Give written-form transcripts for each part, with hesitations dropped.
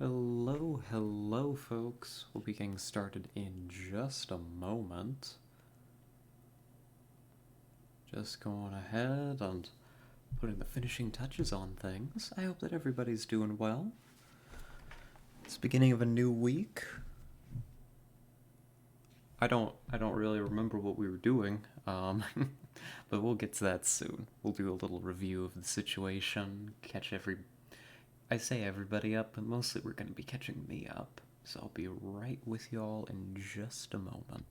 Hello, hello, folks. We'll be getting started in just a moment. Just going ahead and putting the finishing touches on things. I hope that everybody's doing well. It's the beginning of a new week. I don't really remember what we were doing, but we'll get to that soon. We'll do a little review of the situation, I say everybody up, but mostly we're going to be catching me up. So I'll be right with y'all in just a moment.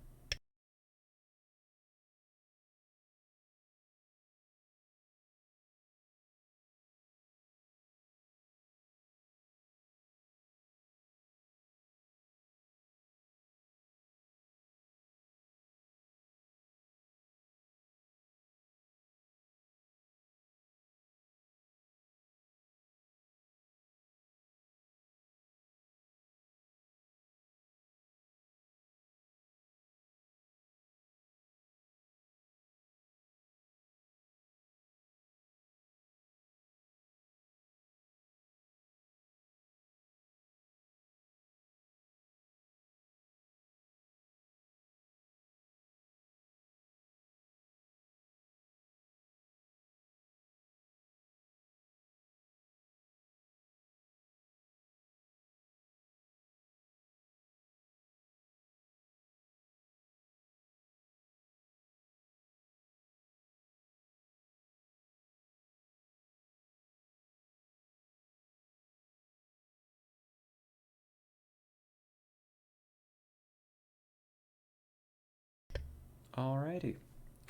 Alrighty,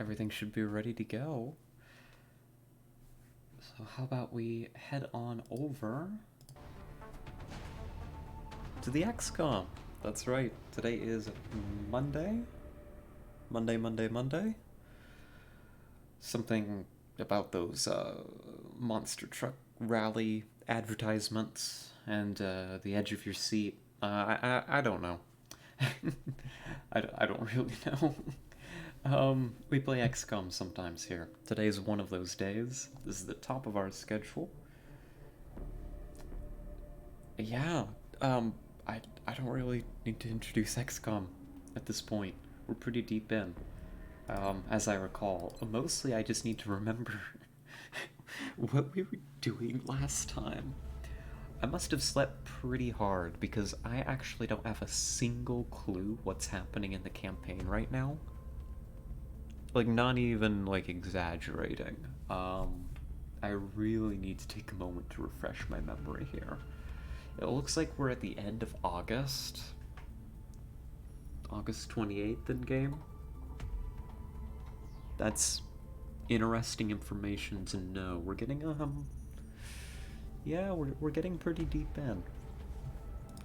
everything should be ready to go. So how about we head on over to the XCOM. That's right, today is Monday? Monday. Something about those monster truck rally advertisements and the edge of your seat. I don't know. I don't really know. We play XCOM sometimes here. Today is one of those days. This is the top of our schedule. Yeah, I don't really need to introduce XCOM at this point. We're pretty deep in, as I recall. Mostly I just need to remember what we were doing last time. I must have slept pretty hard because I actually don't have a single clue what's happening in the campaign right now. Like, not even, like, exaggerating. I really need to take a moment to refresh my memory here. It looks like we're at the end of August. August 28th in game. That's interesting information to know. We're getting, yeah, we're getting pretty deep in.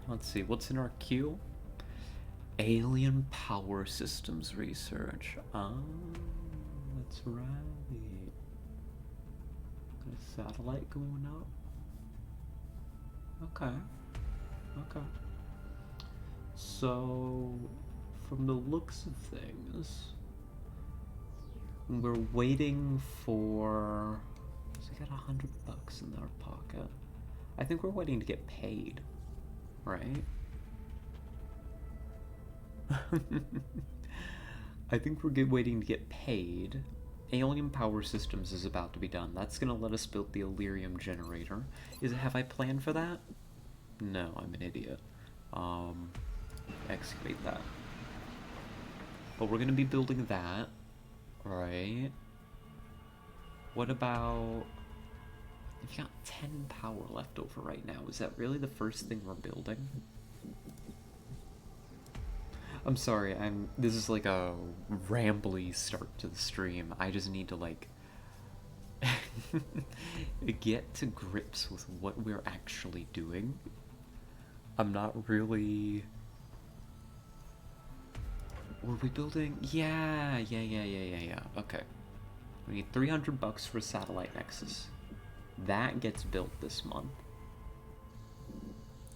Let's see, what's in our queue? Alien power systems research. That's right. Got a satellite going up. Okay. So, from the looks of things, we're waiting for. So we got $100 in our pocket. I think we're waiting to get paid, right? I think we're waiting to get paid. Alien power systems is about to be done. That's gonna let us build the Illyrium generator. Have I planned for that? No, I'm an idiot. Excavate that. But we're gonna be building that, right? What about... We've got 10 power left over right now. Is that really the first thing we're building? I'm sorry, this is like a rambly start to the stream. I just need to like get to grips with what we're actually doing. I'm not really... Were we building? Yeah. Okay. We need $300 for Satellite Nexus. That gets built this month.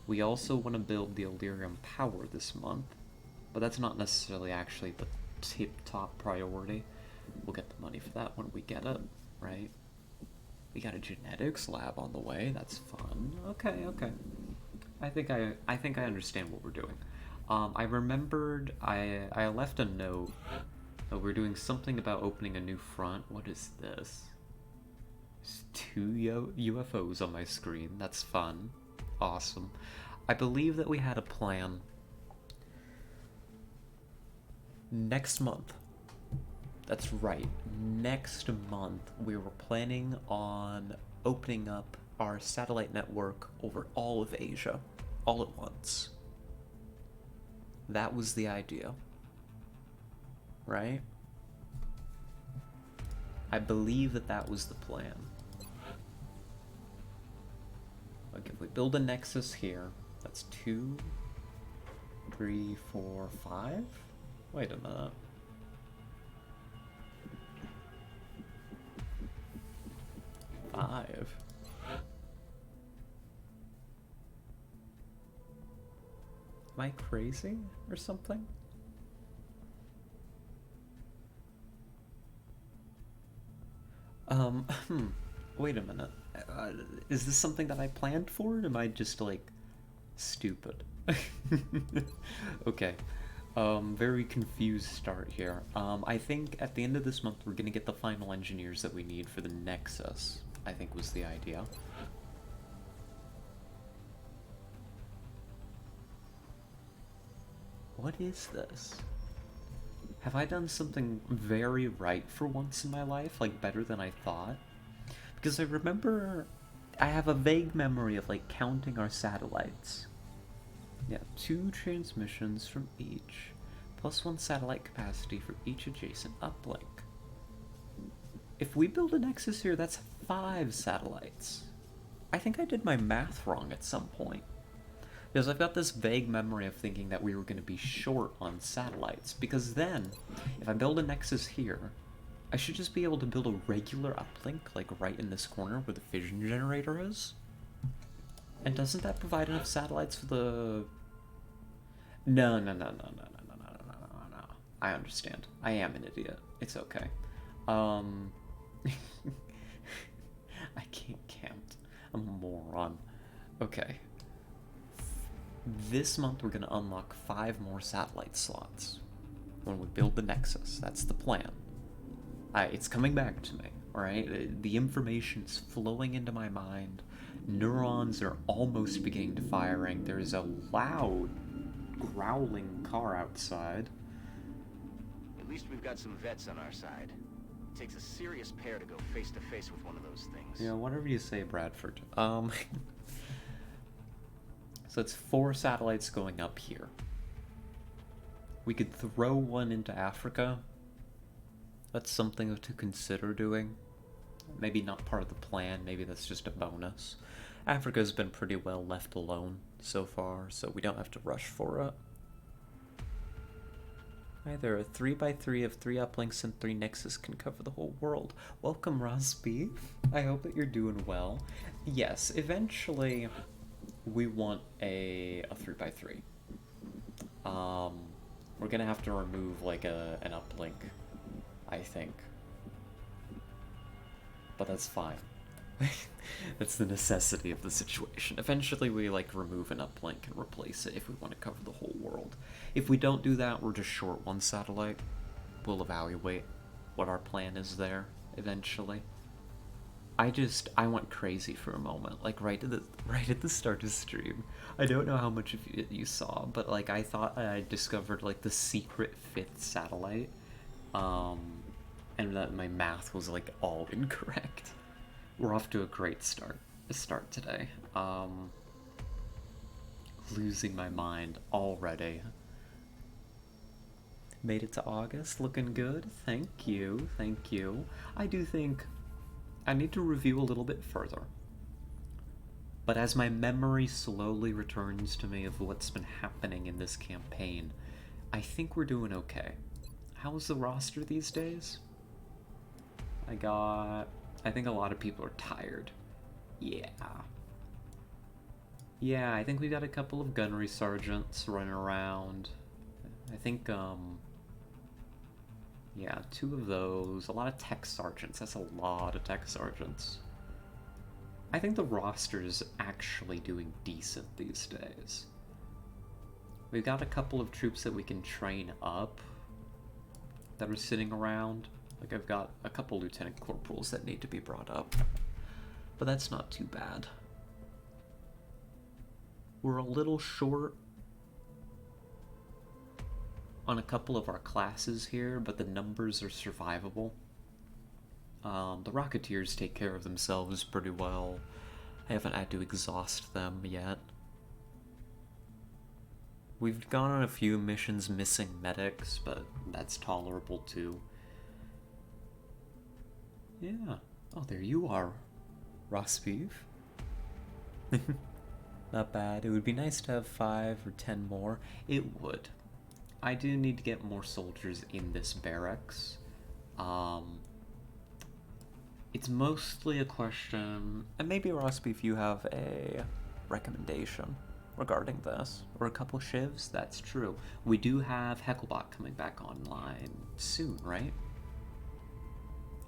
We also want to build the Illyrium Power this month, but that's not necessarily actually the tip-top priority. We'll get the money for that when we get it, right? We got a genetics lab on the way. That's fun. Okay. I think I understand what we're doing. I remembered I left a note that we're doing something about opening a new front. What is this? There's two UFOs on my screen. That's fun. Awesome. I believe that we had a plan. Next month. That's right. Next month, we were planning on opening up our satellite network over all of Asia, all at once. That was the idea. Right? I believe that that was the plan. Like, if we build a Nexus here, that's 2, 3, 4, 5? Wait a minute. Five. Am I crazy or something? Wait a minute. Is this something that I planned for? Or am I just, like, stupid? Okay. Very confused start here. I think at the end of this month we're gonna get the final engineers that we need for the Nexus, I think was the idea. What is this? Have I done something very right for once in my life? Like, better than I thought? Because I remember... I have a vague memory of, like, counting our satellites. Yeah, 2 transmissions from each, plus 1 satellite capacity for each adjacent uplink. If we build a Nexus here, that's 5 satellites. I think I did my math wrong at some point. Because I've got this vague memory of thinking that we were going to be short on satellites. Because then, if I build a Nexus here, I should just be able to build a regular uplink, like right in this corner where the fission generator is. And doesn't that provide enough satellites for the... No. I understand. I am an idiot. It's okay. I can't count. I'm a moron. Okay. This month we're going to unlock 5 more satellite slots when we build the Nexus. That's the plan. It's coming back to me, alright? The information's flowing into my mind. Neurons are almost beginning to firing. There's a loud, growling car outside. At least we've got some vets on our side. It takes a serious pair to go face to face with one of those things. Yeah, whatever you say, Bradford. So it's 4 satellites going up here. We could throw one into Africa. That's something to consider doing. Maybe not part of the plan, maybe that's just a bonus. Africa's been pretty well left alone so far, so we don't have to rush for it. Either a 3x3 of 3 uplinks and 3 Nexus can cover the whole world. Welcome, Rasbeef. I hope that you're doing well. Yes, eventually we want a 3x3. We're gonna have to remove like an uplink, I think. But that's fine. That's the necessity of the situation. Eventually we like remove an uplink and replace it if we want to cover the whole world. If we don't do that, we're just short 1 satellite. We'll evaluate what our plan is there eventually. I went crazy for a moment, like right at the start of stream. I don't know how much of you saw, but like I thought I discovered like the secret 5th satellite, and that my math was like all incorrect. We're off to a great start today. Losing my mind already. Made it to August, looking good. Thank you. I do think I need to review a little bit further. But as my memory slowly returns to me of what's been happening in this campaign, I think we're doing okay. How's the roster these days? I think a lot of people are tired. Yeah, I think we got a couple of gunnery sergeants running around. I think, yeah, 2 of those. A lot of tech sergeants. That's a lot of tech sergeants. I think the roster's actually doing decent these days. We've got a couple of troops that we can train up that are sitting around. Like, I've got a couple lieutenant corporals that need to be brought up. But that's not too bad. We're a little short on a couple of our classes here, but the numbers are survivable. The Rocketeers take care of themselves pretty well. I haven't had to exhaust them yet. We've gone on a few missions missing medics, but that's tolerable too. Yeah. Oh, there you are, Rossbeef. Not bad. It would be nice to have 5 or 10 more. It would. I do need to get more soldiers in this barracks. It's mostly a question, and maybe Rossbeef, you have a recommendation regarding this, or a couple shivs. That's true. We do have Hecklebot coming back online soon, right?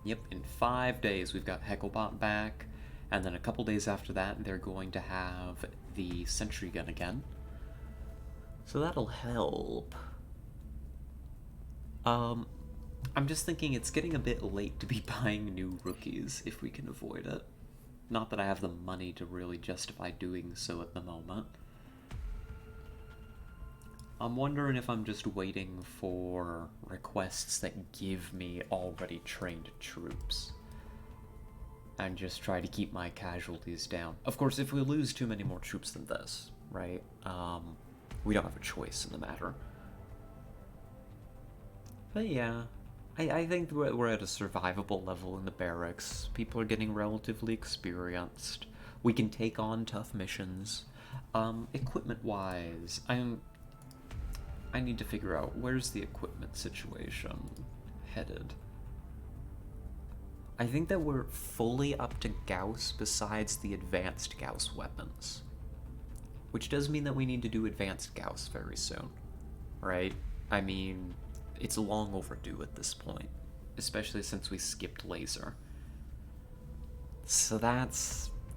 Yep, in 5 days we've got Hecklebot back, and then a couple days after that they're going to have the sentry gun again. So that'll help. I'm just thinking it's getting a bit late to be buying new rookies if we can avoid it. Not that I have the money to really justify doing so at the moment. I'm wondering if I'm just waiting for requests that give me already trained troops. And just try to keep my casualties down. Of course, if we lose too many more troops than this, right? We don't have a choice in the matter. But yeah, I think we're at a survivable level in the barracks. People are getting relatively experienced. We can take on tough missions. Equipment-wise, I need to figure out where's the equipment situation headed. I think that we're fully up to Gauss besides the advanced Gauss weapons. Which does mean that we need to do advanced Gauss very soon, right? I mean, it's long overdue at this point, especially since we skipped laser. So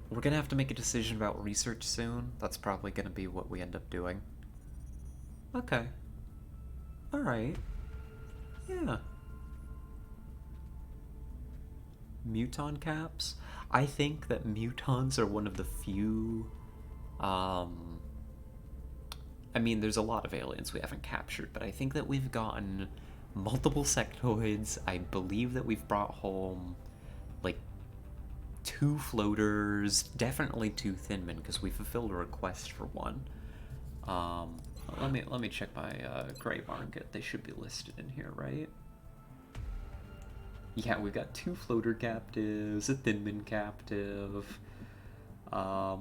we're gonna have to make a decision about research soon. That's probably gonna be what we end up doing. Okay. Alright. Yeah. Muton caps? I think that mutons are one of the few, I mean, there's a lot of aliens we haven't captured, but I think that we've gotten multiple sectoids. I believe that we've brought home, like, 2 floaters, definitely 2 Thinmen, because we fulfilled a request for 1. Let me check my gray market. They should be listed in here, right? Yeah, we've got 2 floater captives, a Thinman captive.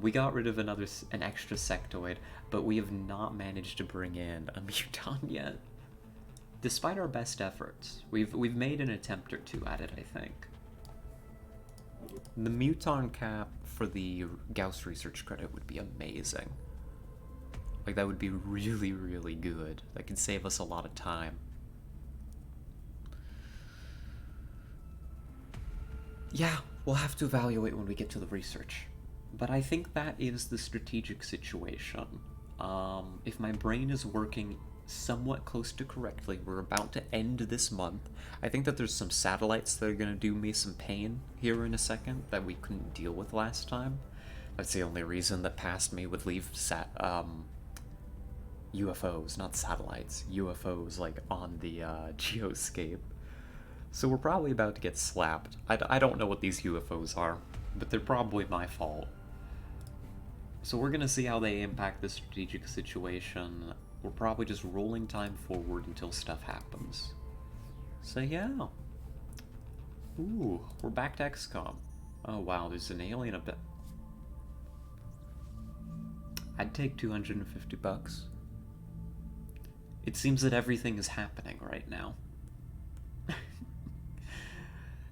We got rid of an extra sectoid, but we have not managed to bring in a muton yet. Despite our best efforts, we've made an attempt or 2 at it, I think. The muton cap for the Gauss research credit would be amazing. Like, that would be really, really good. That could save us a lot of time. Yeah, we'll have to evaluate when we get to the research. But I think that is the strategic situation. If my brain is working somewhat close to correctly, we're about to end this month. I think that there's some satellites that are going to do me some pain here in a second that we couldn't deal with last time. That's the only reason that past me would leave UFOs, not satellites, UFOs, like, on the geoscape. So we're probably about to get slapped. I don't know what these UFOs are, but they're probably my fault. So we're gonna see how they impact the strategic situation. We're probably just rolling time forward until stuff happens. So yeah. Ooh, we're back to XCOM. Oh wow, there's an alien a bit. I'd take $250. It seems that everything is happening right now.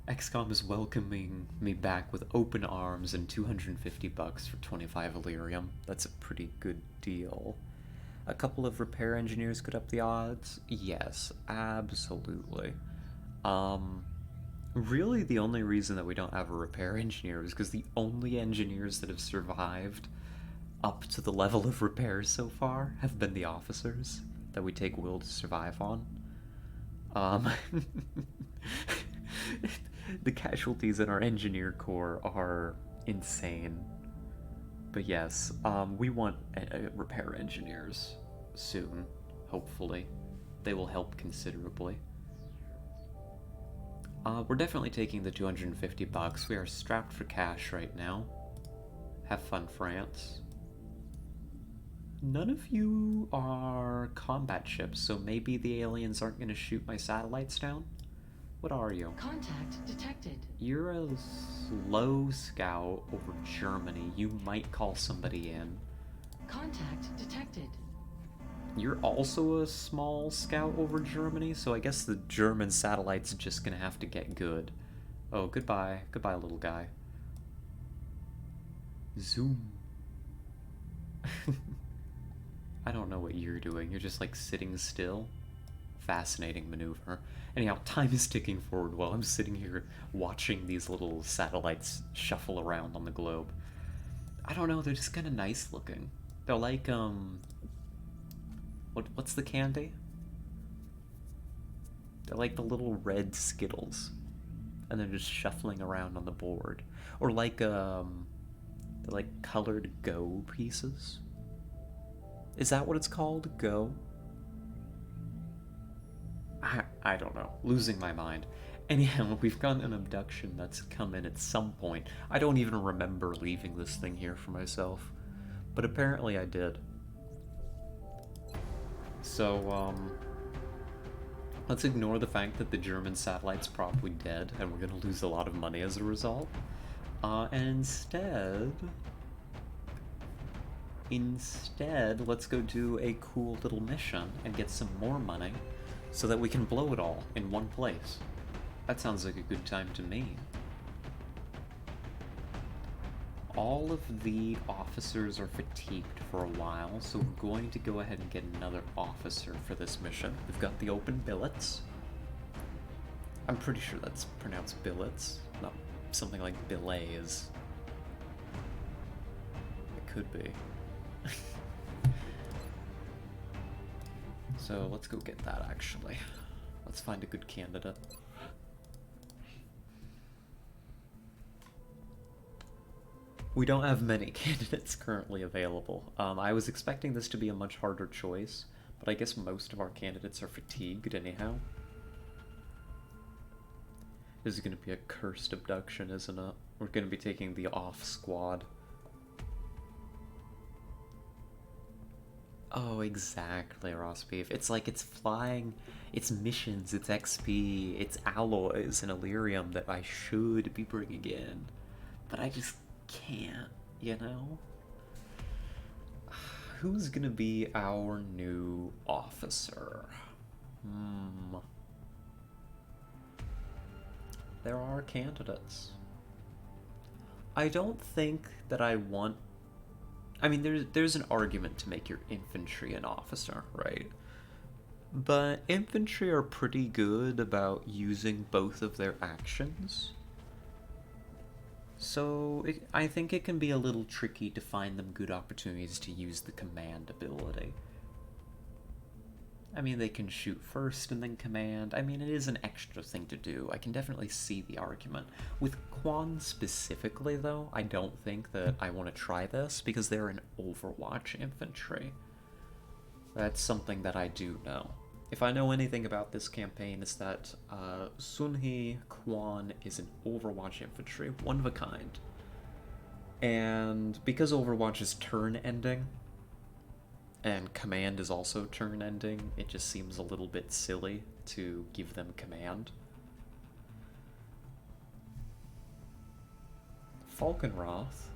XCOM is welcoming me back with open arms and $250 for 25 Illyrium. That's a pretty good deal. A couple of repair engineers could up the odds? Yes, absolutely. Really, the only reason that we don't have a repair engineer is because the only engineers that have survived up to the level of repairs so far have been the officers that we take will to survive on. Um, the casualties in our engineer corps are insane. But yes, we want repair engineers soon, hopefully. They will help considerably. We're definitely taking the 250 bucks. We are strapped for cash right now. Have fun, France. None of you are combat ships, so maybe the aliens aren't going to shoot my satellites down? What are you? Contact detected. You're a slow scout over Germany. You might call somebody in. Contact detected. You're also a small scout over Germany, so I guess the German satellite's just gonna have to get good. Oh, goodbye. Goodbye, little guy. Zoom. I don't know what you're doing. You're just like sitting still. Fascinating maneuver. Anyhow, time is ticking forward while I'm sitting here watching these little satellites shuffle around on the globe. I don't know, they're just kind of nice looking. They're like, what's the candy? They're like the little red Skittles. And they're just shuffling around on the board. Or like, they're like colored Go pieces. Is that what it's called? Go? I don't know. Losing my mind. Anyhow, we've got an abduction that's come in at some point. I don't even remember leaving this thing here for myself. But apparently I did. So, let's ignore the fact that the German satellite's probably dead, and we're gonna lose a lot of money as a result. And instead, let's go do a cool little mission and get some more money so that we can blow it all in one place. That sounds like a good time to me. All of the officers are fatigued for a while, so we're going to go ahead and get another officer for this mission. We've got the open billets. I'm pretty sure that's pronounced billets, not something like billets. It could be. So let's go get that, actually. Let's find a good candidate. We don't have many candidates currently available. I was expecting this to be a much harder choice, but I guess most of our candidates are fatigued anyhow. This is going to be a cursed abduction, isn't it? We're going to be taking the off squad. Oh, exactly, Ross Beef. It's like it's flying, it's missions, it's XP, it's alloys and Illyrium that I should be bringing in. But I just can't, you know? Who's gonna be our new officer? There are candidates. I don't think that I want... I mean, there's an argument to make your infantry an officer, right? But infantry are pretty good about using both of their actions. So I think it can be a little tricky to find them good opportunities to use the command ability. I mean, they can shoot first and then command. I mean, it is an extra thing to do. I can definitely see the argument. With Quan specifically, though, I don't think that I want to try this because they're an Overwatch infantry. That's something that I do know. If I know anything about this campaign, it's that Sunhee Quan is an Overwatch infantry, one of a kind. And because Overwatch is turn ending, and command is also turn ending, it just seems a little bit silly to give them command. Falkenroth,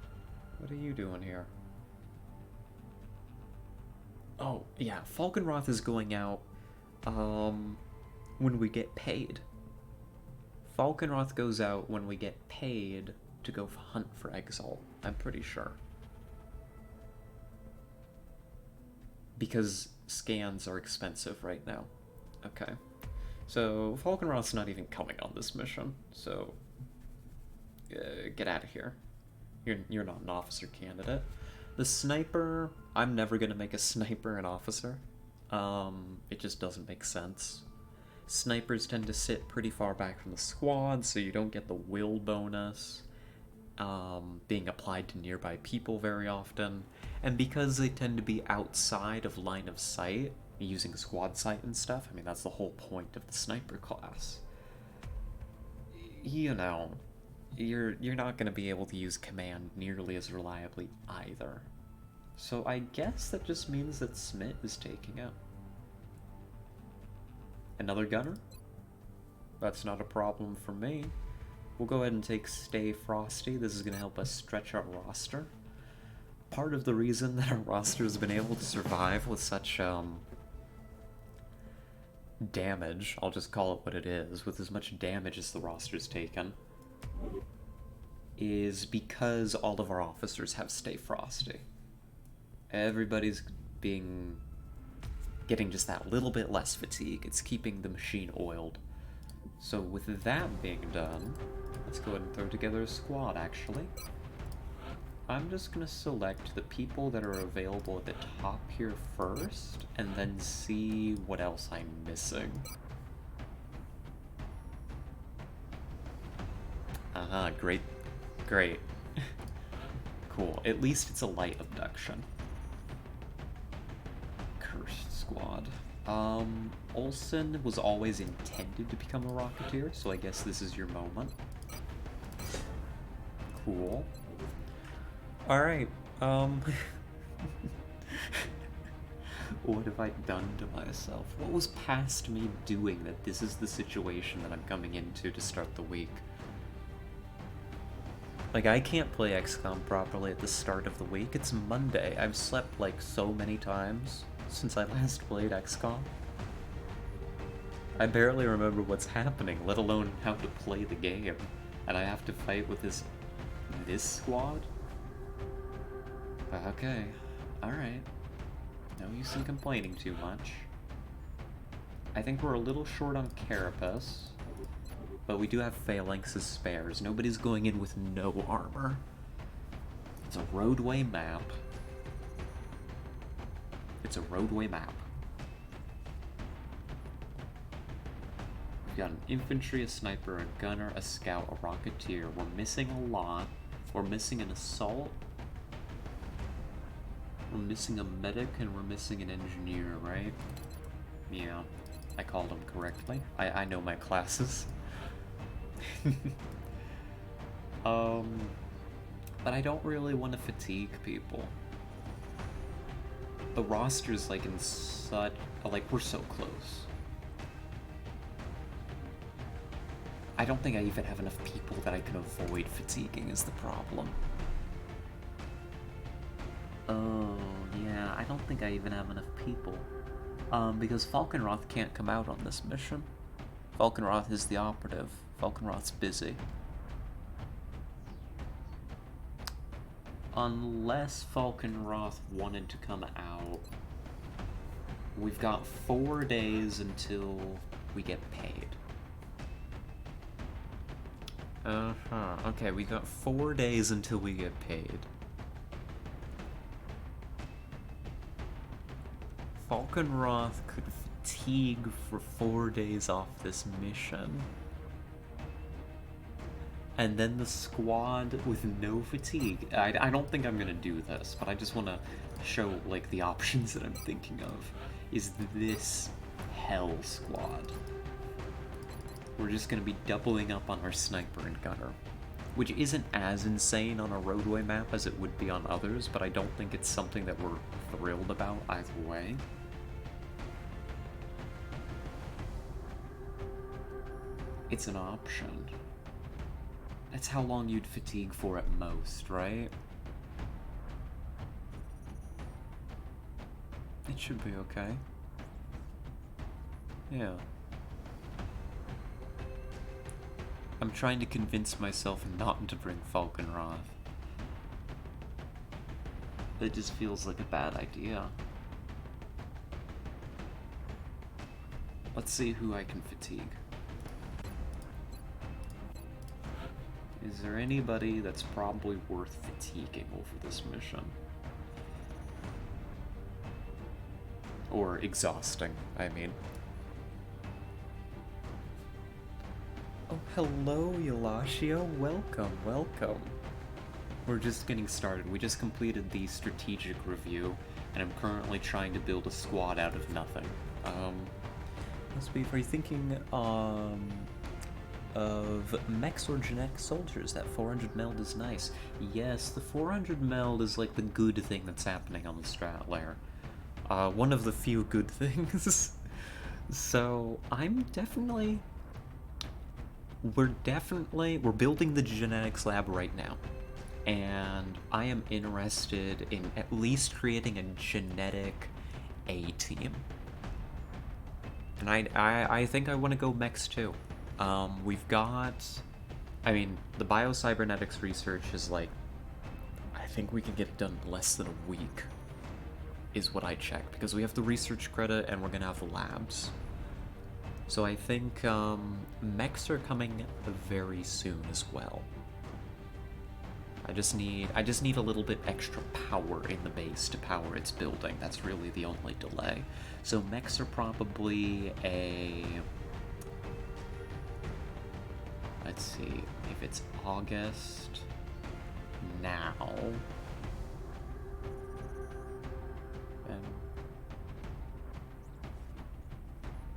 what are you doing here? Oh, yeah, Falkenroth is going out when we get paid. Falkenroth goes out when we get paid to go hunt for Exalt, I'm pretty sure. Because scans are expensive right now. Okay. So Falkenroth's not even coming on this mission, so get out of here. You're not an officer candidate. The sniper, I'm never gonna make a sniper an officer. It just doesn't make sense. Snipers tend to sit pretty far back from the squad, so you don't get the will bonus being applied to nearby people very often. And because they tend to be outside of line of sight, using squad sight and stuff, I mean, that's the whole point of the sniper class. You know, you're not going to be able to use command nearly as reliably either. So I guess that just means that Smith is taking it. Another gunner? That's not a problem for me. We'll go ahead and take Stay Frosty. This is going to help us stretch our roster. Part of the reason that our roster has been able to survive with such damage, I'll just call it what it is, with as much damage as the roster's taken, is because all of our officers have Stay Frosty. Everybody's getting just that little bit less fatigue. It's keeping the machine oiled. So with that being done, let's go ahead and throw together a squad, actually. I'm just gonna select the people that are available at the top here first, and then see what else I'm missing. Great. Great. Cool. At least it's a light abduction. Cursed squad. Olsen was always intended to become a Rocketeer, so I guess this is your moment. Cool. Alright, what have I done to myself? What was past me doing that this is the situation that I'm coming into to start the week? Like, I can't play XCOM properly at the start of the week. It's Monday. I've slept, like, so many times since I last played XCOM. I barely remember what's happening, let alone how to play the game. And I have to fight with this squad? Okay. Alright. No use in complaining too much. I think we're a little short on Carapace, but we do have Phalanx as spares. Nobody's going in with no armor. It's a roadway map. It's a roadway map. We've got an infantry, a sniper, a gunner, a scout, a rocketeer. We're missing a lot. We're missing an assault. We're missing a medic, and we're missing an engineer, right? Yeah, I called them correctly. I know my classes. But I don't really want to fatigue people. The roster's like in such, like, we're so close. I don't think I even have enough people that I can avoid fatiguing is the problem. Oh, yeah, I don't think I even have enough people. Because Falkenroth can't come out on this mission. Falkenroth is the operative. Falkenroth's busy. Unless Falkenroth wanted to come out, we've got 4 days until we get paid. Okay, we got 4 days until we get paid. Falkenroth could fatigue for 4 days off this mission. And then the squad with no fatigue. I don't think I'm gonna do this, but I just want to show, like, the options that I'm thinking of. Is this hell squad. We're just gonna be doubling up on our sniper and gunner. Which isn't as insane on a roadway map as it would be on others, but I don't think it's something that we're thrilled about either way. It's an option. That's how long you'd fatigue for at most, right? It should be okay. Yeah. I'm trying to convince myself not to bring Falkenroth. It just feels like a bad idea. Let's see who I can fatigue. Is there anybody that's probably worth fatiguing over this mission? Or exhausting, I mean. Oh, hello, Yalashio. Welcome, welcome. We're just getting started. We just completed the strategic review, and I'm currently trying to build a squad out of nothing. Must be, are you thinking, of mechs or genetic soldiers? That 400 meld is nice. Yes, the 400 meld is like the good thing that's happening on the strat layer. One of the few good things. So, we're building the genetics lab right now. And I am interested in at least creating a genetic A-team. And I think I want to go mechs too. We've got... I mean, the biocybernetics research is like... I think we can get it done in less than a week, is what I checked. Because we have the research credit and we're gonna have the labs. So I think, mechs are coming very soon as well. I just need a little bit extra power in the base to power its building. That's really the only delay. So mechs are probably a... Let's see, if it's August now...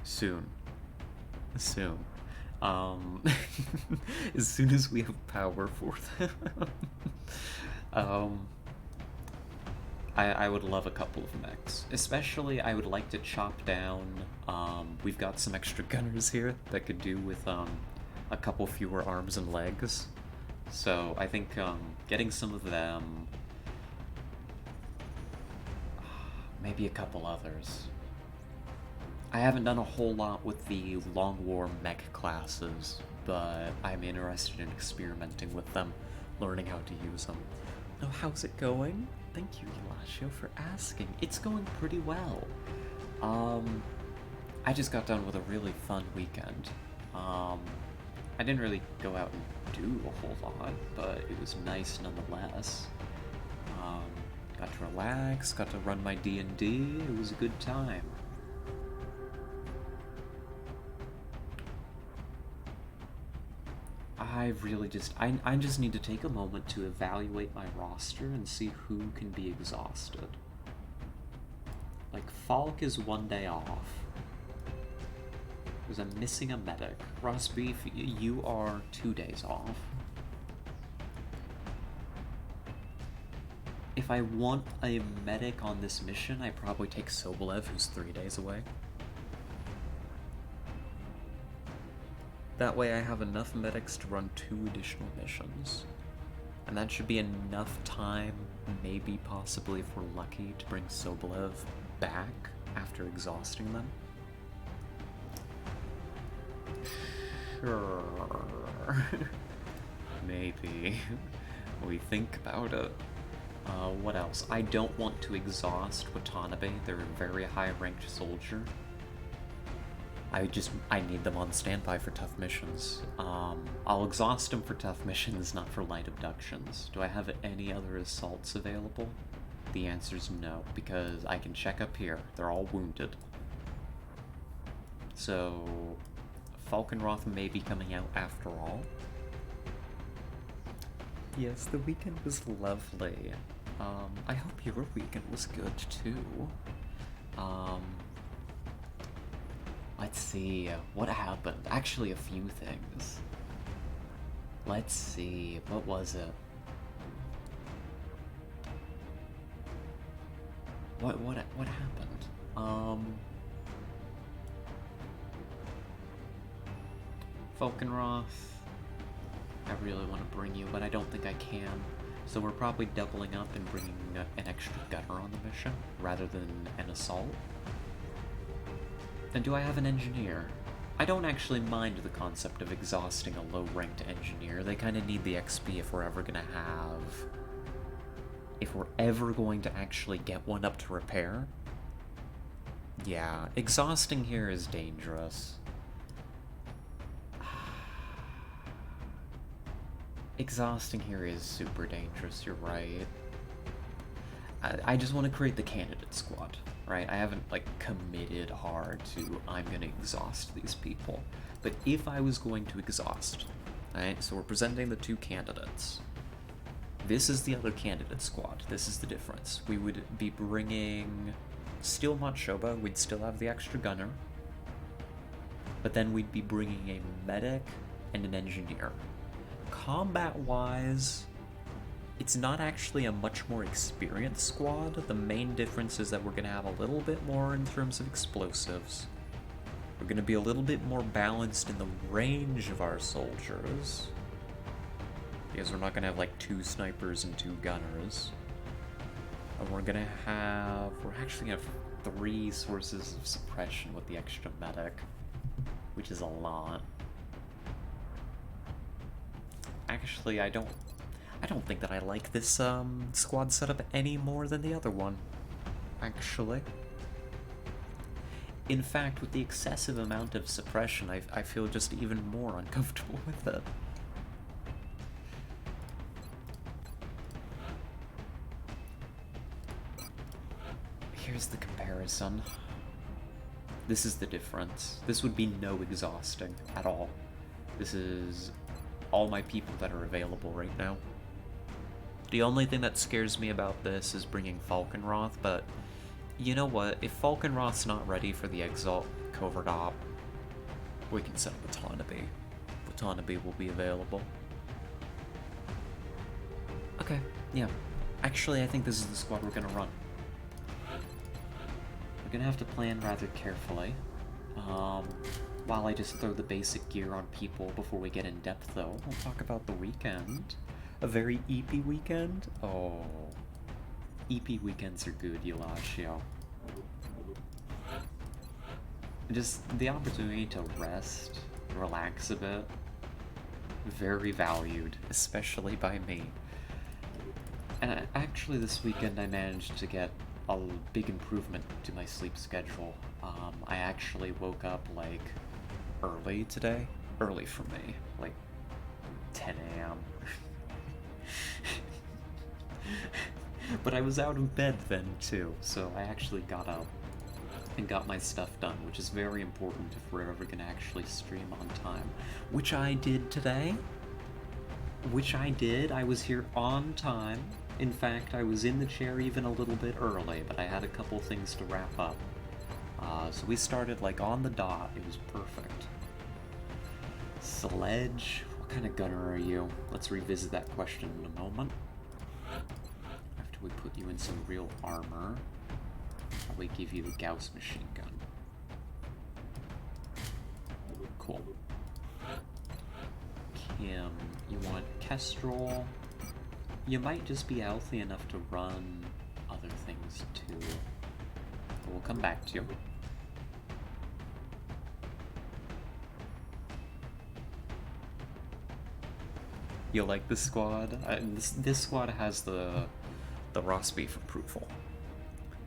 Soon. As soon as we have power for them. I would love a couple of mechs. Especially, I would like to chop down, we've got some extra gunners here that could do with, a couple fewer arms and legs. So, I think, getting some of them... Maybe a couple others. I haven't done a whole lot with the Long War mech classes, but I'm interested in experimenting with them, learning how to use them. Oh, how's it going? Thank you, Yalashio, for asking. It's going pretty well. I just got done with a really fun weekend. I didn't really go out and do a whole lot, but it was nice nonetheless. Got to relax, got to run my D&D, it was a good time. I just need to take a moment to evaluate my roster and see who can be exhausted. Like, Falk is 1 day off. Because I'm missing a medic. Rosbeef, you are 2 days off. If I want a medic on this mission, I probably take Sobolev, who's 3 days away. That way I have enough medics to run 2 additional missions. And that should be enough time, maybe possibly if we're lucky, to bring Sobolev back after exhausting them. Sure. Maybe. We think about it. What else? I don't want to exhaust Watanabe. They're a very high-ranked soldier. I need them on standby for tough missions. I'll exhaust them for tough missions, not for light abductions. Do I have any other assaults available? The answer's no, because I can check up here. They're all wounded. So, Falkenroth may be coming out after all. Yes, the weekend was lovely. I hope your weekend was good too. Let's see, what happened? Actually, a few things. Let's see, what was it? What happened? Falkenroth, I really want to bring you, but I don't think I can. So we're probably doubling up and bringing an extra gunner on the mission, rather than an assault. And do I have an engineer? I don't actually mind the concept of exhausting a low-ranked engineer. They kind of need the XP if we're ever going to actually get one up to repair. Yeah, exhausting here is dangerous. Exhausting here is super dangerous, you're right. I just want to create the candidate squad, right? I haven't, like, committed hard to I'm gonna exhaust these people. But if I was going to exhaust, right? So we're presenting the two candidates. This is the other candidate squad. This is the difference. We would be bringing still not Shoba, we'd still have the extra gunner. But then we'd be bringing a medic and an engineer. Combat-wise, it's not actually a much more experienced squad. The main difference is that we're going to have a little bit more in terms of explosives. We're going to be a little bit more balanced in the range of our soldiers. Because we're not going to have like 2 snipers and 2 gunners. And we're actually going to have 3 sources of suppression with the extra medic. Which is a lot. Actually, I don't think that I like this squad setup any more than the other one, actually. In fact, with the excessive amount of suppression, I feel just even more uncomfortable with it. Here's the comparison. This is the difference. This would be no exhausting at all. This is all my people that are available right now. The only thing that scares me about this is bringing Falkenroth, but you know what? If Falkenroth's not ready for the Exalt Covert Op, we can set up Watanabe. Watanabe will be available. Okay, yeah. Actually, I think this is the squad we're gonna run. We're gonna have to plan rather carefully. While I just throw the basic gear on people before we get in depth, though, we'll talk about the weekend. A very EP weekend? Oh. EP weekends are good, Eulachio. Just the opportunity to rest, relax a bit, very valued, especially by me. And actually this weekend I managed to get a big improvement to my sleep schedule. I actually woke up, like, early today. Early for me. Like, 10 a.m. But I was out of bed then, too, so I actually got up and got my stuff done, which is very important if we're ever gonna actually stream on time. Which I did today. I was here on time. In fact, I was in the chair even a little bit early, but I had a couple things to wrap up. So we started, like, on the dot. It was perfect. Sledge? What kind of gunner are you? Let's revisit that question in a moment. After we put you in some real armor, probably give you the Gauss machine gun. Cool. Kim, you want Kestrel? You might just be healthy enough to run other things too. But we'll come back to you. You like this squad? This squad has the Ross beef approval,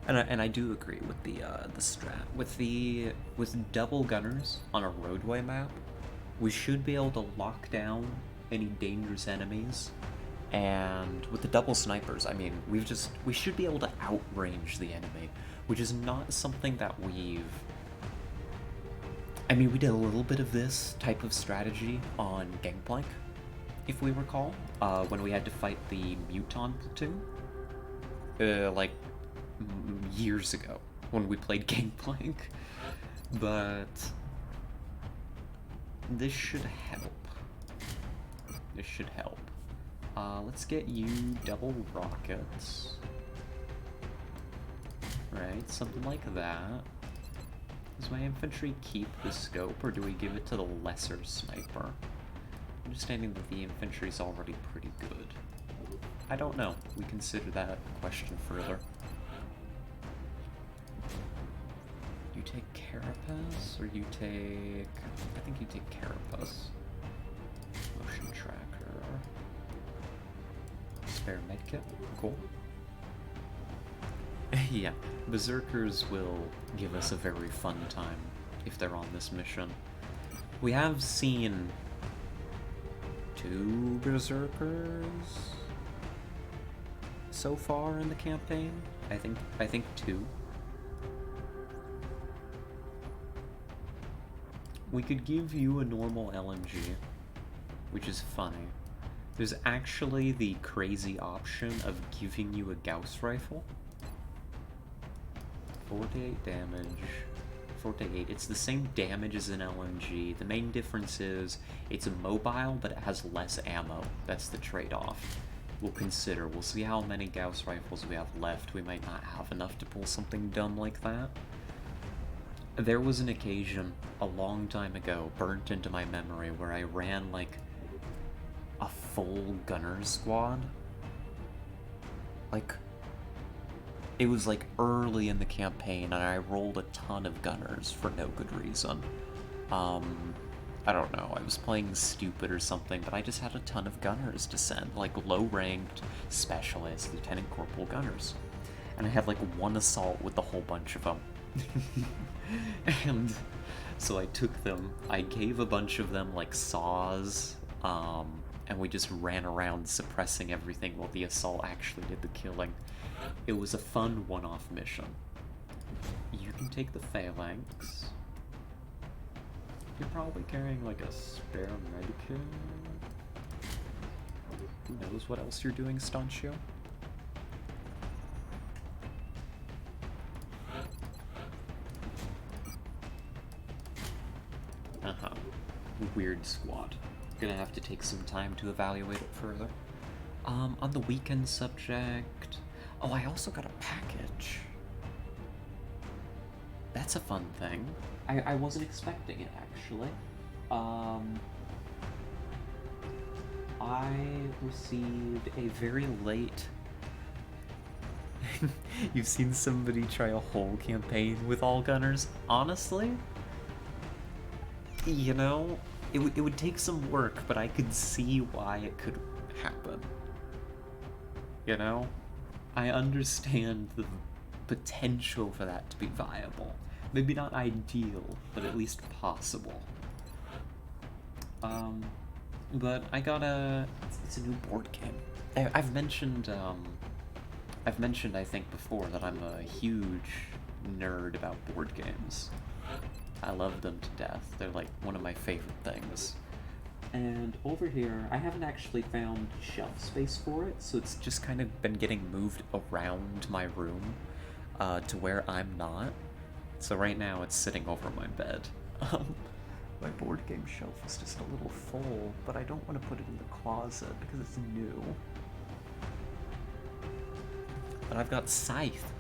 and I do agree with the strat with double gunners on a roadway map. We should be able to lock down any dangerous enemies, and with the double snipers, I mean, we should be able to outrange the enemy, which is not something that we've. I mean, we did a little bit of this type of strategy on Gangplank, if we recall, when we had to fight the Muton platoon, like, years ago, when we played Gangplank, but this should help. This should help. Let's get you double rockets. Right, something like that. Does my infantry keep the scope, or do we give it to the lesser sniper? Understanding that the infantry is already pretty good. I don't know. We consider that question further. You take Carapace, or you take... I think you take Carapace. Motion tracker. Spare medkit. Cool. Yeah, Berserkers will give us a very fun time if they're on this mission. We have seen 2 Berserkers so far in the campaign. I think 2. We could give you a normal LMG, which is funny. There's actually the crazy option of giving you a Gauss rifle. 48 damage. 48. It's the same damage as an LMG. The main difference is it's mobile, but it has less ammo. That's the trade-off. We'll consider. We'll see how many Gauss rifles we have left. We might not have enough to pull something dumb like that. There was an occasion a long time ago, burnt into my memory, where I ran like a full gunner squad. Like, it was like early in the campaign, and I rolled a ton of gunners for no good reason. I don't know, I was playing stupid or something, but I just had a ton of gunners to send, like low-ranked specialist, lieutenant corporal gunners. And I had like 1 assault with a whole bunch of them. And so I took them, I gave a bunch of them like saws, and we just ran around suppressing everything while the assault actually did the killing. It was a fun one-off mission. You can take the phalanx. You're probably carrying like a spare medikit. Who knows what else you're doing, Stancio? Weird squad. Gonna have to take some time to evaluate it further. On the weekend subject... Oh, I also got a package. That's a fun thing. I wasn't expecting it, actually. I received a very late... You've seen somebody try a whole campaign with all gunners? Honestly? You know, it would take some work, but I could see why it could happen. You know? I understand the potential for that to be viable. Maybe not ideal, but at least possible. But I got it's a new board game. I've mentioned, I think before, that I'm a huge nerd about board games. I love them to death. They're like one of my favorite things. And over here, I haven't actually found shelf space for it, so it's just kind of been getting moved around my room to where I'm not. So right now it's sitting over my bed. My board game shelf is just a little full, but I don't want to put it in the closet because it's new. But I've got Scythe.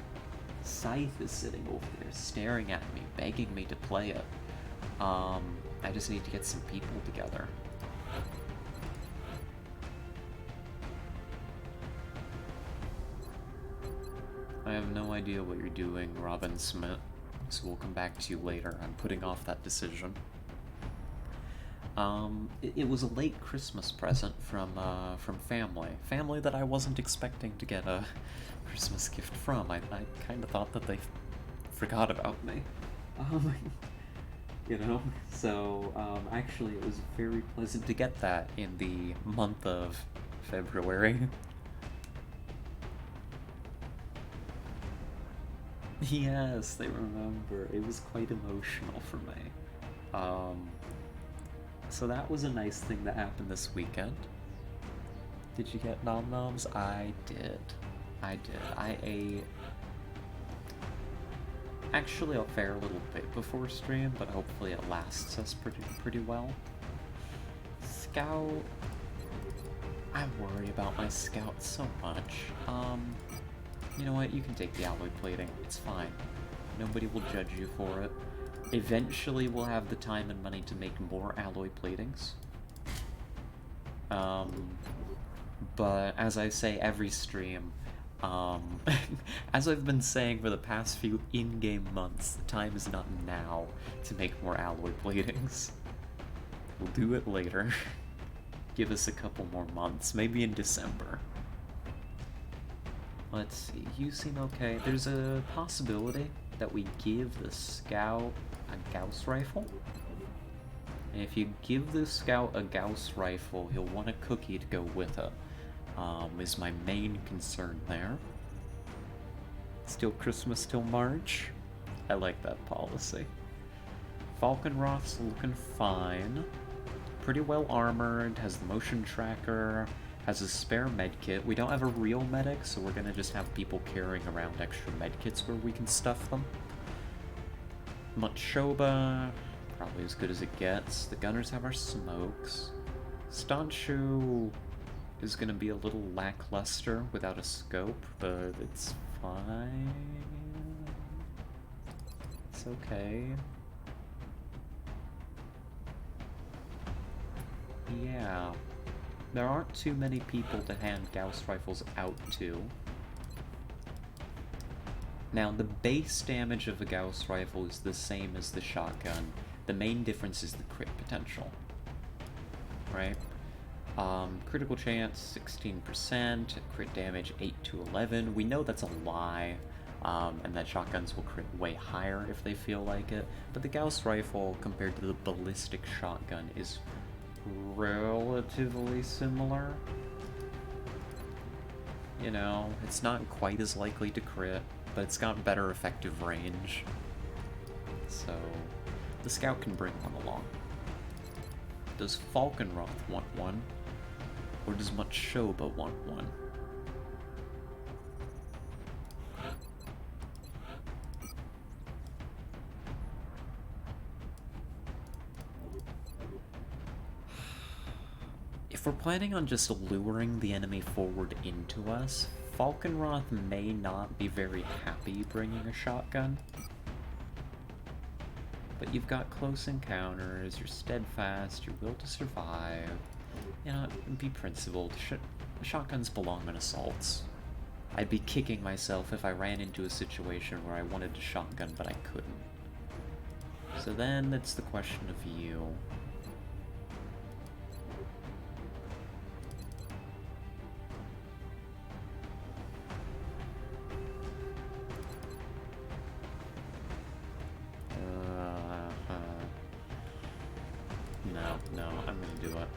Scythe is sitting over there, staring at me, begging me to play it. I just need to get some people together. I have no idea what you're doing, Robin Smith, so we'll come back to you later. I'm putting off that decision. It was a late Christmas present from family. Family that I wasn't expecting to get a Christmas gift from. I kind of thought that they forgot about me. You know? So, actually it was very pleasant to get that in the month of February. Yes, they remember. It was quite emotional for me. So that was a nice thing that happened this weekend. Did you get nom noms? I did. I ate actually a fair little bit before stream, but hopefully it lasts us pretty well. Scout. I worry about my Scout so much. You know what? You can take the alloy plating. It's fine. Nobody will judge you for it. Eventually, we'll have the time and money to make more alloy platings. But as I say every stream, as I've been saying for the past few in-game months, the time is not now to make more alloy platings. We'll do it later. Give us a couple more months, maybe in December. Let's see, you seem okay. There's a possibility that we give the scout a Gauss rifle. And if you give the scout a Gauss rifle, he'll want a cookie to go with it. Is my main concern there. Still Christmas till March. I like that policy. Falkenroth's looking fine. Pretty well armored, has the motion tracker, has a spare medkit. We don't have a real medic, so we're gonna just have people carrying around extra medkits where we can stuff them. Machoba, probably as good as it gets. The gunners have our smokes. Stanshu is gonna be a little lackluster without a scope, but it's fine. It's okay. Yeah. There aren't too many people to hand Gauss rifles out to. Now, the base damage of a Gauss rifle is the same as the shotgun. The main difference is the crit potential. Right? Critical chance, 16%. Crit damage, 8 to 11. We know that's a lie. And that shotguns will crit way higher if they feel like it. But the Gauss rifle, compared to the ballistic shotgun, is relatively similar. You know, it's not quite as likely to crit, but it's got better effective range. So, the scout can bring one along. Does Falkenroth want one? Or does Machoba want one? If we're planning on just luring the enemy forward into us, Falkenroth may not be very happy bringing a shotgun. But you've got close encounters, you're steadfast, your will to survive. You know, be principled. Shotguns belong in assaults. I'd be kicking myself if I ran into a situation where I wanted to shotgun but I couldn't. So then it's the question of you. No, I'm gonna do it.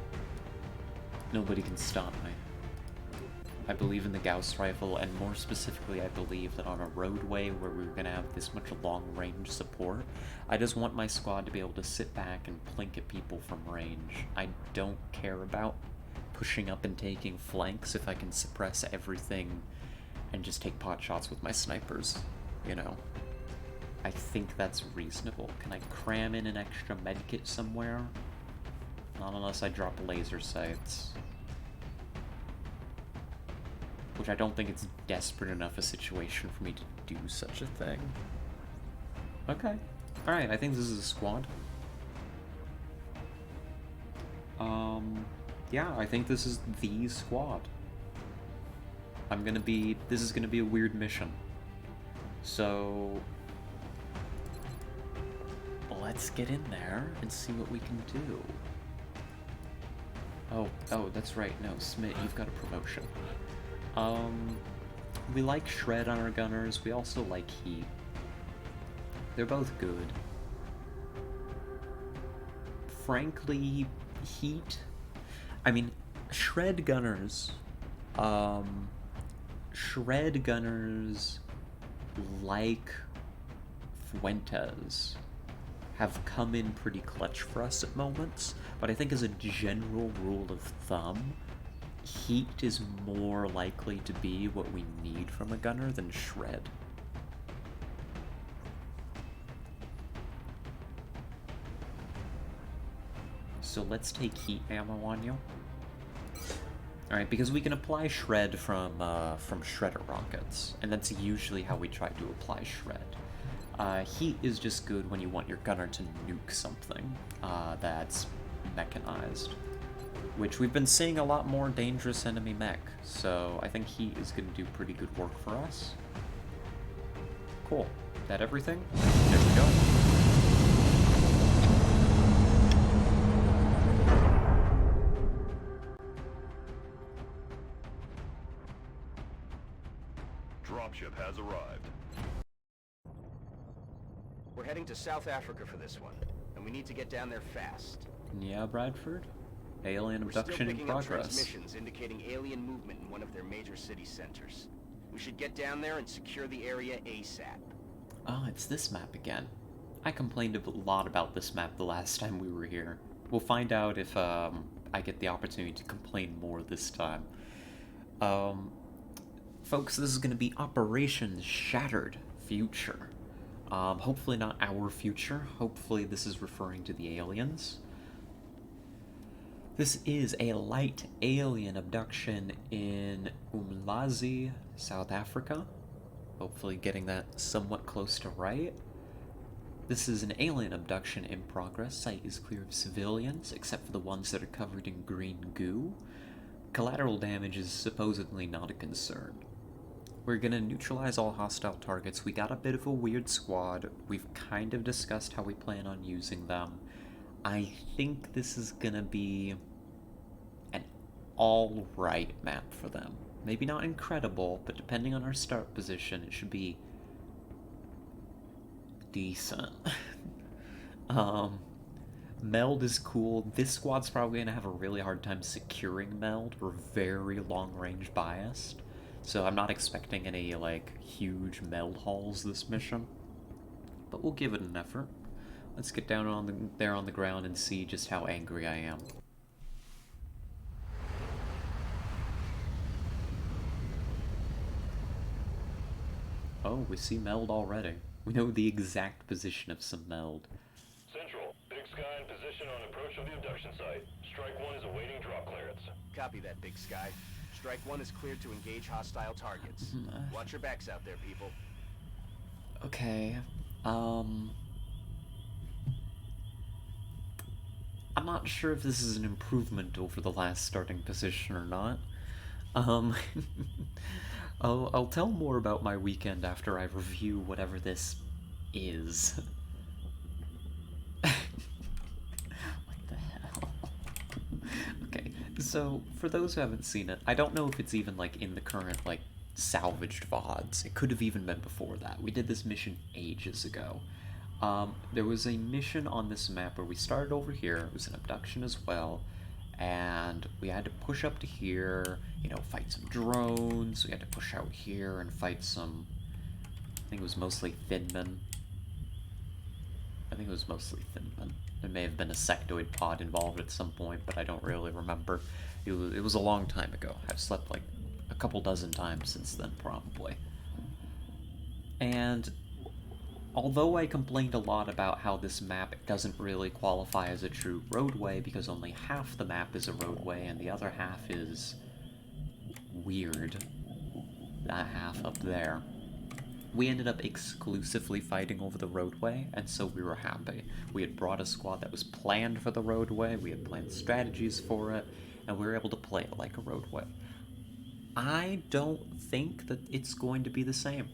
Nobody can stop me. I believe in the Gauss rifle, and more specifically, I believe that on a roadway where we're gonna have this much long-range support, I just want my squad to be able to sit back and plink at people from range. I don't care about pushing up and taking flanks if I can suppress everything and just take pot shots with my snipers, you know? I think that's reasonable. Can I cram in an extra medkit somewhere? Not unless I drop laser sights. Which I don't think it's desperate enough a situation for me to do such a thing. Okay. Alright, I think this is a squad. Yeah, I think this is the squad. This is gonna be a weird mission. So, let's get in there and see what we can do. Oh, that's right. No, Smith, you've got a promotion. We like Shred on our gunners. We also like Heat. They're both good. Frankly, Heat... I mean, Shred gunners... Shred gunners like Fuentes have come in pretty clutch for us at moments, but I think as a general rule of thumb, Heat is more likely to be what we need from a gunner than Shred. So let's take Heat ammo on you. Alright, because we can apply Shred from Shredder rockets, and that's usually how we try to apply Shred. Heat is just good when you want your gunner to nuke something that's mechanized, which we've been seeing a lot more dangerous enemy mech, so I think Heat is going to do pretty good work for us. Cool. That everything? There we go. dropship has arrived. We're heading to South Africa for this one, and we need to get down there fast. Yeah, Bradford? Alien We're still abduction in picking up progress. transmissions indicating alien movement in one of their major city centers. We should get down there and secure the area ASAP. Oh, it's this map again. I complained a lot about this map the last time we were here. We'll find out if I get the opportunity to complain more this time. Folks, this is going to be Operation Shattered Future. Hopefully not our future. Hopefully this is referring to the aliens. This is a light alien abduction in Umlazi, South Africa. Hopefully getting that somewhat close to right. This is an alien abduction in progress. Site is clear of civilians, except for the ones that are covered in green goo. Collateral damage is supposedly not a concern. We're gonna neutralize all hostile targets. We got a bit of a weird squad. We've kind of discussed how we plan on using them. I think this is gonna be an alright map for them. Maybe not incredible, but depending on our start position, it should be decent. Meld is cool. This squad's probably gonna have a really hard time securing Meld. We're very long-range biased. So I'm not expecting any, like, huge meld hauls this mission. But we'll give it an effort. Let's get down there on the ground and see just how angry I am. Oh, we see meld already. We know the exact position of some meld. Central, Big Sky in position on approach of the abduction site. Strike 1 is awaiting drop clearance. Copy that, Big Sky. Strike 1 is cleared to engage hostile targets. Watch your backs out there, people. Okay, I'm not sure if this is an improvement over the last starting position or not. I'll tell more about my weekend after I review whatever this is. What the hell? Okay, so for those who haven't seen it, I don't know if it's even, like, in the current, like, salvaged VODs. It could have even been before that. We did this mission ages ago. There was a mission on this map where we started over here. It was an abduction as well. And we had to push up to here, you know, fight some drones. We had to push out here and fight some, I think it was mostly Thinmen. There may have been a sectoid pod involved at some point, but I don't really remember. It was a long time ago. I've slept like a couple dozen times since then, probably. And although I complained a lot about how this map doesn't really qualify as a true roadway because only half the map is a roadway and the other half is weird, that half up there, we ended up exclusively fighting over the roadway, and so we were happy. We had brought a squad that was planned for the roadway, we had planned strategies for it, and we were able to play it like a roadway. I don't think that it's going to be the same.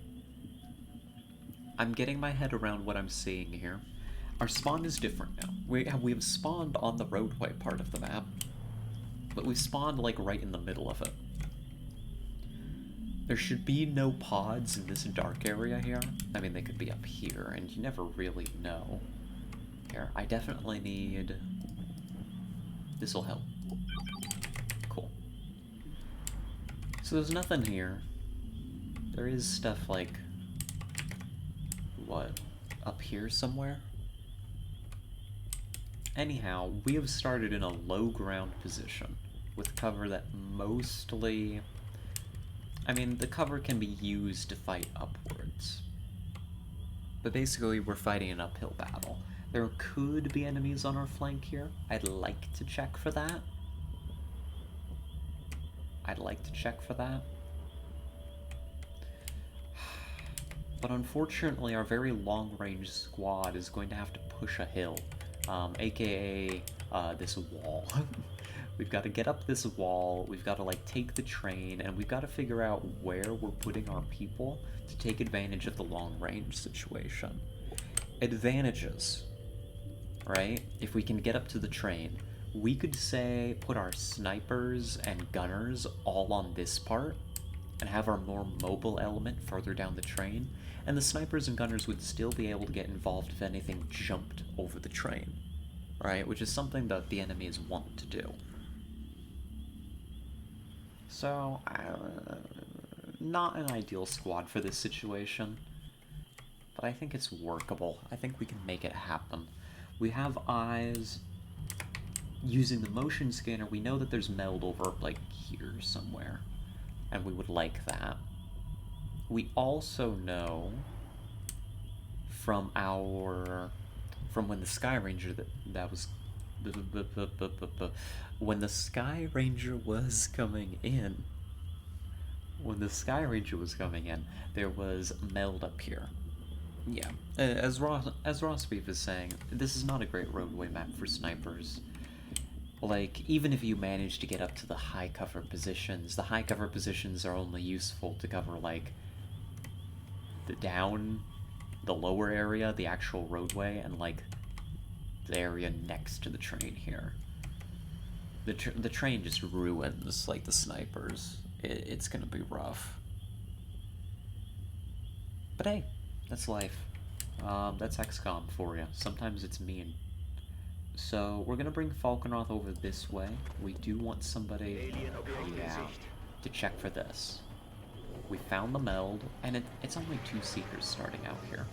I'm getting my head around what I'm seeing here. Our spawn is different now. We've spawned on the roadway part of the map, but we spawned like right in the middle of it. There should be no pods in this dark area here. I mean, they could be up here, and you never really know. Here, I definitely need... This'll help. Cool. So there's nothing here. There is stuff like... What? Up here somewhere? Anyhow, we have started in a low ground position, with cover that mostly... I mean, the cover can be used to fight upwards. But basically, we're fighting an uphill battle. There could be enemies on our flank here. I'd like to check for that. But unfortunately, our very long-range squad is going to have to push a hill, aka this wall. We've got to get up this wall, we've got to, like, take the train, and we've got to figure out where we're putting our people to take advantage of the long-range situation. Advantages, right? If we can get up to the train, we could say put our snipers and gunners all on this part, and have our more mobile element further down the train, and the snipers and gunners would still be able to get involved if anything jumped over the train, right? Which is something that the enemy is wont to do. So, not an ideal squad for this situation, but I think it's workable. I think we can make it happen. We have eyes. Using the motion scanner, we know that there's meld over, like, here somewhere, and we would like that. We also know from when the Sky Ranger when the Sky Ranger was coming in, there was meld up here. Yeah, as Ross Beef is saying, this is not a great roadway map for snipers. Like, even if you manage to get up to the high cover positions, the high cover positions are only useful to cover, like, the lower area, the actual roadway, and, like, the area next to the train here. The train just ruins, like, the snipers. It's gonna be rough. But hey, that's life. That's XCOM for you. Sometimes it's mean. So, we're gonna bring Falkenroth over this way. We do want somebody to check for this. We found the meld, and it's only 2 Seekers starting out here,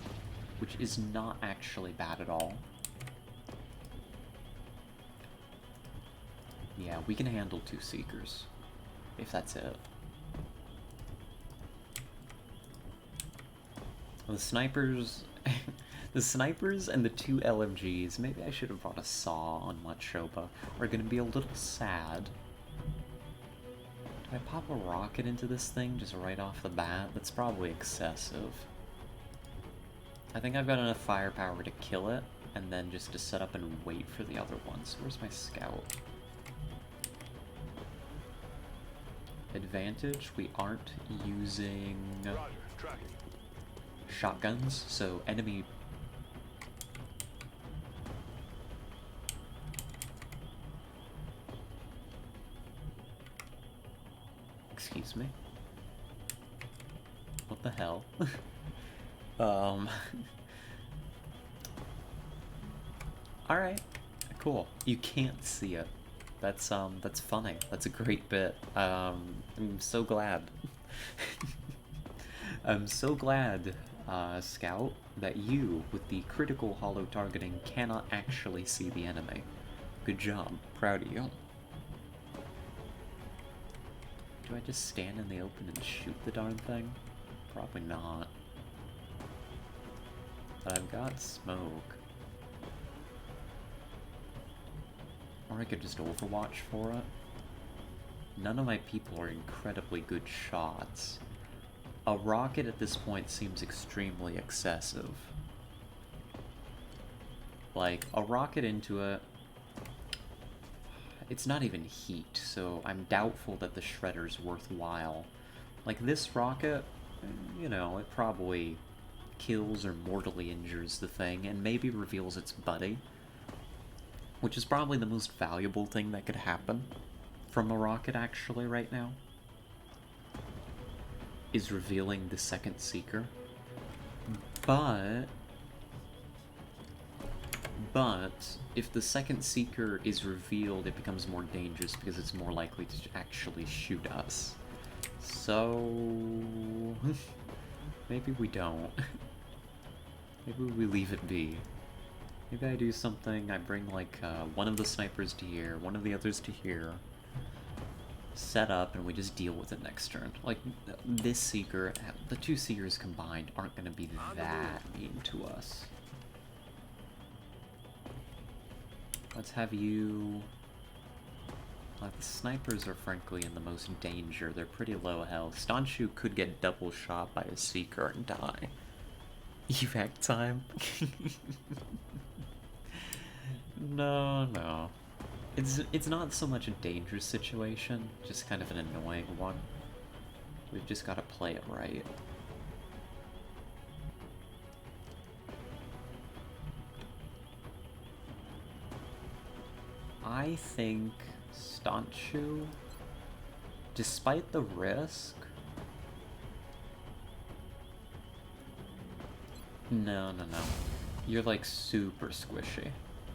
which is not actually bad at all. Yeah, we can handle 2 Seekers, if that's it. The snipers... The snipers and the 2 LMGs, maybe I should have brought a saw on Machoba, are gonna be a little sad. Do I pop a rocket into this thing just right off the bat? That's probably excessive. I think I've got enough firepower to kill it, and then just to set up and wait for the other ones. Where's my scout? Advantage, we aren't using shotguns, so enemy... Excuse me. What the hell? Alright, cool. You can't see it. That's funny. That's a great bit. I'm so glad. I'm so glad, Scout, that you, with the critical hollow targeting, cannot actually see the enemy. Good job. Proud of you. Do I just stand in the open and shoot the darn thing? Probably not. But I've got smoke. Or I could just overwatch for it. None of my people are incredibly good shots. A rocket at this point seems extremely excessive. Like, a rocket into it... It's not even heat, so I'm doubtful that the shredder's worthwhile. Like, this rocket, you know, it probably kills or mortally injures the thing, and maybe reveals its buddy. Which is probably the most valuable thing that could happen from a rocket, actually, right now. Is revealing the second Seeker. But, if the second Seeker is revealed, it becomes more dangerous because it's more likely to actually shoot us. So... maybe we don't. Maybe we leave it be. Maybe I do something, I bring like one of the snipers to here, one of the others to here, set up, and we just deal with it next turn. Like, this Seeker, the 2 Seekers combined aren't going to be that mean to us. Let's have you... the snipers are frankly in the most danger. They're pretty low health. Stanshu could get double shot by a Seeker and die. Evac time? No. It's not so much a dangerous situation, just kind of an annoying one. We've just got to play it right. I think Stanshu, despite the risk, No, no, no. You're like super squishy.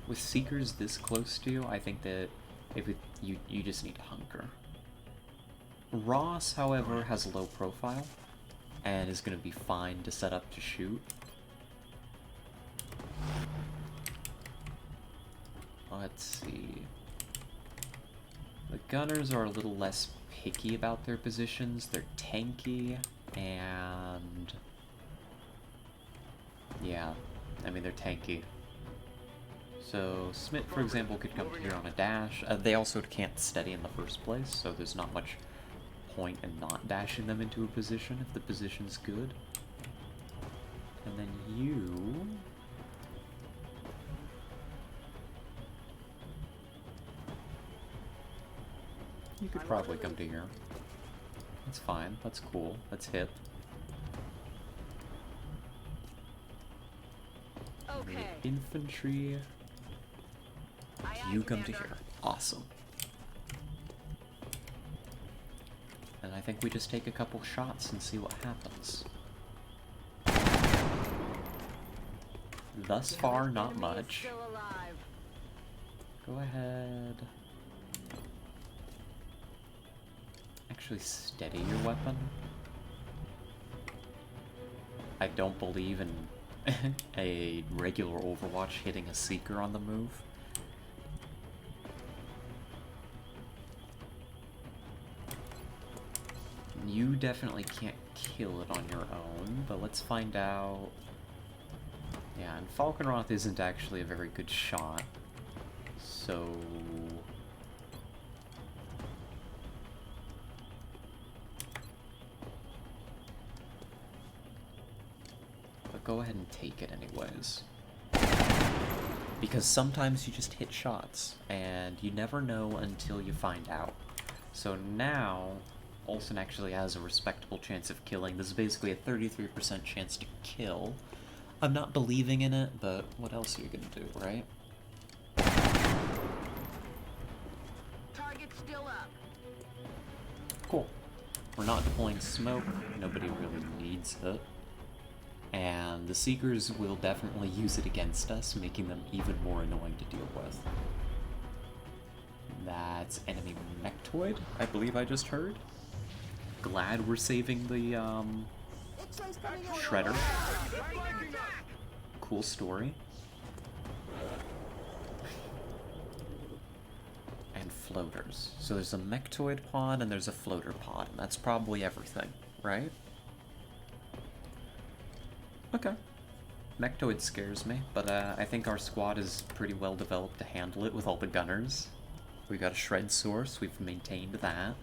With Seekers this close to you, I think that if you just need to hunker. Ross, however, has low profile and is going to be fine to set up to shoot. Let's see. The gunners are a little less picky about their positions. They're tanky and... yeah, I mean, they're tanky. So Smith, for example, could come here on a dash. They also can't steady in the first place, so there's not much point in not dashing them into a position if the position's good. And then you... you could probably come to here. That's fine, that's cool, that's hip. Okay. Infantry, you come to here. Awesome. And I think we just take a couple shots and see what happens. Thus far, not much. Still alive. Go ahead. Actually, steady your weapon. I don't believe in a regular Overwatch hitting a Seeker on the move. You definitely can't kill it on your own, but let's find out. Yeah, and Falkenroth isn't actually a very good shot, so... but go ahead and take it anyways. Because sometimes you just hit shots, and you never know until you find out. So now, Olsen actually has a respectable chance of killing. This is basically a 33% chance to kill. I'm not believing in it, but what else are you gonna do, right? Target still up. Cool. We're not deploying smoke. Nobody really needs it. And the Seekers will definitely use it against us, making them even more annoying to deal with. That's enemy Mechtoid, I believe I just heard. Glad we're saving the, Shredder. Cool story. And floaters. So there's a Mechtoid pod and there's a floater pod, and that's probably everything, right? Okay. Mechtoid scares me, but I think our squad is pretty well developed to handle it with all the gunners. We got a shred source, we've maintained that.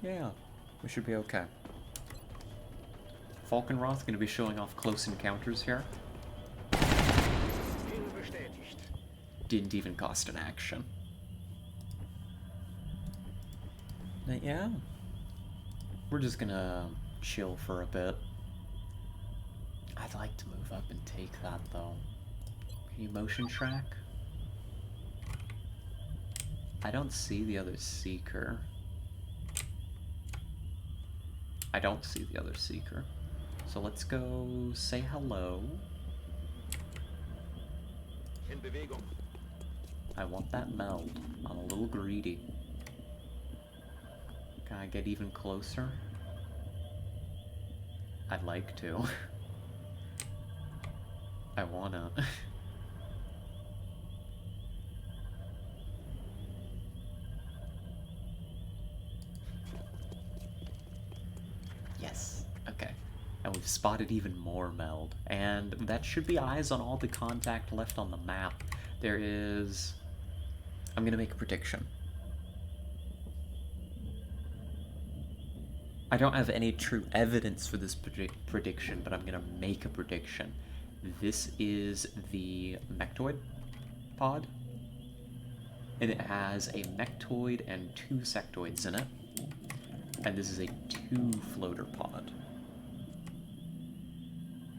Yeah, we should be okay. Falkenroth gonna be showing off close encounters here. Didn't even cost an action. But yeah. We're just gonna chill for a bit. I'd like to move up and take that though. Can you motion track? I don't see the other Seeker. I don't see the other Seeker. So let's go say hello. I want that meld. I'm a little greedy. Can I get even closer? I'd like to. I wanna. Yes. Okay. And we've spotted even more meld. And that should be eyes on all the contact left on the map. There is... I'm gonna make a prediction. I don't have any true evidence for this prediction, but I'm gonna make a prediction. This is the Mechtoid pod. And it has a Mechtoid and 2 Sectoids in it. And this is a 2 floater pod.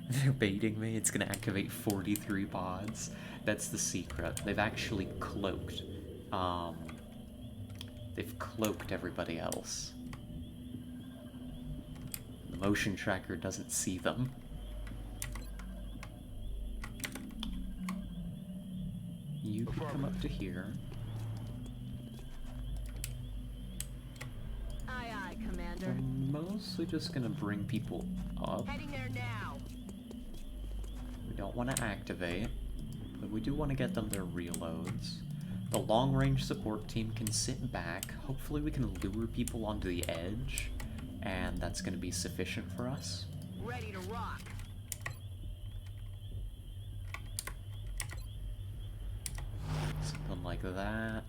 They're baiting me. It's gonna activate 43 pods. That's the secret. They've actually cloaked. They've cloaked everybody else. The motion tracker doesn't see them. come up to here. Aye, aye, Commander. I'm mostly just gonna bring people up. Heading there now. We don't want to activate, but we do want to get them their reloads. The long-range support team can sit back. Hopefully we can lure people onto the edge, and that's going to be sufficient for us. Ready to rock. Something like that.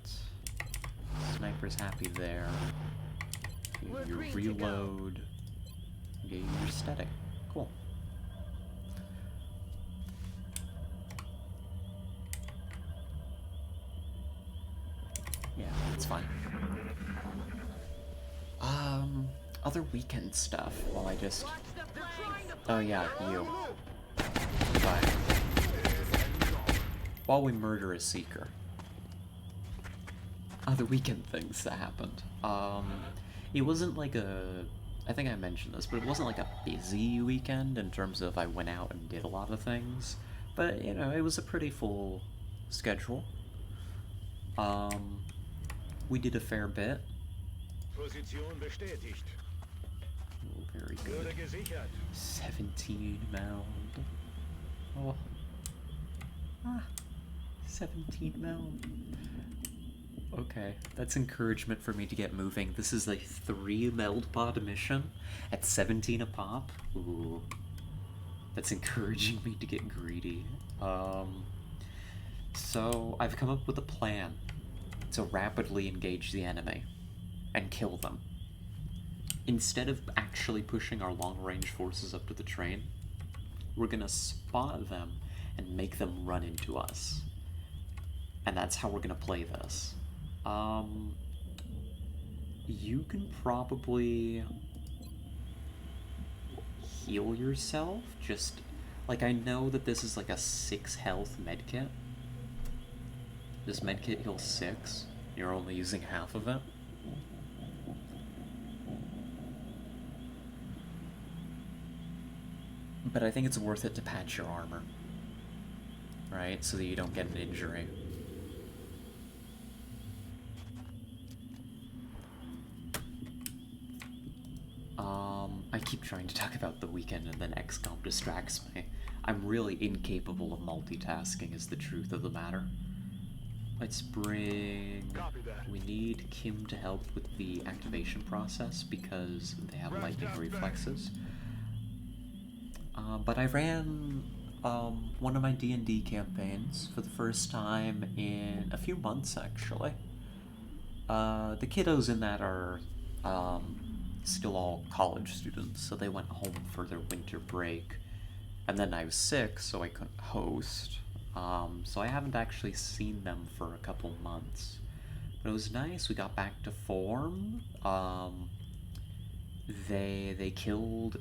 Sniper's happy there. We're Your green to go. reload. Get your static. Cool. Yeah, it's fine. Other weekend stuff while I just... Watch the flanks. Oh yeah, you. Bye. While we murder a seeker. Other weekend things that happened. It wasn't like a... I think I mentioned this, but it wasn't like a busy weekend in terms of I went out and did a lot of things. But, you know, it was a pretty full schedule. We did a fair bit. Position bestätigt. Oh, very good. Würde gesichert. 17 mound. Oh. Ah. 17 mound. Okay, that's encouragement for me to get moving. This is a 3 meld pod mission at 17 a pop. Ooh. That's encouraging me to get greedy. So I've come up with a plan to rapidly engage the enemy and kill them. Instead of actually pushing our long-range forces up to the train, we're gonna spot them and make them run into us. And that's how we're gonna play this. You can probably heal yourself, just, like, I know that this is like a 6 health medkit. This medkit heals 6, you're only using half of it. But I think it's worth it to patch your armor, right, so that you don't get an injury. I keep trying to talk about the weekend and then XCOM distracts me. I'm really incapable of multitasking is the truth of the matter. Let's bring... We need Kim to help with the activation process because they have lightning reflexes. But I ran one of my D&D campaigns for the first time in a few months, actually. The kiddos in that are still all college students, so they went home for their winter break. And then I was sick, so I couldn't host. So I haven't actually seen them for a couple months. But it was nice, we got back to form. They killed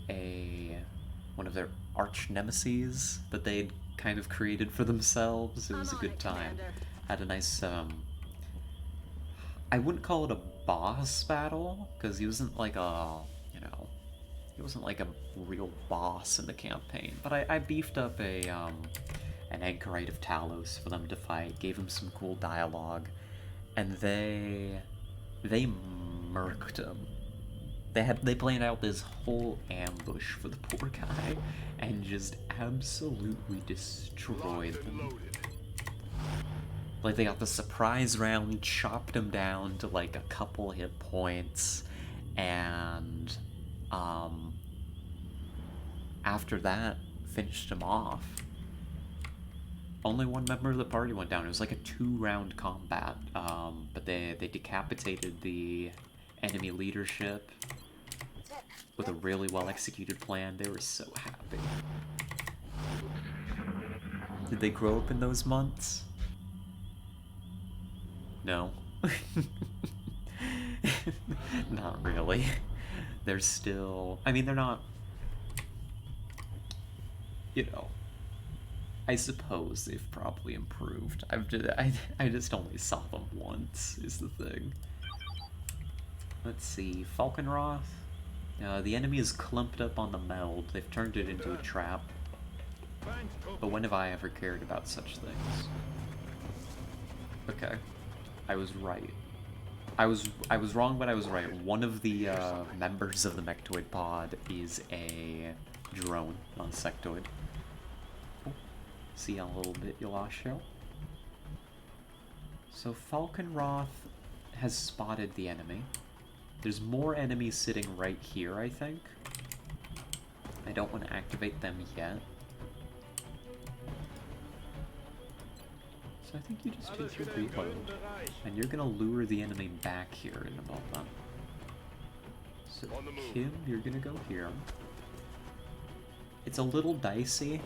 one of their arch nemesis that they'd kind of created for themselves. It was a good time. Had a nice, I wouldn't call it a boss battle, because he wasn't like a, you know, he wasn't like a real boss in the campaign. But I beefed up an Anchorite of Talos for them to fight, gave him some cool dialogue, and they murked him. They planned out this whole ambush for the poor guy and just absolutely destroyed them. Like, they got the surprise round, chopped him down to like a couple hit points, and after that, finished him off. Only one member of the party went down. It was like a 2-round combat, but they decapitated the enemy leadership with a really well-executed plan. They were so happy. Did they grow up in those months? No. Not really. They're still... I mean, they're not... You know... I suppose they've probably improved. I just only saw them once, is the thing. Let's see, Falconroth. The enemy is clumped up on the meld. They've turned it into a trap. But when have I ever cared about such things? Okay. I was right. I was wrong, but I was right. One of the members of the Mechtoid pod is a drone, not a sectoid. Oh, see a little bit you lost shell. So Falconroth has spotted the enemy. There's more enemies sitting right here, I think. I don't want to activate them yet. So I think you just take your reload, and you're gonna lure the enemy back here in a moment. So Kim, you're gonna go here. It's a little dicey,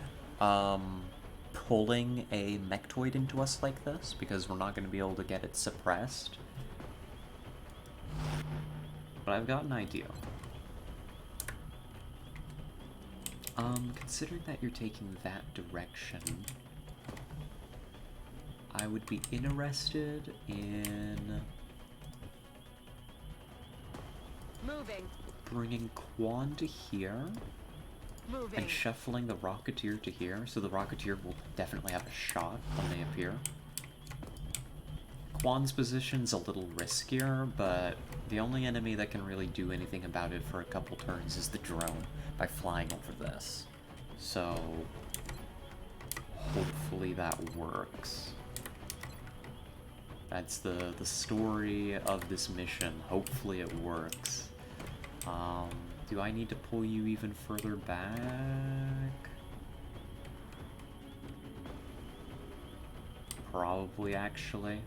pulling a Mechtoid into us like this, because we're not gonna be able to get it suppressed. But I've got an idea. Considering that you're taking that direction, I would be interested in Moving. bringing Quan to here Moving. and shuffling the Rocketeer to here, so the Rocketeer will definitely have a shot when they appear. Quan's position's a little riskier, but the only enemy that can really do anything about it for a couple turns is the drone by flying over this. So hopefully that works. That's the story of this mission. Hopefully it works. Do I need to pull you even further back? Probably, actually.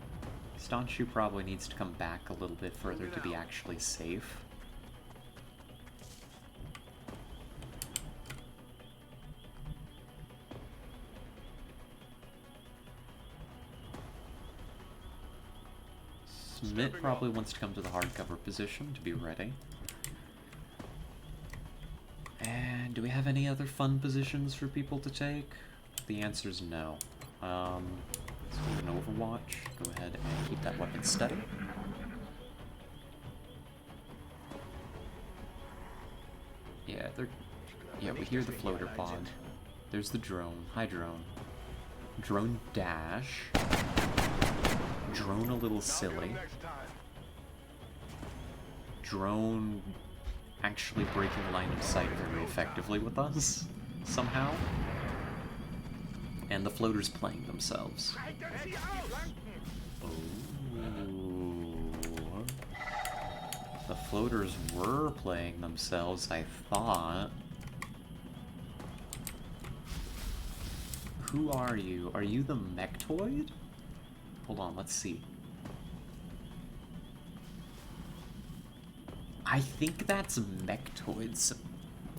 Staunchu probably needs to come back a little bit further to be actually safe. Smith probably wants to come to the hardcover position to be ready. And do we have any other fun positions for people to take? The answer is no. Let's do an Overwatch. Go ahead and keep that weapon steady. Yeah, we hear the floater pod. There's the drone. Hi, drone. Drone dash. Drone a little silly. Drone actually breaking line of sight very effectively with us, somehow. And the floaters playing themselves. Ooh. The floaters were playing themselves, I thought. Who are you? Are you the Mechtoid? Hold on, let's see. I think that's Mechtoid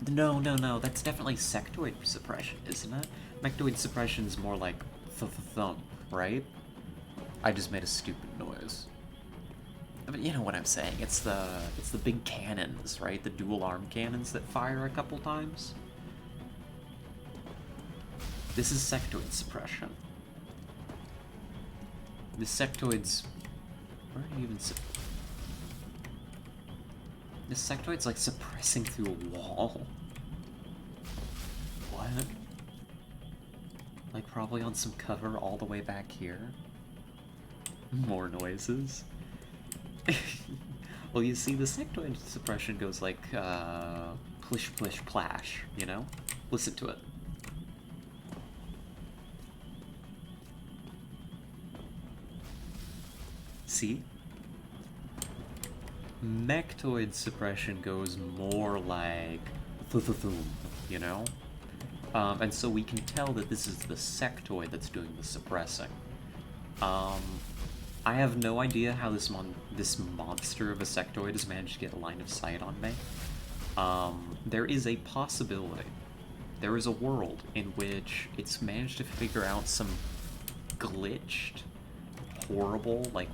No, that's definitely Sectoid suppression, isn't it? Mechtoid suppression's more like thump, right? I just made a stupid noise. But you know what I'm saying, it's the big cannons, right? The dual arm cannons that fire a couple times. This is Sectoid suppression. The Sectoid's... Where are you even... This Sectoid's like suppressing through a wall. What? Like probably on some cover all the way back here. More noises. Well, you see, the Sectoid suppression goes like, plish plish plash, you know? Listen to it. See? Mechtoid suppression goes more like th-th-thoom, you know? And so we can tell that this is the Sectoid that's doing the suppressing. I have no idea how this monster of a Sectoid has managed to get a line of sight on me. There is a possibility. There is a world in which it's managed to figure out some glitched, horrible, like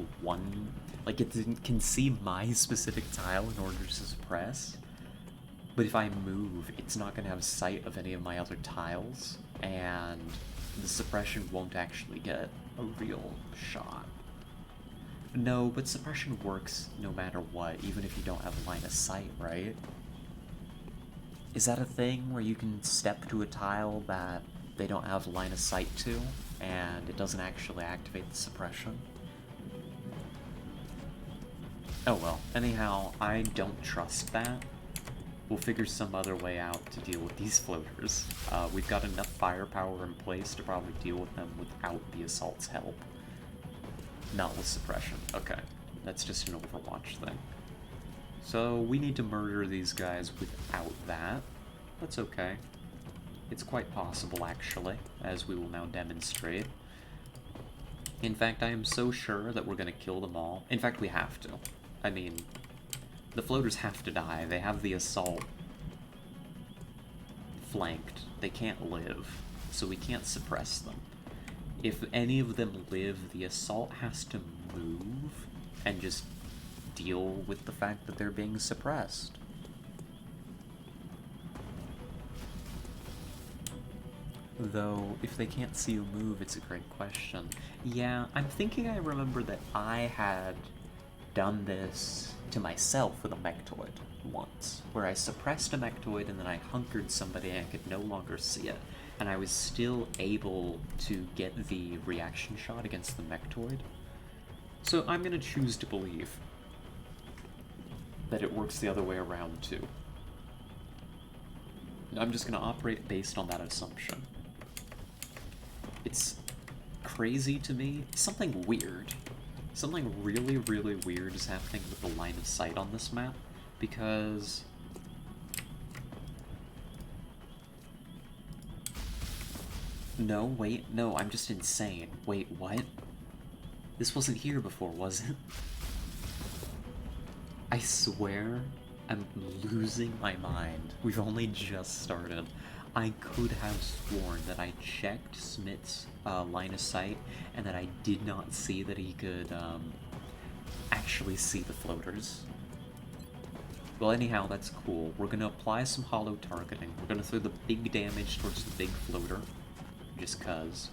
it can see my specific tile in order to suppress, but if I move, it's not going to have sight of any of my other tiles, and the suppression won't actually get a real shot. No, but suppression works no matter what, even if you don't have line of sight, right? Is that a thing where you can step to a tile that they don't have line of sight to, and it doesn't actually activate the suppression? Oh well. Anyhow, I don't trust that. We'll figure some other way out to deal with these floaters. We've got enough firepower in place to probably deal with them without the assault's help. Not with suppression. Okay. That's just an Overwatch thing. So we need to murder these guys without that. That's okay. It's quite possible, actually, as we will now demonstrate. In fact, I am so sure that we're going to kill them all. In fact, we have to. I mean, the floaters have to die. They have the assault flanked. They can't live, so we can't suppress them. If any of them live, the assault has to move and just deal with the fact that they're being suppressed. Though, if they can't see you move, it's a great question. Yeah, I'm thinking I remember that I had done this to myself with a mechtoid once, where I suppressed a mechtoid and then I hunkered somebody and I could no longer see it, and I was still able to get the reaction shot against the mechtoid. So I'm gonna choose to believe that it works the other way around too. I'm just gonna operate based on that assumption. It's crazy to me. Something weird. Something really, really weird is happening with the line of sight on this map, because no, wait, no, I'm just insane. Wait, what? This wasn't here before, was it? I swear I'm losing my mind. We've only just started. I could have sworn that I checked Smith's line of sight and that I did not see that he could actually see the floaters. Well, anyhow, that's cool. We're gonna apply some hollow targeting. We're gonna throw the big damage towards the big floater, just cuz.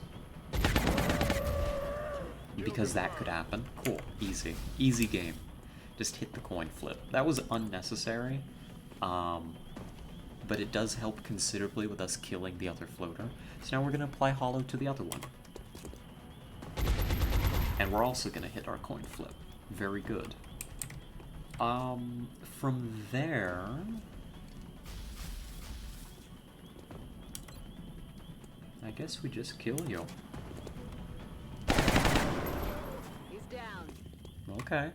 Because that could happen. Cool. Easy. Easy game. Just hit the coin flip. That was unnecessary, but it does help considerably with us killing the other floater. So now we're going to apply hollow to the other one. And we're also going to hit our coin flip. Very good. From there... I guess we just kill you. He's down. Okay.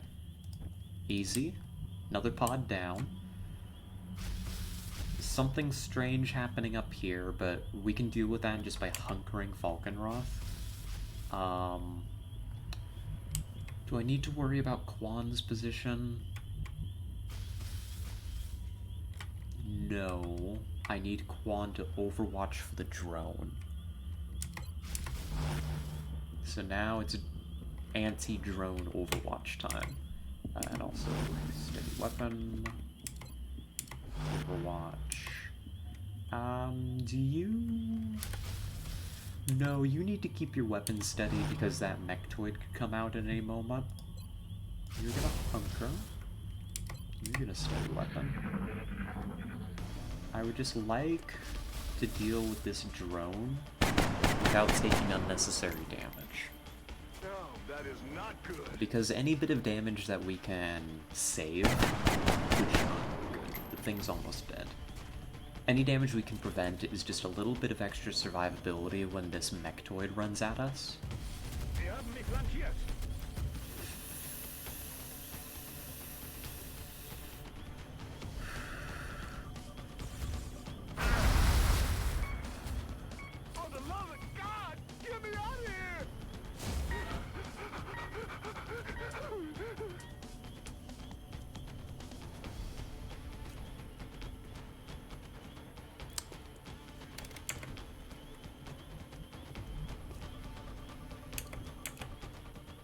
Easy. Another pod down. Something strange happening up here, but we can deal with that just by hunkering Falkenroth. Do I need to worry about Quan's position? No. I need Quan to overwatch for the drone. So now it's anti-drone overwatch time. And also steady weapon. Overwatch. Do you... No, you need to keep your weapon steady because that mechtoid could come out at any moment. You're gonna hunker. You're gonna steady weapon. I would just like to deal with this drone without taking unnecessary damage. No, that is not good. Because any bit of damage that we can save, good shot, good. The thing's almost dead. Any damage we can prevent is just a little bit of extra survivability when this mechtoid runs at us. Sie haben mich flankiert. For the love of God, get me out of here!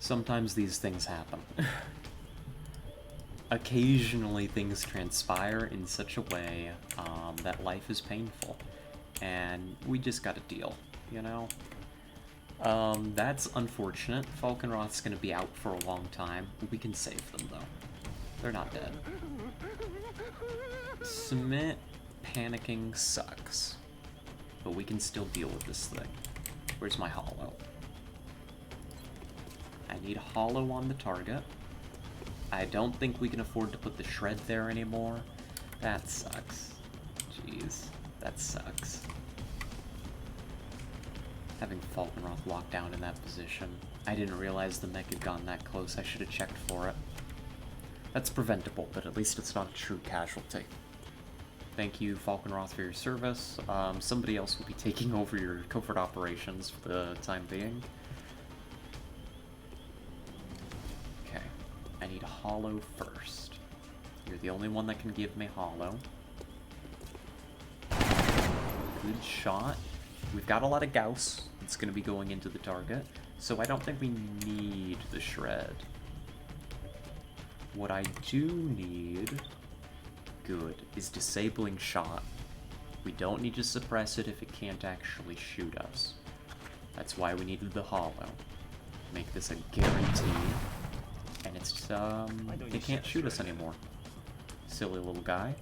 Sometimes these things happen. Occasionally things transpire in such a way that life is painful. And we just gotta deal, you know? That's unfortunate. Falkenroth's gonna be out for a long time. We can save them, though. They're not dead. Submit panicking sucks. But we can still deal with this thing. Where's my hollow? I need hollow on the target. I don't think we can afford to put the shred there anymore. That sucks. Jeez, that sucks. Having Falkenroth locked down in that position. I didn't realize the mech had gone that close. I should have checked for it. That's preventable, but at least it's not a true casualty. Thank you, Falkenroth, for your service. Somebody else will be taking over your covert operations for the time being. Okay, I need a hollow first. You're the only one that can give me hollow. Good shot. We've got a lot of Gauss that's going to be going into the target, so I don't think we need the shred. What I do need, good, is disabling shot. We don't need to suppress it if it can't actually shoot us. That's why we needed the hollow. Make this a guarantee. And it's, it can't shoot us anymore. Silly little guy.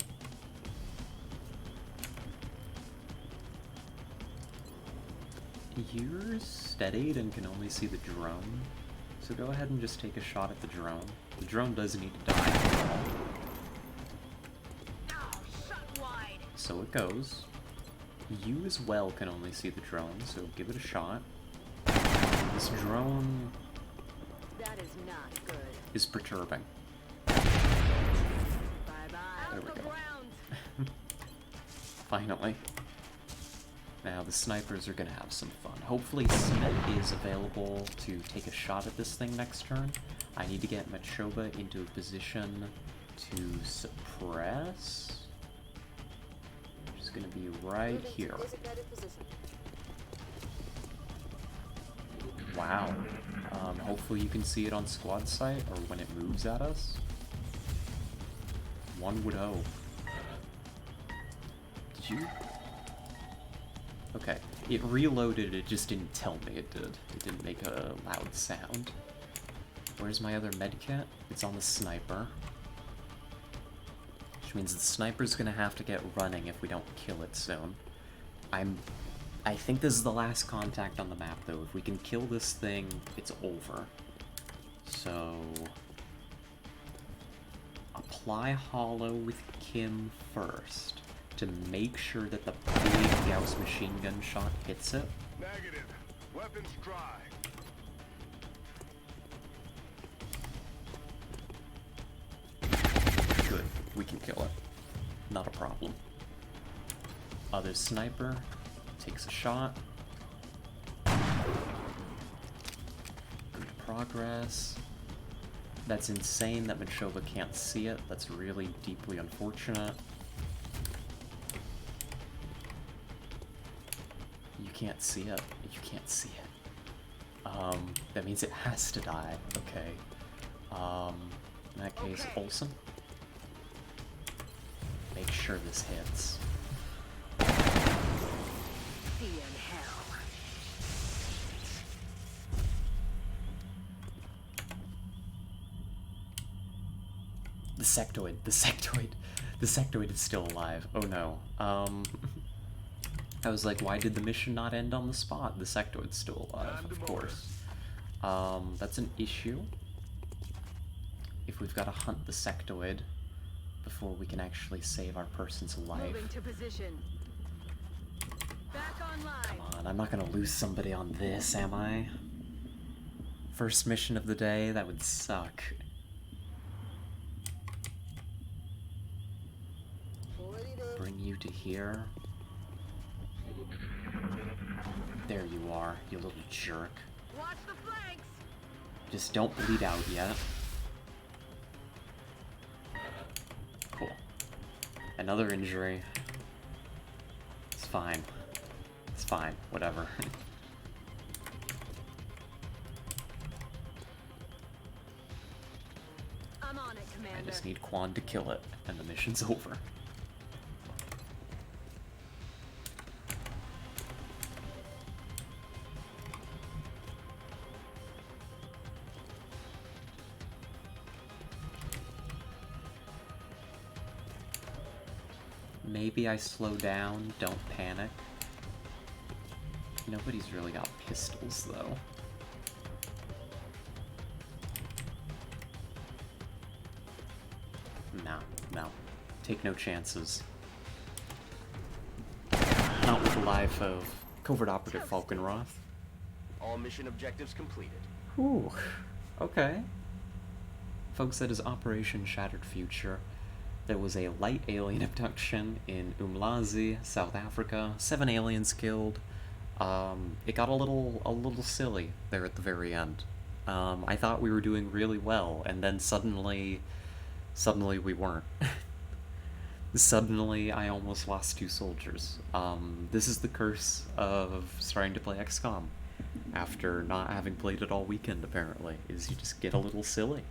You're steadied and can only see the drone, so go ahead and just take a shot at the drone. The drone does need to die. So it goes. You as well can only see the drone, so give it a shot. This drone That is not good. is perturbing. Bye-bye. There we Out the go. ground. Finally. Now the snipers are gonna have some fun. Hopefully Smith is available to take a shot at this thing next turn. I need to get Machoba into a position to suppress. Which is gonna be right here. Wow. Hopefully you can see it on squad sight or when it moves at us. One would hope. Did you? Okay, it reloaded, it just didn't tell me it did. It didn't make a loud sound. Where's my other medkit? It's on the sniper. Which means the sniper's gonna have to get running if we don't kill it soon. I think this is the last contact on the map though. If we can kill this thing, it's over. So apply hollow with Kim first to make sure that the big Gauss machine gun shot hits it. Negative. Weapons dry. Good, we can kill it. Not a problem. Other sniper takes a shot. Good progress. That's insane that Machoba can't see it. That's really deeply unfortunate. You can't see it. You can't see it. That means it has to die. Okay. In that case, Olsen. Make sure this hits. See you in hell. The sectoid is still alive. Oh no. I was like, why did the mission not end on the spot? The sectoid's still alive, of course. That's an issue. If we've got to hunt the sectoid before we can actually save our person's life. Moving to position. Back online. Come on, I'm not gonna lose somebody on this, am I? First mission of the day, that would suck. Bring you to here. There you are, you little jerk. Watch the flanks. Just don't bleed out yet. Cool. Another injury. It's fine. It's fine, whatever. I'm on it, I Commander. just need Quan to kill it, and the mission's over. Maybe I slow down, don't panic. Nobody's really got pistols, though. No. Take no chances. Not with the life of Covert Operative Falkenroth. All mission objectives completed. Ooh, okay. Folks, that is Operation Shattered Future. There was a light alien abduction in Umlazi, South Africa. 7 aliens killed. It got a little silly there at the very end. I thought we were doing really well, and then suddenly we weren't. Suddenly, I almost lost 2 soldiers. This is the curse of starting to play XCOM. After not having played it all weekend, apparently, is you just get a little silly.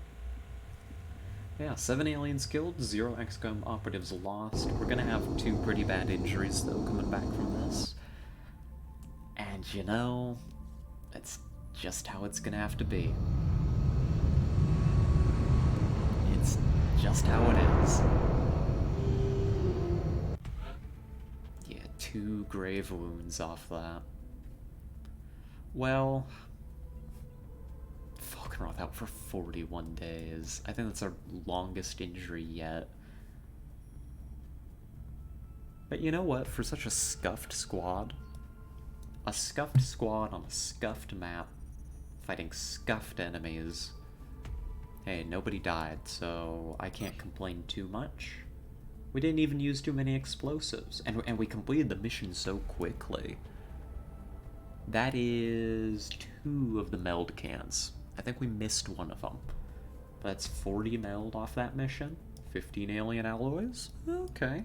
Yeah, 7 aliens killed, 0 XCOM operatives lost. We're gonna have 2 pretty bad injuries, though, coming back from this. And you know, that's just how it's gonna have to be. It's just how it is. Yeah, 2 grave wounds off that. Well, Falkenroth out for 41 days. I think that's our longest injury yet. But you know what? For such a scuffed squad on a scuffed map, fighting scuffed enemies, hey, nobody died, so I can't complain too much. We didn't even use too many explosives, and we completed the mission so quickly. That is 2 of the meld cans. I think we missed one of them. That's 40 meld off that mission. 15 alien alloys. Okay.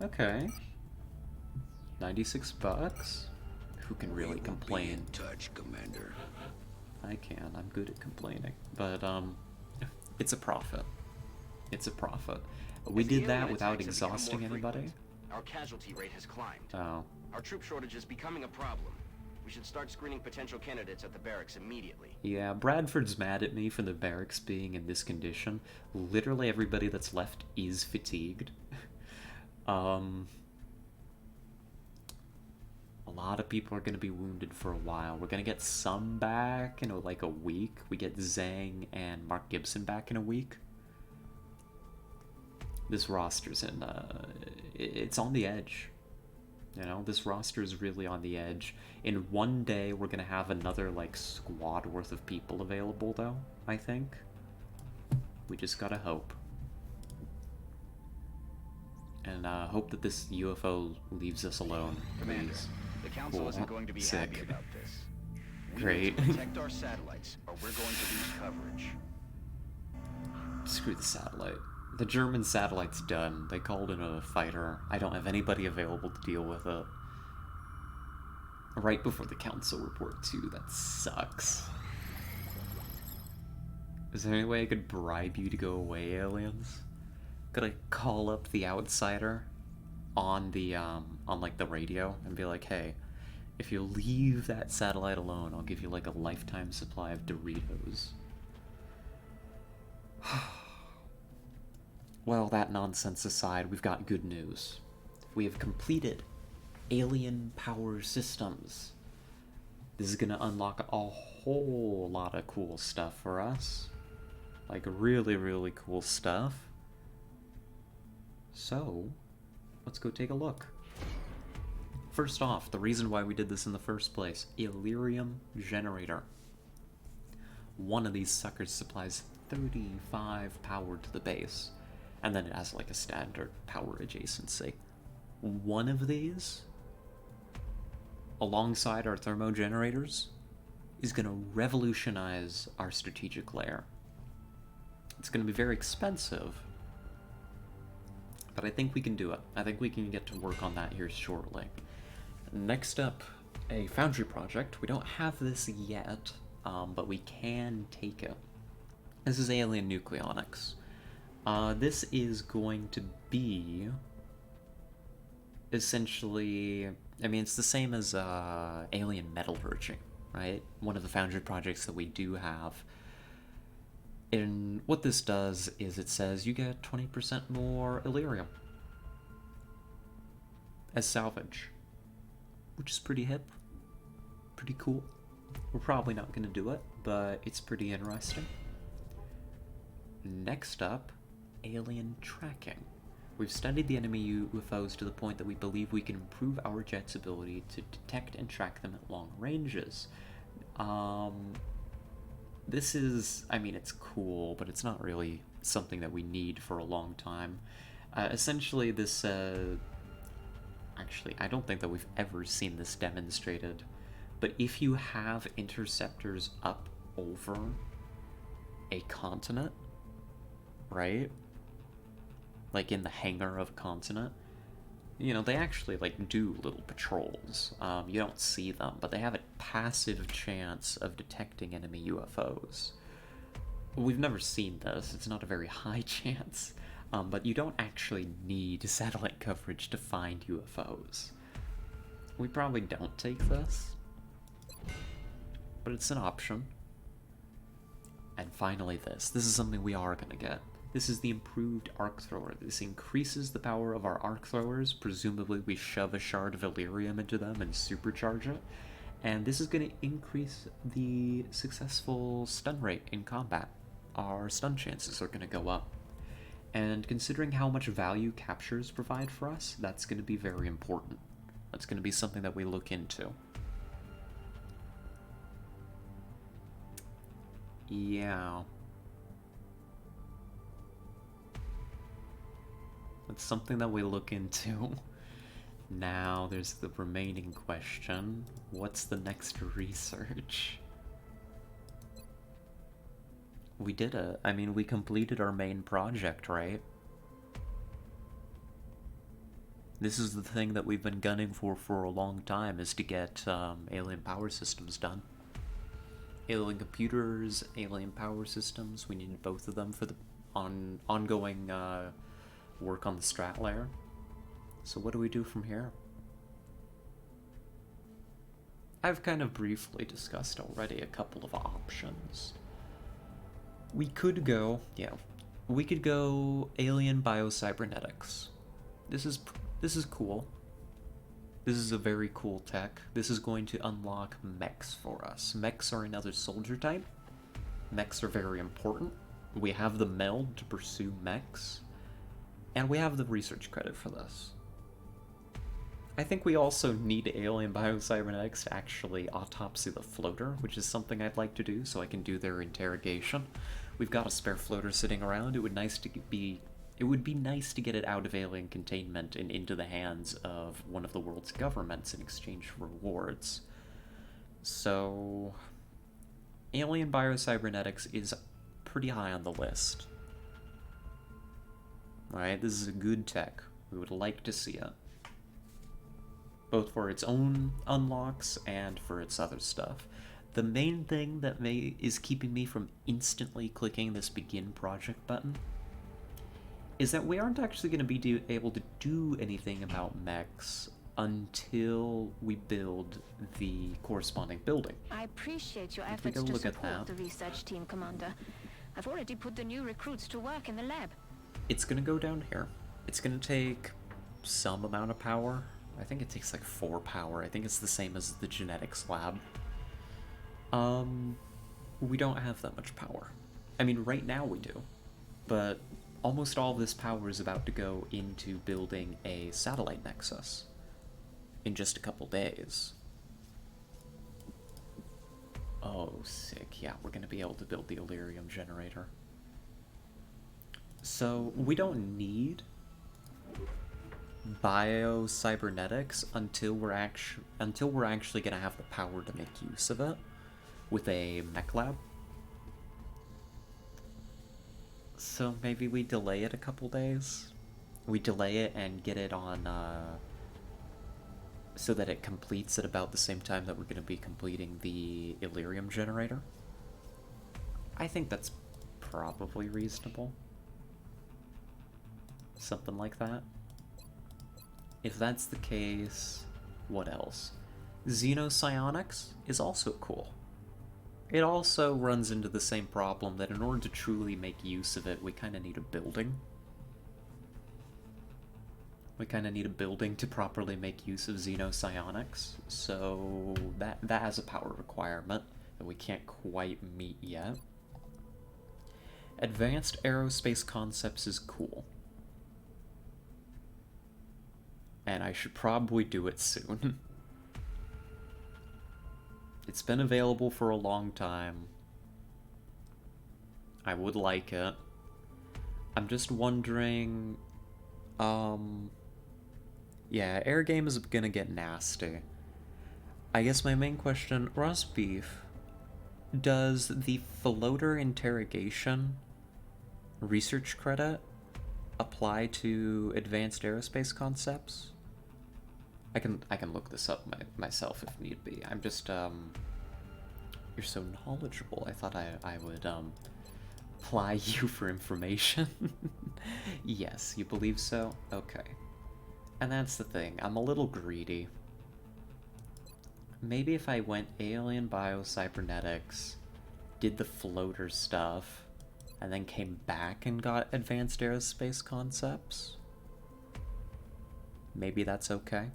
Okay. 96 bucks. Who can really complain? Be in touch, Commander. I can. I'm good at complaining. But, it's a profit. It's a profit. We As the did that alien without attacks have become exhausting more anybody. frequent, our casualty rate has climbed. Oh. Our troop shortage is becoming a problem. We should start screening potential candidates at the barracks immediately. Yeah, Bradford's mad at me for the barracks being in this condition. Literally everybody that's left is fatigued. A lot of people are going to be wounded for a while. We're going to get some back in like a week. We get Zhang and Mark Gibson back in a week. This roster's in, it's on the edge. You know, this roster is really on the edge. In one day, we're gonna have another, like, squad worth of people available, though, I think. We just gotta hope. And, hope that this UFO leaves us alone. Commander, please. the council Cool. isn't going to be Sick. happy about this. We Great. need to protect our satellites, or we're going to lose coverage. Screw the satellite. The German satellite's done. They called in a fighter. I don't have anybody available to deal with it. Right before the council report, too. That sucks. Is there any way I could bribe you to go away, aliens? Could I call up the outsider on the, like, the radio and be like, hey, if you leave that satellite alone, I'll give you, like, a lifetime supply of Doritos. Well, that nonsense aside, we've got good news. We have completed alien power systems. This is gonna unlock a whole lot of cool stuff for us. Like, really, really cool stuff. So, let's go take a look. First off, the reason why we did this in the first place, Illyrium Generator. One of these suckers supplies 35 power to the base. And then it has like a standard power adjacency. One of these, alongside our thermogenerators, is going to revolutionize our strategic layer. It's going to be very expensive, but I think we can do it. I think we can get to work on that here shortly. Next up, a foundry project. We don't have this yet, but we can take it. This is alien nucleonics. This is going to be essentially, I mean, it's the same as alien metallurgy, right? One of the foundry projects that we do have. And what this does is it says you get 20% more Illyrium as salvage, which is pretty hip, pretty cool. We're probably not going to do it, but it's pretty interesting. Next up, alien tracking. We've studied the enemy UFOs to the point that we believe we can improve our jet's ability to detect and track them at long ranges. This is, I mean, it's cool, but it's not really something that we need for a long time. Essentially, this, actually, I don't think that we've ever seen this demonstrated, but if you have interceptors up over a continent, right? Like in the hangar of a continent, you know, they actually, like, do little patrols. You don't see them, but they have a passive chance of detecting enemy UFOs. We've never seen this. It's not a very high chance. But you don't actually need satellite coverage to find UFOs. We probably don't take this, but it's an option. And finally this. This is something we are gonna get. This is the improved arc thrower. This increases the power of our arc throwers. Presumably we shove a shard of Illyrium into them and supercharge it. And this is gonna increase the successful stun rate in combat. Our stun chances are gonna go up. And considering how much value captures provide for us, that's going to be very important. That's going to be something that we look into. Yeah. That's something that we look into. Now, there's the remaining question. What's the next research? We did it. I mean, we completed our main project, right? This is the thing that we've been gunning for a long time, is to get alien power systems done. Alien computers, alien power systems, we needed both of them for the ongoing work on the strat layer. So what do we do from here? I've kind of briefly discussed already a couple of options. We could go, we could go alien biocybernetics. This is cool. This is a very cool tech. This is going to unlock mechs for us. Mechs are another soldier type. Mechs are very important. We have the meld to pursue mechs, and we have the research credit for this. I think we also need alien biocybernetics to actually autopsy the floater, which is something I'd like to do so I can do their interrogation. We've got a spare floater sitting around. It would be nice to get it out of alien containment and into the hands of one of the world's governments in exchange for rewards. So, alien biocybernetics is pretty high on the list. Alright, this is a good tech. We would like to see it. Both for its own unlocks and for its other stuff. The main thing that is keeping me from instantly clicking this begin project button is that we aren't actually going to be able to do anything about mechs until we build the corresponding building. I appreciate your If we efforts go to look at support that. the research team, Commander. I've already put the new recruits to work in the lab. It's going to go down here. It's going to take some amount of power. I think it takes like 4 power. I think it's the same as the genetics lab. We don't have that much power. I mean, right now we do. But almost all of this power is about to go into building a satellite nexus in just a couple days. Oh, sick. Yeah, we're going to be able to build the Illyrium generator. So, we don't need biocybernetics until we're actually going to have the power to make use of it with a mech lab. So maybe we delay it a couple days. We delay it and get it on, so that it completes at about the same time that we're going to be completing the Illyrium generator. I think that's probably reasonable. Something like that. If that's the case, what else? Xenopsionics is also cool. It also runs into the same problem that in order to truly make use of it, we kind of need a building. We kind of need a building to properly make use of xenopsionics, so that has a power requirement that we can't quite meet yet. Advanced Aerospace Concepts is cool. And I should probably do it soon. It's been available for a long time. I would like it. I'm just wondering... Yeah, air game is gonna get nasty. I guess my main question, roast beef, does the floater interrogation research credit apply to advanced aerospace concepts? I can look this up myself if need be. I'm just you're so knowledgeable. I thought I would ply you for information. Yes, you believe so? Okay. And that's the thing. I'm a little greedy. Maybe if I went alien biocybernetics, did the floater stuff, and then came back and got advanced aerospace concepts? Maybe that's okay.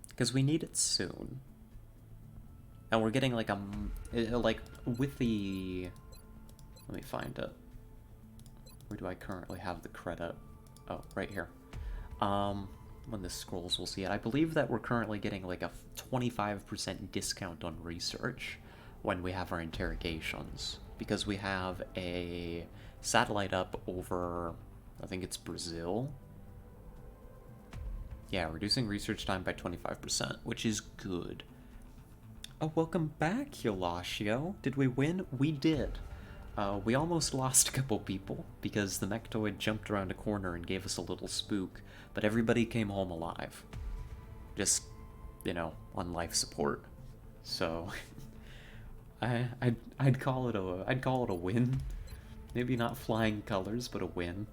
Because we need it soon. And we're getting like like with the... Let me find it. Where do I currently have the credit? Oh, right here. When this scrolls, we'll see it. I believe that we're currently getting like a 25% discount on research when we have our interrogations. Because we have a satellite up over, I think it's Brazil. Yeah, reducing research time by 25%, which is good. Oh, welcome back, Yolasio. Did we win? We did. We almost lost a couple people because the mechtoid jumped around a corner and gave us a little spook, but everybody came home alive. Just, you know, on life support. So, I'd call it a win. Maybe not flying colors, but a win.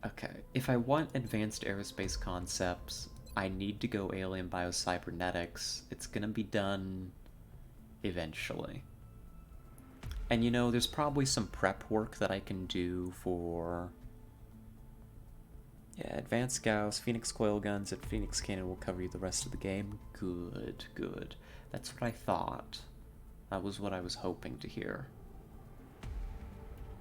Okay, if I want advanced aerospace concepts, I need to go alien biocybernetics. It's gonna be done eventually. And you know, there's probably some prep work that I can do for... Yeah, advanced Gauss, Phoenix coil guns, and Phoenix cannon will cover you the rest of the game. Good, good. That's what I thought. That was what I was hoping to hear.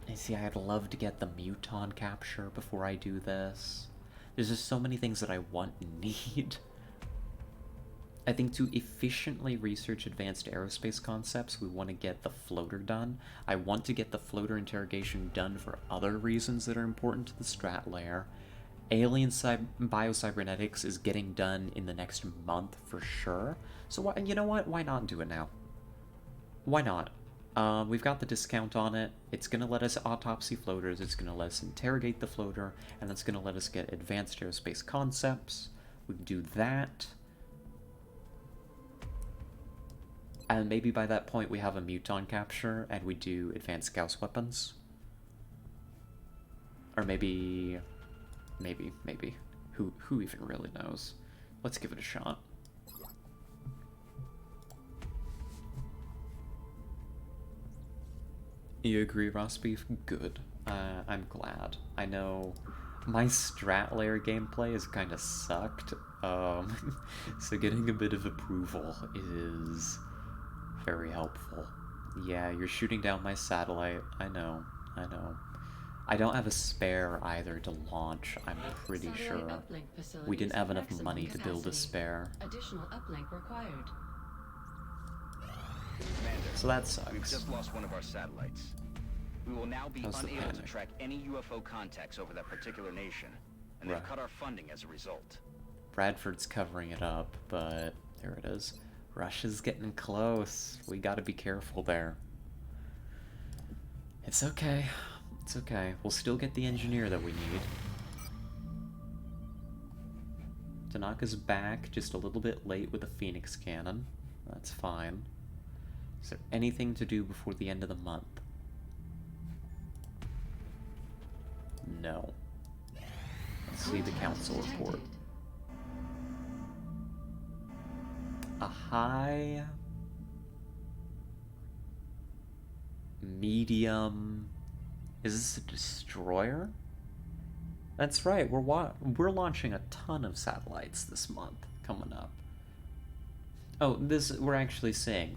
And see, I'd love to get the Muton capture before I do this. There's just so many things that I want and need. I think to efficiently research advanced aerospace concepts, we want to get the floater done. I want to get the floater interrogation done for other reasons that are important to the strat layer. Alien biocybernetics is getting done in the next month for sure. So you know what? Why not do it now? Why not? We've got the discount on it. It's going to let us autopsy floaters. It's going to let us interrogate the floater. And that's going to let us get advanced aerospace concepts. We can do that. And maybe by that point we have a Muton capture and we do advanced Gauss weapons. Or maybe... Who even really knows? Let's give it a shot. You agree, Rosbeef? Good. I'm glad. I know my strat layer gameplay has kind of sucked, so getting a bit of approval is very helpful. Yeah, you're shooting down my satellite. I know. I don't have a spare either to launch, I'm pretty sure. We didn't have enough money to build a spare. Additional uplink required. Commander, So that sucks. we've just lost one of our satellites. We will now be How's the unable to panic? track any UFO contacts over that particular nation, and they've Right. cut our funding as a result. Bradford's covering it up, but there it is. Russia's getting close. We gotta be careful there. It's okay. It's okay. We'll still get the engineer that we need. Tanaka's back, just a little bit late with the Phoenix cannon. That's fine. Is there anything to do before the end of the month? No. Let's see the council report. A high, medium. Is this a destroyer? That's right. We're launching a ton of satellites this month coming up. Oh, this we're actually seeing.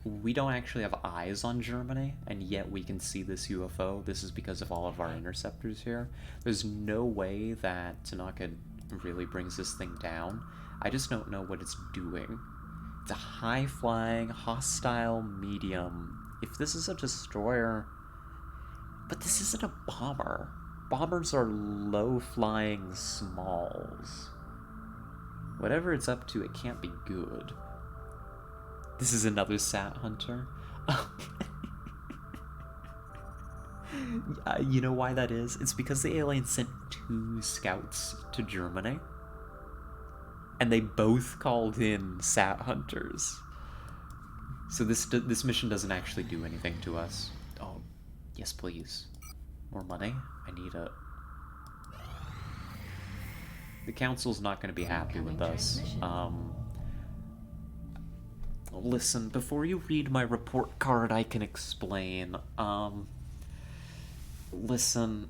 We don't actually have eyes on Germany, and yet we can see this UFO. This is because of all of our interceptors here. There's no way that Tanaka really brings this thing down. I just don't know what it's doing. It's a high-flying, hostile medium. If this is a destroyer... But this isn't a bomber. Bombers are low-flying smalls. Whatever it's up to, it can't be good. This is another Sat Hunter. You know why that is? It's because the aliens sent 2 scouts to Germany. And they both called in Sat Hunters. So this mission doesn't actually do anything to us. Oh, yes please. More money? I need it. The council's not going to be happy with us. Listen, before you read my report card, I can explain. Listen,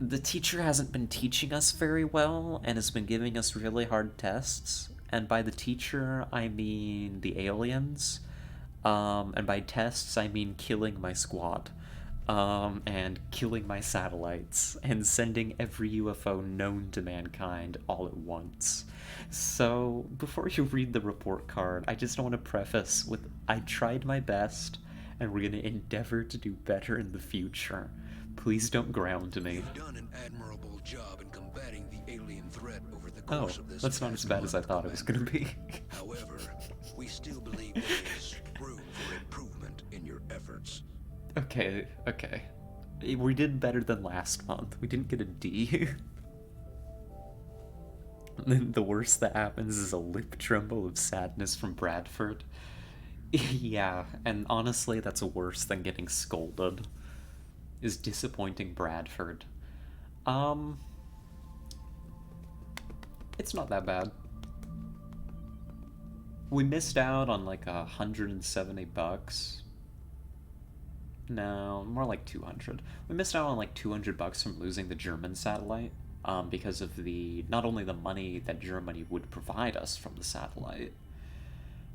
the teacher hasn't been teaching us very well and has been giving us really hard tests. And by the teacher, I mean the aliens. And by tests, I mean killing my squad. And killing my satellites, and sending every UFO known to mankind all at once. So, before you read the report card, I just want to preface with, I tried my best, and we're going to endeavor to do better in the future. Please don't ground me. You've done an admirable job in combating the alien threat over the course of this. That's not as bad as I thought it was going to be. However, we still believe there is room for improvement in your efforts. Okay. We did better than last month. We didn't get a D. And then the worst that happens is a lip tremble of sadness from Bradford. Yeah, and honestly, that's worse than getting scolded. Is disappointing Bradford. It's not that bad. We missed out on like $170. No, more like 200. We missed out on like $200 from losing the German satellite, because of not only the money that Germany would provide us from the satellite,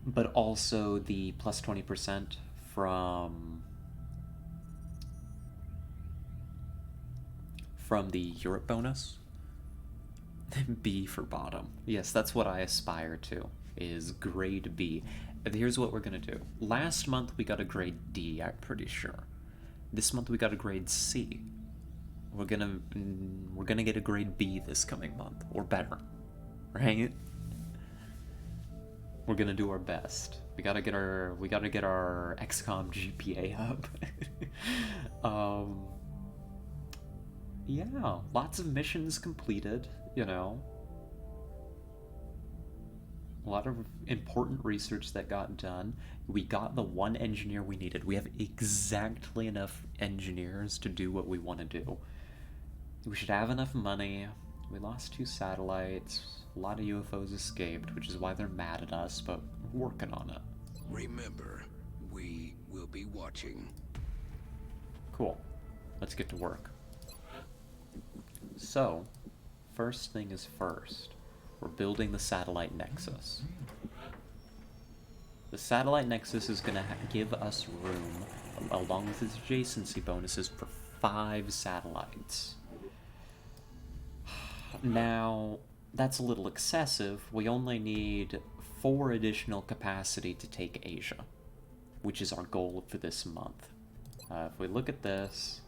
but also the plus 20% from the Europe bonus. B for bottom. Yes, that's what I aspire to, is grade B. Here's what we're gonna do. Last month we got a grade D, I'm pretty sure. This month we got a grade C. We're gonna get a grade B this coming month, or better, right? We're gonna do our best. We gotta get our XCOM GPA up. Yeah, lots of missions completed, you know. A lot of important research that got done. We got the one engineer we needed. We have exactly enough engineers to do what we want to do. We should have enough money. We lost 2 satellites. A lot of UFOs escaped, which is why they're mad at us, but we're working on it. Remember, we will be watching. Cool. Let's get to work. So, first thing is first. We're building the satellite nexus. The satellite nexus is going to give us room, along with its adjacency bonuses, for 5 satellites. Now, that's a little excessive. We only need 4 additional capacity to take Asia, which is our goal for this month. If we look at this...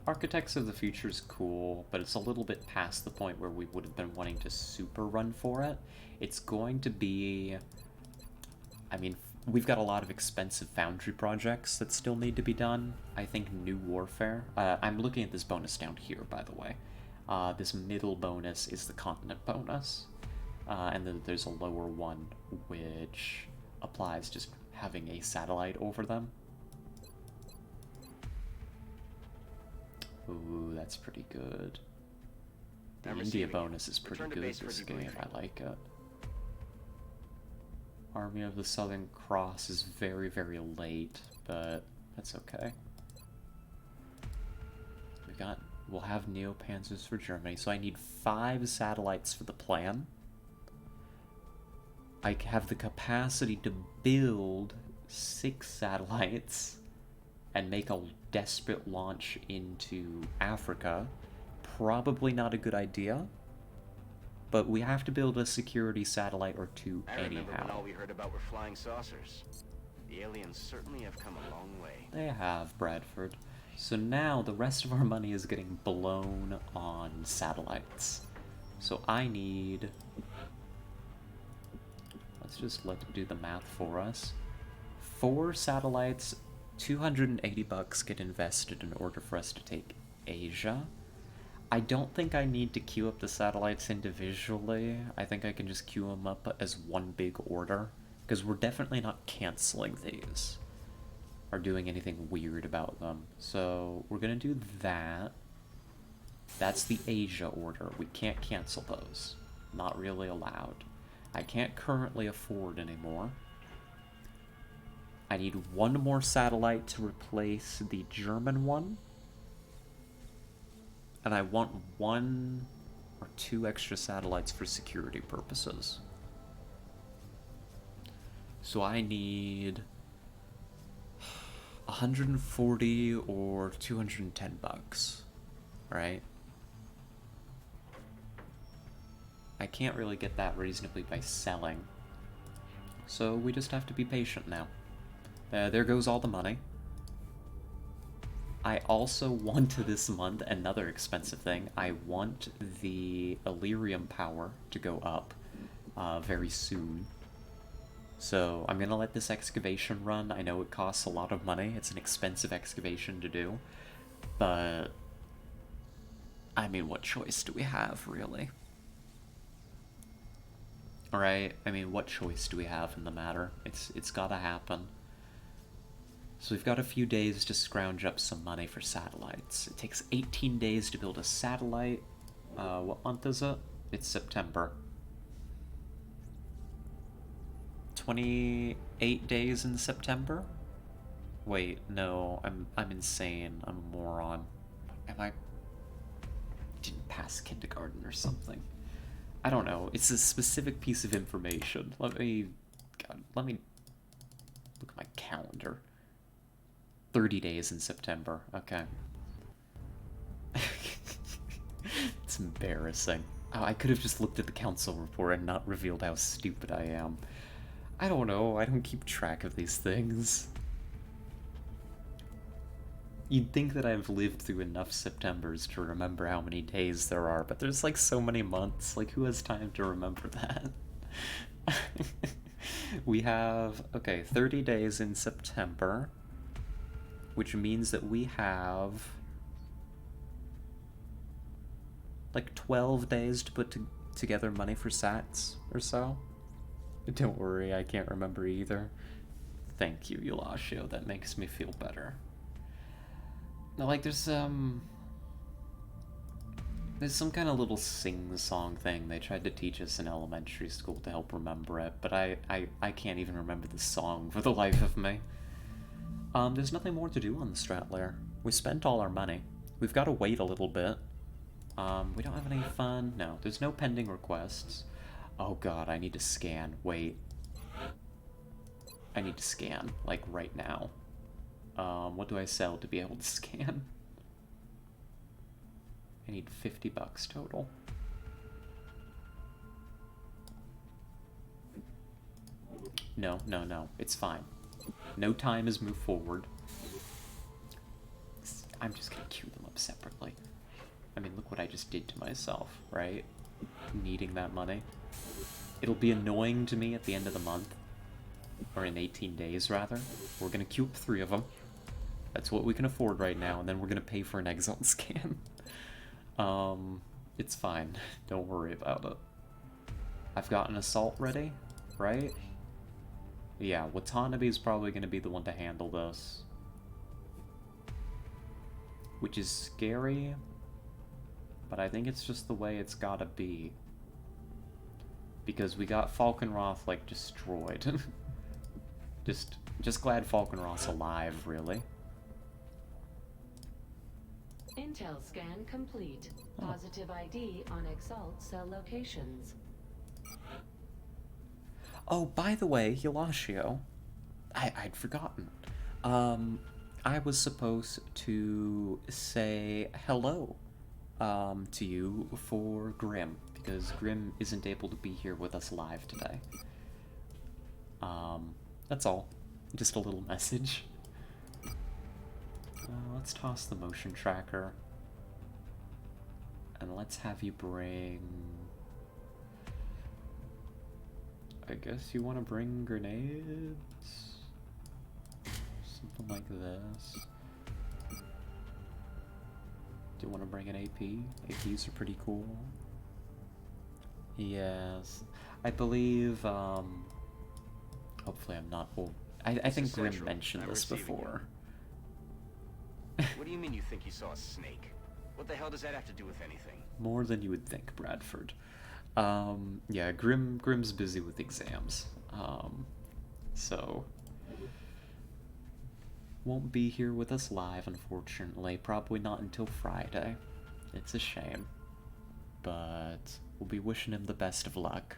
Architects of the Future is cool, but it's a little bit past the point where we would have been wanting to super run for it. It's going to be... I mean, we've got a lot of expensive foundry projects that still need to be done. I think New Warfare... I'm looking at this bonus down here, by the way. This middle bonus is the continent bonus. And then there's a lower one, which applies just having a satellite over them. Ooh, that's pretty good. The India bonus is pretty good this game. I like it. Army of the Southern Cross is very, very late, but that's okay. We got We'll have Neopanzers for Germany. So I need 5 satellites for the plan. I have the capacity to build 6 satellites and make a desperate launch into Africa. Probably not a good idea. But we have to build a security satellite or 2 I remember when all anyhow. we heard about were flying saucers. The aliens certainly have come a long way. They have, Bradford. So now the rest of our money is getting blown on satellites. So I need... Let's just let it do the math for us. 4 satellites, $280 get invested in order for us to take Asia. I don't think I need to queue up the satellites individually. I think I can just queue them up as one big order, because we're definitely not canceling these or doing anything weird about them. So we're gonna do that. That's the Asia order. We can't cancel those. Not really allowed. I can't currently afford anymore. I need 1 more satellite to replace the German one. And I want 1 or 2 extra satellites for security purposes. So I need 140 or $210, right? I can't really get that reasonably by selling. So we just have to be patient now. There goes all the money. I also want this month another expensive thing. I want the Illyrium power to go up very soon. So I'm gonna let this excavation run. I know it costs a lot of money. It's an expensive excavation to do. But, I mean, what choice do we have, really? Alright, I mean, what choice do we have in the matter? It's gotta happen. So we've got a few days to scrounge up some money for satellites. It takes 18 days to build a satellite. What month is it? It's September. 28 days in September? Wait, no, I'm insane. I'm a moron. Didn't pass kindergarten or something. I don't know. It's a specific piece of information. Let me look at my calendar. 30 days in September. Okay. It's embarrassing. Oh, I could have just looked at the council report and not revealed how stupid I am. I don't know. I don't keep track of these things. You'd think that I've lived through enough Septembers to remember how many days there are, but there's like so many months. Like, who has time to remember that? We have, okay, 30 days in September, which means that we have like 12 days to put together money for sats or so. Don't worry, I can't remember either. Thank you, Eulatio. That makes me feel better. Now, like, there's some kind of little sing-song thing they tried to teach us in elementary school to help remember it, but I can't even remember the song for the life of me. There's nothing more to do on the strat layer. We spent all our money. We've got to wait a little bit. We don't have any fun. No, there's no pending requests. Oh god, I need to scan. Wait. I need to scan, like, right now. What do I sell to be able to scan? I need $50 total. No, no, no. It's fine. No time has moved forward. I'm just gonna queue them up separately. I mean, look what I just did to myself, right? Needing that money. It'll be annoying to me at the end of the month. Or in 18 days, rather. We're gonna queue up 3 of them. That's what we can afford right now, and then we're gonna pay for an exalt scan. It's fine. Don't worry about it. I've got an assault ready, right? Yeah, Watanabe is probably gonna be the one to handle this. Which is scary, but I think it's just the way it's gotta be. Because we got Falkenroth, like, destroyed. just glad Falkenroth's alive, really. Intel scan complete. Positive ID on Exalt cell locations. Oh, by the way, Hilatio, I'd forgotten. I was supposed to say hello to you for Grim, because Grim isn't able to be here with us live today. That's all. Just a little message. Let's toss the motion tracker. And let's have you bring... I guess you want to bring grenades? Something like this. Do you want to bring an AP? APs are pretty cool. Yes. I believe, hopefully I'm not old. I think Grim mentioned this before. What do you mean you think you saw a snake? What the hell does that have to do with anything? More than you would think, Bradford. Yeah, Grim's busy with exams. So won't be here with us live, unfortunately. Probably not until Friday. It's a shame. But we'll be wishing him the best of luck.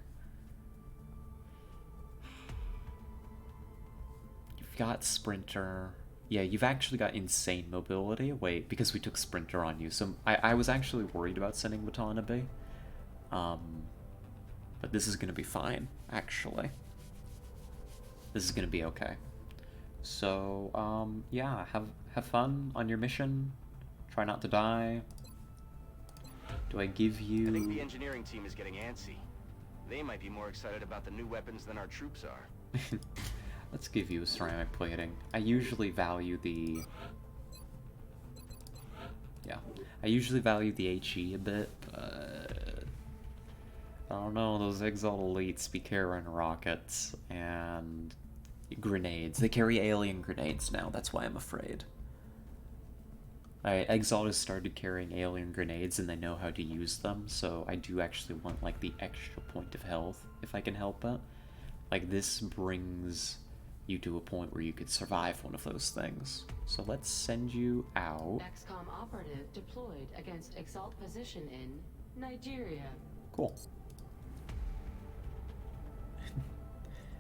You've got Sprinter. Yeah, you've actually got insane mobility. Wait, because we took Sprinter on you. So I was actually worried about sending Watanabe. But this is gonna be fine, actually. This is gonna be okay. So, yeah, have fun on your mission. Try not to die. Do I give you... I think the engineering team is getting antsy. They might be more excited about the new weapons than our troops are. Let's give you a ceramic plating. I usually value the... Yeah. I usually value the HE a bit, but... I don't know, those Exalt Elites be carrying rockets and grenades. They carry alien grenades now, that's why I'm afraid. Exalt has started carrying alien grenades and they know how to use them, so I do actually want, like, the extra point of health, if I can help it. Like, this brings you to a point where you could survive one of those things. So let's send you out. XCOM operative deployed against Exalt position in Nigeria. Cool.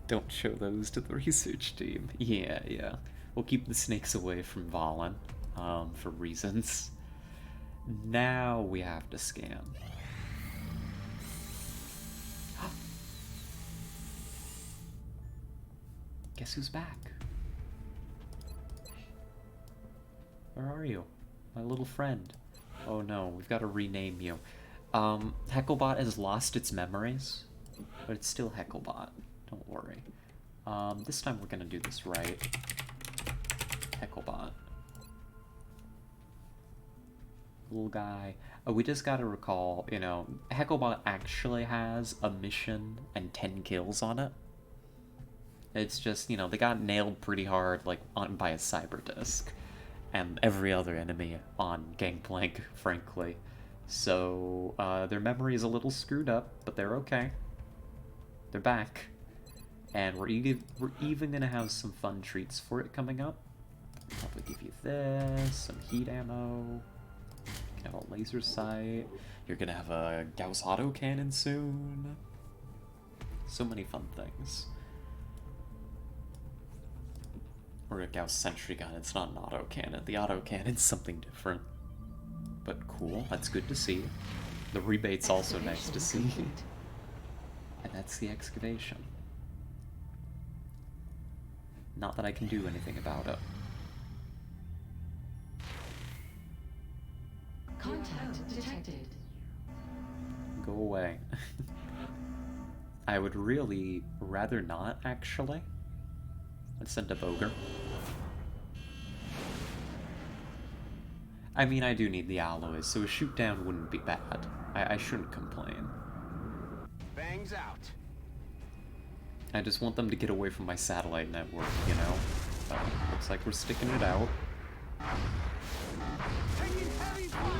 Don't show those to the research team. Yeah, yeah. We'll keep the snakes away from Valen, for reasons. Now we have to scan. Guess who's back? Where are you? My little friend. Oh no, we've got to rename you. Hecklebot has lost its memories, but it's still Hecklebot. Don't worry. This time we're gonna do this right. Hecklebot. Little guy. Oh, we just gotta recall, you know, Hecklebot actually has a mission and 10 kills on it. It's just, you know, they got nailed pretty hard, like, by a cyber disc. And every other enemy on Gangplank, frankly. So, their memory is a little screwed up, but they're okay. They're back. And we're even gonna have some fun treats for it coming up. Probably give you this, some heat ammo. You can have a laser sight. You're gonna have a Gauss autocannon soon. So many fun things. Or a Gauss sentry gun. It's not an autocannon. The autocannon's something different. But cool. That's good to see. The rebate's also nice to see. And that's the excavation. Not that I can do anything about it. Contact detected. Go away. I would really rather not, actually. Let's send a Boger. I mean, I do need the alloys, so a shoot down wouldn't be bad. I shouldn't complain. Bangs out. I just want them to get away from my satellite network, you know? Looks like we're sticking it out. Taking heavy fire.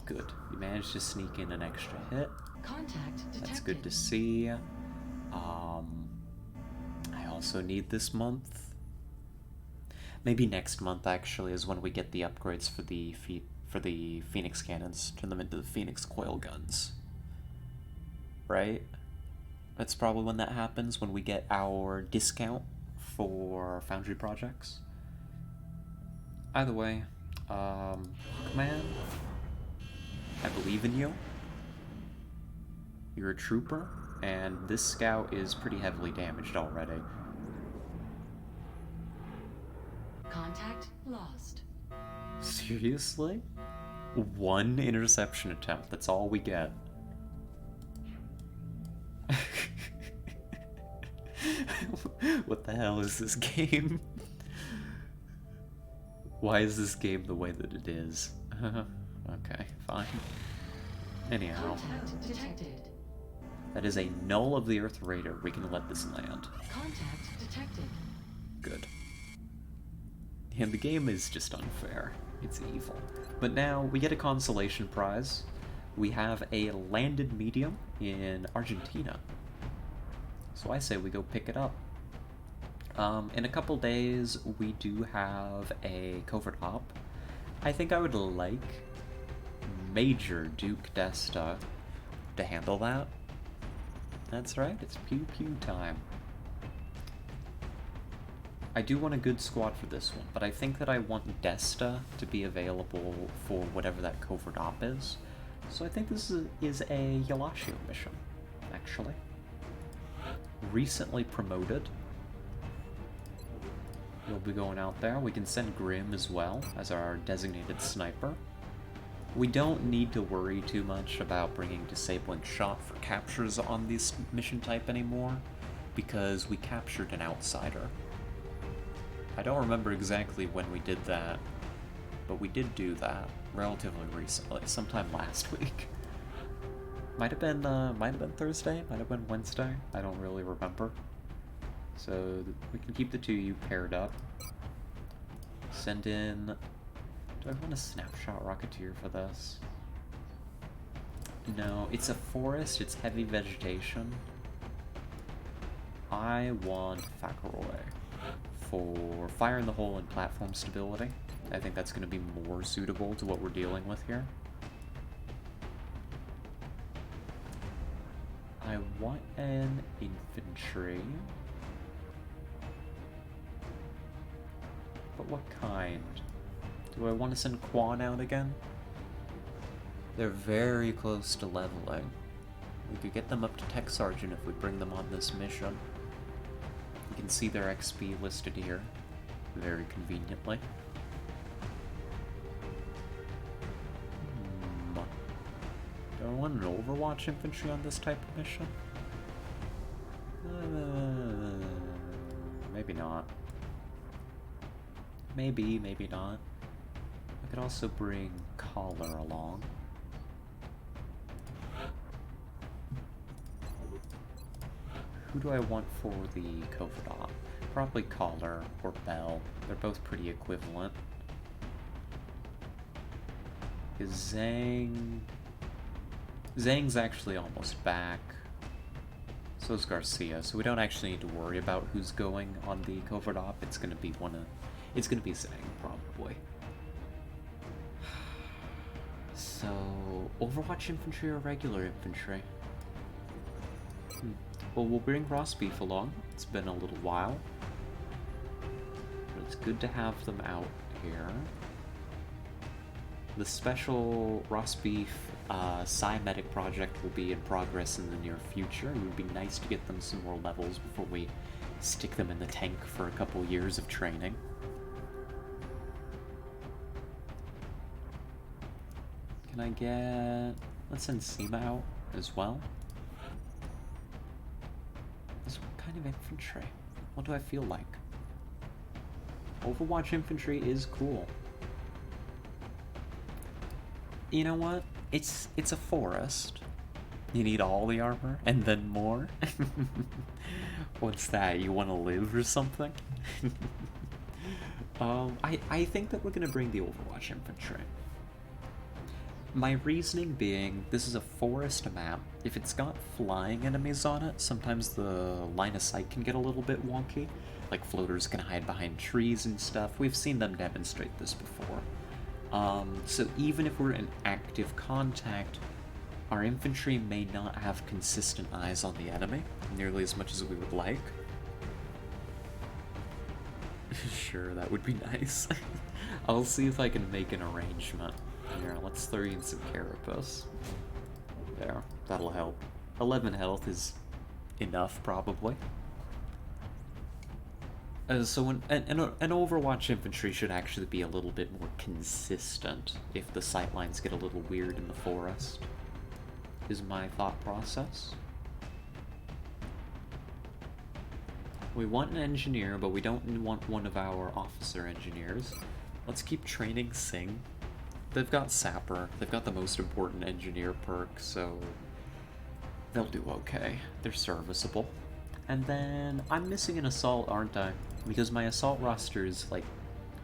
Good. You managed to sneak in an extra hit. Contact detected. That's good to see. I also need this month. Maybe next month actually is when we get the upgrades for the Phoenix cannons. Turn them into the Phoenix coil guns. Right? That's probably when that happens, when we get our discount for Foundry projects. Either way, Command, I believe in you. You're a trooper, and this scout is pretty heavily damaged already. Contact lost. Seriously? One interception attempt, that's all we get. What the hell is this game? Why is this game the way that it is? Okay, fine. Anyhow. Contact detected. That is a null of the Earth Raider. We can let this land. Contact detected. Good. And the game is just unfair. It's evil. But now we get a consolation prize. We have a landed medium in Argentina. So I say we go pick it up. In a couple days, we do have a covert op. I think I would like Major Duke Desta to handle that. That's right, it's pew pew time. I do want a good squad for this one, but I think that I want Desta to be available for whatever that covert op is. So I think this is a Yalasio mission, actually. Recently promoted. We'll be going out there. We can send Grim as well as our designated sniper. We don't need to worry too much about bringing Disabling Shot for captures on this mission type anymore, because we captured an outsider. I don't remember exactly when we did that, but we did do that relatively recently, sometime last week. Might have been Thursday, might have been Wednesday, I don't really remember. So we can keep the two of you paired up. Send in... Do I want a Snapshot Rocketeer for this? No, it's a forest, it's heavy vegetation. I want Fakaroy for fire in the hole and platform stability. I think that's going to be more suitable to what we're dealing with here. I want an infantry. But what kind? Do I want to send Quan out again? They're very close to leveling. We could get them up to Tech Sergeant if we bring them on this mission. You can see their XP listed here, very conveniently. Do I want an Overwatch infantry on this type of mission? Maybe not. Maybe, maybe not. I could also bring Collar along. Who do I want for the covert op? Probably Collar or Bell. They're both pretty equivalent. Is Zhang's actually almost back. So is Garcia, so we don't actually need to worry about who's going on the covert op. It's gonna be Zhang, probably. So, Overwatch infantry or regular infantry? Well, we'll bring Roast Beef along. It's been a little while. But it's good to have them out here. The special Roast Beef Medic project will be in progress in the near future. It would be nice to get them some more levels before we stick them in the tank for a couple years of training. Can I get... Let's send Seema out as well. What kind of infantry? What do I feel like? Overwatch infantry is cool. You know what? It's a forest. You need all the armor and then more. What's that? You want to live or something? I think that we're gonna bring the Overwatch infantry. My reasoning being, this is a forest map. If it's got flying enemies on it, sometimes the line of sight can get a little bit wonky. Like floaters can hide behind trees and stuff. We've seen them demonstrate this before. So even if we're in active contact, our infantry may not have consistent eyes on the enemy, nearly as much as we would like. Sure, that would be nice. I'll see if I can make an arrangement. Here, let's throw in some carapace. There, that'll help. 11 health is enough, probably. So an Overwatch infantry should actually be a little bit more consistent if the sightlines get a little weird in the forest, is my thought process. We want an engineer, but we don't want one of our officer engineers. Let's keep training Sing. They've got Sapper, they've got the most important engineer perk, so they'll do okay. They're serviceable. And then I'm missing an assault, aren't I? Because my assault roster is, like,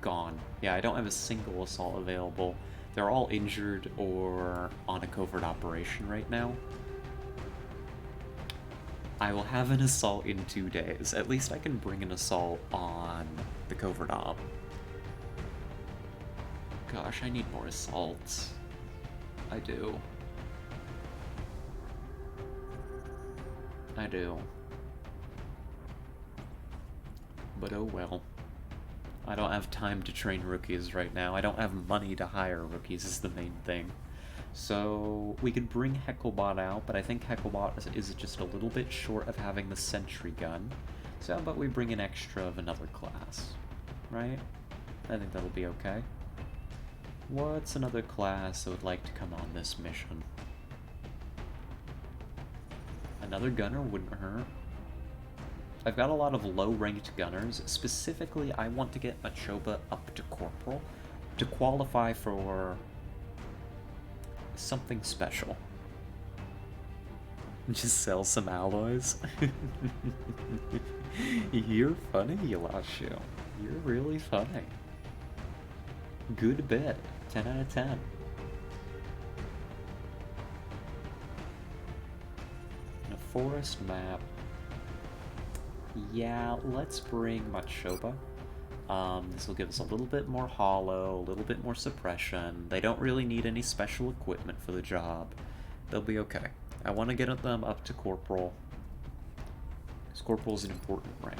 gone. Yeah, I don't have a single assault available. They're all injured or on a covert operation right now. I will have an assault in 2 days. At least I can bring an assault on the covert op. Gosh, I need more assaults. I do. I do. But oh well. I don't have time to train rookies right now. I don't have money to hire rookies is the main thing. So we could bring Hecklebot out, but I think Hecklebot is just a little bit short of having the sentry gun. So how about we bring an extra of another class, right? I think that'll be okay. What's another class that would like to come on this mission? Another gunner wouldn't hurt. I've got a lot of low-ranked gunners. Specifically, I want to get Machoba up to Corporal to qualify for something special. Just sell some alloys. You're funny, Yelashio. You're really funny. Good bit. 10 out of 10. A forest map. Yeah, let's bring Machoba. This will give us a little bit more hollow, a little bit more suppression. They don't really need any special equipment for the job. They'll be okay. I want to get them up to Corporal. Because Corporal is an important rank,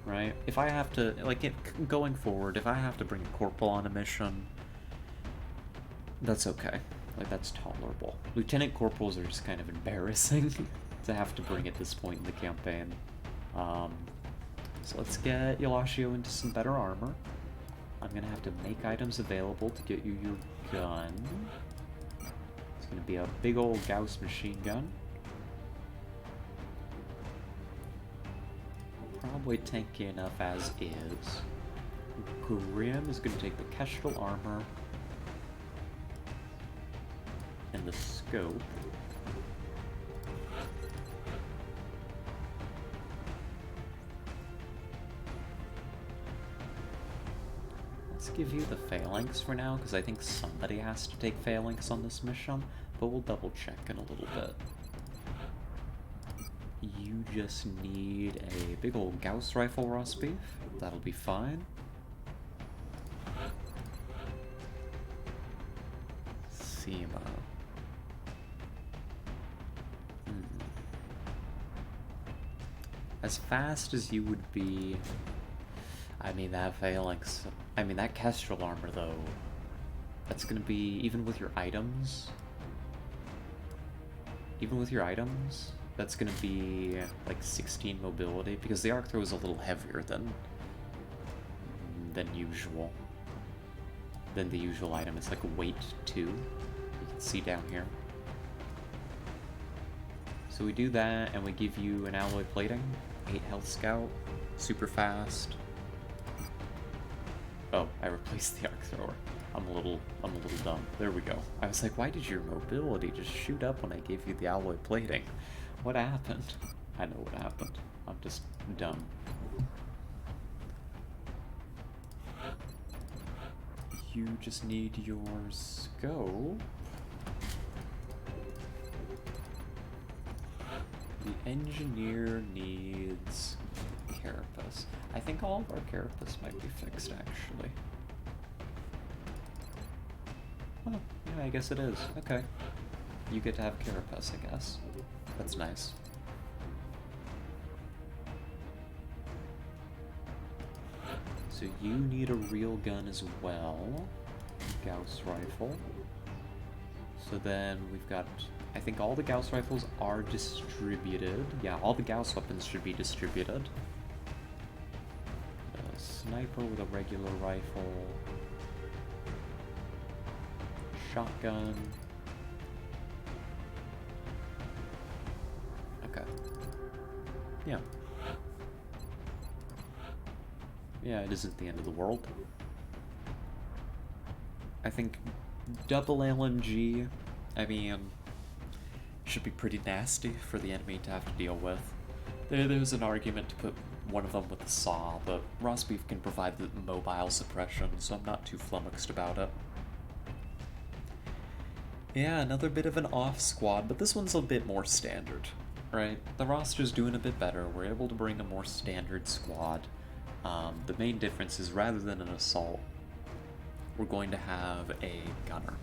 right? If I have to, like, going forward, if I have to bring a Corporal on a mission, that's okay. Like, that's tolerable. Lieutenant Corporals are just kind of embarrassing to have to bring at this point in the campaign. So let's get Yelashio into some better armor. I'm gonna have to make items available to get you your gun. It's gonna be a big old Gauss machine gun. Probably tanky enough as is. Grim is gonna take the Kestrel armor and the scope. Let's give you the phalanx for now, because I think somebody has to take phalanx on this mission, but we'll double check in a little bit. You just need a big old Gauss rifle, roast beef. That'll be fine. Sema. As fast as you would be... I mean, that phalanx... I mean, that Kestrel armor, though, that's gonna be... Even with your items... that's gonna be, like, 16 mobility, because the arc throw is a little heavier than usual. Than the usual item. It's like weight 2. You can see down here. So we do that, and we give you an alloy plating, 8 health scout, super fast. Oh, I replaced the arc thrower. I'm a little dumb. There we go. I was like, why did your mobility just shoot up when I gave you the alloy plating? What happened? I know what happened. I'm just dumb. You just need your scope. The engineer needs carapace. I think all of our carapace might be fixed, actually. Oh, yeah, I guess it is. Okay. You get to have carapace, I guess. That's nice. So you need a real gun as well. Gauss rifle. So then we've got, I think all the Gauss rifles are distributed. Yeah, all the Gauss weapons should be distributed. A sniper with a regular rifle. Shotgun. Okay. Yeah. Yeah, it isn't the end of the world. I think double LMG, I mean, should be pretty nasty for the enemy to have to deal with. There's an argument to put one of them with a saw, but roast beef can provide the mobile suppression, so I'm not too flummoxed about it. Yeah, another bit of an off squad, but this one's a bit more standard, right? The roster's doing a bit better. We're able to bring a more standard squad. The main difference is rather than an assault, we're going to have a gunner.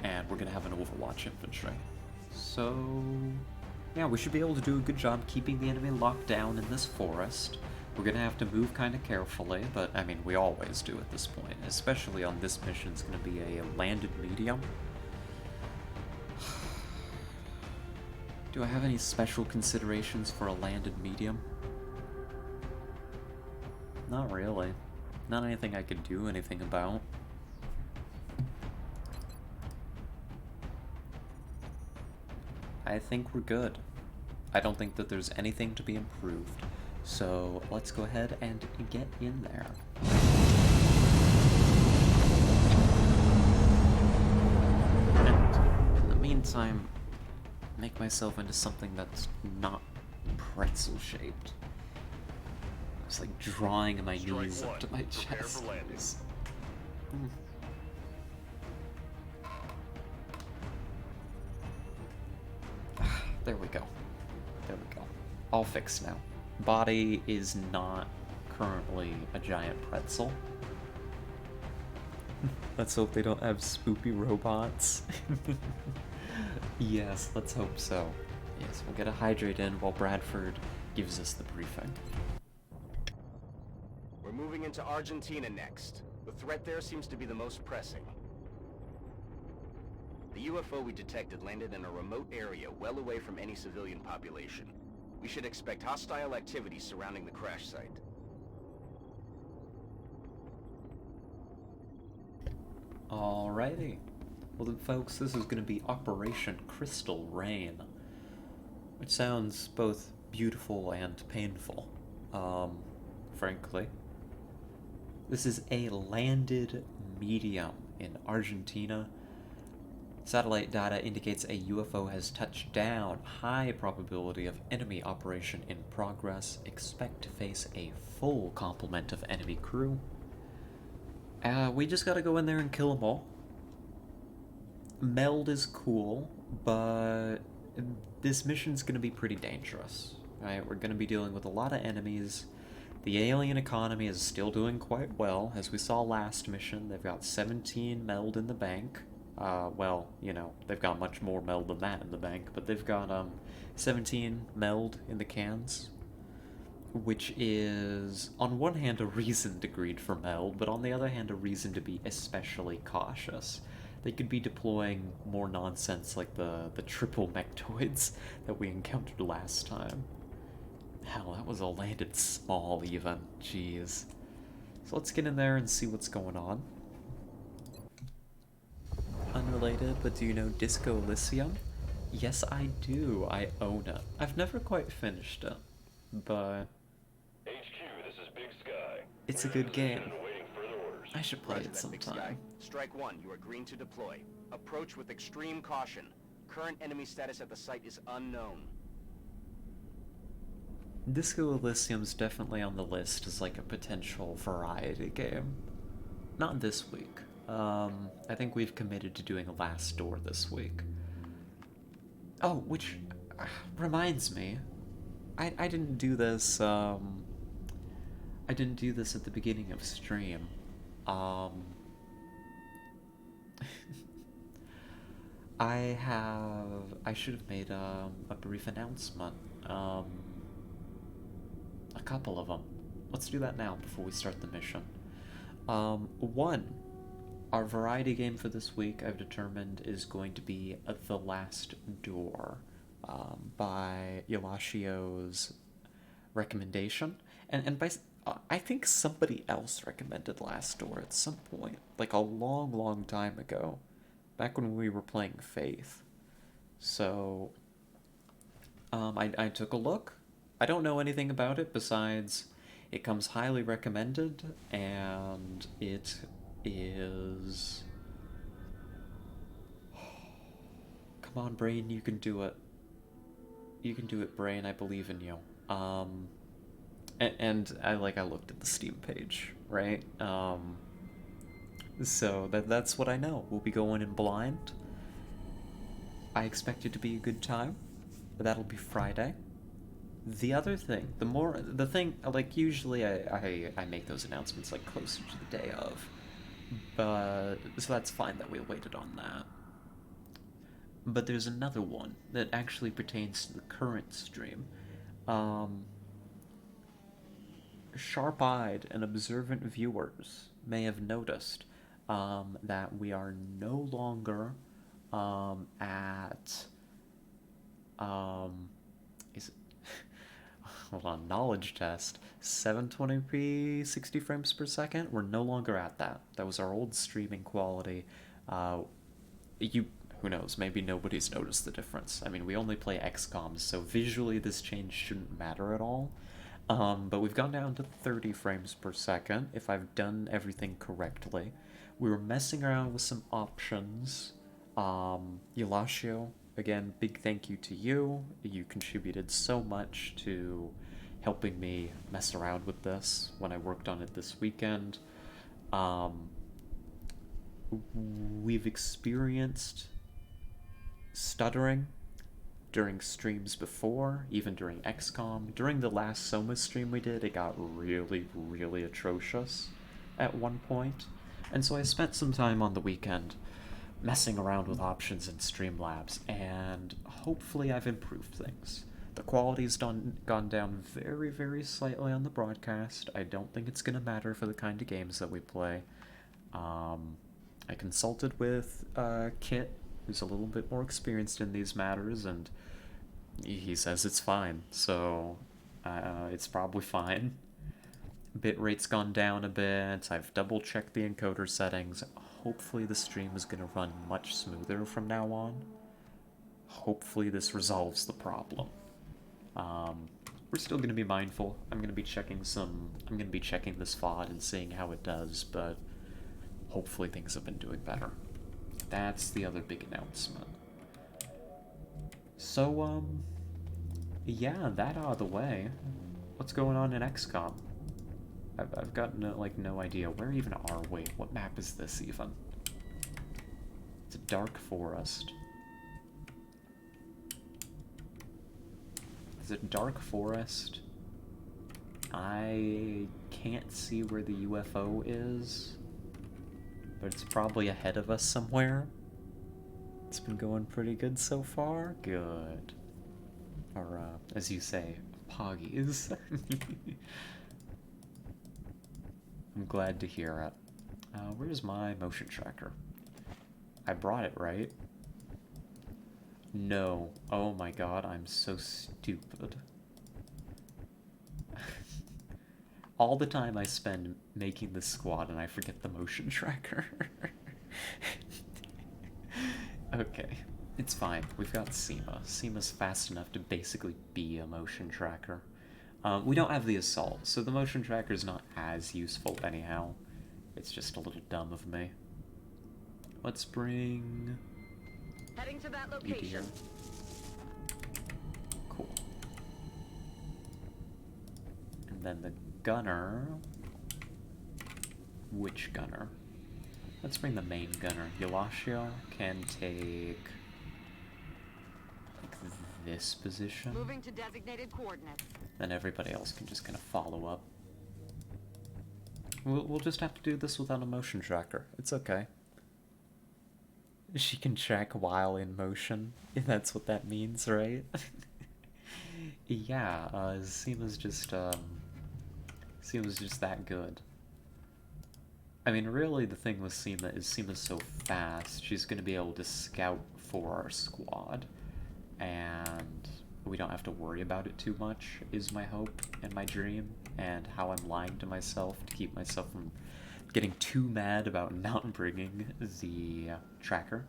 And we're going to have an Overwatch infantry. So, yeah, we should be able to do a good job keeping the enemy locked down in this forest. We're going to have to move kind of carefully, but I mean, we always do at this point. Especially on this mission, it's going to be a landed medium. Do I have any special considerations for a landed medium? Not really. Not anything I could do anything about. I think we're good. I don't think that there's anything to be improved. So let's go ahead and get in there. And in the meantime, make myself into something that's not pretzel shaped. It's like drawing my knees up to my chest. There we go. There we go. All fixed now. Body is not currently a giant pretzel. Let's hope they don't have spoopy robots. Yes, let's hope so. Yes, we'll get a hydrate in while Bradford gives us the briefing. We're moving into Argentina next. The threat there seems to be the most pressing. The UFO we detected landed in a remote area well away from any civilian population. We should expect hostile activity surrounding the crash site. Alrighty. Well then folks, this is going to be Operation Crystal Rain, which sounds both beautiful and painful, frankly. This is a landed medium in Argentina. Satellite data indicates a UFO has touched down. High probability of enemy operation in progress. Expect to face a full complement of enemy crew. We just gotta go in there and kill them all. Meld is cool, but this mission's gonna be pretty dangerous. Right? We're gonna be dealing with a lot of enemies. The alien economy is still doing quite well. As we saw last mission, they've got 17 meld in the bank. Well, you know, they've got much more meld than that in the bank, but they've got 17 meld in the cans, which is, on one hand, a reason to greed for meld, but on the other hand, a reason to be especially cautious. They could be deploying more nonsense like the triple mechtoids that we encountered last time. Hell, that was a landed small even. Jeez. So let's get in there and see what's going on. Unrelated, but do you know Disco Elysium? Yes, I do. I own it. I've never quite finished it, but HQ, this is Big Sky. it's a good game. Awaiting further orders. I should play Roger it that, Big sometime. Sky. Strike one, you are green to deploy. Approach with extreme caution. Current enemy status at the site is unknown. Disco Elysium's definitely on the list as like a potential variety game. Not this week. I think we've committed to doing a Last Door this week. Oh, which reminds me, I didn't do this. I didn't do this at the beginning of stream. Um, I should have made a brief announcement. A couple of them. Let's do that now before we start the mission. One, our variety game for this week I've determined is going to be The Last Door, by Yolashio's recommendation. And by I think somebody else recommended Last Door at some point, like a long, long time ago, back when we were playing Faith. So, I took a look. I don't know anything about it besides it comes highly recommended, and it is... Come on, Brain, you can do it. You can do it, Brain, I believe in you. And I looked at the Steam page, right? So that's what I know. We'll be going in blind. I expect it to be a good time. That'll be Friday. The other thing, usually I make those announcements like closer to the day of, but so that's fine that we waited on that. But there's another one that actually pertains to the current stream. Sharp-eyed and observant viewers may have noticed that we are no longer at is it hold on, knowledge test 720p 60 frames per second. We're no longer at that. That was our old streaming quality. Who knows, maybe nobody's noticed the difference. I mean, we only play XCOM, so visually this change shouldn't matter at all. But we've gone down to 30 frames per second, if I've done everything correctly. We were messing around with some options. Yolashio, again, big thank you to you. You contributed so much to helping me mess around with this when I worked on it this weekend. We've experienced stuttering during streams before, even during XCOM. During the last Soma stream we did, it got really, really atrocious at one point. And so I spent some time on the weekend messing around with options in Streamlabs, and hopefully I've improved things. The quality's gone down very, very slightly on the broadcast. I don't think it's going to matter for the kind of games that we play. I consulted with Kit, who's a little bit more experienced in these matters, and he says it's fine, so it's probably fine. Bitrate's gone down a bit. I've double-checked the encoder settings. Hopefully the stream is going to run much smoother from now on. Hopefully this resolves the problem. We're still going to be mindful. I'm going to be checking this VOD and seeing how it does, but hopefully things have been doing better. That's the other big announcement. So, yeah, that out of the way. What's going on in XCOM? I've got no idea. Where even are we? What map is this even? It's a dark forest. Is it dark forest? I can't see where the UFO is, but it's probably ahead of us somewhere. It's been going pretty good so far. Good. Or, as you say, poggies. I'm glad to hear it. Where's my motion tracker? I brought it, right? No. Oh my god, I'm so stupid. All the time I spend making this squad and I forget the motion tracker. Okay, it's fine. We've got Seema. Seema's fast enough to basically be a motion tracker. We don't have the assault, so the motion tracker is not as useful anyhow. It's just a little dumb of me. Let's bring... Heading to that you location. dear. Cool. And then the gunner... Which gunner? Let's bring the main gunner. Yolashio can take... like this position, Moving to designated coordinates. then everybody else can just kind of follow up. We'll just have to do this without a motion tracker. It's okay. She can track while in motion, if that's what that means, right? Yeah, Seema's just that good. I mean, really, the thing with Seema is Seema's so fast, she's gonna be able to scout for our squad, and we don't have to worry about it too much, is my hope and my dream, and how I'm lying to myself to keep myself from getting too mad about not bringing the tracker.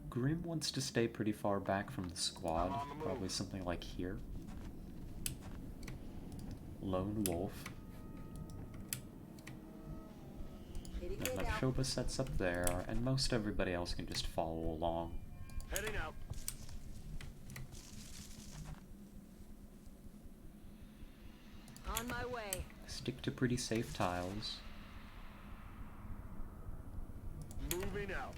Grim wants to stay pretty far back from the squad, probably something like here. Lone Wolf. And then Shoba sets up there, and most everybody else can just follow along. Heading out. On my way. Stick to pretty safe tiles. Moving out.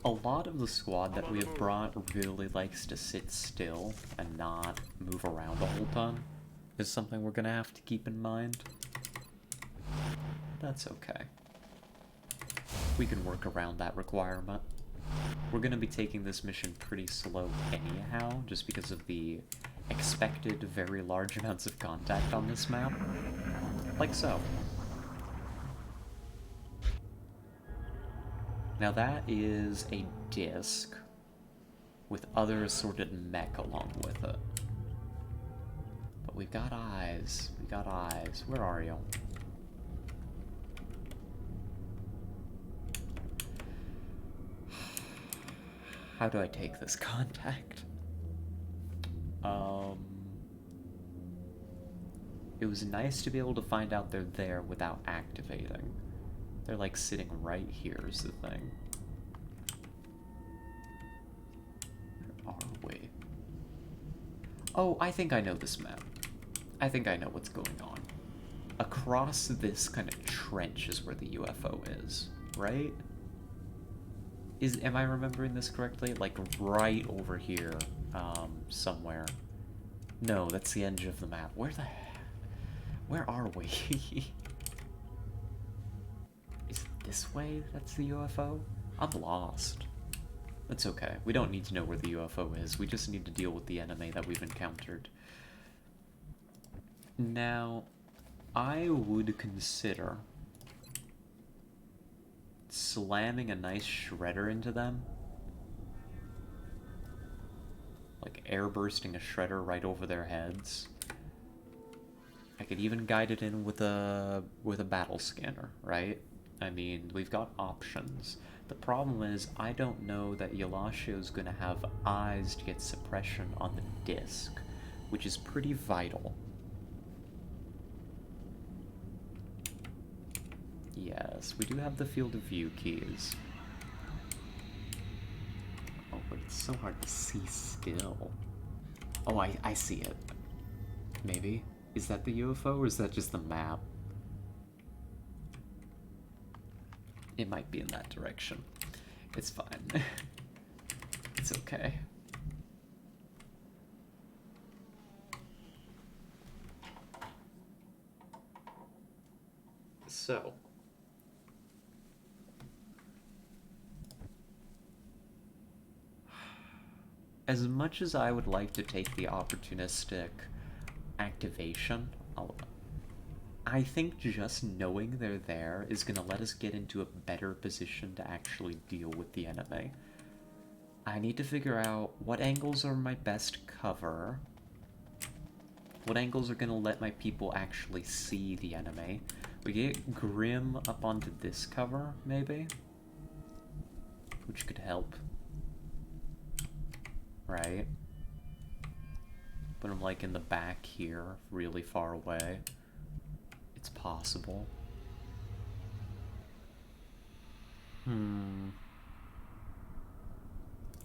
A lot of the squad that we have brought really likes to sit still and not move around a whole ton. Is something we're gonna have to keep in mind. That's okay. We can work around that requirement. We're gonna be taking this mission pretty slow anyhow, just because of the expected very large amounts of contact on this map. Like so. Now that is a disc with other assorted mech along with it. But we've got eyes. We got eyes. Where are you? How do I take this contact? It was nice to be able to find out they're there without activating. They're like sitting right here is the thing. Where are we? Oh, I think I know this map. I think I know what's going on. Across this kind of trench is where the UFO is, right? Am I remembering this correctly? Like right over here, somewhere. No, that's the edge of the map. Where are we? Is it this way that's the UFO? I'm lost. That's okay. We don't need to know where the UFO is. We just need to deal with the enemy that we've encountered. Now, I would consider slamming a nice shredder into them. Like airbursting a shredder right over their heads. I could even guide it in with a battle scanner, right? I mean, we've got options. The problem is, I don't know that Yalashio's gonna have eyes to get suppression on the disc, which is pretty vital. Yes, we do have the field of view keys. Oh, but it's so hard to see still. Oh, I see it. Maybe. Is that the UFO or is that just the map? It might be in that direction. It's fine. It's okay. So. As much as I would like to take the opportunistic activation, I think just knowing they're there is going to let us get into a better position to actually deal with the enemy. I need to figure out what angles are my best cover, what angles are going to let my people actually see the enemy. We get Grim up onto this cover, maybe? Which could help. Right? Put him like in the back here, really far away. It's possible.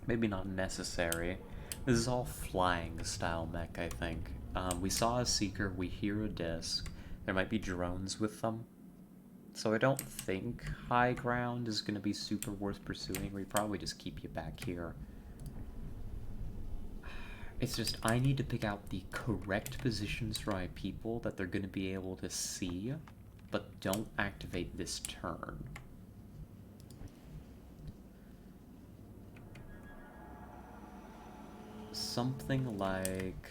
Maybe not necessary. This is all flying style mech, I think. We saw a seeker, we hear a disc. There might be drones with them. So I don't think high ground is going to be super worth pursuing. We probably just keep you back here. It's just, I need to pick out the correct positions for my people that they're going to be able to see, but don't activate this turn. Something like...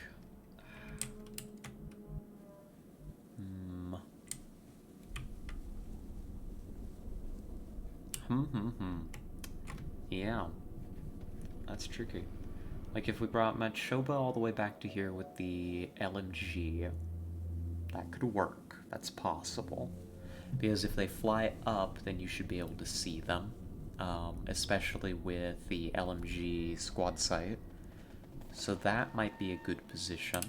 Yeah. That's tricky. Like, if we brought Machoba all the way back to here with the LMG, that could work. That's possible. Because if they fly up, then you should be able to see them. Especially with the LMG squad sight. So that might be a good position.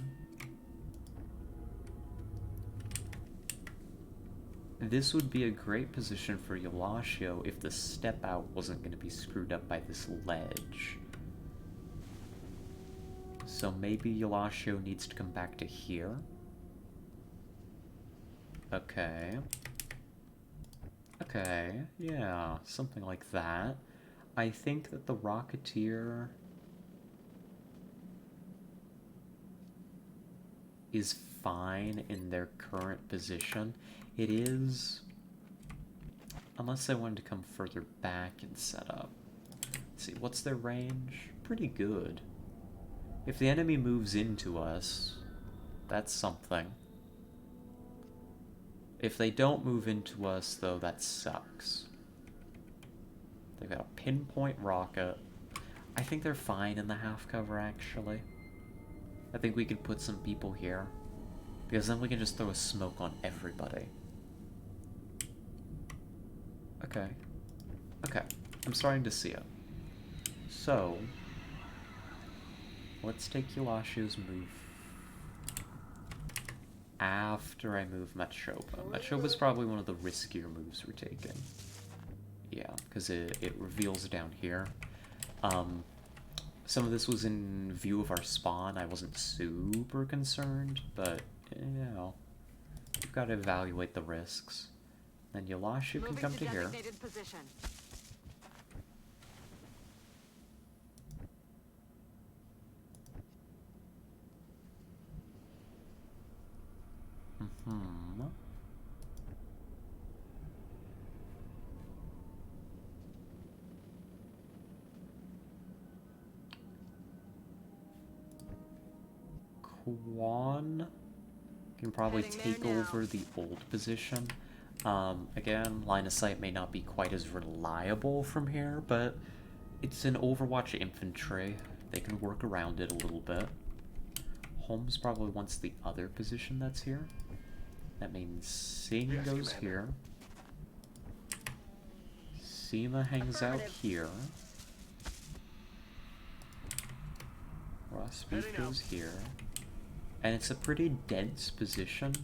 This would be a great position for Yalashio if the step out wasn't going to be screwed up by this ledge. So maybe Yalashio needs to come back to here. Okay. Okay, yeah, something like that. I think that the Rocketeer is fine in their current position. It is, unless I wanted to come further back and set up. Let's see, what's their range? Pretty good. If the enemy moves into us, that's something. If they don't move into us, though, that sucks. They've got a pinpoint rocket. I think they're fine in the half cover, actually. I think we could put some people here, because then we can just throw a smoke on everybody. Okay. Okay. I'm starting to see it. So, let's take Yalashio's move after I move Machoba. Machoba's probably one of the riskier moves we're taking. Yeah, because it reveals down here. Some of this was in view of our spawn. I wasn't super concerned, but, you know, you've got to evaluate the risks. Then Yalashio can come to here. Quan can probably take over the old position. Again, line of sight may not be quite as reliable from here, but it's an Overwatch infantry. They can work around it a little bit. Holmes probably wants the other position that's here. That means Singh goes here. Seema hangs out here. Rosbeef goes here. And it's a pretty dense position.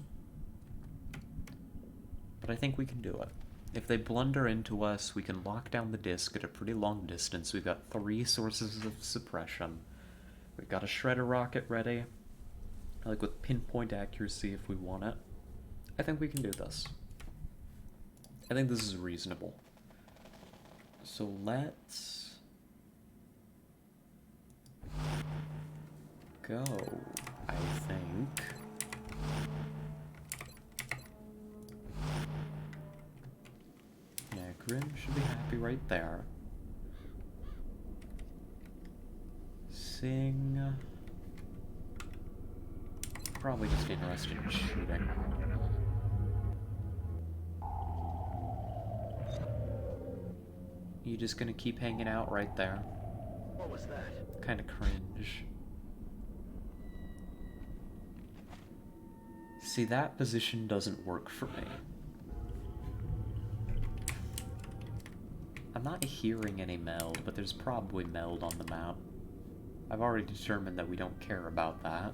But I think we can do it. If they blunder into us, we can lock down the disc at a pretty long distance. We've got 3 sources of suppression. We've got a shredder rocket ready. Like with pinpoint accuracy if we want it. I think we can do this. I think this is reasonable. So let's go, I think. Yeah, Grim should be happy right there. Sing. Probably just interested in shooting. You just gonna keep hanging out right there? What was that? Kinda cringe. See, that position doesn't work for me. I'm not hearing any meld, but there's probably meld on the map. I've already determined that we don't care about that.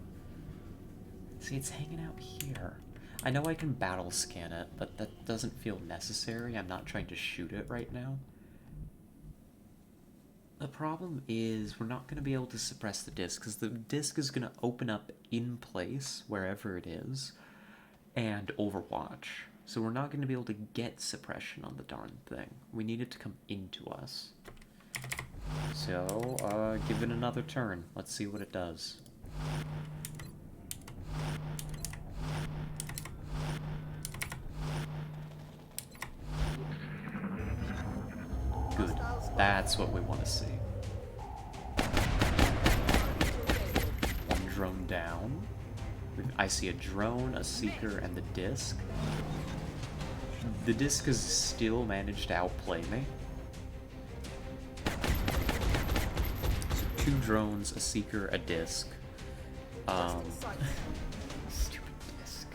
See, it's hanging out here. I know I can battle scan it, but that doesn't feel necessary. I'm not trying to shoot it right now. The problem is we're not going to be able to suppress the disc, because the disc is going to open up in place, wherever it is, and Overwatch. So we're not going to be able to get suppression on the darn thing. We need it to come into us. So, give it another turn. Let's see what it does. Good. That's what we want to see. One drone down. I see a drone, a seeker, and the disc. The disc has still managed to outplay me. So 2 drones, a seeker, a disc. Stupid disc.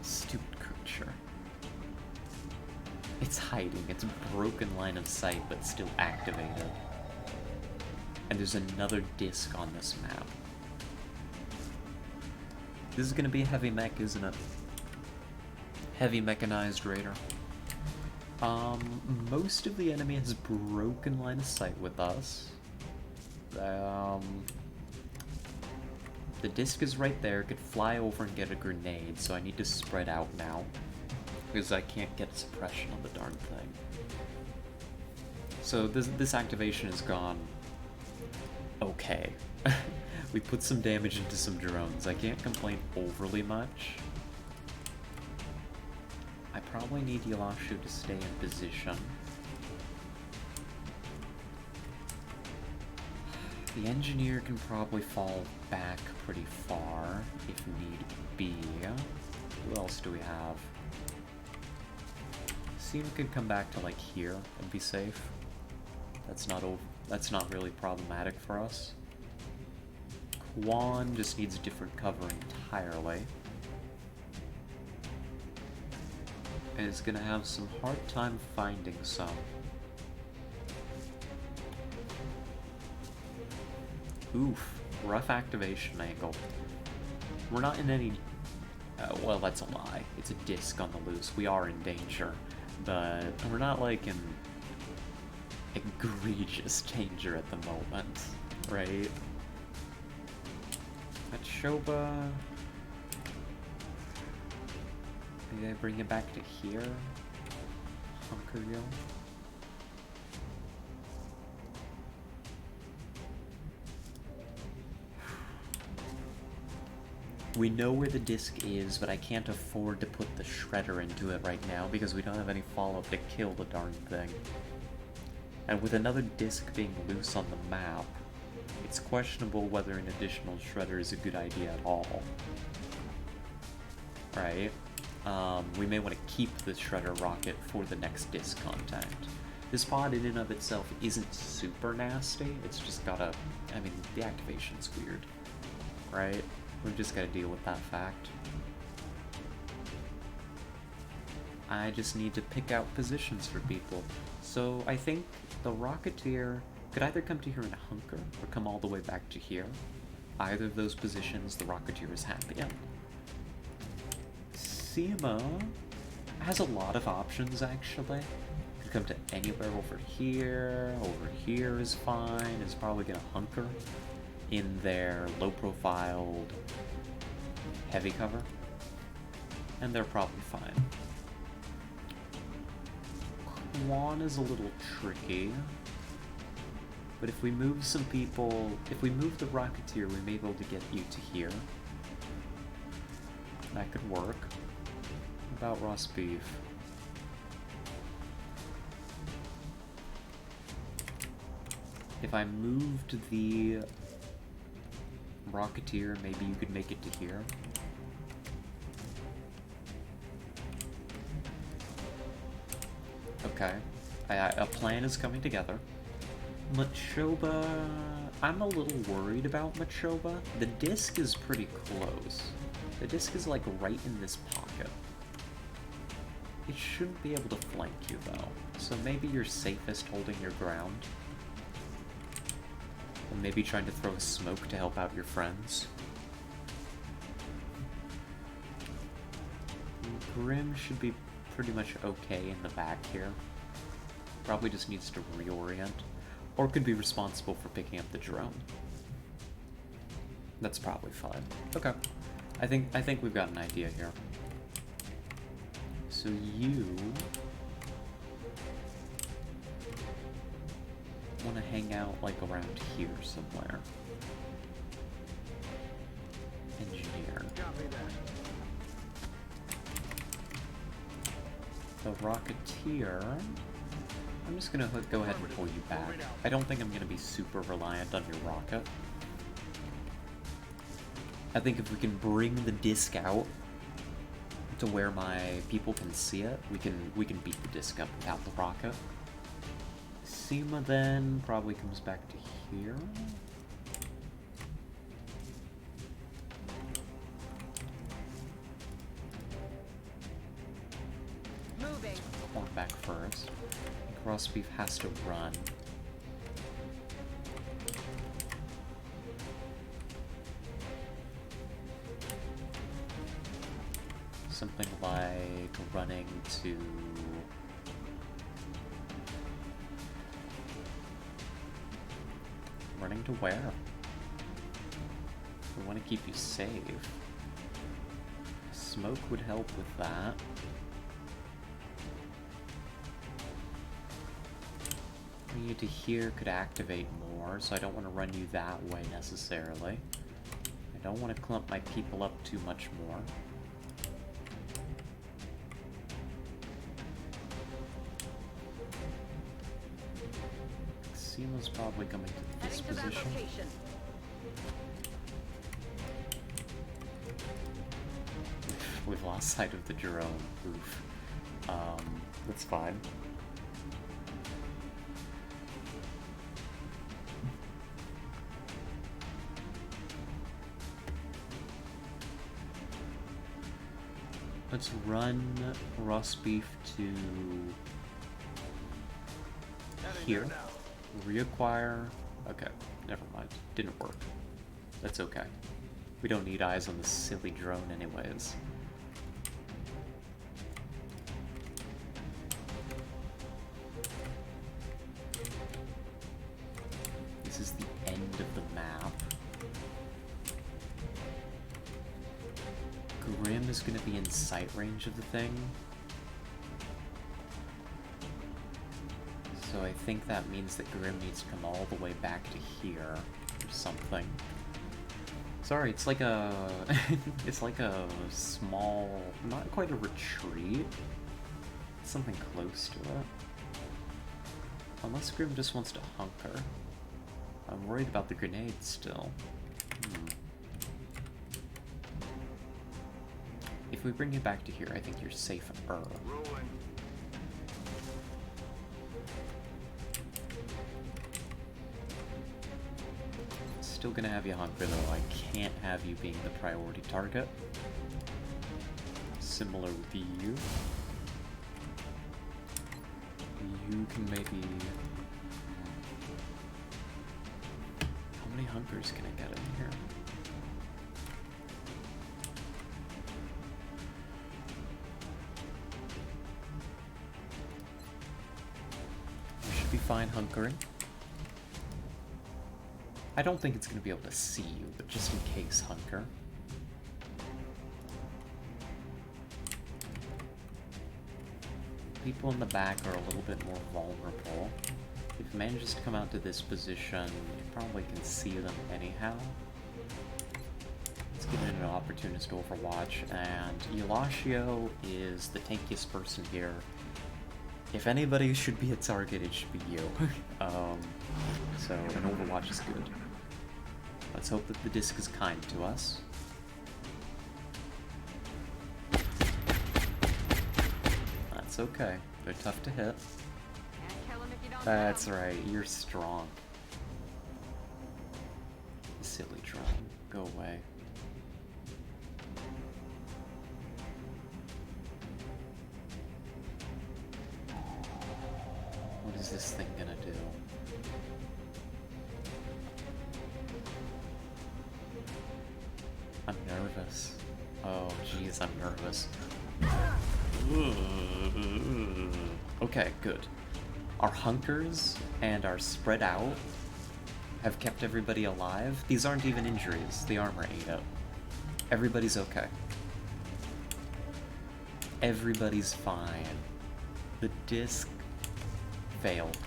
Stupid creature. It's hiding. It's a broken line of sight, but still activated. And there's another disc on this map. This is gonna be a heavy mech, isn't it? Heavy mechanized raider. Most of the enemy has broken line of sight with us. The disc is right there, could fly over and get a grenade, so I need to spread out now. Because I can't get suppression on the darn thing. So this activation has gone okay. We put some damage into some drones. I can't complain overly much. I probably need Yalashu to stay in position. The engineer can probably fall back pretty far if need be. Who else do we have? Cena could come back to like here and be safe. That's not really problematic for us. Quan just needs different cover entirely. And is gonna have some hard time finding some. Oof, rough activation angle. We're not in any... well, that's a lie. It's a disc on the loose. We are in danger. But we're not like in egregious danger at the moment, right? Machoba... Maybe I bring it back to here? Hunker yo. We know where the disc is, but I can't afford to put the shredder into it right now because we don't have any follow-up to kill the darn thing. And with another disc being loose on the map, it's questionable whether an additional shredder is a good idea at all. Right? We may want to keep the shredder rocket for the next disc contact. This pod in and of itself isn't super nasty, it's just gotta... I mean, the activation's weird. Right? We've just gotta deal with that fact. I just need to pick out positions for people. So I think the Rocketeer could either come to here in a hunker, or come all the way back to here. Either of those positions the Rocketeer is happy in. Sema has a lot of options, actually. Could come to anywhere over here is fine, is probably gonna hunker in their low-profiled heavy cover, and they're probably fine. Quan is a little tricky, but if we move some people, if we move the Rocketeer, we may be able to get you to here. That could work. About roast beef. If I moved the Rocketeer, maybe you could make it to here. Okay. A plan is coming together. Machoba... I'm a little worried about Machoba. The disc is pretty close. The disc is like right in this pocket. It shouldn't be able to flank you though. So maybe you're safest holding your ground. And maybe trying to throw a smoke to help out your friends. Grim should be pretty much okay in the back here. Probably just needs to reorient. Or could be responsible for picking up the drone. That's probably fine. Okay. I think we've got an idea here. So you want to hang out like around here somewhere. Engineer. The Rocketeer. I'm just gonna go ahead and pull you back. I don't think I'm gonna be super reliant on your rocket. I think if we can bring the disc out to where my people can see it, we can beat the disc up without the rocket. Sema then probably comes back to here. Moving. Walk back first. Crossbeef has to run. Something like running to... Running to where? We want to keep you safe. Smoke would help with that. We need to here could activate more, so I don't want to run you that way necessarily. I don't want to clump my people up too much more. Sema's probably coming to this position. We've lost sight of the drone. Oof. That's fine. Let's run roast beef to here. Reacquire. Okay, never mind. Didn't work. That's okay. We don't need eyes on this silly drone anyways. This is the end of the map. Grim is going to be in sight range of the thing. So I think that means that Grim needs to come all the way back to here or something. Sorry, it's like a it's like a small, not quite a retreat. It's something close to it. Unless Grim just wants to hunker. I'm worried about the grenades still. If we bring you back to here, I think you're safer. Still gonna have you hunker though. I can't have you being the priority target. Similar with you. You can maybe... How many hunkers can I get in here? We should be fine hunkering. I don't think it's going to be able to see you, but just in case, hunker. People in the back are a little bit more vulnerable. If it manages to come out to this position, you probably can see them anyhow. Let's get in an opportunist overwatch, and Eulashio is the tankiest person here. If anybody should be a target, it should be you. So an overwatch is good. Let's hope that the disc is kind to us. That's okay. They're tough to hit. That's right, you're strong. Silly drone. Go away. What is this thing gonna do? I'm nervous. Oh, jeez, I'm nervous. Okay, good. Our hunkers and our spread out have kept everybody alive. These aren't even injuries. The armor ate it. Everybody's okay. Everybody's fine. The disc failed.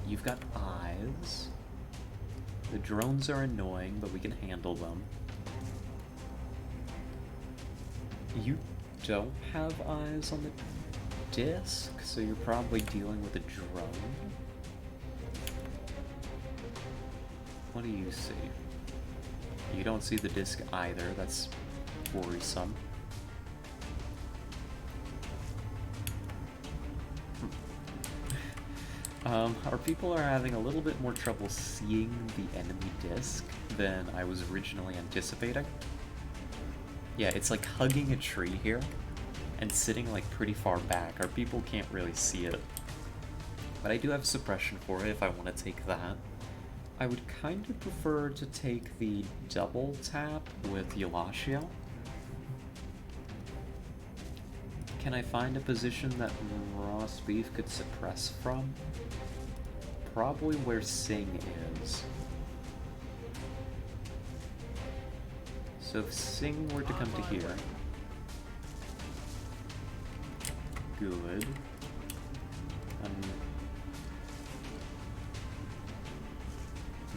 You've got eyes. The drones are annoying, but we can handle them. You don't have eyes on the disc, so you're probably dealing with a drone. What do you see? You don't see the disc either. That's worrisome. Our people are having a little bit more trouble seeing the enemy disc than I was originally anticipating. Yeah, it's like hugging a tree here and sitting like pretty far back. Our people can't really see it. But I do have suppression for it if I want to take that. I would kind of prefer to take the double tap with Eulatio. Can I find a position that Roast Beef could suppress from? Probably where Sing is. So if Sing were to come to here... Good.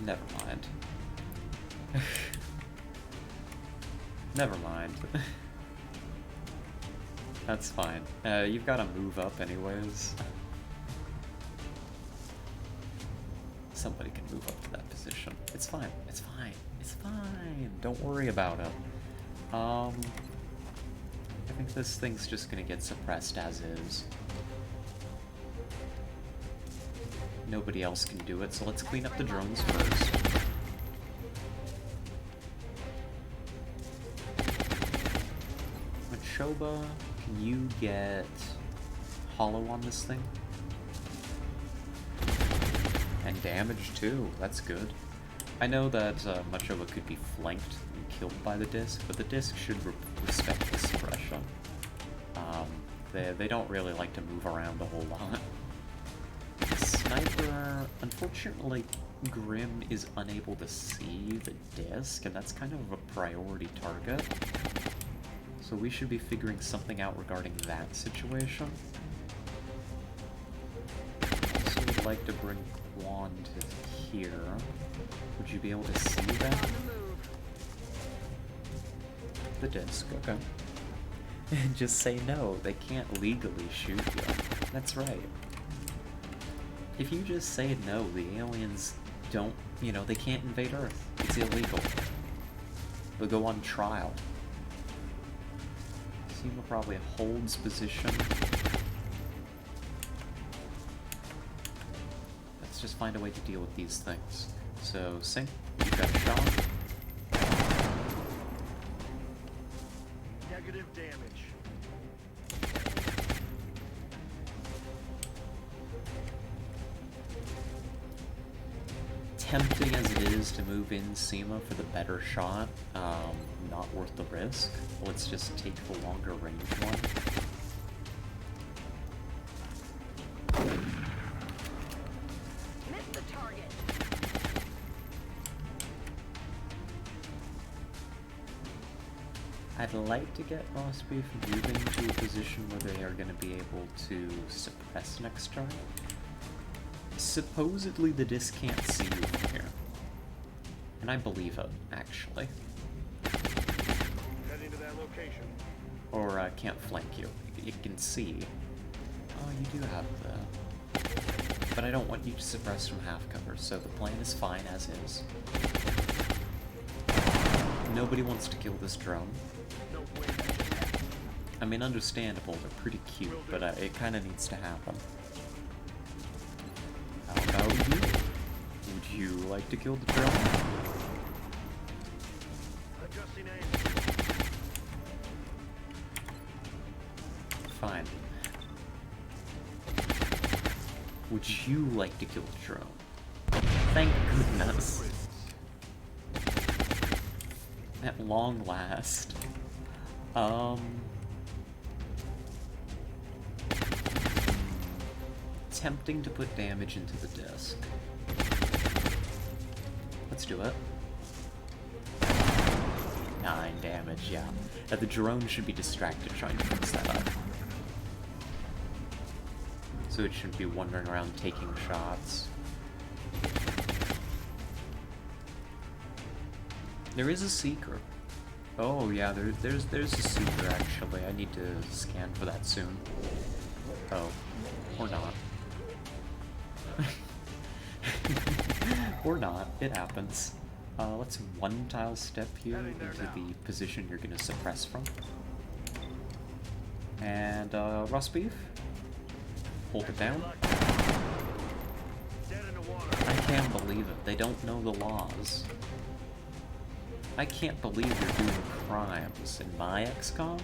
Never mind. Never mind. That's fine. You've got to move up anyways. Somebody can move up to that position. It's fine. It's fine. It's fine. Don't worry about it. I think this thing's just gonna get suppressed as is. Nobody else can do it, so let's clean up the drones first. Machoba, can you get hollow on this thing? And damage too, that's good. I know that Machoba could be flanked and killed by the disc, but the disc should respect the suppression. They don't really like to move around a whole lot. Sniper, unfortunately, Grim is unable to see the disc, and that's kind of a priority target. So we should be figuring something out regarding that situation. Also would like to bring Quan to here. Would you be able to see that? The disc, okay. Just say no, they can't legally shoot you. That's right. If you just say no, the aliens don't, you know, they can't invade Earth. It's illegal. They'll go on trial. Seema probably holds position. Let's just find a way to deal with these things. So, Sing, you got a shot. Negative damage. Tempting as it is to move in Seema for the better shot, not worth the risk. Let's just take the longer range one. Missed the target. I'd like to get Roast Beef moving to a position where they are going to be able to suppress next turn. Supposedly the disc can't see you from here. And I believe it, actually. Heading to that location. Or can't flank you. It can see. Oh, you do have the... But I don't want you to suppress from half cover, so the plan is fine as is. Nobody wants to kill this drone. No way. I mean, understandable, they're pretty cute, but it kind of needs to happen. How about you? Would you like to kill the drone? Adjusting aim. Fine. Would you like to kill the drone? Thank goodness. At long last. Tempting to put damage into the disc. Let's do it. 9 damage, yeah. The drone should be distracted trying to fix that up. So it shouldn't be wandering around taking shots. There is a seeker. Oh yeah, there's a seeker actually. I need to scan for that soon. Oh, or not. Or not. It happens. Let's one tile step here into the position you're gonna suppress from. And roast beef. Hold it down. I can't believe it. They don't know the laws. I can't believe you're doing crimes in my XCOM.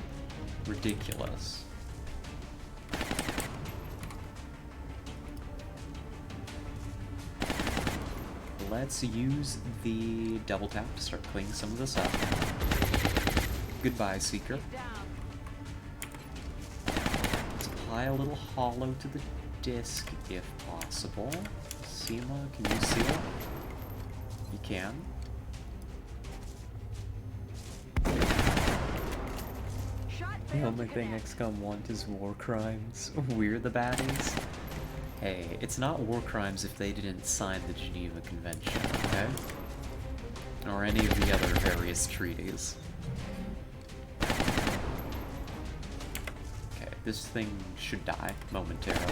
Ridiculous. Let's use the double tap to start cleaning some of this up. Goodbye, Seeker. Let's apply a little hollow to the disc if possible. Seema, can you see it? You can. The only thing XCOM want is war crimes. We're the baddies. Hey, it's not war crimes if they didn't sign the Geneva Convention, okay? Or any of the other various treaties. Okay, this thing should die momentarily.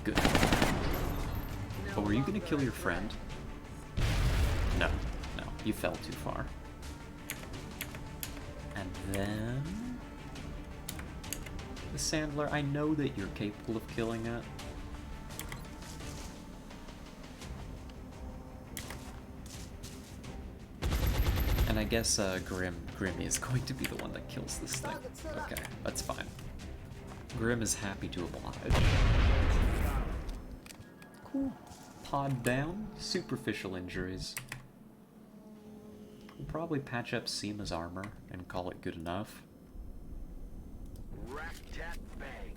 Good. Oh, were you gonna kill your friend? No, no, you fell too far. And then... the Sandler, I know that you're capable of killing it. And I guess Grim is going to be the one that kills this thing. Okay, that's fine. Grim is happy to oblige. Cool. Pod down. Superficial injuries. We'll probably patch up Seema's armor and call it good enough. Rat-tat-bang.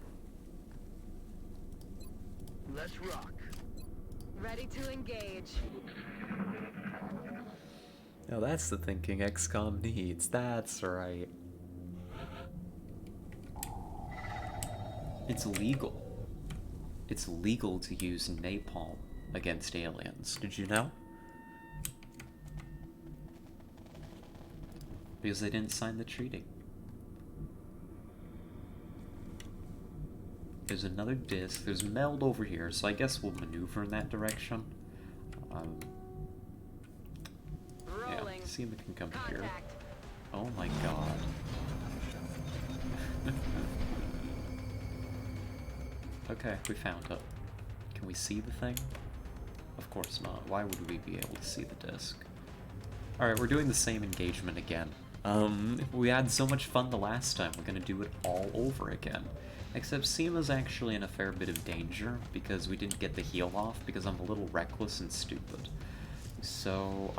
Let's rock. Ready to engage. Now that's the thinking XCOM needs. That's right. It's legal. It's legal to use napalm against aliens. Did you know? Because they didn't sign the treaty. There's another disc. There's meld over here, so I guess we'll maneuver in that direction. Yeah, Seema can come here. Oh my god. Okay, we found it. Can we see the thing? Of course not. Why would we be able to see the disc? Alright, we're doing the same engagement again. We had so much fun the last time, we're gonna do it all over again. Except Seema's actually in a fair bit of danger, because we didn't get the heal off, because I'm a little reckless and stupid. So,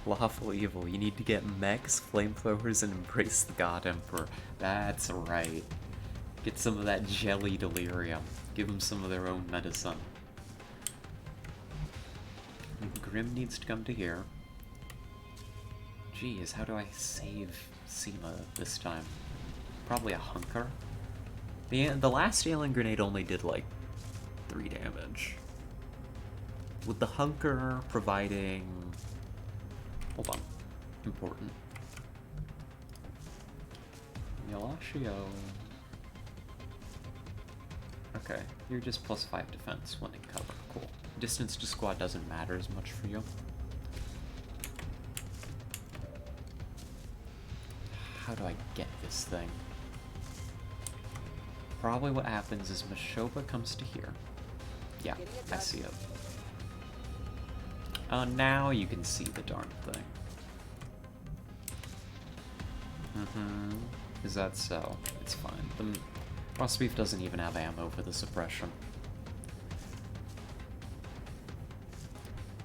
Lawful evil. You need to get mechs, flamethrowers, and embrace the God Emperor. That's right. Get some of that jelly delirium. Give them some of their own medicine. Grim needs to come to here. Geez, how do I save Seema this time? Probably a hunker. The last alien grenade only did like 3 damage. With the hunker providing... Hold on. Important. Yalashio. Okay, you're just +5 defense when in cover. Cool. Distance to squad doesn't matter as much for you. How do I get this thing? Probably what happens is Mashoba comes to here. Yeah, I see it. Now you can see the darn thing. Is that so? It's fine. The roast beef doesn't even have ammo for the suppression.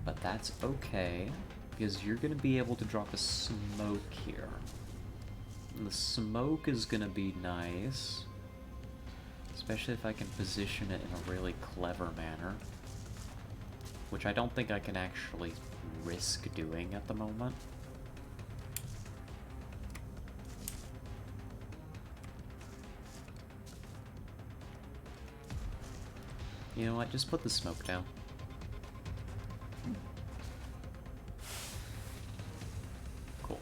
But that's okay. Because you're going to be able to drop a smoke here. And the smoke is going to be nice. Especially if I can position it in a really clever manner. Which I don't think I can actually risk doing at the moment. You know what, just put the smoke down. Cool.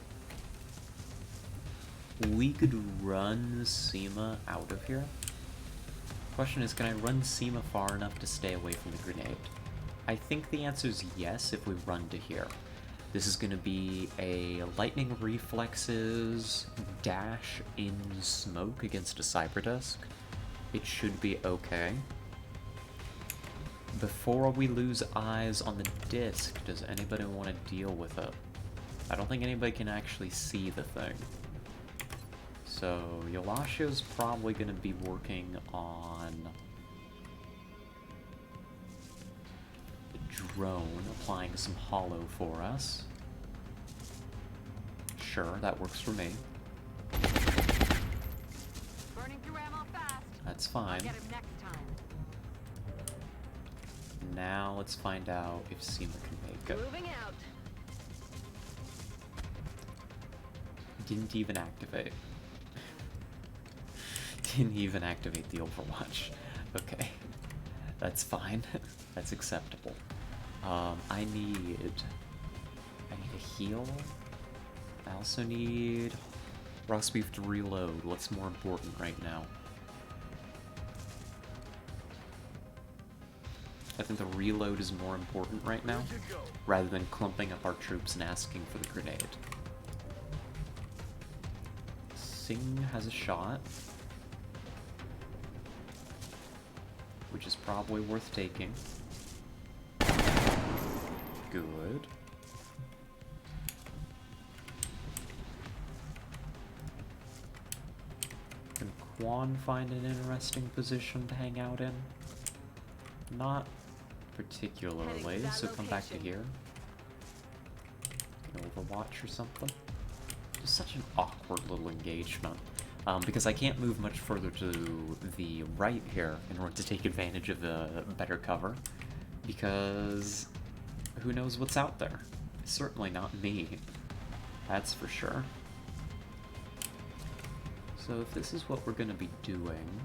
We could run Seema out of here. Question is, can I run Seema far enough to stay away from the grenade? I think the answer is yes if we run to here. This is going to be a lightning reflexes dash in smoke against a cyberdusk. It should be okay. Before we lose eyes on the disc, does anybody want to deal with it? I don't think anybody can actually see the thing. So, Yolashio's probably going to be working on the drone, applying some holo for us. Sure, that works for me. Burning through ammo fast. That's fine. Get him next time. Now let's find out if Seema can make it. Moving out. Didn't even activate. Didn't even activate the Overwatch. Okay. That's fine. That's acceptable. I need a heal. I also need roast beef to reload. What's more important right now? I think the reload is more important right now, rather than clumping up our troops and asking for the grenade. Singh has a shot, which is probably worth taking. Good. Can Quan find an interesting position to hang out in? Not particularly, so come back to here. Can Overwatch or something. Just such an awkward little engagement. Because I can't move much further to the right here in order to take advantage of the better cover. Because who knows what's out there? Certainly not me. That's for sure. So if this is what we're going to be doing,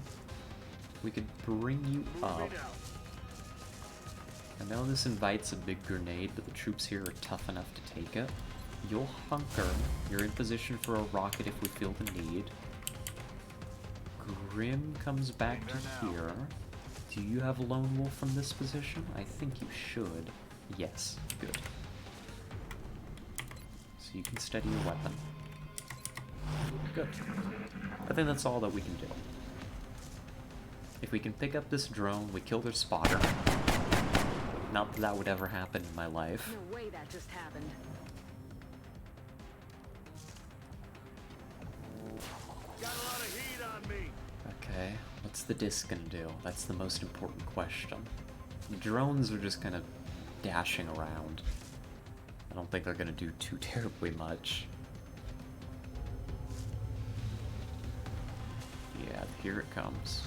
we could bring you up. I know this invites a big grenade, but the troops here are tough enough to take it. You'll hunker. You're in position for a rocket if we feel the need. Grim comes back to here. Do you have Lone Wolf from this position? I think you should. Yes, good. So you can steady your weapon. Good. I think that's all that we can do. If we can pick up this drone, we kill their spotter. Not that that would ever happen in my life. No way that just happened. Got a lot of heat on me. Okay, what's the disc gonna do? That's the most important question. The drones are just kind of dashing around. I don't think they're gonna do too terribly much. Yeah, here it comes.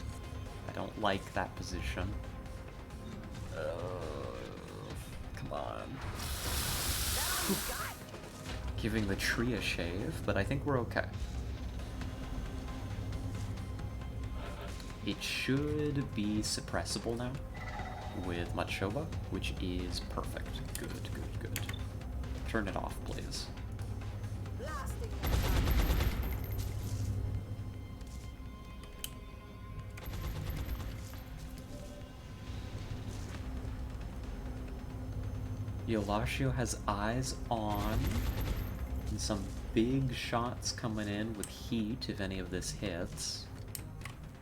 I don't like that position. Come on. Giving the tree a shave, but I think we're okay. It should be suppressible now with Machova, which is perfect. Good, good, good. Turn it off, please. Yolashio has eyes on and some big shots coming in with heat if any of this hits.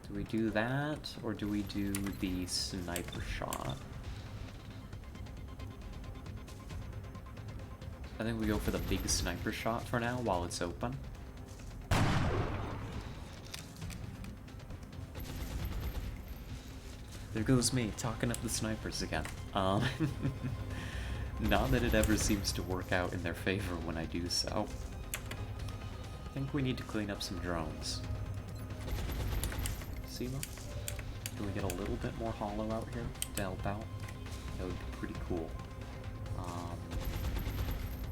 Do we do that, or do we do the sniper shot? I think we go for the big sniper shot for now while it's open. There goes me, talking up the snipers again. Not that it ever seems to work out in their favor when I do so. I think we need to clean up some drones. Seema? Can we get a little bit more hollow out here to help out? That would be pretty cool.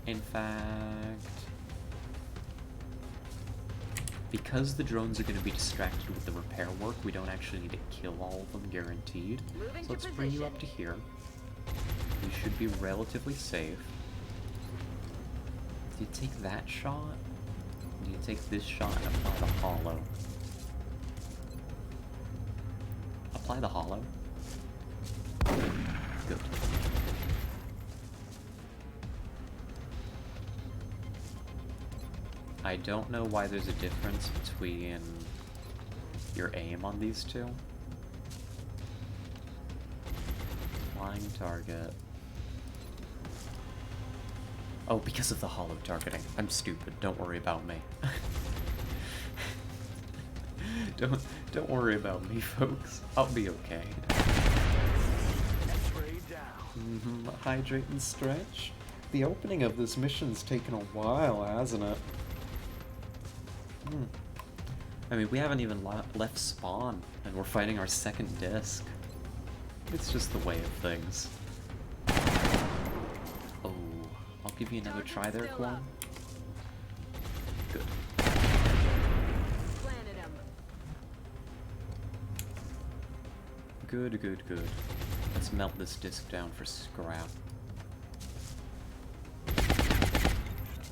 In fact... Because the drones are going to be distracted with the repair work, we don't actually need to kill all of them, guaranteed. So let's bring you up to here. You should be relatively safe. Do you take that shot? Do you take this shot and apply the hollow? Apply the hollow. Good. I don't know why there's a difference between your aim on these two. Flying target. Oh, because of the hollow targeting. I'm stupid. Don't worry about me. Don't worry about me, folks. I'll be okay. Hydrate and stretch. The opening of this mission's taken a while, hasn't it? I mean, we haven't even left spawn, and we're fighting our second disc. It's just the way of things. Oh, I'll give you another try there, Quan. Good. Good, good, good. Let's melt this disc down for scrap.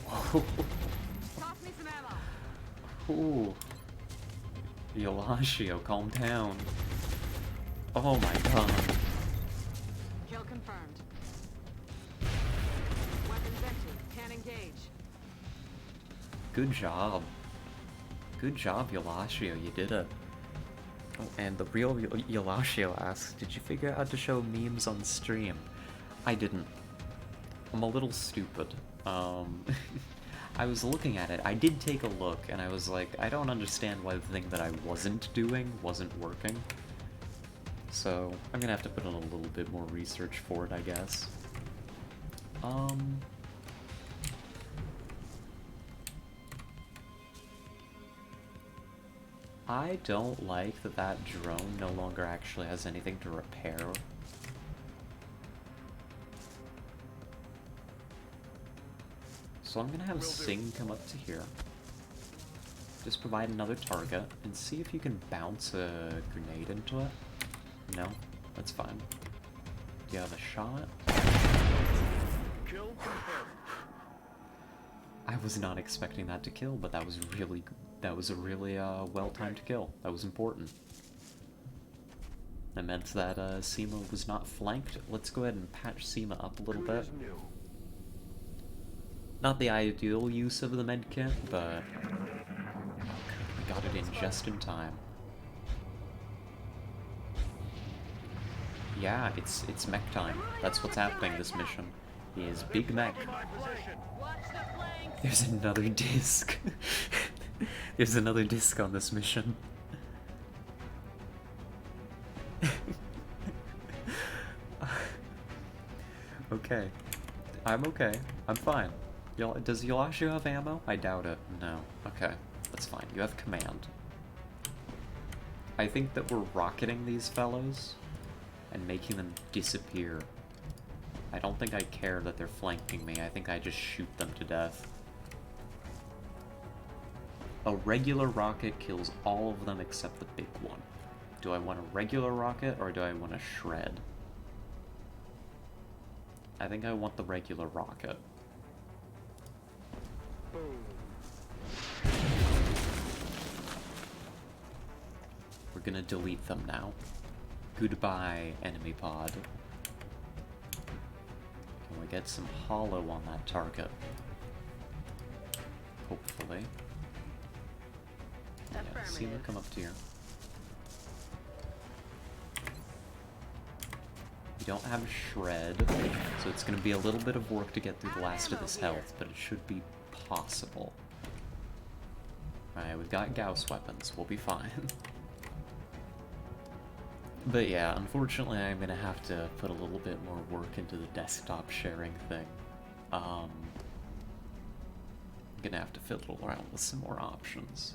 Whoa. Toss me some ammo. Ooh. Yolashio, calm down. Oh my god. Kill confirmed. Weapons empty. Can't engage. Good job. Good job, Yolashio, you did it. Oh, and the real Yolashio asks, did you figure out how to show memes on stream? I didn't. I'm a little stupid. I was looking at it, I did take a look, and I was like, I don't understand why the thing that I wasn't doing wasn't working. So, I'm gonna have to put in a little bit more research for it, I guess. I don't like that that drone no longer actually has anything to repair. So I'm gonna have Sing come up to here. Just provide another target, and see if you can bounce a grenade into it. No? That's fine. Do you have a shot? Kill confirmed. I was not expecting that to kill, but that was a really well-timed kill. That was important. That meant that Seema was not flanked. Let's go ahead and patch Seema up a little bit. Not the ideal use of the medkit, but I got it in just in time. Yeah, it's mech time. That's what's happening this mission. Is Big Mech. There's another disc. There's another disc on this mission. Okay. I'm okay. I'm fine. Does Yolashio have ammo? I doubt it. No. Okay. That's fine. You have command. I think that we're rocketing these fellows and making them disappear. I don't think I care that they're flanking me. I think I just shoot them to death. A regular rocket kills all of them except the big one. Do I want a regular rocket or do I want a shred? I think I want the regular rocket. We're gonna delete them now. Goodbye, enemy pod. Can we get some hollow on that target? Hopefully. Yeah, see them come up to here. We don't have a shred, so it's gonna be a little bit of work to get through the last of this health, but it should be possible. Alright, we've got Gauss weapons. We'll be fine. But yeah, unfortunately I'm gonna have to put a little bit more work into the desktop sharing thing. I'm gonna have to fiddle around with some more options.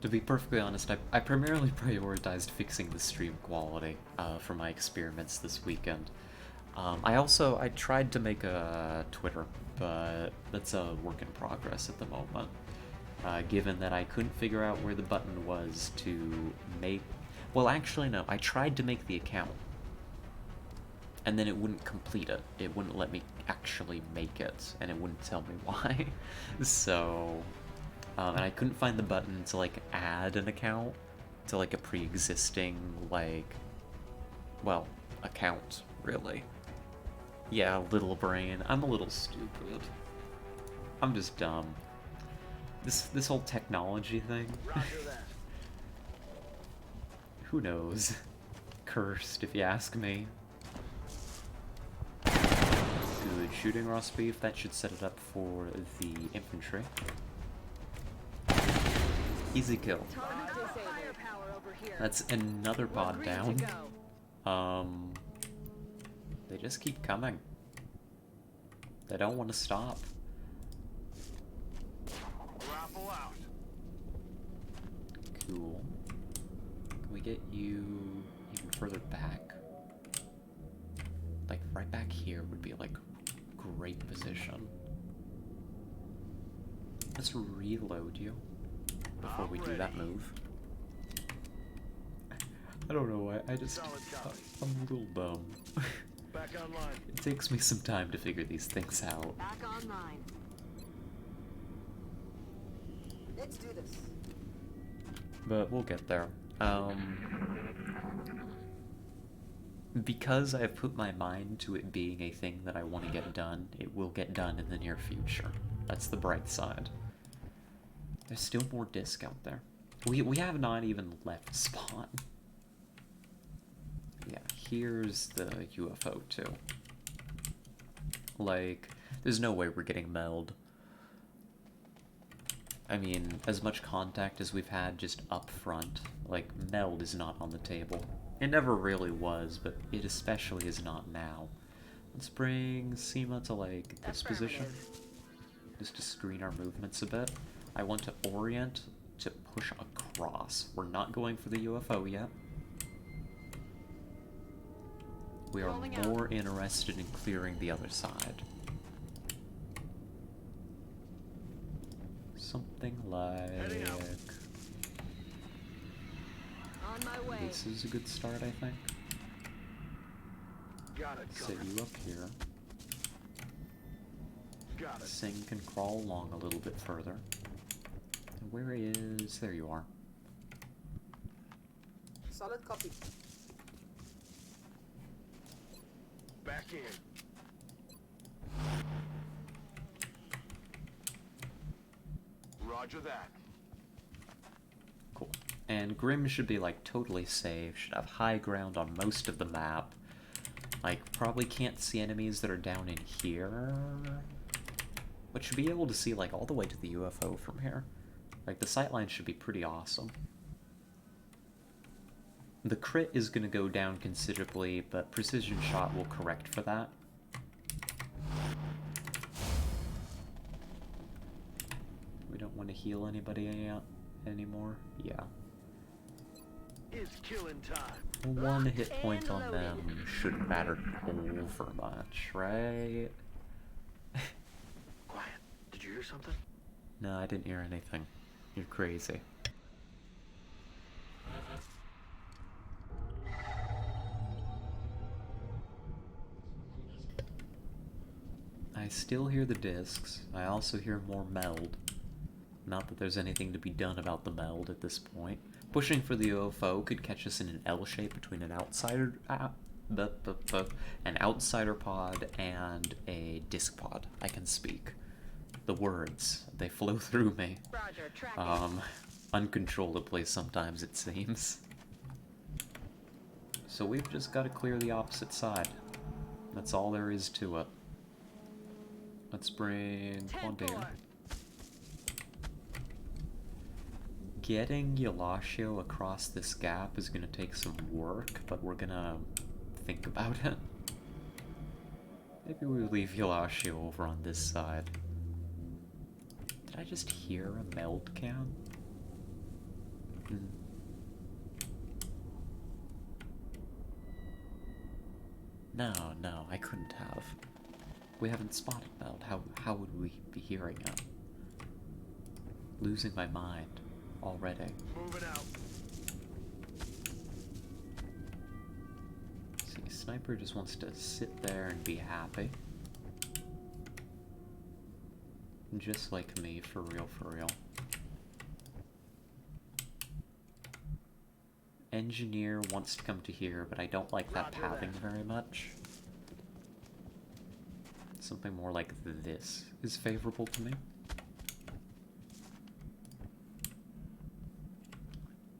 To be perfectly honest, I primarily prioritized fixing the stream quality for my experiments this weekend. I tried to make a Twitter, but that's a work in progress at the moment. Given that I couldn't figure out where the button was to make... Well, actually, no. I tried to make the account, and then it wouldn't complete it. It wouldn't let me actually make it, and it wouldn't tell me why. So... and I couldn't find the button to, like, add an account to, like, a pre-existing, like... Well, account, really. Yeah, little brain. I'm a little stupid. I'm just dumb. This whole technology thing. Who knows? Cursed, if you ask me. Good shooting, raw beef. That should set it up for the infantry. Easy kill. That's another pod down. They just keep coming. They don't want to stop. Cool. Can we get you even further back? Like, right back here would be, like, great position. Let's reload you before we do that move. I don't know why, I'm a little dumb. Back online. It takes me some time to figure these things out. Back online. Let's do this. But we'll get there. Because I've put my mind to it being a thing that I want to get done, it will get done in the near future. That's the bright side. There's still more disc out there. We have not even left spawn. Yeah, here's the UFO too. Like, there's no way we're getting meld. I mean, as much contact as we've had just up front, like, meld is not on the table. It never really was, but it especially is not now. Let's bring Seema to, like, this position. Just to screen our movements a bit. I want to orient to push across. We're not going for the UFO yet. We are more interested in clearing the other side. Something like... On my way. This is a good start, I think. Got it. Set you up here. Got it. Sing can crawl along a little bit further. And where is... There you are. Solid copy. Back in. Roger that. Cool. And Grim should be, like, totally safe. Should have high ground on most of the map. Like, probably can't see enemies that are down in here. But should be able to see, like, all the way to the UFO from here. Like, the sightline should be pretty awesome. The crit is going to go down considerably, but precision shot will correct for that. We don't want to heal anybody anymore. Yeah. It's killing time. One hit point on them shouldn't matter over much, right? Quiet. Did you hear something? No, I didn't hear anything. You're crazy. I still hear the discs. I also hear more meld. Not that there's anything to be done about the meld at this point. Pushing for the UFO could catch us in an L shape between an outsider pod and a disc pod. I can speak. The words, they flow through me. Roger, Uncontrollably sometimes, it seems. So we've just got to clear the opposite side. That's all there is to it. Let's bring Quandale. Getting Yalashio across this gap is gonna take some work, but we're gonna think about it. Maybe we leave Yalashio over on this side. Did I just hear a meld can? No, I couldn't have. We haven't spotted meld. How would we be hearing it? Losing my mind already. Moving out. See, Sniper just wants to sit there and be happy. Just like me, for real, for real. Engineer wants to come to here, but I don't like that pathing very much. Something more like this is favorable to me.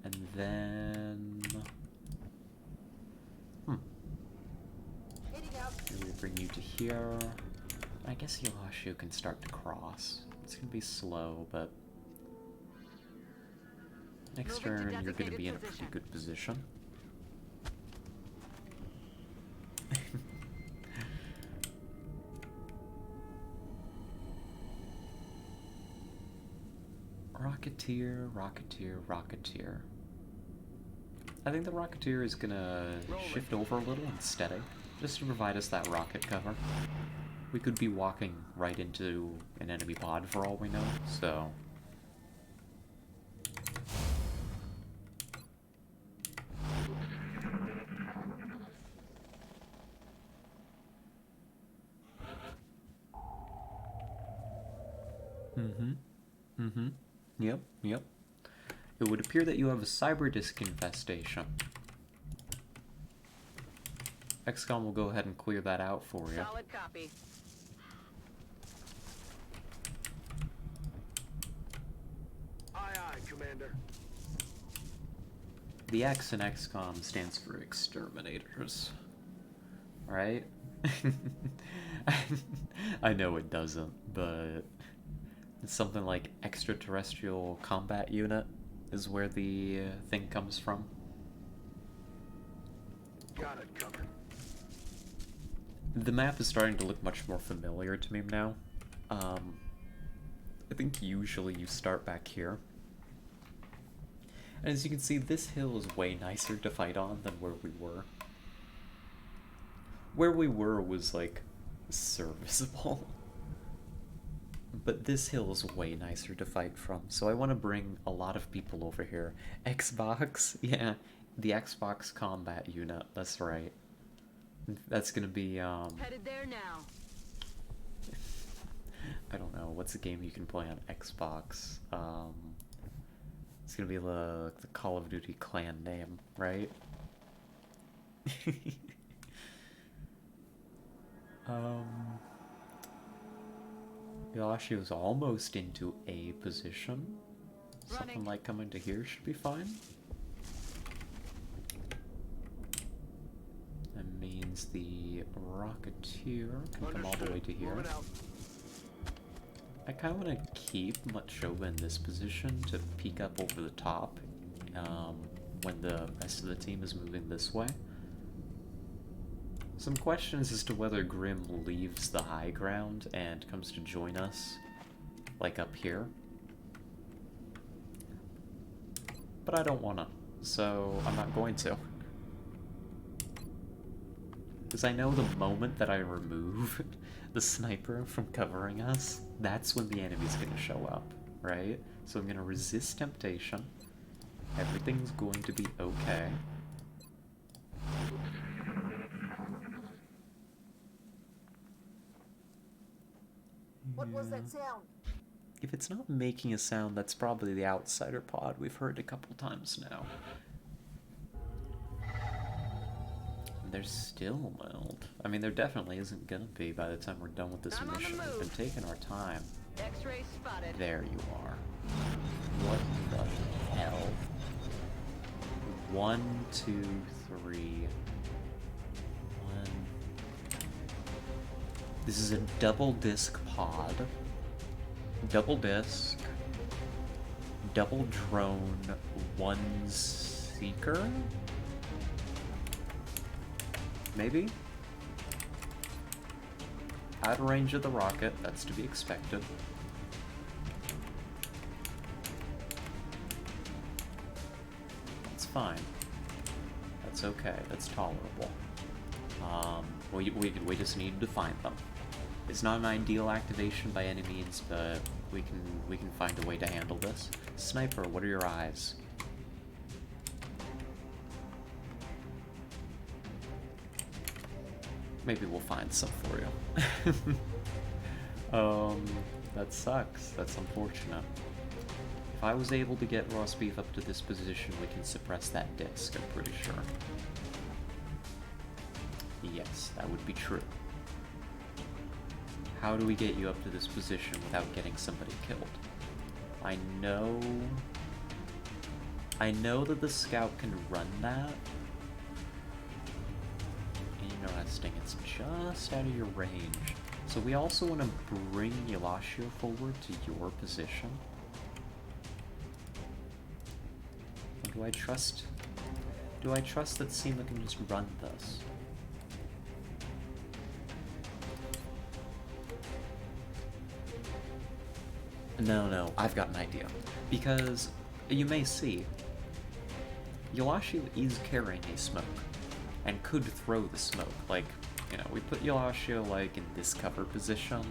And then... Maybe we bring you to here. I guess Yalashio can start to cross. It's gonna be slow, but... Next turn, you're gonna be in a pretty good position. Rocketeer, Rocketeer, Rocketeer. I think the Rocketeer is gonna shift over a little and steady, just to provide us that rocket cover. We could be walking right into an enemy pod for all we know, so... Yep. It would appear that you have a cyber disk infestation. XCOM will go ahead and clear that out for you. Solid copy. Aye, aye, Commander. The X in XCOM stands for exterminators. Right? I know it doesn't, but it's something like extraterrestrial combat unit is where the thing comes from. Got it covered. The map is starting to look much more familiar to me now. I think usually you start back here. And as you can see, this hill is way nicer to fight on than where we were. Where we were was, like, serviceable. But this hill is way nicer to fight from, so I want to bring a lot of people over here. Xbox? Yeah, the Xbox combat unit, that's right. That's gonna be, Headed there now. I don't know, what's a game you can play on Xbox? It's gonna be the Call of Duty clan name, right? Yashio's almost into A position. Something like coming to here should be fine. That means the Rocketeer can come all the way to here. I kind of want to keep Machoba in this position to peek up over the top when the rest of the team is moving this way. Some questions as to whether Grim leaves the high ground and comes to join us, like up here. But I don't wanna, so I'm not going to. Because I know the moment that I remove the sniper from covering us, that's when the enemy's gonna show up, right? So I'm gonna resist temptation. Everything's going to be okay. What was that sound? If it's not making a sound, that's probably the outsider pod we've heard a couple times now. And there's still meld. I mean, there definitely isn't gonna be by the time we're done with this mission. We've been taking our time. X-ray spotted. There you are. What the hell? 1, 2, 3. 1. This is a double disc pod. Double disc. double drone, one seeker? Maybe? Out of range of the rocket, that's to be expected. That's fine. That's okay, that's tolerable. We just need to find them. It's not an ideal activation by any means, but we can find a way to handle this. Sniper, what are your eyes? Maybe we'll find some for you. That sucks. That's unfortunate. If I was able to get Roast Beef up to this position, we can suppress that disc, I'm pretty sure. Yes, that would be true. How do we get you up to this position without getting somebody killed? I know that the scout can run that. Interesting, it's just out of your range. So we also want to bring Yelashio forward to your position. Or do I trust that Seema can just run this? No, I've got an idea. Because you may see, Yelashio is carrying a smoke, and could throw the smoke. Like, you know, we put Yelashio, like, in this cover position,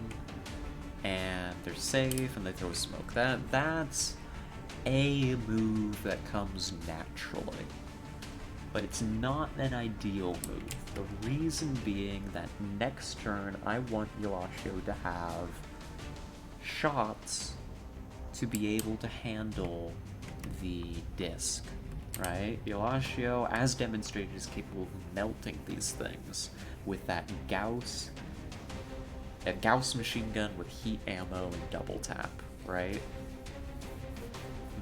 and they're safe, and they throw smoke. That's a move that comes naturally. But it's not an ideal move. The reason being that next turn, I want Yelashio to have shots to be able to handle the disc, right? Yelashio, as demonstrated, is capable of melting these things with that Gauss machine gun with heat ammo and double tap, right?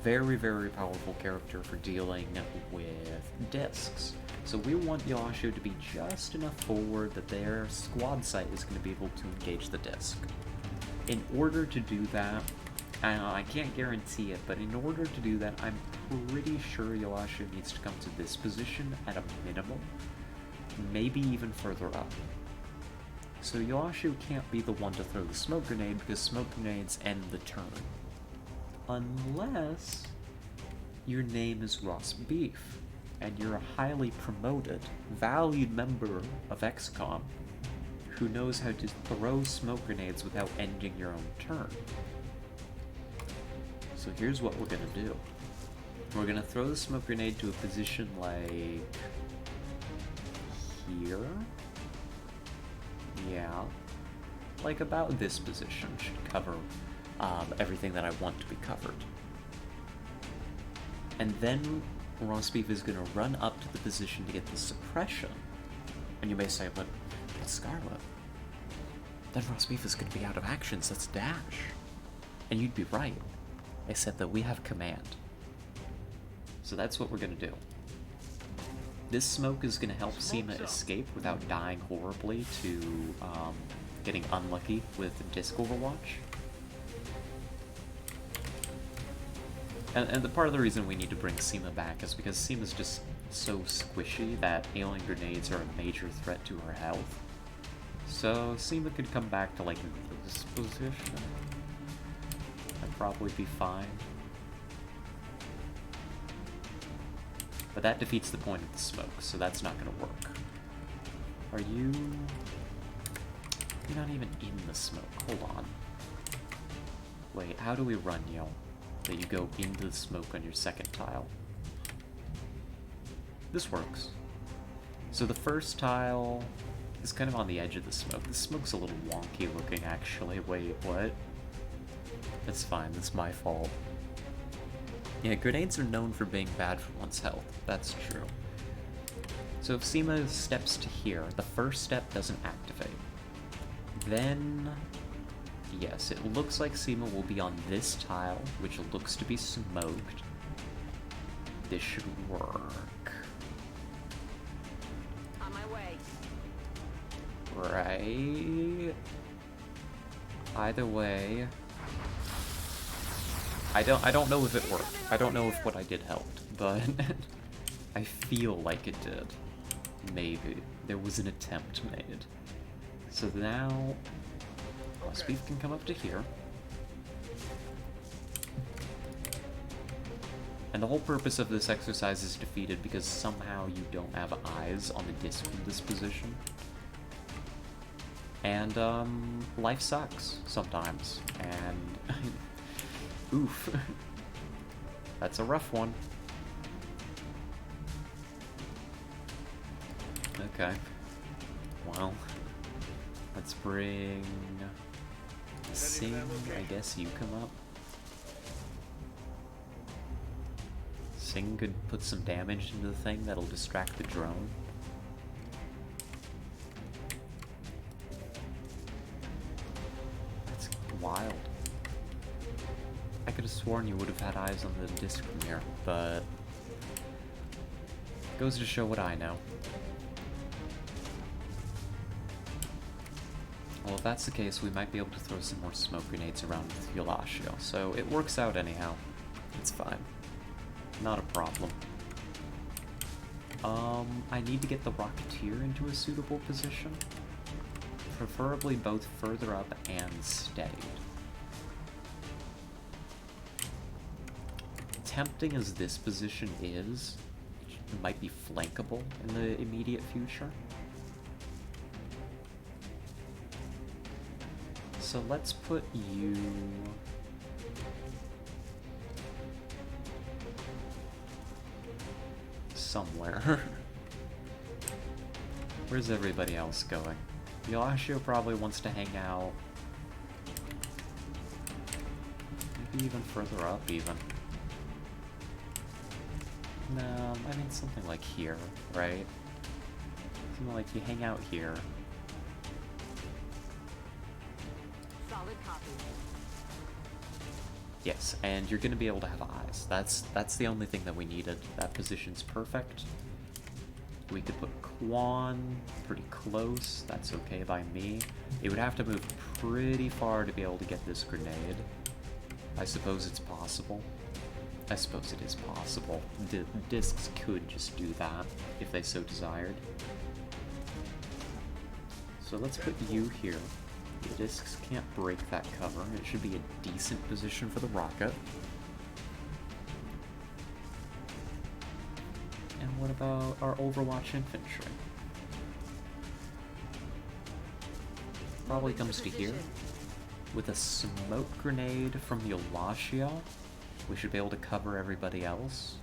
Very, very powerful character for dealing with discs. So we want Yelashio to be just enough forward that their squad sight is going to be able to engage the disc. In order to do that, I can't guarantee it, but in order to do that, I'm pretty sure Yelashio needs to come to this position at a minimum, maybe even further up. So Yelashio can't be the one to throw the smoke grenade, because smoke grenades end the turn. Unless your name is Roast Beef, and you're a highly promoted, valued member of XCOM who knows how to throw smoke grenades without ending your own turn. So here's what we're gonna do. We're gonna throw the smoke grenade to a position like here. Yeah. Like about this position should cover everything that I want to be covered. And then Roast Beef is gonna run up to the position to get the suppression. And you may say, but Scarlet, then Roast Beef is gonna be out of action, so let's dash. And you'd be right, except that we have command. So that's what we're gonna do. This smoke is gonna help Seema escape without dying horribly to getting unlucky with Disc Overwatch. And the part of the reason we need to bring Seema back is because Seema's just so squishy that alien grenades are a major threat to her health. So Seema could come back to like this position. That'd probably be fine. But that defeats the point of the smoke, so that's not gonna work. Are you... You're not even in the smoke. Hold on. Wait, how do we run you? That you go into the smoke on your second tile. This works. So the first tile is kind of on the edge of the smoke. The smoke's a little wonky looking, actually. Wait, what? That's fine, that's my fault. Yeah, grenades are known for being bad for one's health. That's true. So if Seema steps to here, the first step doesn't activate. Then... yes, it looks like Seema will be on this tile, which looks to be smoked. This should work. On my way. Right? Either way... I don't know if it worked. I don't know if what I did helped, but I feel like it did. Maybe. There was an attempt made. So now Beef can come up to here. And the whole purpose of this exercise is defeated because somehow you don't have eyes on the disc from this position. And, life sucks sometimes. And, oof. That's a rough one. Okay. Well, let's bring Sing, I guess you come up. Sing could put some damage into the thing that'll distract the drone. That's wild. I could have sworn you would have had eyes on the disc from here, but goes to show what I know. Well, if that's the case, we might be able to throw some more smoke grenades around with Yolasio, so it works out anyhow. It's fine. Not a problem. I need to get the Rocketeer into a suitable position. Preferably both further up and steadied. Tempting as this position is, it might be flankable in the immediate future. So let's put you... somewhere. Where's everybody else going? Yolasio probably wants to hang out. Maybe even further up, even. No, I mean something like here, right? Something like you hang out here. Solid copy. Yes, and you're gonna be able to have eyes. That's the only thing that we needed. That position's perfect. We could put Quan pretty close. That's okay by me. It would have to move pretty far to be able to get this grenade. I suppose it's possible. I suppose it is possible. Discs could just do that if they so desired. So let's put you here. The discs can't break that cover. It should be a decent position for the rocket. And what about our Overwatch infantry? Probably comes to here. With a smoke grenade from Yolasio, we should be able to cover everybody else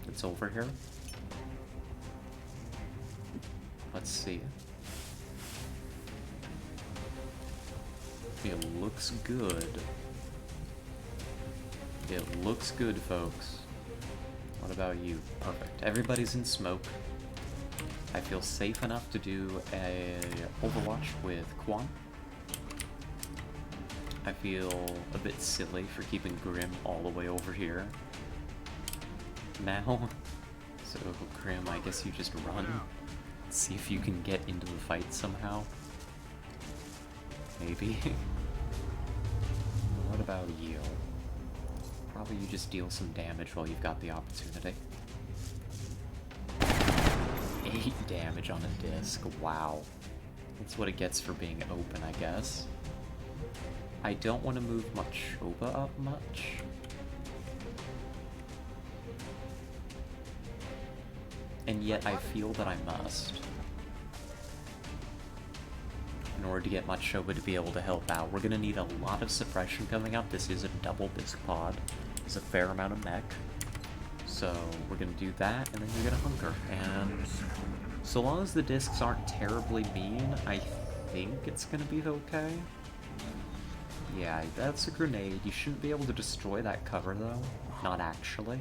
that's over here. Let's see. It looks good. It looks good, folks. What about you? Perfect. Everybody's in smoke. I feel safe enough to do a Overwatch with Quan. I feel a bit silly for keeping Grim all the way over here now. So Grim, I guess you just run. See if you can get into the fight somehow. Maybe. What about you? Probably you just deal some damage while you've got the opportunity. 8 damage on a disc, wow. That's what it gets for being open, I guess. I don't want to move Machoba up much. And yet I feel that I must. In order to get Machoba to be able to help out. We're gonna need a lot of suppression coming up. This is a double disc pod. There's a fair amount of mech. So we're gonna do that, and then you're gonna hunker. And so long as the discs aren't terribly mean, I think it's gonna be okay. Yeah, that's a grenade. You shouldn't be able to destroy that cover, though. Not actually.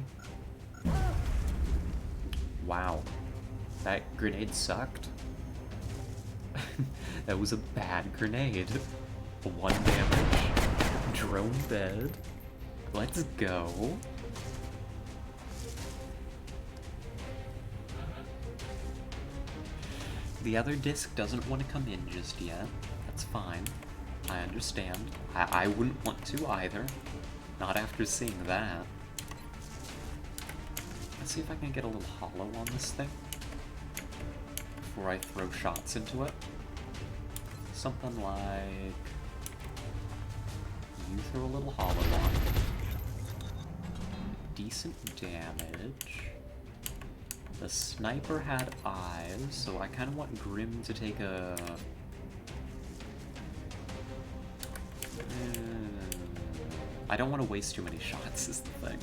Wow. That grenade sucked. That was a bad grenade. 1 damage. Drone dead. Let's go. The other disc doesn't want to come in just yet. That's fine. I understand. I wouldn't want to either. Not after seeing that. Let's see if I can get a little hollow on this thing before I throw shots into it. Something like... you throw a little hollow on. Decent damage. The sniper had eyes, so I kind of want Grim to take a... I don't want to waste too many shots is the thing.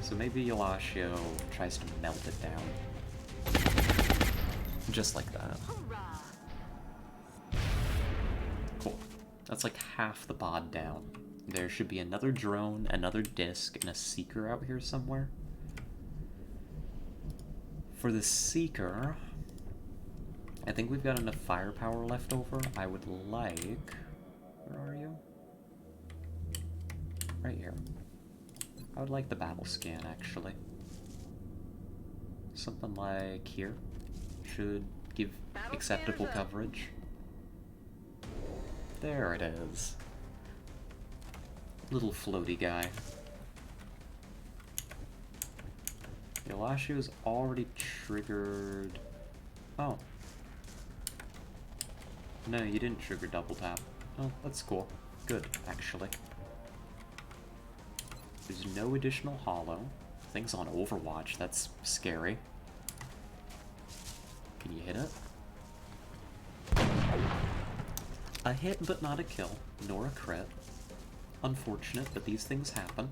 So maybe Elasio tries to melt it down. Just like that. Cool. That's like half the bod down. There should be another drone, another disc, and a seeker out here somewhere. For the seeker, I think we've got enough firepower left over. I would like... where are you? Right here. I would like the battle scan, actually. Something like here. Should give acceptable coverage. There it is. Little floaty guy. Elashio's already triggered... oh. No, you didn't trigger double tap. Oh, that's cool. Good, actually. There's no additional hollow. Thing's on Overwatch, that's scary. Can you hit it? A hit but not a kill, nor a crit. Unfortunate, but these things happen.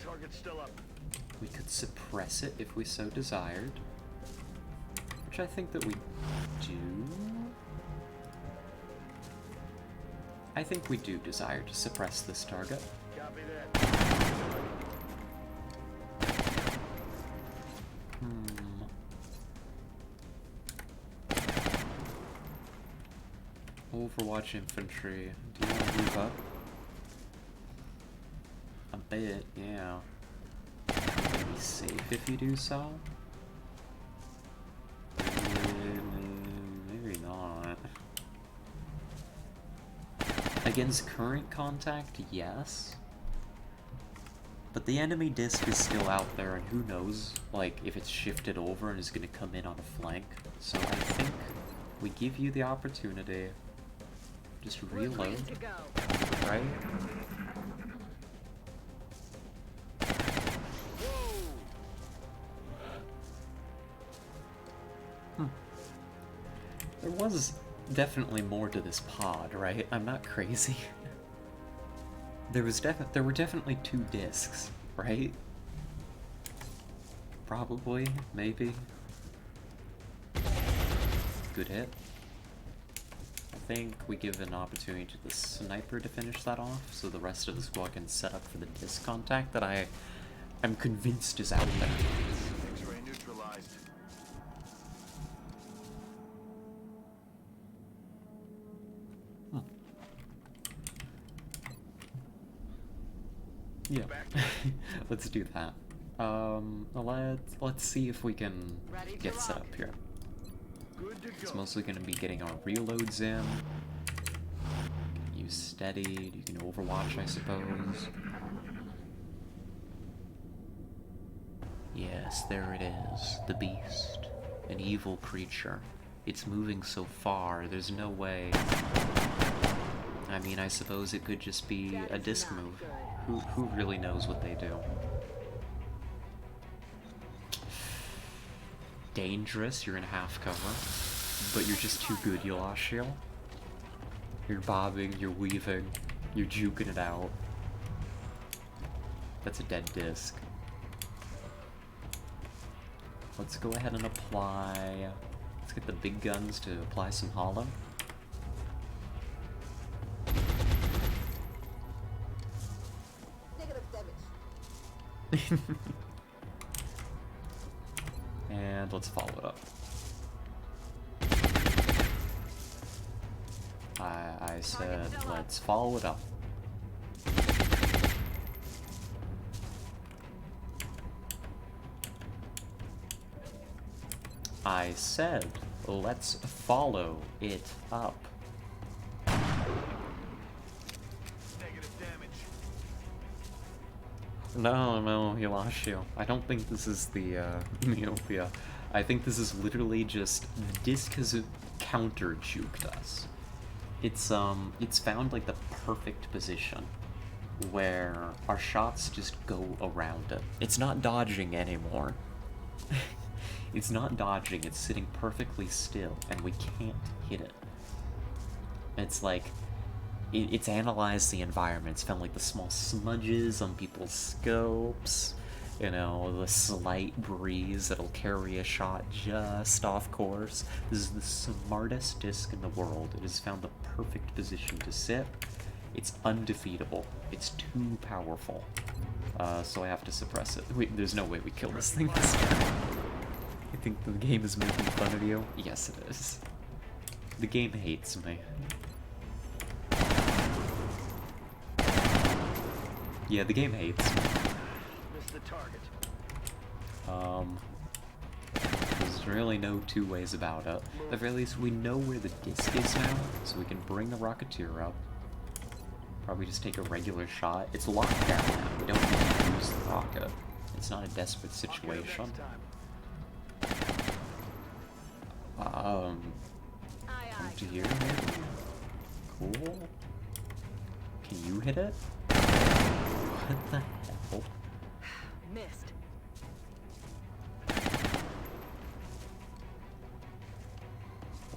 Target's still up. We could suppress it if we so desired. Which I think that we do. I think we do desire to suppress this target. Copy that. Overwatch infantry. Do you want to move up? A bit, yeah. Be safe if you do so. Maybe not. Against current contact, yes. But the enemy disc is still out there, and who knows, like, if it's shifted over and is going to come in on a flank. So I think we give you the opportunity. Just reload, right? There was definitely more to this pod, right? I'm not crazy. There were definitely 2 discs, right? Probably, maybe. Good hit. I think we give an opportunity to the sniper to finish that off, so the rest of the squad can set up for the disc contact that I'm convinced is out there. X-ray neutralized. Yeah, let's do that. Let's see if we can get set up here. Good to go. It's mostly going to be getting our reloads in. Use steadied, you can overwatch, I suppose. Yes, there it is, the beast. An evil creature. It's moving so far, there's no way. I mean, I suppose it could just be a disc move. Who really knows what they do? Dangerous, you're in half cover, but you're just too good, Elasio. You're bobbing, you're weaving, you're juking it out. That's a dead disc. Let's go ahead and apply... let's get the big guns to apply some hollow. Negative damage. And let's follow it up. I said, let's follow it up. I said, let's follow it up. No, he lost you. I don't think this is the, myopia. I think this is literally just the disc has counter-juked us. It's found, like, the perfect position where our shots just go around it. It's not dodging anymore. It's not dodging, it's sitting perfectly still, and we can't hit it. It's like, it's analyzed the environment. It's found like the small smudges on people's scopes, you know, the slight breeze that'll carry a shot just off course. This is the smartest disc in the world. It has found the perfect position to sit. It's undefeatable. It's too powerful. So I have to suppress it. Wait, there's no way we kill this thing this time. I think the game is making fun of you. Yes, it is. The game hates me. Yeah, the game hates me. Missed the target. There's really no two ways about it. At the very least, we know where the disc is now, so we can bring the Rocketeer up. Probably just take a regular shot. It's locked down now. We don't need to use the rocket. It's not a desperate situation. To here, maybe? Cool. Can you hit it? What the hell? Missed.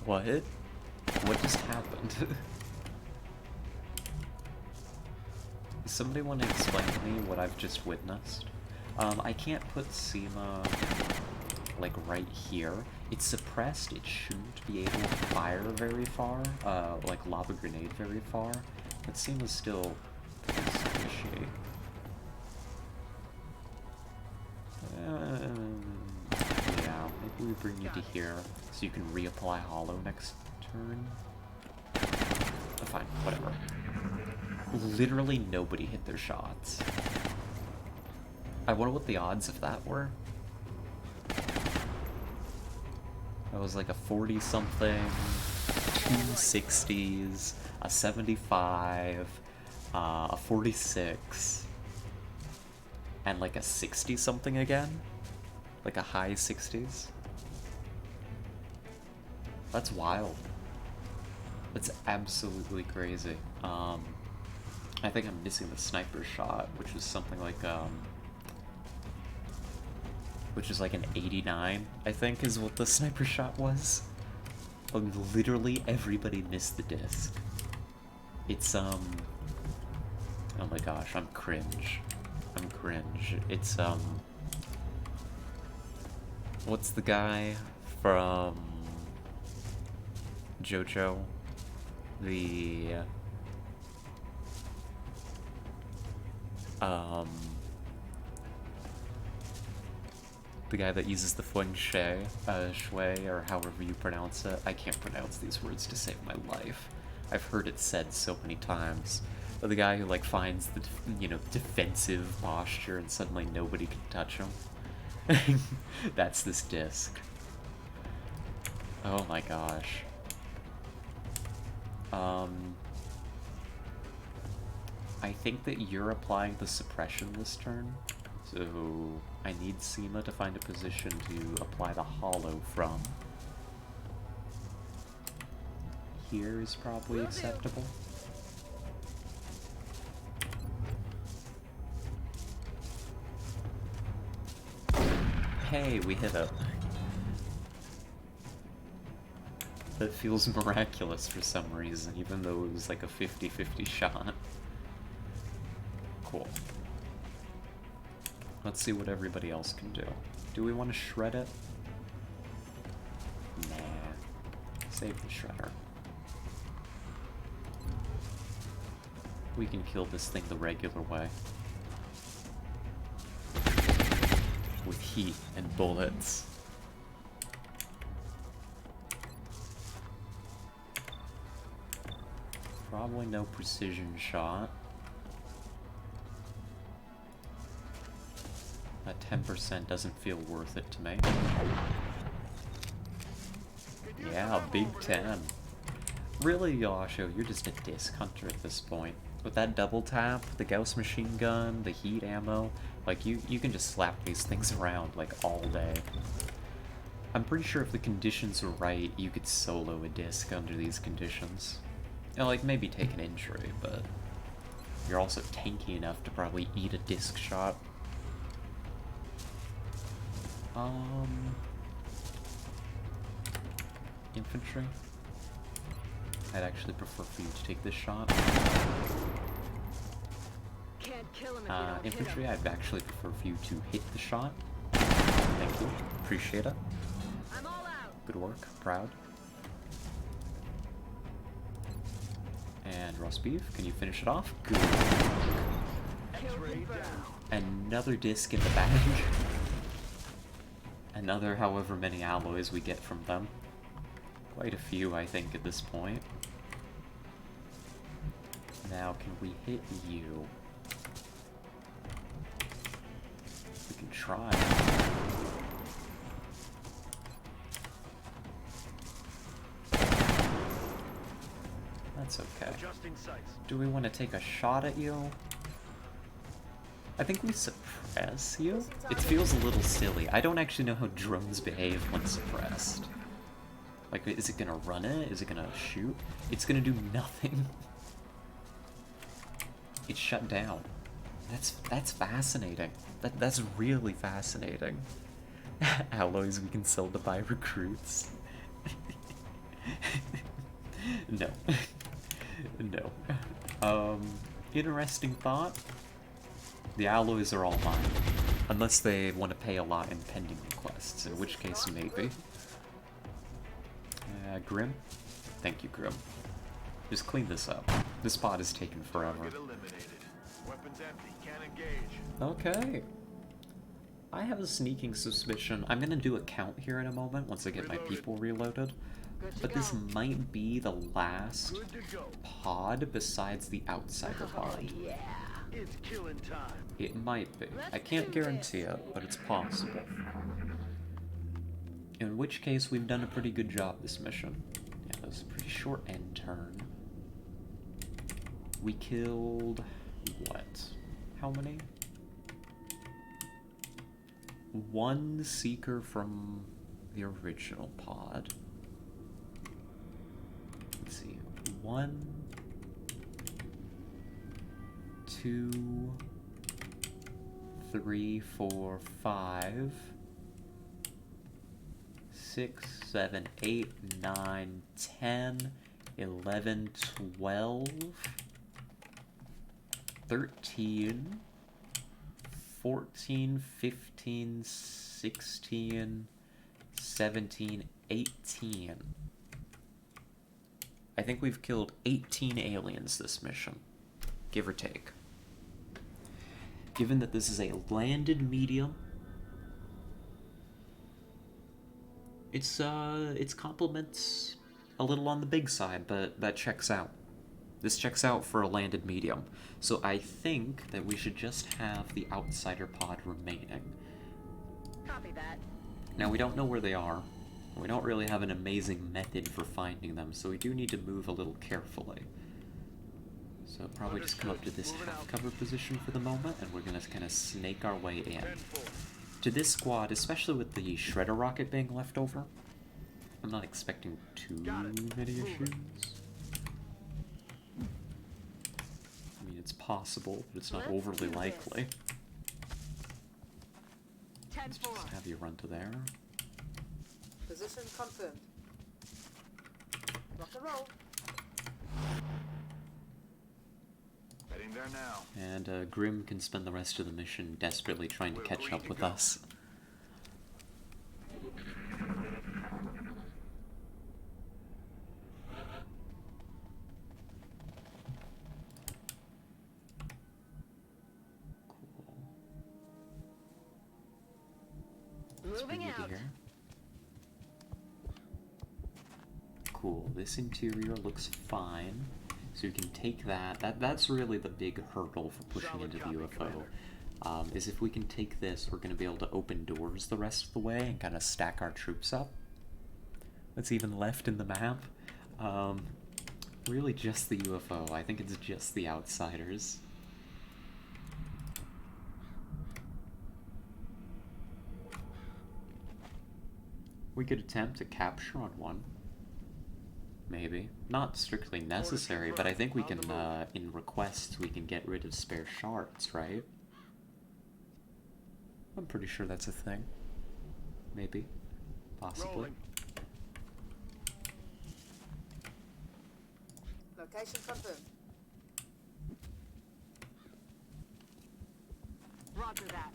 What? What just happened? Does somebody want to explain to me what I've just witnessed? I can't put SEMA, like, right here. It's suppressed, it shouldn't be able to fire very far, like lob a grenade very far. But SEMA's still pretty squishy. Yeah, maybe we bring you to here, so you can reapply hollow next turn. Oh, fine, whatever. Literally nobody hit their shots. I wonder what the odds of that were. That was like a 40-something, 260s, a 75, a 46, and like a 60-something again? Like a high 60s? That's wild. That's absolutely crazy. I think I'm missing the sniper shot, which was something like, which is like an 89, I think, is what the sniper shot was. Literally everybody missed the disc. It's, oh my gosh, I'm cringe. I'm cringe. It's, what's the guy from JoJo? The guy that uses the feng shui, or however you pronounce it. I can't pronounce these words to save my life. I've heard it said so many times. But the guy who, like, finds the, you know, defensive posture and suddenly nobody can touch him. That's this disc. Oh my gosh. I think that you're applying the suppression this turn, so I need SEMA to find a position to apply the hollow from. Here is probably acceptable. Hey, we hit it. That feels miraculous for some reason, even though it was like a 50-50 shot. Cool. Let's see what everybody else can do. Do we want to shred it? Nah. Save the shredder. We can kill this thing the regular way. With heat and bullets. Probably no precision shot. That 10% doesn't feel worth it to me. Yeah, Big 10. Really, Yasho, you're just a disc hunter at this point. With that double tap, the Gauss machine gun, the heat ammo, like you can just slap these things around like all day. I'm pretty sure if the conditions were right, you could solo a disc under these conditions. You know, like maybe take an injury, but you're also tanky enough to probably eat a disc shot. Infantry? I'd actually prefer for you to take this shot. Can't kill him if you don't hit Infantry, him. I'd actually prefer for you to hit the shot. Thank you. Appreciate it. I'm all out. Good work. Proud. And roast beef, can you finish it off? Good. Kill confirmed. Another disc in the bag. Another however many alloys we get from them. Quite a few, I think, at this point. Now, can we hit you? We can try. That's okay. Do we want to take a shot at you? I think we suppress you? It feels a little silly. I don't actually know how drones behave when suppressed. Like, is it gonna run it? Is it gonna shoot? It's gonna do nothing. It's shut down. That's fascinating. That's really fascinating. Alloys we can sell to buy recruits. No. No. Interesting thought. The alloys are all mine. Unless they want to pay a lot in pending requests, in which case maybe. Grim? Thank you, Grim. Just clean this up. This spot is taking forever. Okay. I have a sneaking suspicion. I'm gonna do a count here in a moment once I get my people reloaded. But this might be the last pod besides the outsider pod. It's killing time. It might be. I can't guarantee it, but it's possible. In which case, we've done a pretty good job this mission. Yeah, that was a pretty short end turn. We killed... what? How many? One Seeker from the original pod. Let's see. 1, 2, 3, 4, 5, 6, 7, 8, 9, 10, 11, 12, 13, 14, 15, 16, 17, 18. I think we've killed 18 aliens this mission, give or take. Given that this is a landed medium, its compliments a little on the big side, but that checks out. This checks out for a landed medium. So I think that we should just have the outsider pod remaining. Copy that. Now we don't know where they are. We don't really have an amazing method for finding them, so we do need to move a little carefully. So probably just come up to this half-cover position for the moment, and we're gonna kind of snake our way in. To this squad, especially with the shredder rocket being left over, I'm not expecting too many issues. I mean, it's possible, but it's not overly likely. Let's just have you run to there. Position confirmed. Rock and roll. Heading there now. And Grim can spend the rest of the mission desperately trying to catch up with us. Moving out. Here. Cool, this interior looks fine. So you can take that. That's really the big hurdle for pushing into the UFO. Is if we can take this, we're going to be able to open doors the rest of the way and kind of stack our troops up. that's even left in the map. Really just the UFO. I think it's just the outsiders. We could attempt to capture on one. Maybe. Not strictly necessary, but I think we can, in requests, we can get rid of spare shards, right? I'm pretty sure that's a thing. Maybe. Possibly. Rolling. Location confirmed. Roger that.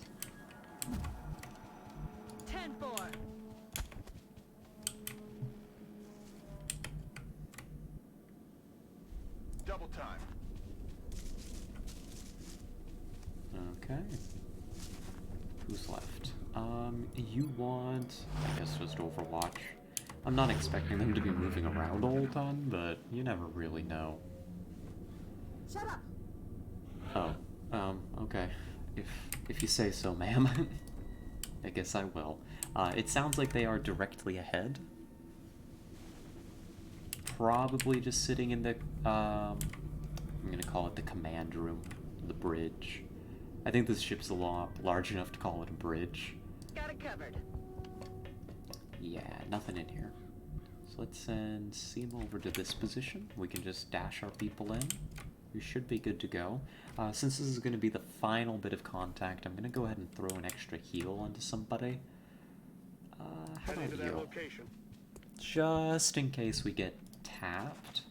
10-4. Double time. Okay. Who's left? You want... I guess just Overwatch. I'm not expecting them to be moving around all the time, but you never really know. Shut up! Oh, okay. If you say so, ma'am. I guess I will. It sounds like they are directly ahead. Probably just sitting in the, I'm gonna call it the command room, the bridge. I think this ship's a lot large enough to call it a bridge. Got it covered. Yeah, nothing in here. So let's send Seam over to this position. We can just dash our people in. We should be good to go. Since this is going to be the final bit of contact, I'm going to go ahead and throw an extra heal into somebody. How about you? Just in case we get tapped.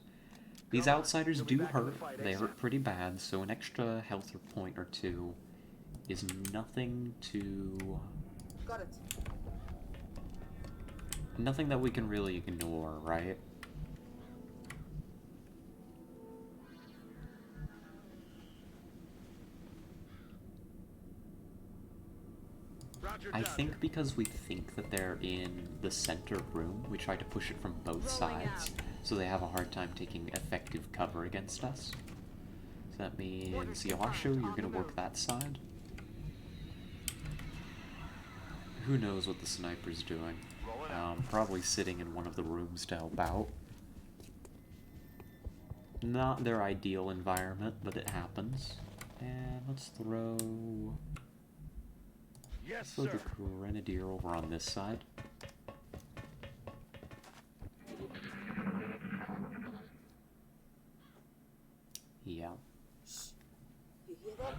These outsiders do hurt. They hurt pretty bad, so an extra health point or two is nothing to... Got it. Nothing that we can really ignore, right? I think because we think that they're in the center room, we try to push it from both sides, so they have a hard time taking effective cover against us. So that means, Yasho, you're gonna work that side. Who knows what the sniper's doing? Probably sitting in one of the rooms to help out. Not their ideal environment, but it happens. And let's throw... Yes, throw sir. the Grenadier over on this side. Yeah. You hear that?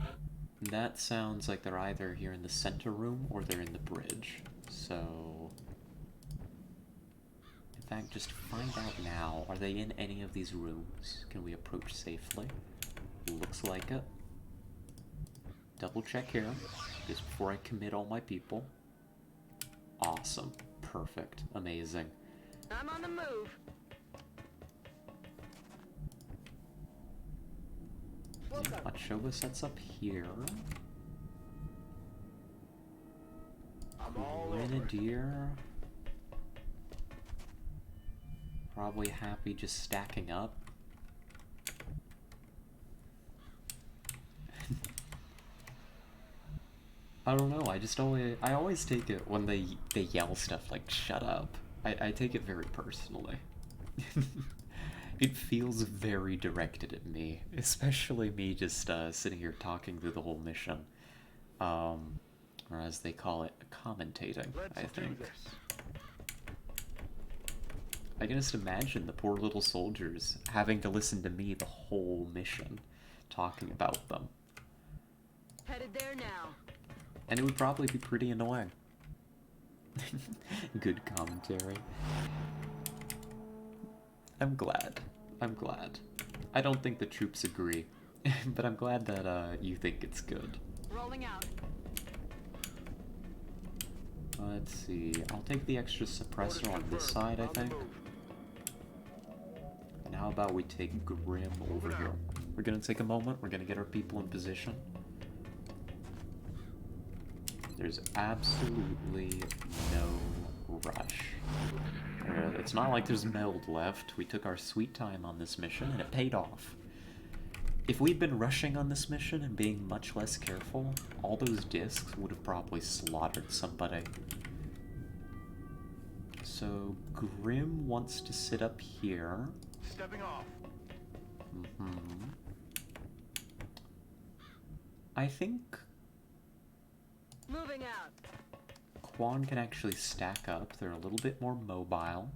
That sounds like they're either here in the center room or they're in the bridge. So... in fact, just find out now. Are they in any of these rooms? Can we approach safely? Looks like it. Double check here, just before I commit all my people. Awesome. Perfect. Amazing. I'm on the move. Machoba sets up here. Grenadier. Probably happy just stacking up. I don't know, I always take it when they yell stuff like, shut up. I take it very personally. It feels very directed at me, especially me just sitting here talking through the whole mission. Or as they call it, commentating, I think. I can just imagine the poor little soldiers having to listen to me the whole mission, talking about them. Headed there now. And it would probably be pretty annoying. Good commentary. I'm glad. I'm glad. I don't think the troops agree, but I'm glad that you think it's good. Rolling out. Let's see. I'll take the extra suppressor on this side, I think. And how about we take Grim over here? We're gonna take a moment. We're gonna get our people in position. There's absolutely no rush. It's not like there's meld left. We took our sweet time on this mission, and it paid off. If we'd been rushing on this mission and being much less careful, all those discs would have probably slaughtered somebody. So Grim wants to sit up here. Stepping off. I think Moving out. Quan can actually stack up. They're a little bit more mobile.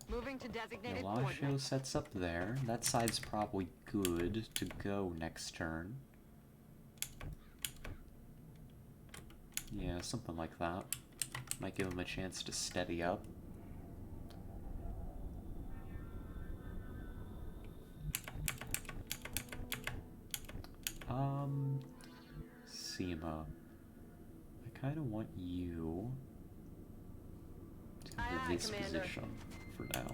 Moving to designated Elasio coordinates. sets up there. That side's probably good to go next turn. Yeah, something like that. Might give him a chance to steady up. Seema. I kind of want you to Aye, move aye, this Commander. position for now.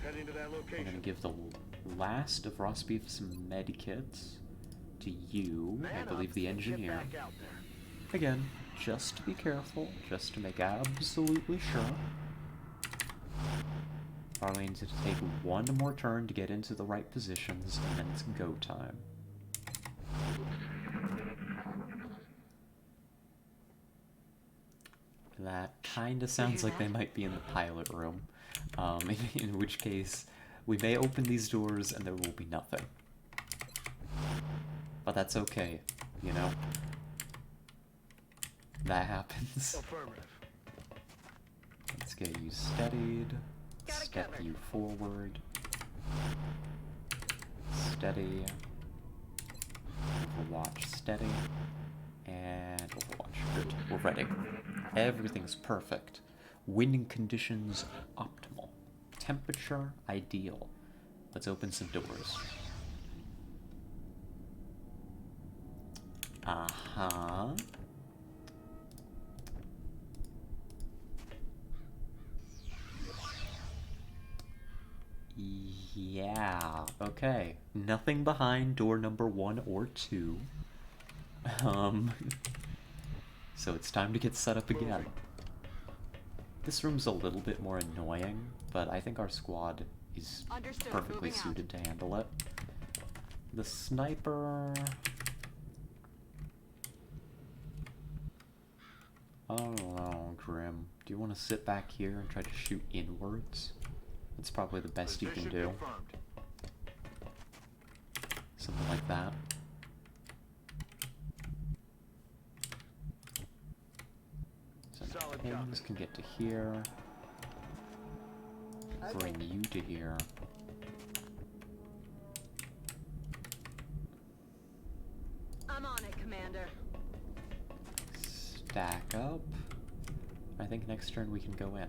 Heading to that I'm location. gonna give the last of Rosbeef's medikits to you, I believe the engineer. Get back out there. Again, just to be careful, just to make absolutely sure. Probably need to take one more turn to get into the right positions, and then it's go time. That kinda sounds like they might be in the pilot room, in which case we may open these doors and there will be nothing. But that's okay, you know? That happens. Affirmative. Let's get you steadied. Got it Step covered. you forward. Steady. Overwatch steady. And Overwatch. Good. We're ready. Everything's perfect. Winding conditions optimal. Temperature ideal. Let's open some doors. Uh-huh. Yeah, okay. Nothing behind door number 1 or 2. So it's time to get set up again. This room's a little bit more annoying, but I think our squad is Understood. perfectly Moving out. suited to handle it. The sniper... I don't know, Grim. Do you want to sit back here and try to shoot inwards? That's probably the best you can Position do. confirmed. Something like that. So Solid pins copy. can get to here. Okay. Bring you to here. I'm on it, Commander. Stack up. I think next turn we can go in.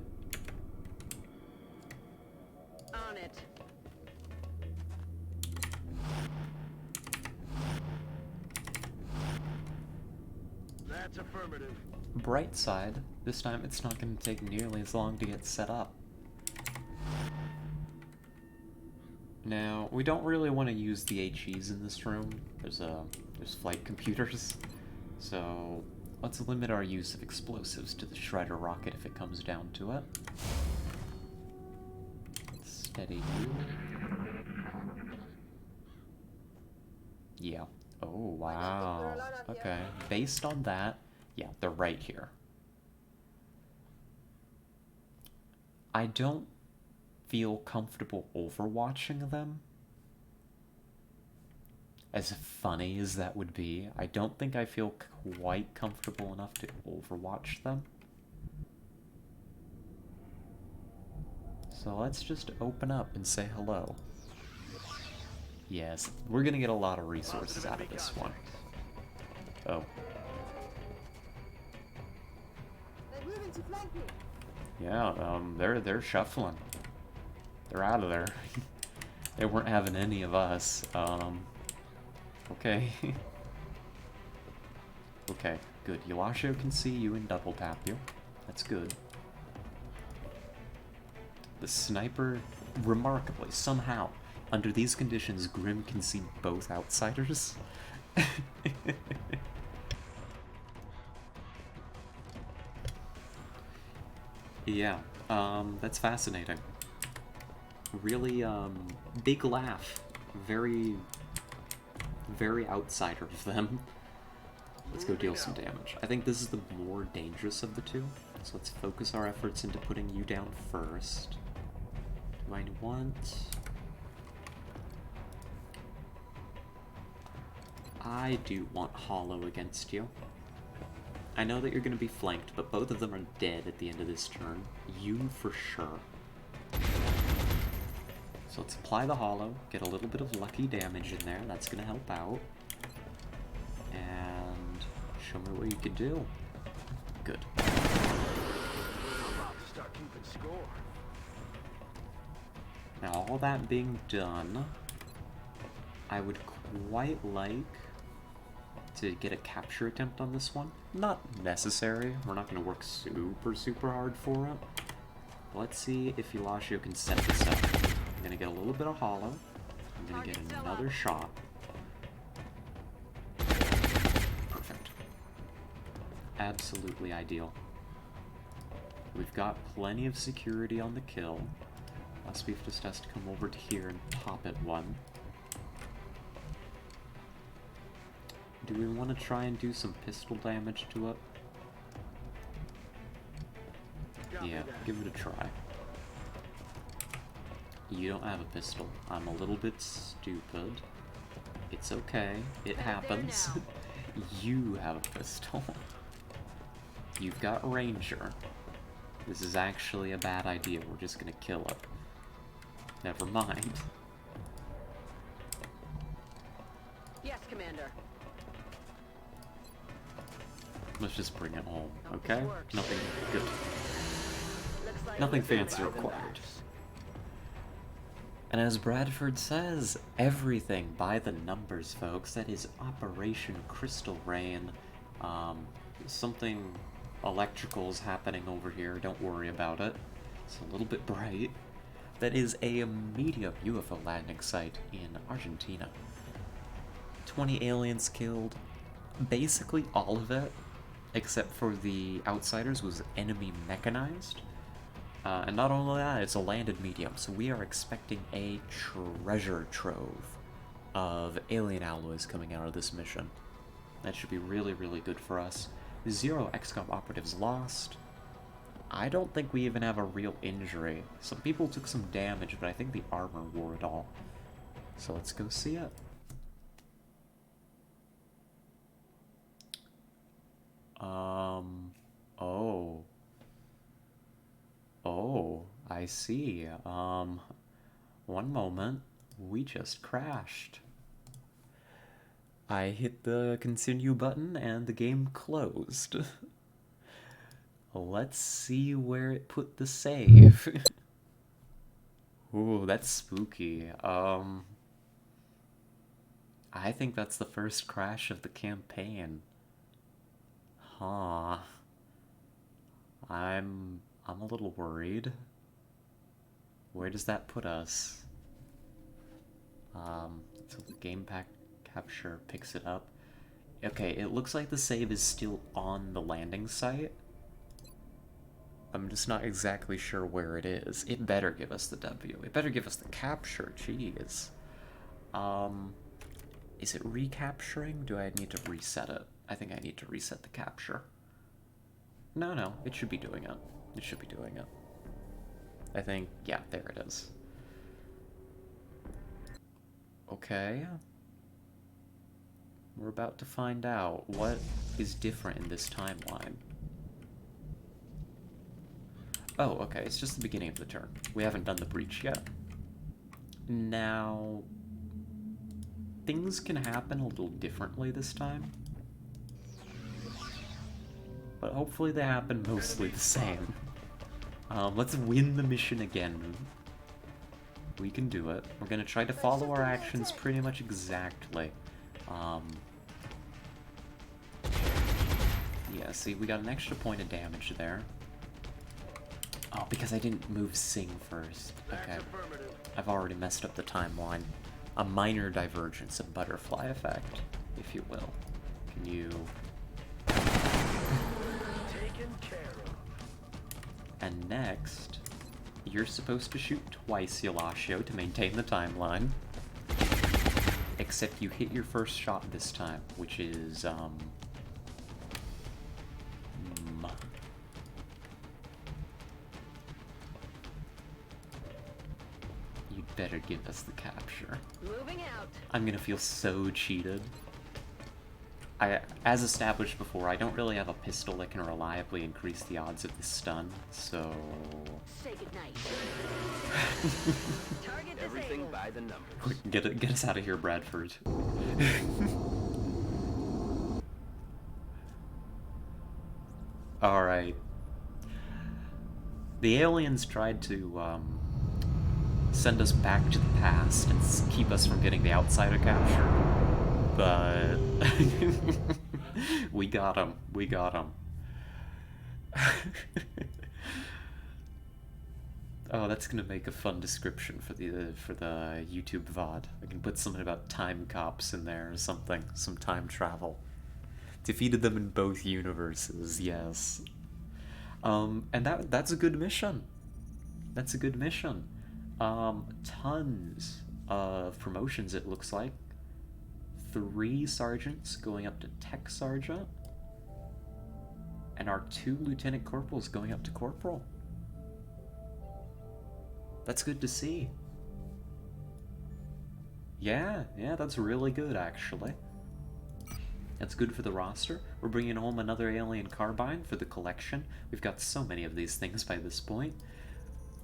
On it. That's affirmative. Bright side, this time it's not going to take nearly as long to get set up. Now, we don't really want to use the HEs in this room. There's flight computers. So, let's limit our use of explosives to the Shredder rocket if it comes down to it. Steady you. Yeah. Oh, wow. Okay. Based on that, yeah, they're right here. I don't feel comfortable overwatching them. As funny as that would be, I don't think I feel quite comfortable enough to overwatch them. So let's just open up and say hello. Yes, we're gonna get a lot of resources out of this one. Oh, They're moving to flank me. yeah, they're shuffling. They're out of there. They weren't having any of us. Okay. Okay, good. Elasio can see you and double tap you. That's good. The sniper, remarkably, somehow, under these conditions, Grim can see both outsiders. Yeah, that's fascinating. Really, big laugh. Very, very outsider of them. Let's go deal some damage. I think this is the more dangerous of the two, so let's focus our efforts into putting you down first. Do I want... I do want Hollow against you. I know that you're going to be flanked, but both of them are dead at the end of this turn. You for sure. So let's apply the Hollow, get a little bit of lucky damage in there, that's going to help out. And show me what you can do. Good. I'm about to start keeping score. Now all that being done, I would quite like to get a capture attempt on this one. Not necessary, we're not going to work super hard for it. But let's see if Eulachio can set this up. I'm going to get a little bit of Hollow, I'm going to get another shot. Perfect. Absolutely ideal. We've got plenty of security on the kill. Last Beef just has to come over to here and pop it one. Do we want to try and do some pistol damage to it? Yeah, give it a try. You don't have a pistol. I'm a little bit stupid. It's okay. It happens. You have a pistol. You've got Ranger. This is actually a bad idea. We're just gonna kill it. Never mind. Yes, Commander. Let's just bring it home, okay? Works. Nothing good. Looks like Nothing we're fancy about the required. maps. And as Bradford says, everything by the numbers, folks. That is Operation Crystal Rain. Something electrical's happening over here. Don't worry about it. It's a little bit bright. That is a medium UFO landing site in Argentina. 20 aliens killed. Basically all of it, except for the outsiders, was enemy mechanized. And not only that, it's a landed medium, so we are expecting a treasure trove of alien alloys coming out of this mission. That should be really good for us. 0 XCOM operatives lost. I don't think we even have a real injury. Some people took some damage, but I think the armor wore it all. So let's go see it. Oh, I see. One moment. We just crashed. I hit the continue button and the game closed. Let's see where it put the save. Ooh, that's spooky. I think that's the first crash of the campaign. Huh. I'm a little worried. Where does that put us? So the game pack capture picks it up. Okay, it looks like the save is still on the landing site. I'm just not exactly sure where it is. It better give us the W. It better give us the capture, jeez. Is it recapturing? Do I need to reset it? I think I need to reset the capture. No, it should be doing it. It should be doing it. I think, yeah, there it is. Okay. We're about to find out what is different in this timeline. Oh, okay, it's just the beginning of the turn. We haven't done the breach yet. Now, things can happen a little differently this time. But hopefully they happen mostly the same. Let's win the mission again. We can do it. We're gonna try to follow our actions pretty much exactly. Yeah, see, we got an extra point of damage there. Oh, because I didn't move Sing first. Okay. I've already messed up the timeline. A minor divergence, a butterfly effect, if you will. Can you... Taken care of. And next, you're supposed to shoot twice, Eulachio, to maintain the timeline. Except you hit your first shot this time, which is, better give us the capture. Moving out. I'm gonna feel so cheated. As established before, I don't really have a pistol that can reliably increase the odds of the stun, so... Say goodnight. Target Everything disabled. by the numbers. Get us out of here, Bradford. Alright. The aliens tried to, send us back to the past and keep us from getting the outsider capture. But... we got him. We got him. Oh, that's gonna make a fun description for the YouTube VOD. I can put something about time cops in there or something. Some time travel. Defeated them in both universes, yes. And that's a good mission. That's a good mission. Tons of promotions, it looks like. 3 sergeants going up to tech sergeant. And our 2 lieutenant corporals going up to corporal. That's good to see. Yeah, that's really good, actually. That's good for the roster. We're bringing home another alien carbine for the collection. We've got so many of these things by this point.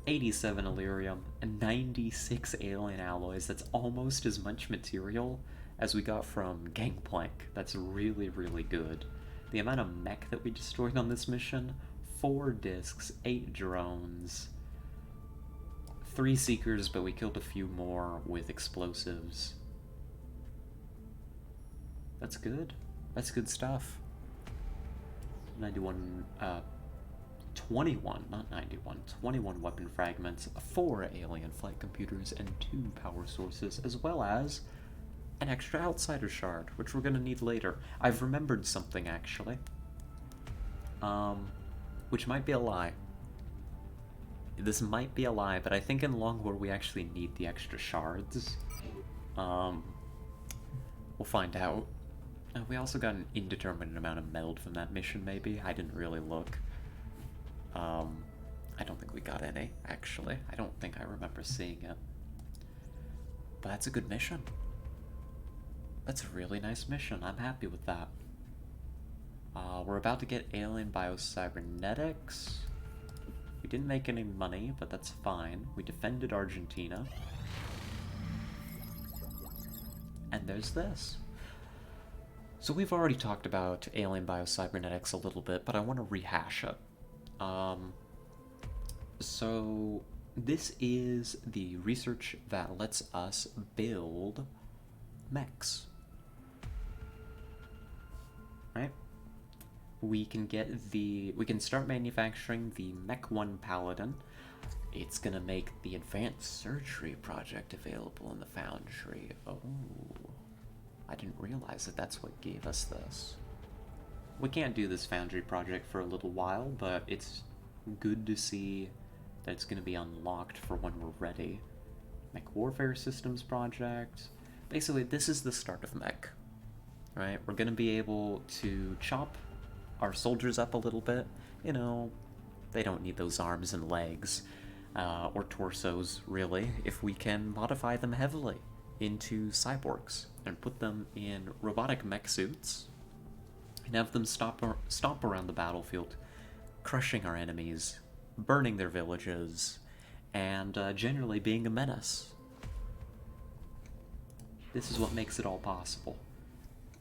87 Illyrium and 96 alien alloys. That's almost as much material as we got from Gangplank. That's really, really good. The amount of mech that we destroyed on this mission, 4 discs, 8 drones, 3 seekers, but we killed a few more with explosives. That's good. That's good stuff. 21, not 91, 21 weapon fragments, 4 alien flight computers, and 2 power sources, as well as an extra outsider shard, which we're gonna need later. I've remembered something, actually. Which might be a lie. This might be a lie, but I think in Long War we actually need the extra shards. We'll find out. We also got an indeterminate amount of meld from that mission, maybe? I didn't really look. I don't think we got any, actually. I don't think I remember seeing it. But that's a good mission. That's a really nice mission. I'm happy with that. We're about to get alien biocybernetics. We didn't make any money, but that's fine. We defended Argentina. And there's this. So we've already talked about alien biocybernetics a little bit, but I want to rehash it. So this is the research that lets us build mechs. Right? We can start manufacturing the Mech 1 Paladin. It's gonna make the Advanced Surgery project available in the Foundry. Oh, I didn't realize that that's what gave us this. We can't do this Foundry project for a little while, but it's good to see that it's gonna be unlocked for when we're ready. Mech Warfare Systems project. Basically, this is the start of mech. Right? We're gonna be able to chop our soldiers up a little bit. You know, they don't need those arms and legs, or torsos, really, if we can modify them heavily into cyborgs and put them in robotic mech suits and have them stomp around the battlefield, crushing our enemies, burning their villages, and generally being a menace. This is what makes it all possible.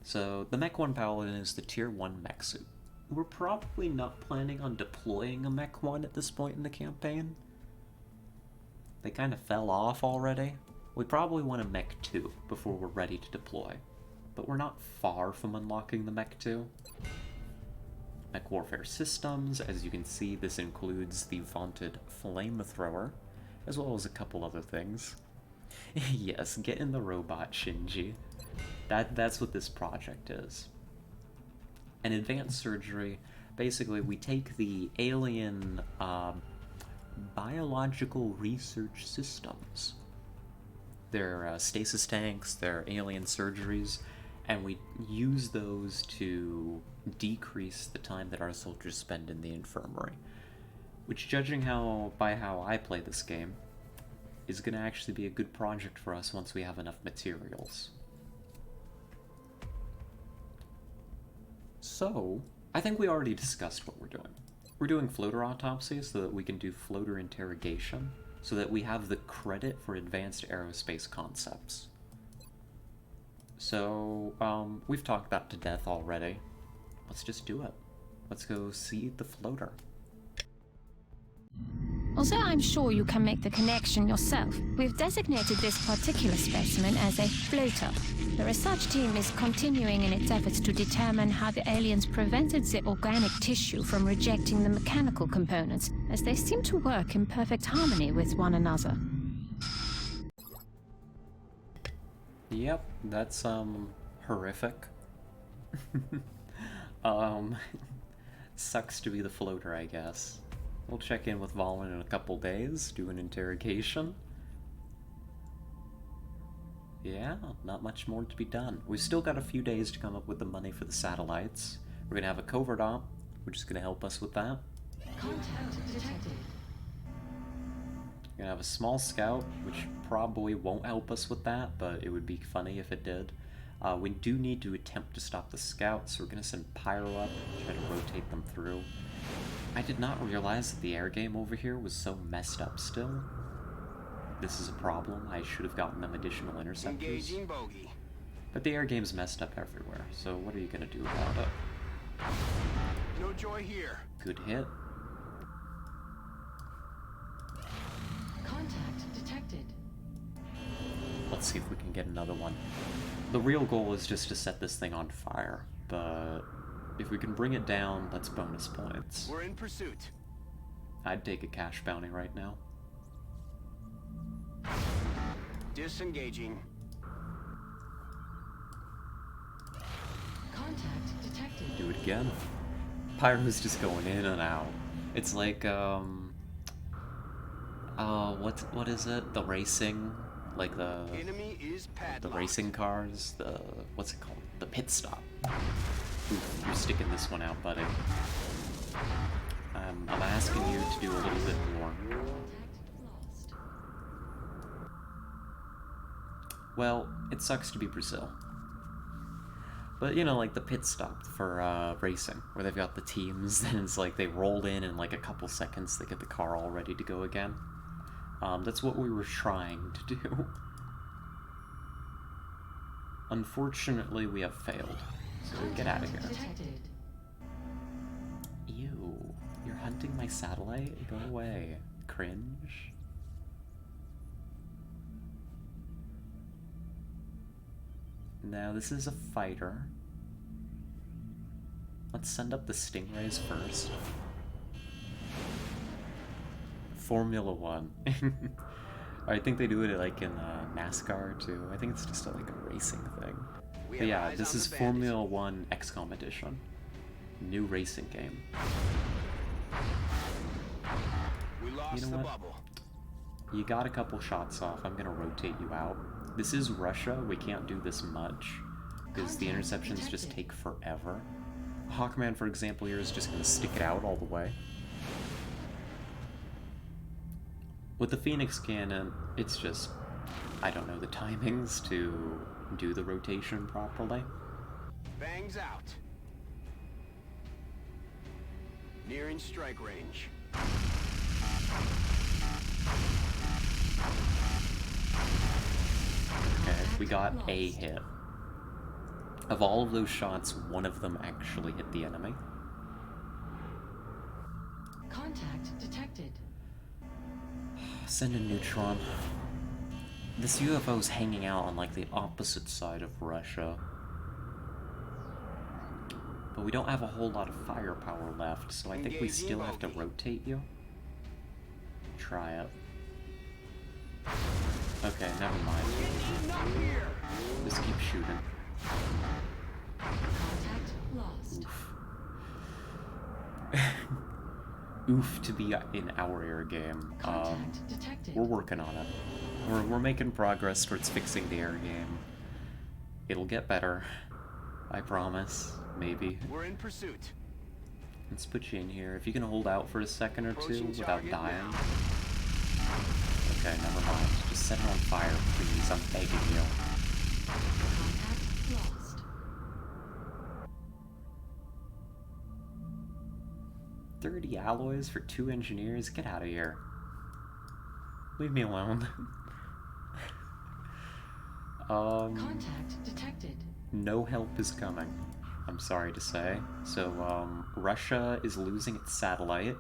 So, the Mech 1 Paladin is the Tier 1 mech suit. We're probably not planning on deploying a Mech 1 at this point in the campaign. They kind of fell off already. We probably want a Mech 2 before we're ready to deploy. But we're not far from unlocking the Mech 2. Mech Warfare Systems, as you can see, this includes the vaunted Flamethrower, as well as a couple other things. Yes, get in the robot, Shinji. That's what this project is. An Advanced Surgery, basically we take the alien biological research systems, their stasis tanks, their alien surgeries, and we use those to decrease the time that our soldiers spend in the infirmary. Which, judging by how I play this game, is going to actually be a good project for us once we have enough materials. So, I think we already discussed what we're doing. We're doing floater autopsy so that we can do floater interrogation, so that we have the credit for advanced aerospace concepts. So, we've talked that to death already. Let's just do it. Let's go see the floater. Although I'm sure you can make the connection yourself, we've designated this particular specimen as a floater. The research team is continuing in its efforts to determine how the aliens prevented the organic tissue from rejecting the mechanical components, as they seem to work in perfect harmony with one another. Yep, that's, horrific. Sucks to be the floater, I guess. We'll check in with Valen in a couple days, do an interrogation. Yeah, not much more to be done. We've still got a few days to come up with the money for the satellites. We're gonna have a covert op, which is gonna help us with that. Contact detected. We're gonna have a small scout, which probably won't help us with that, but it would be funny if it did. We do need to attempt to stop the scout, so we're gonna send Pyro up, try to rotate them through. I did not realize that the air game over here was so messed up still. This is a problem. I should have gotten them additional interceptors. Engaging bogey. But the air game's messed up everywhere, so what are you gonna do about it? No joy here. Good hit. Contact detected. Let's see if we can get another one. The real goal is just to set this thing on fire, but if we can bring it down, that's bonus points. We're in pursuit. I'd take a cash bounty right now. Disengaging. Contact detected. Do it again. Pyro's just going in and out. It's like, what is it? The racing? Like Enemy is the racing cars? what's it called? The pit stop. Oof, you're sticking this one out, buddy. I'm asking you to do a little bit more. Contact lost. Well, it sucks to be Brazil. But, you know, like the pit stop for racing, where they've got the teams, and it's like they roll in like a couple seconds, they get the car all ready to go again. That's what we were trying to do. Unfortunately, we have failed. So get out of here. Detected. Ew, you're hunting my satellite? Go away. Cringe. Now, this is a fighter. Let's send up the Stingrays first. Formula 1. I think they do it like in NASCAR too. I think it's just like a racing thing. But yeah, this is Formula 1 XCOM edition. New racing game. We lost You know the what? bubble. You got a couple shots off. I'm gonna rotate you out. This is Russia. We can't do this much because the interceptions just take forever. Hawkman, for example, here is just gonna stick it out all the way. With the Phoenix cannon, it's just, I don't know the timings to do the rotation properly. Bangs out. Nearing strike range. Okay, we got a hit. Of all of those shots, one of them actually hit the enemy. Contact detected. Send a neutron. This UFO's hanging out on like the opposite side of Russia. But we don't have a whole lot of firepower left, so I think we still have to rotate you. Try it. Okay, never mind. Just keep shooting. Contact lost. Oof. Oof to be in our air game. Contact detected. We're working on it. We're making progress towards fixing the air game. It'll get better. I promise. Maybe. We're in pursuit. Let's put you in here. If you can hold out for a second or two without dying. Okay, never mind. Just set it on fire, please. I'm begging you. Contact lost. 30 alloys for 2 engineers? Get out of here. Leave me alone. Contact detected. No help is coming. I'm sorry to say. So, Russia is losing its satellite.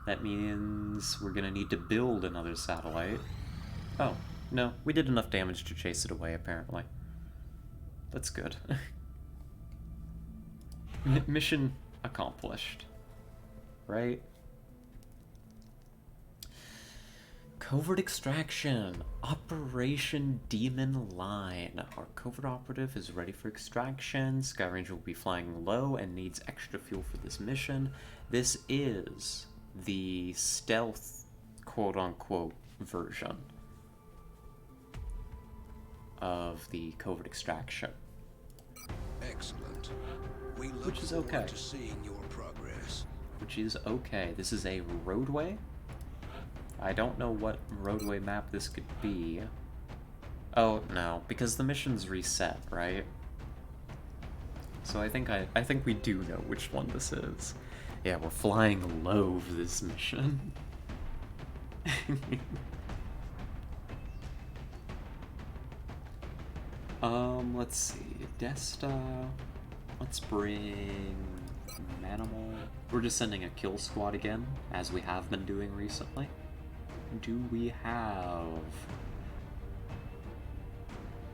That means we're gonna need to build another satellite. Oh, no, we did enough damage to chase it away, apparently. That's good. Mission accomplished. Right? Covert extraction. Operation Demon Line. Our covert operative is ready for extraction. Skyranger will be flying low and needs extra fuel for this mission. This is the stealth, quote-unquote, version of the covert extraction. Excellent. We look Which is forward okay. to seeing your progress. Which is okay. This is a roadway. I don't know what roadway map this could be. Oh, no, because the mission's reset, right? So I think we do know which one this is. Yeah, we're flying low for this mission. Let's see. Desta. Let's bring Manimal. We're just sending a kill squad again, as we have been doing recently. Do we have...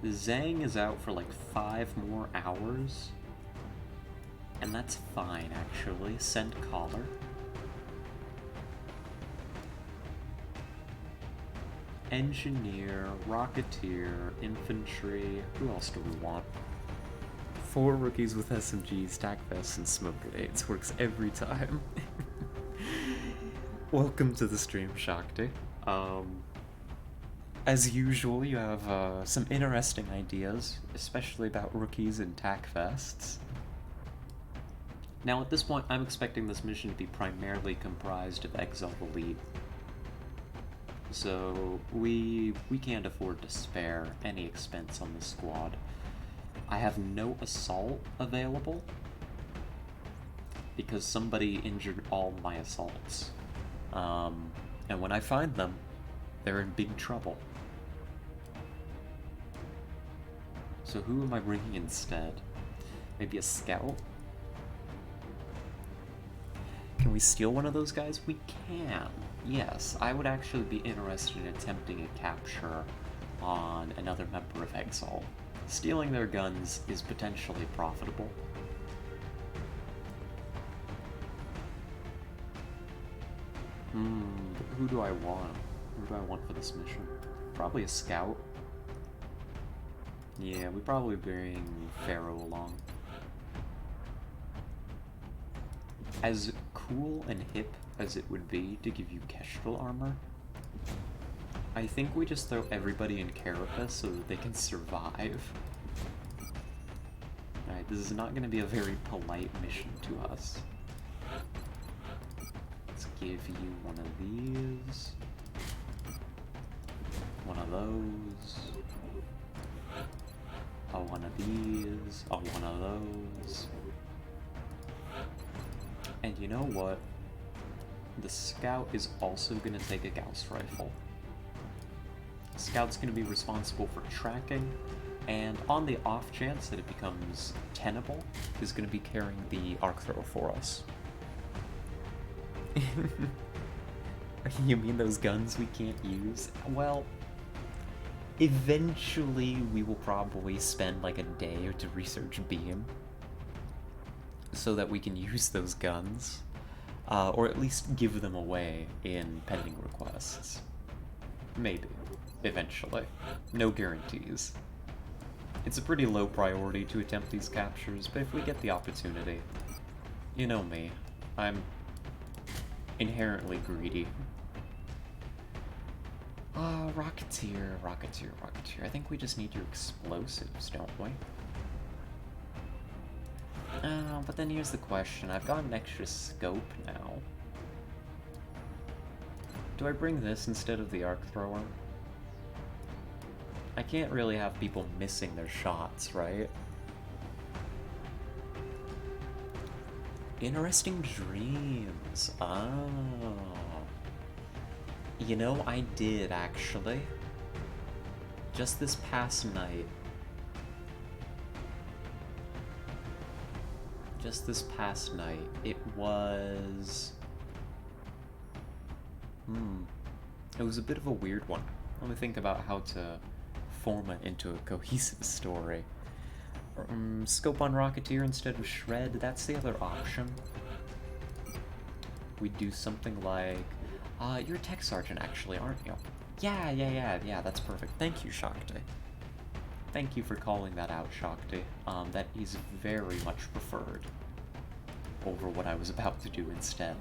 Zhang is out for like 5 more hours. And that's fine, actually. Send Collar. Engineer, Rocketeer, Infantry. Who else do we want? 4 rookies with SMGs, tac vests, and smoke grenades. Works every time. Welcome to the stream, Shakti. As usual, you have some interesting ideas, especially about rookies and tac vests. Now, at this point, I'm expecting this mission to be primarily comprised of Exile Elite. So, we can't afford to spare any expense on this squad. I have no assault available, because somebody injured all my assaults. And when I find them, they're in big trouble. So who am I bringing instead? Maybe a scout? Can we steal one of those guys? We can. Yes, I would actually be interested in attempting a capture on another member of Exile. Stealing their guns is potentially profitable. Who do I want? Who do I want for this mission? Probably a scout. Yeah, we probably bring Pharaoh along. As cool and hip as it would be to give you Kestrel armor, I think we just throw everybody in Carapace so that they can survive. Alright, this is not going to be a very polite mission to us. Let's give you one of these. One of those. One of these. One of those. And you know what? The scout is also going to take a Gauss rifle. Scout's going to be responsible for tracking, and on the off chance that it becomes tenable, is going to be carrying the arc thrower for us. You mean those guns we can't use? Well, eventually we will probably spend like a day to research Beam, so that we can use those guns, or at least give them away in pending requests. Maybe. Eventually. No guarantees. It's a pretty low priority to attempt these captures, but if we get the opportunity, you know me, I'm inherently greedy. Rocketeer, Rocketeer, Rocketeer. I think we just need your explosives, don't we? But then here's the question. I've got an extra scope now. Do I bring this instead of the arc thrower? I can't really have people missing their shots, right? Interesting dreams. Oh. You know, I did actually. Just this past night. It was... It was a bit of a weird one. Let me think about how to form it into a cohesive story. Scope on Rocketeer instead of Shred, that's the other option. We do something like... you're a tech sergeant actually, aren't you? Yeah, that's perfect. Thank you, Shakti. Thank you for calling that out, Shakti. That is very much preferred over what I was about to do instead.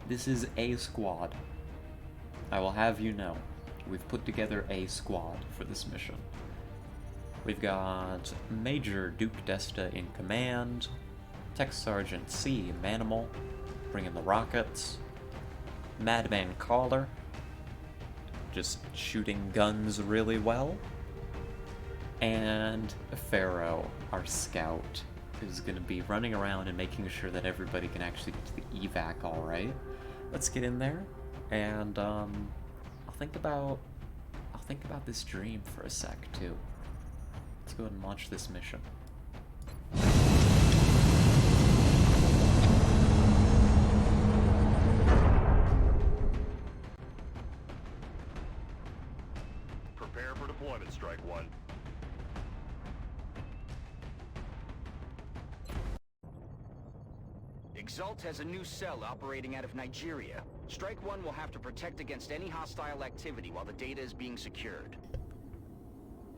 This is a squad. I will have you know, we've put together a squad for this mission. We've got Major Duke Desta in command, Tech Sergeant C. Manimal, bringing the rockets, Madman Caller, just shooting guns really well, and Pharaoh, our scout, who's going to be running around and making sure that everybody can actually get to the evac alright. Let's get in there, and I'll think about this dream for a sec, too. Let's go ahead and launch this mission. Prepare for deployment, Strike One. Exalt has a new cell operating out of Nigeria. Strike One will have to protect against any hostile activity while the data is being secured.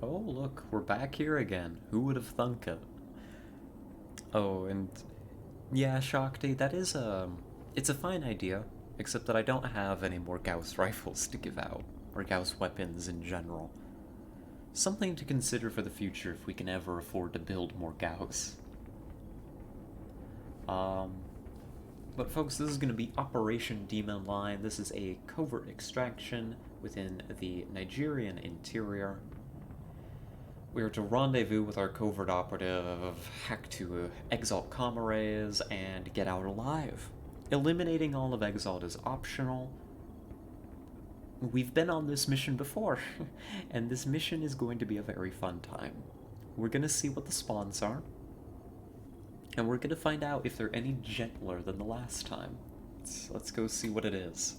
Oh, look, we're back here again. Who would have thunk it? Oh, and yeah, Shakti, that is it's a fine idea, except that I don't have any more Gauss rifles to give out, or Gauss weapons in general. Something to consider for the future if we can ever afford to build more Gauss. But folks, this is going to be Operation Demon Line. This is a covert extraction within the Nigerian interior. We are to rendezvous with our covert operative, hack to Exalt comrades, and get out alive. Eliminating all of Exalt is optional. We've been on this mission before, and this mission is going to be a very fun time. We're going to see what the spawns are, and we're going to find out if they're any gentler than the last time. Let's go see what it is.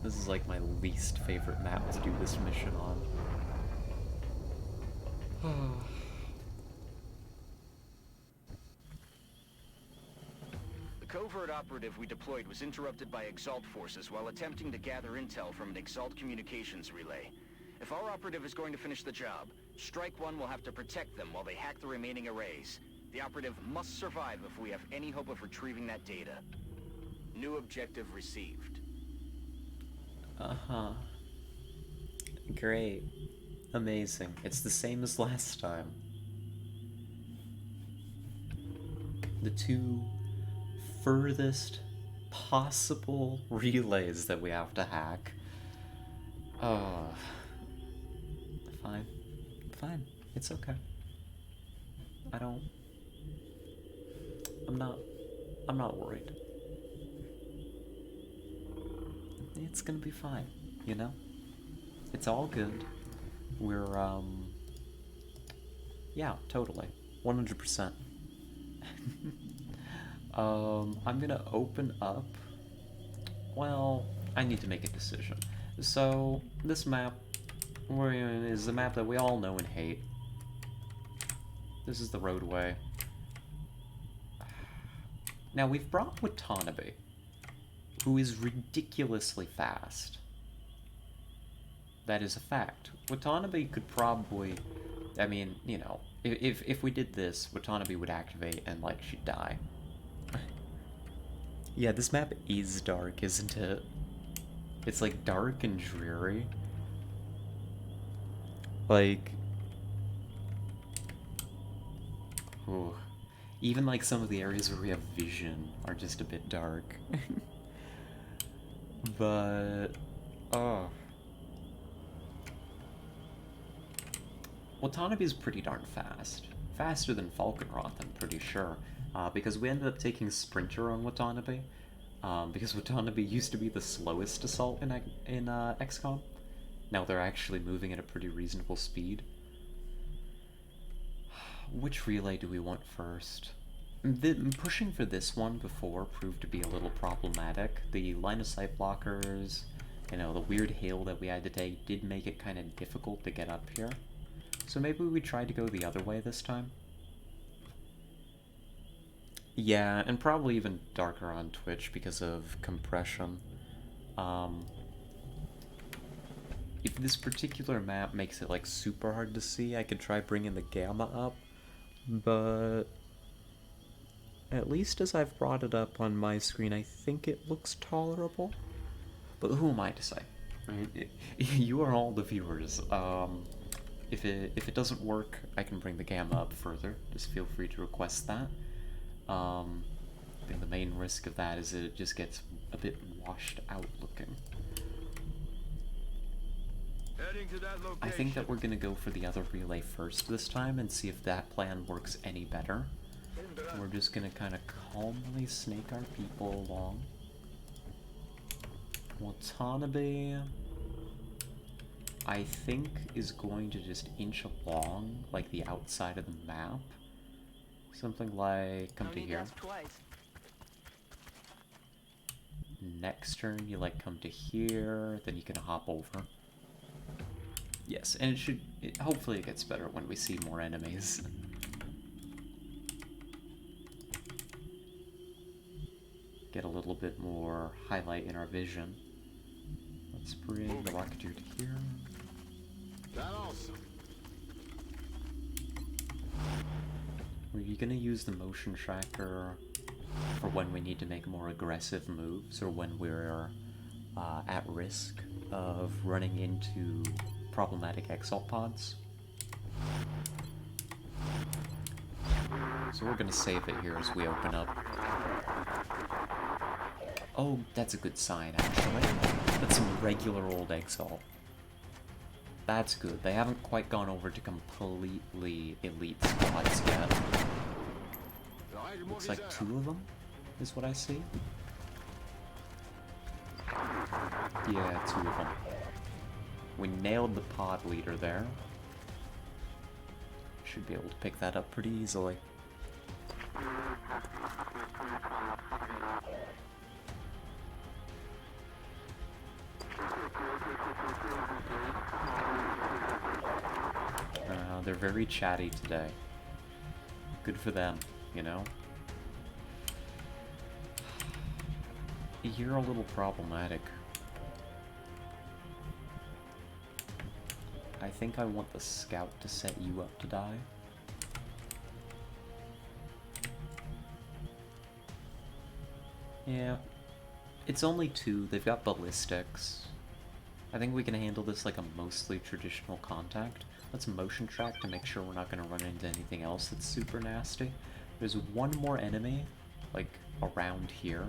This is like my least favorite map to do this mission on. The covert operative we deployed was interrupted by Exalt forces while attempting to gather intel from an Exalt communications relay. If our operative is going to finish the job, Strike One will have to protect them while they hack the remaining arrays. The operative must survive if we have any hope of retrieving that data. New objective received. Uh-huh. Great. Amazing. It's the same as last time. The two furthest possible relays that we have to hack. Oh. Fine. It's okay. I'm not worried. It's gonna be fine, you know? It's all good. We're, yeah, totally. 100%. I'm gonna open up... Well, I need to make a decision. So, this map is a map that we all know and hate. This is the roadway. Now, we've brought Watanabe, who is ridiculously fast. That is a fact. Watanabe could probably... I mean, you know, if we did this, Watanabe would activate and, like, she'd die. Yeah, this map is dark, isn't it? It's, like, dark and dreary. Like... Ooh. Even like some of the areas where we have vision are just a bit dark. But oh, Watanabe is pretty darn fast. Faster than Falkenroth, I'm pretty sure. Because we ended up taking Sprinter on Watanabe. Because Watanabe used to be the slowest assault in XCOM. Now they're actually moving at a pretty reasonable speed. Which relay do we want first? Pushing for this one before proved to be a little problematic. The line of sight blockers, you know, the weird hail that we had to take did make it kind of difficult to get up here. So maybe we try to go the other way this time? Yeah, and probably even darker on Twitch because of compression. If this particular map makes it like super hard to see, I could try bringing the gamma up, but at least as I've brought it up on my screen, I think it looks tolerable. But who am I to say? Right? You are all the viewers. If it doesn't work, I can bring the gamma up further. Just feel free to request that. I think the main risk of that is that it just gets a bit washed out looking. Heading to that location. I think that we're gonna go for the other relay first this time and see if that plan works any better. We're just gonna kind of calmly snake our people along. Watanabe, I think, is going to just inch along like the outside of the map. Something like, come to here. Next turn, you like come to here, then you can hop over. Yes, and hopefully it gets better when we see more enemies. Get a little bit more highlight in our vision. Let's bring the Rocketeer to here. That awesome. Are you gonna use the motion tracker for when we need to make more aggressive moves, or when we're at risk of running into problematic exalt pods? So we're gonna save it here as we open up. Oh, that's a good sign, actually. That's some regular old exalt. That's good. They haven't quite gone over to completely elite squads yet. Looks like 2 of them, is what I see. Yeah, 2 of them. We nailed the pod leader there. Should be able to pick that up pretty easily. They're very chatty today. Good for them, you know? You're a little problematic. I think I want the scout to set you up to die. Yeah. It's only 2. They've got ballistics. I think we can handle this like a mostly traditional contact. Let's motion track to make sure we're not going to run into anything else that's super nasty. There's one more enemy, like, around here.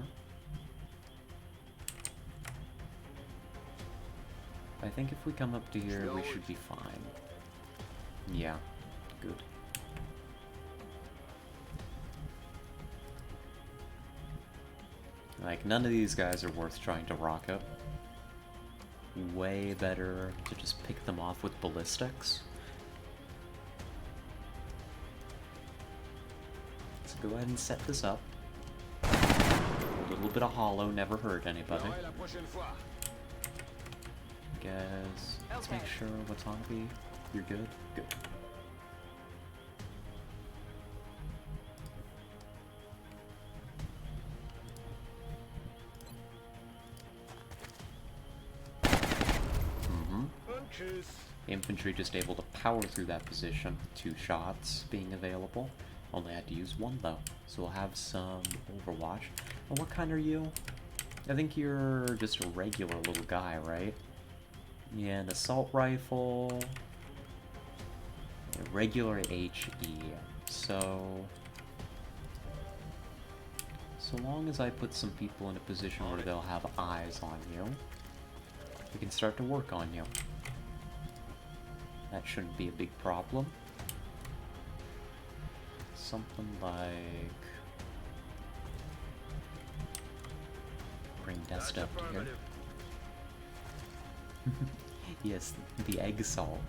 I think if we come up to here, we should be fine. Yeah, good. Like, none of these guys are worth trying to rocket. Way better to just pick them off with ballistics. Let's go ahead and set this up. A little bit of hollow never hurt anybody. Guys, let's make sure Watanabe, you're good? Good. Infantry just able to power through that position. 2 shots being available. Only had to use 1 though, so we'll have some Overwatch. And what kind are you? I think you're just a regular little guy, right? Yeah, an assault rifle. A regular HE. So So long as I put some people in a position where they'll have eyes on you, we can start to work on you. That shouldn't be a big problem. Something like... bring Dest up here. Yes, the egg salt.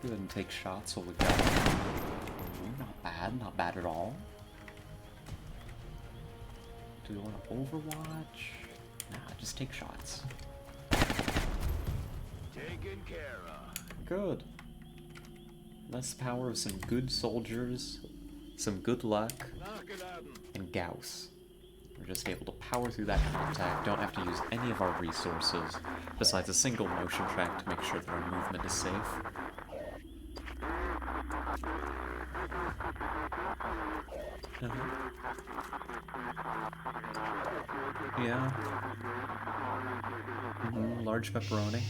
Go ahead and take shots while we got it. Ooh, not bad at all. Do we want to overwatch? Nah, just take shots. Taken care of. Good. That's the power of some good soldiers, some good luck, and Gauss. We're just able to power through that contact, don't have to use any of our resources, besides a single motion track to make sure that our movement is safe. Yeah. Large pepperoni.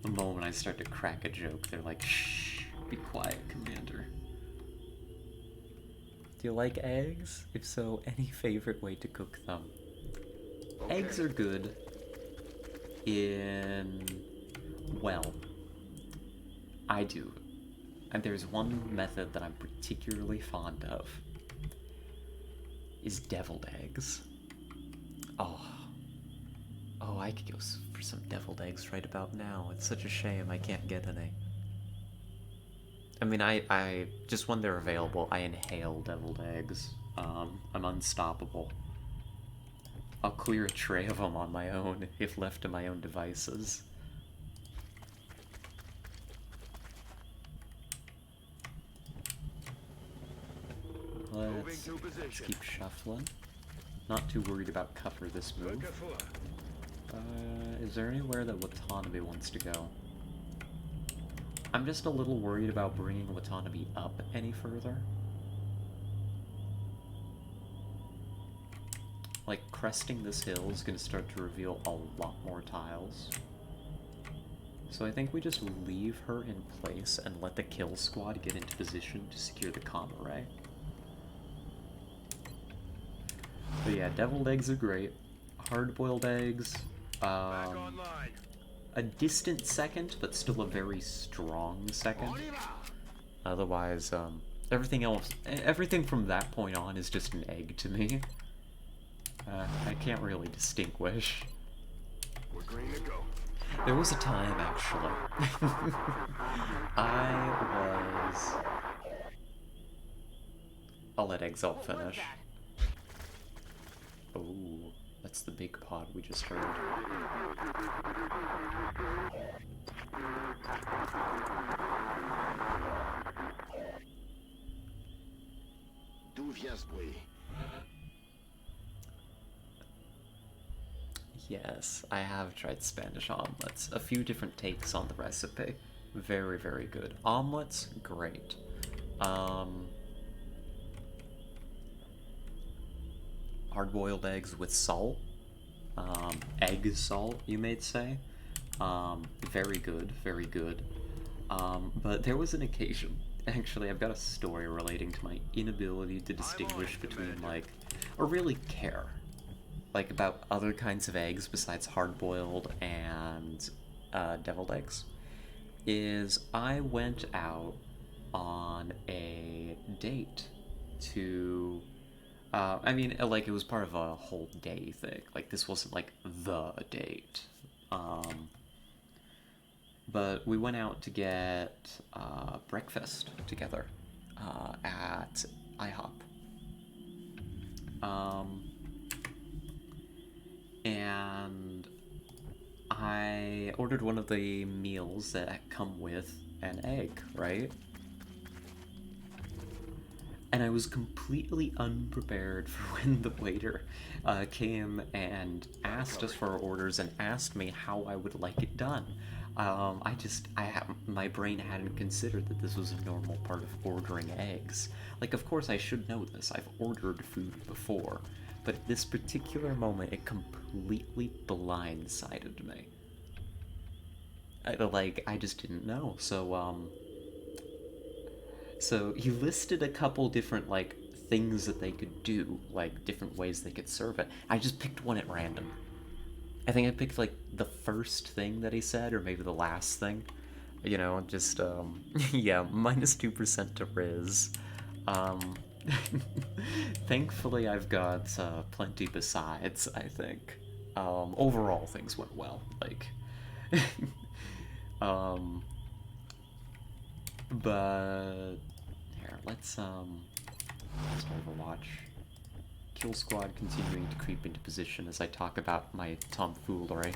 The moment I start to crack a joke, they're like, shh, be quiet, Commander. Do you like eggs? If so, any favorite way to cook them? Okay. Eggs are good in... well, I do. And there's one method that I'm particularly fond of. Is deviled eggs. Oh, I could go for some deviled eggs right about now. It's such a shame I can't get any. I mean, I just when they're available, I inhale deviled eggs. I'm unstoppable. I'll clear a tray of them on my own if left to my own devices. Let's keep shuffling. Not too worried about cover this move. Is there anywhere that Watanabe wants to go? I'm just a little worried about bringing Watanabe up any further. Like, cresting this hill is going to start to reveal a lot more tiles. So I think we just leave her in place and let the kill squad get into position to secure the comm array. But yeah, deviled eggs are great. Hard-boiled eggs, a distant second, but still a very strong second. Otherwise, everything from that point on is just an egg to me. I can't really distinguish. We're green to go. There was a time, actually. I'll let Exalt finish. Oh, that's the big pod we just heard. D'où vient ce bruit? Yes, I have tried Spanish omelets. A few different takes on the recipe. Very, very good. Omelets, great. Hard-boiled eggs with salt. Egg salt, you may say. Very good, very good. But there was an occasion. Actually, I've got a story relating to my inability to distinguish between, like, or really care, like, about other kinds of eggs besides hard-boiled and deviled eggs. Is I went out on a date to... I mean, like, it was part of a whole day thing. Like, this wasn't, like, the date. But we went out to get breakfast together at IHOP. And I ordered one of the meals that come with an egg, right? And I was completely unprepared for when the waiter came and asked us for our orders and asked me how I would like it done. My brain hadn't considered that this was a normal part of ordering eggs. Like, of course I should know this, I've ordered food before, but at this particular moment it completely blindsided me. I just didn't know. So he listed a couple different, like, things that they could do, like, different ways they could serve it. I just picked one at random. I think I picked, like, the first thing that he said, or maybe the last thing. You know, just, yeah, -2% to Riz. Thankfully, I've got plenty besides, I think. Overall, things went well. Like, but here, let's Overwatch. Kill Squad continuing to creep into position as I talk about my tomfoolery.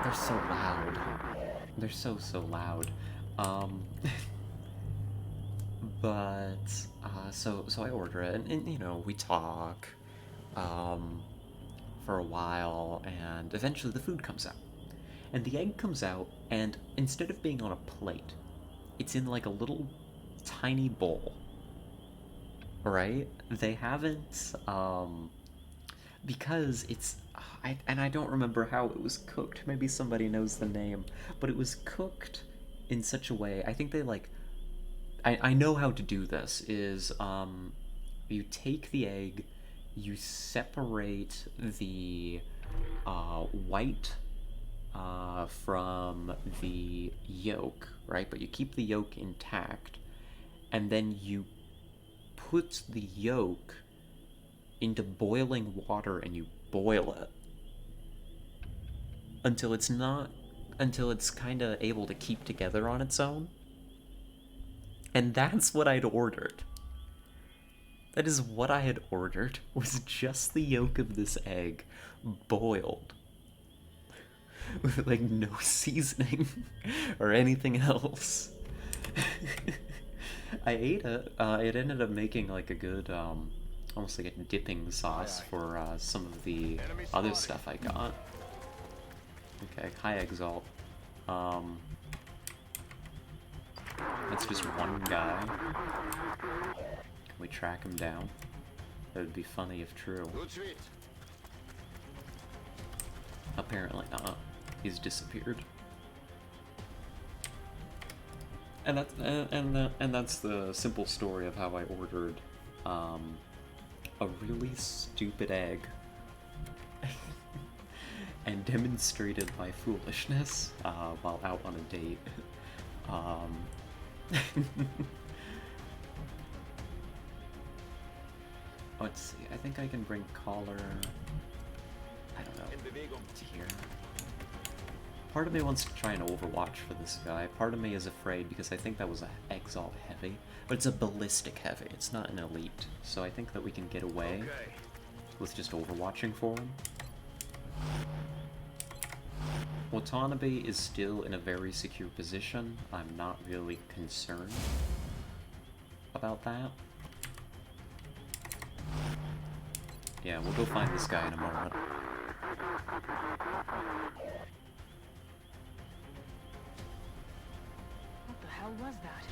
They're so loud. They're so loud. But so I order it, and you know, we talk for a while, and eventually the food comes out. And the egg comes out, and instead of being on a plate, it's in like a little tiny bowl. Right? They haven't because it's I don't remember how it was cooked. Maybe somebody knows the name, but it was cooked in such a way. I think they like I know how to do this is you take the egg, you separate the white from the yolk, right? But you keep the yolk intact, and then you put the yolk into boiling water and you boil it until it's kind of able to keep together on its own. And that's what I'd ordered. That is what I had ordered, was just the yolk of this egg boiled with like no seasoning or anything else. I ate it. It ended up making like a good, almost like a dipping sauce for some of the other stuff I got. Okay, high exalt. That's just one guy. Can we track him down? That would be funny if true. Apparently not. He's disappeared. And that's the simple story of how I ordered a really stupid egg and demonstrated my foolishness while out on a date. Let's see, I think I can bring Collar, I don't know, to here. Part of me wants to try an Overwatch for this guy. Part of me is afraid because I think that was an Exalt heavy. But it's a ballistic heavy, it's not an elite. So I think that we can get away with just Overwatching for him. Watanabe is still in a very secure position. I'm not really concerned about that. Yeah, we'll go find this guy in a moment. What the hell was that?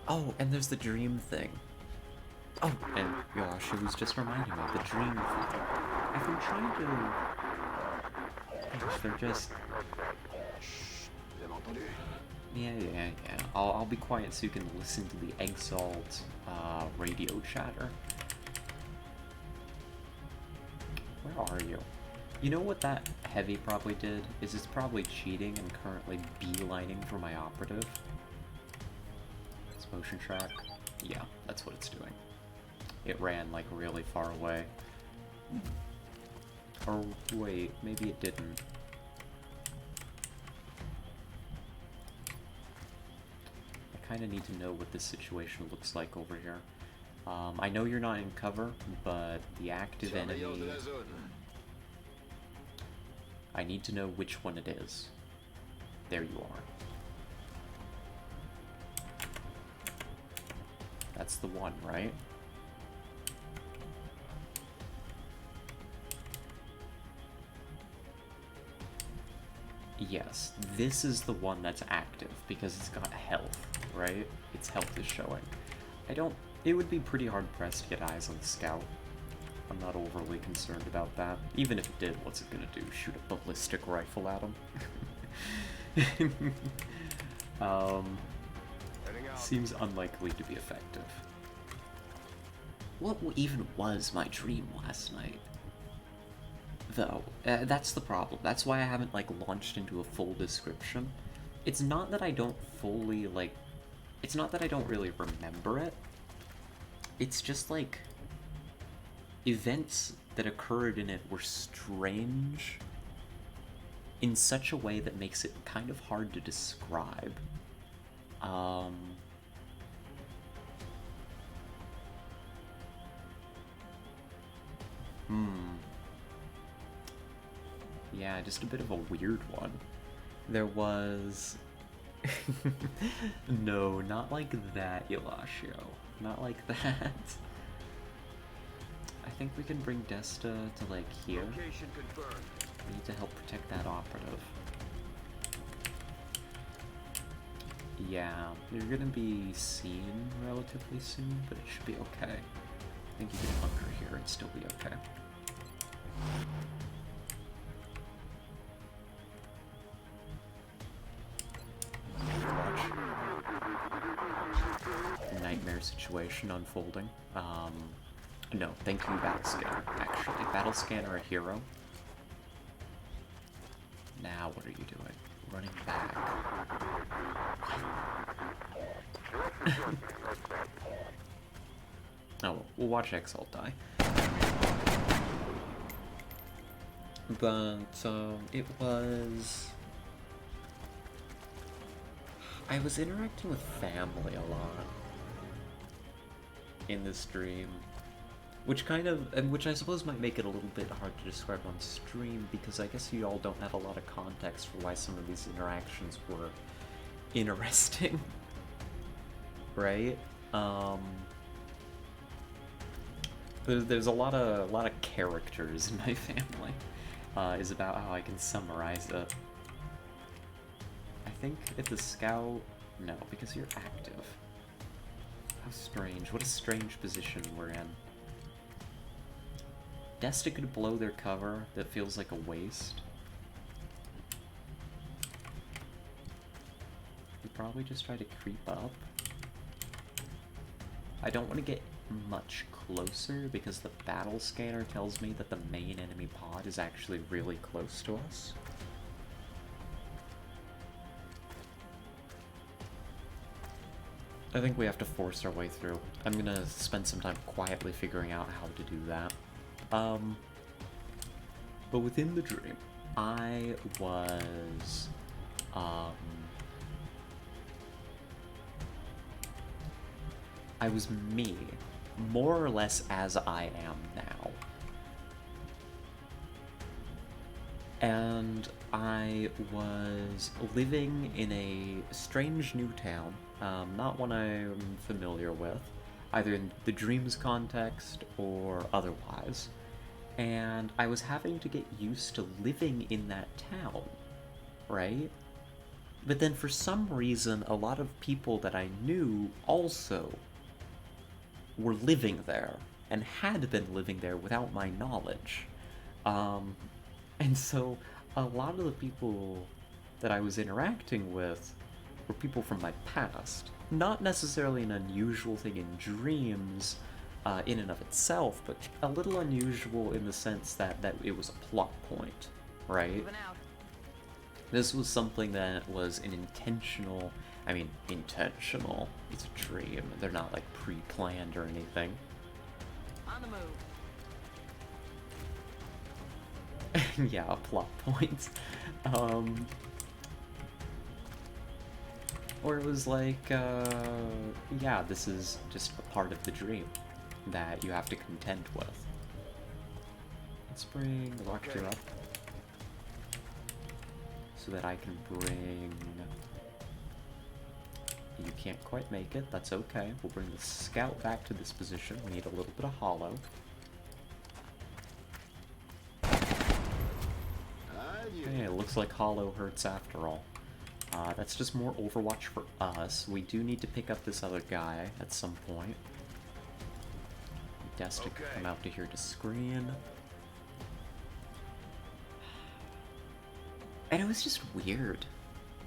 Oh, and there's the dream thing. Oh, and gosh, it was just reminding me of the dream thing. I've been trying to... Gosh, they're just... Yeah. I'll be quiet so you can listen to the Exalt radio chatter. Where are you? You know what that heavy probably did? Is it's probably cheating and currently beelining for my operative. It's motion track. Yeah, that's what it's doing. It ran like really far away. Or wait, maybe it didn't. I kind of need to know what this situation looks like over here. I know you're not in cover, but the active enemy... I need to know which one it is. There you are. That's the one, right? Yes, this is the one that's active, because it's got health. right? Its health is showing. It would be pretty hard pressed to get eyes on the scout. I'm not overly concerned about that. Even if it did, what's it gonna do? Shoot a ballistic rifle at him? Seems unlikely to be effective. What even was my dream last night? Though, that's the problem. That's why I haven't, like, launched into a full description. It's not that I don't fully, like... It's not that I don't really remember it. It's just, like... events that occurred in it were strange in such a way that makes it kind of hard to describe. Yeah, just a bit of a weird one. There was... No, not like that, Yelashio. Not like that. I think we can bring Desta to, like, here. Location confirmed. We need to help protect that operative. Yeah, you're gonna be seen relatively soon, but it should be okay. I think you can hunker here and still be okay. Watch. Nightmare situation unfolding. No, thank you, Battle Scanner, actually. Battle Scanner a hero. Now what are you doing? Running back. Oh, we'll watch Exalt die. But, it was... I was interacting with family a lot in this stream. Which which I suppose might make it a little bit hard to describe on stream, because I guess you all don't have a lot of context for why some of these interactions were interesting. Right? There's a lot of characters in my family, is about how I can summarize it. I think if the scout... No, because you're active. How strange. What a strange position we're in. Desta could blow their cover. That feels like a waste. We probably just try to creep up. I don't want to get much closer because the battle scanner tells me that the main enemy pod is actually really close to us. I think we have to force our way through. I'm gonna spend some time quietly figuring out how to do that. But within the dream, I was, me, more or less as I am now. And I was living in a strange new town, not one I'm familiar with, either in the dream's context or otherwise. And I was having to get used to living in that town, right? But then for some reason, a lot of people that I knew also were living there, and had been living there without my knowledge. And so a lot of the people that I was interacting with were people from my past. Not necessarily an unusual thing in dreams, in and of itself, but a little unusual in the sense that it was a plot point, right? This was something that was an intentional, intentional, it's a dream, they're not like pre-planned or anything. On the move. Yeah, a plot point. Or it was like, yeah, this is just a part of the dream that you have to contend with. Let's bring the Rocket up so that I can bring... You can't quite make it, that's okay. We'll bring the scout back to this position. We need a little bit of hollow. Hey, it looks like hollow hurts after all. That's just more Overwatch for us. We do need to pick up this other guy at some point. Destic come out to here to screen. And it was just weird.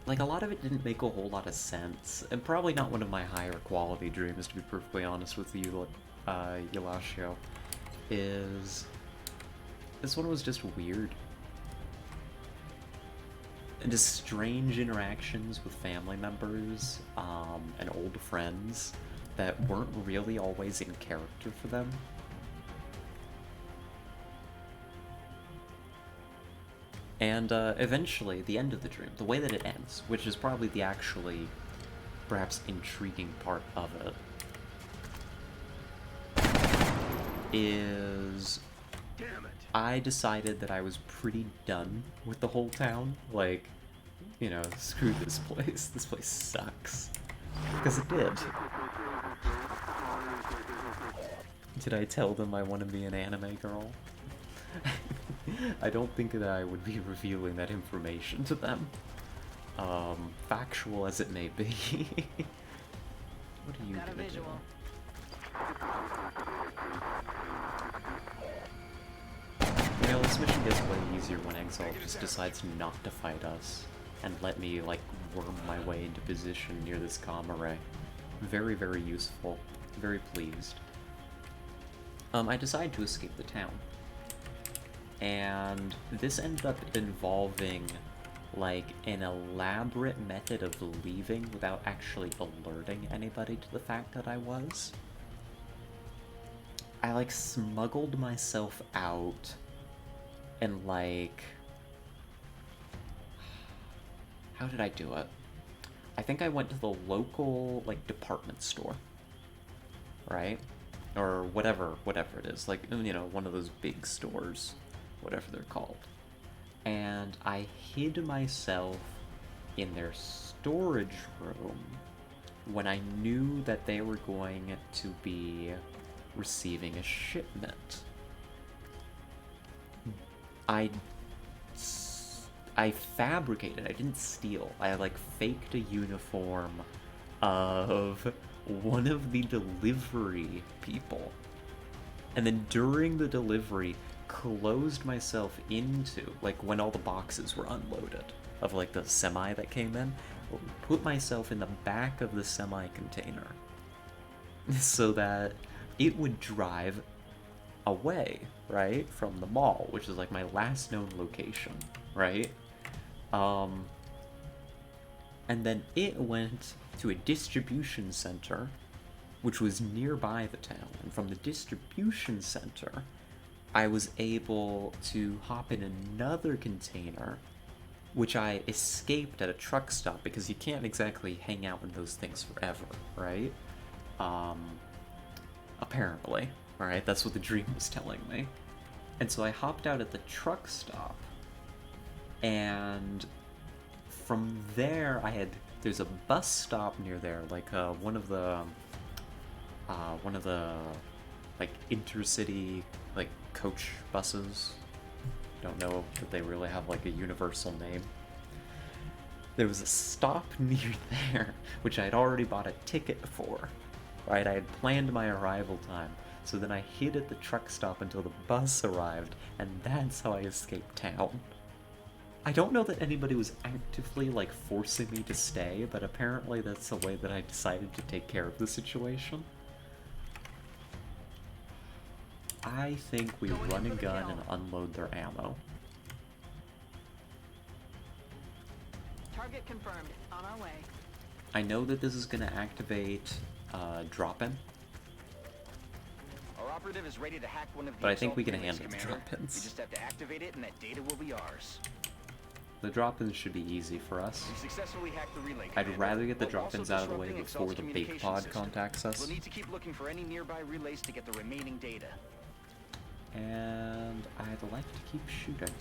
Like, a lot of it didn't make a whole lot of sense. And probably not one of my higher quality dreams, to be perfectly honest with you, Yelashio. This one was just weird. And just strange interactions with family members, and old friends that weren't really always in character for them. And eventually, the end of the dream, the way that it ends, which is probably the actually, perhaps intriguing part of it, is I decided that I was pretty done with the whole town. Like, you know, screw this place. This place sucks. Because it did. Did I tell them I want to be an anime girl? I don't think that I would be revealing that information to them. Factual as it may be. What are you gonna do? You know, this mission gets way easier when Exalt just decides not to fight us and let me, like, worm my way into position near this comm array. Very, very useful. Very pleased. I decided to escape the town. And this ended up involving, like, an elaborate method of leaving without actually alerting anybody to the fact that I was. I, like, smuggled myself out and, like... How did I do it? I think I went to the local, like, department store. Right? Or whatever it is. Like, you know, one of those big stores. Whatever they're called. And I hid myself in their storage room when I knew that they were going to be receiving a shipment. I fabricated, I didn't steal, I like faked a uniform of one of the delivery people. And then during the delivery, closed myself into, like, when all the boxes were unloaded of, like, the semi that came in, put myself in the back of the semi container so that it would drive away, right, from the mall, which is, like, my last known location, right? And then it went to a distribution center, which was nearby the town, and from the distribution center, I was able to hop in another container, which I escaped at a truck stop, because you can't exactly hang out in those things forever, right? Apparently, right? That's what the dream was telling me. And so I hopped out at the truck stop, and from there there's a bus stop near there, like one of the like intercity, like, coach buses. Don't know that they really have, like, a universal name. There was a stop near there, which I had already bought a ticket for, right? I had planned my arrival time, so then I hid at the truck stop until the bus arrived, and that's how I escaped town. I don't know that anybody was actively, like, forcing me to stay, but apparently that's the way that I decided to take care of the situation. I think we run a gun and unload their ammo. Target confirmed. On our way. I know that this is going to activate drop-in. Our operative is ready to hack one of the But I think we can Exalt handle the Commander. drop-ins. We just have to activate it and that data will be ours. The drop-ins should be easy for us. We successful hacked the relay, I'd Commander, rather get the while also drop-ins out of the way disrupting before Exalt's the big communication pod system. contacts us. We'll need to keep looking for any nearby relays to get the remaining data. And I'd like to keep shooting,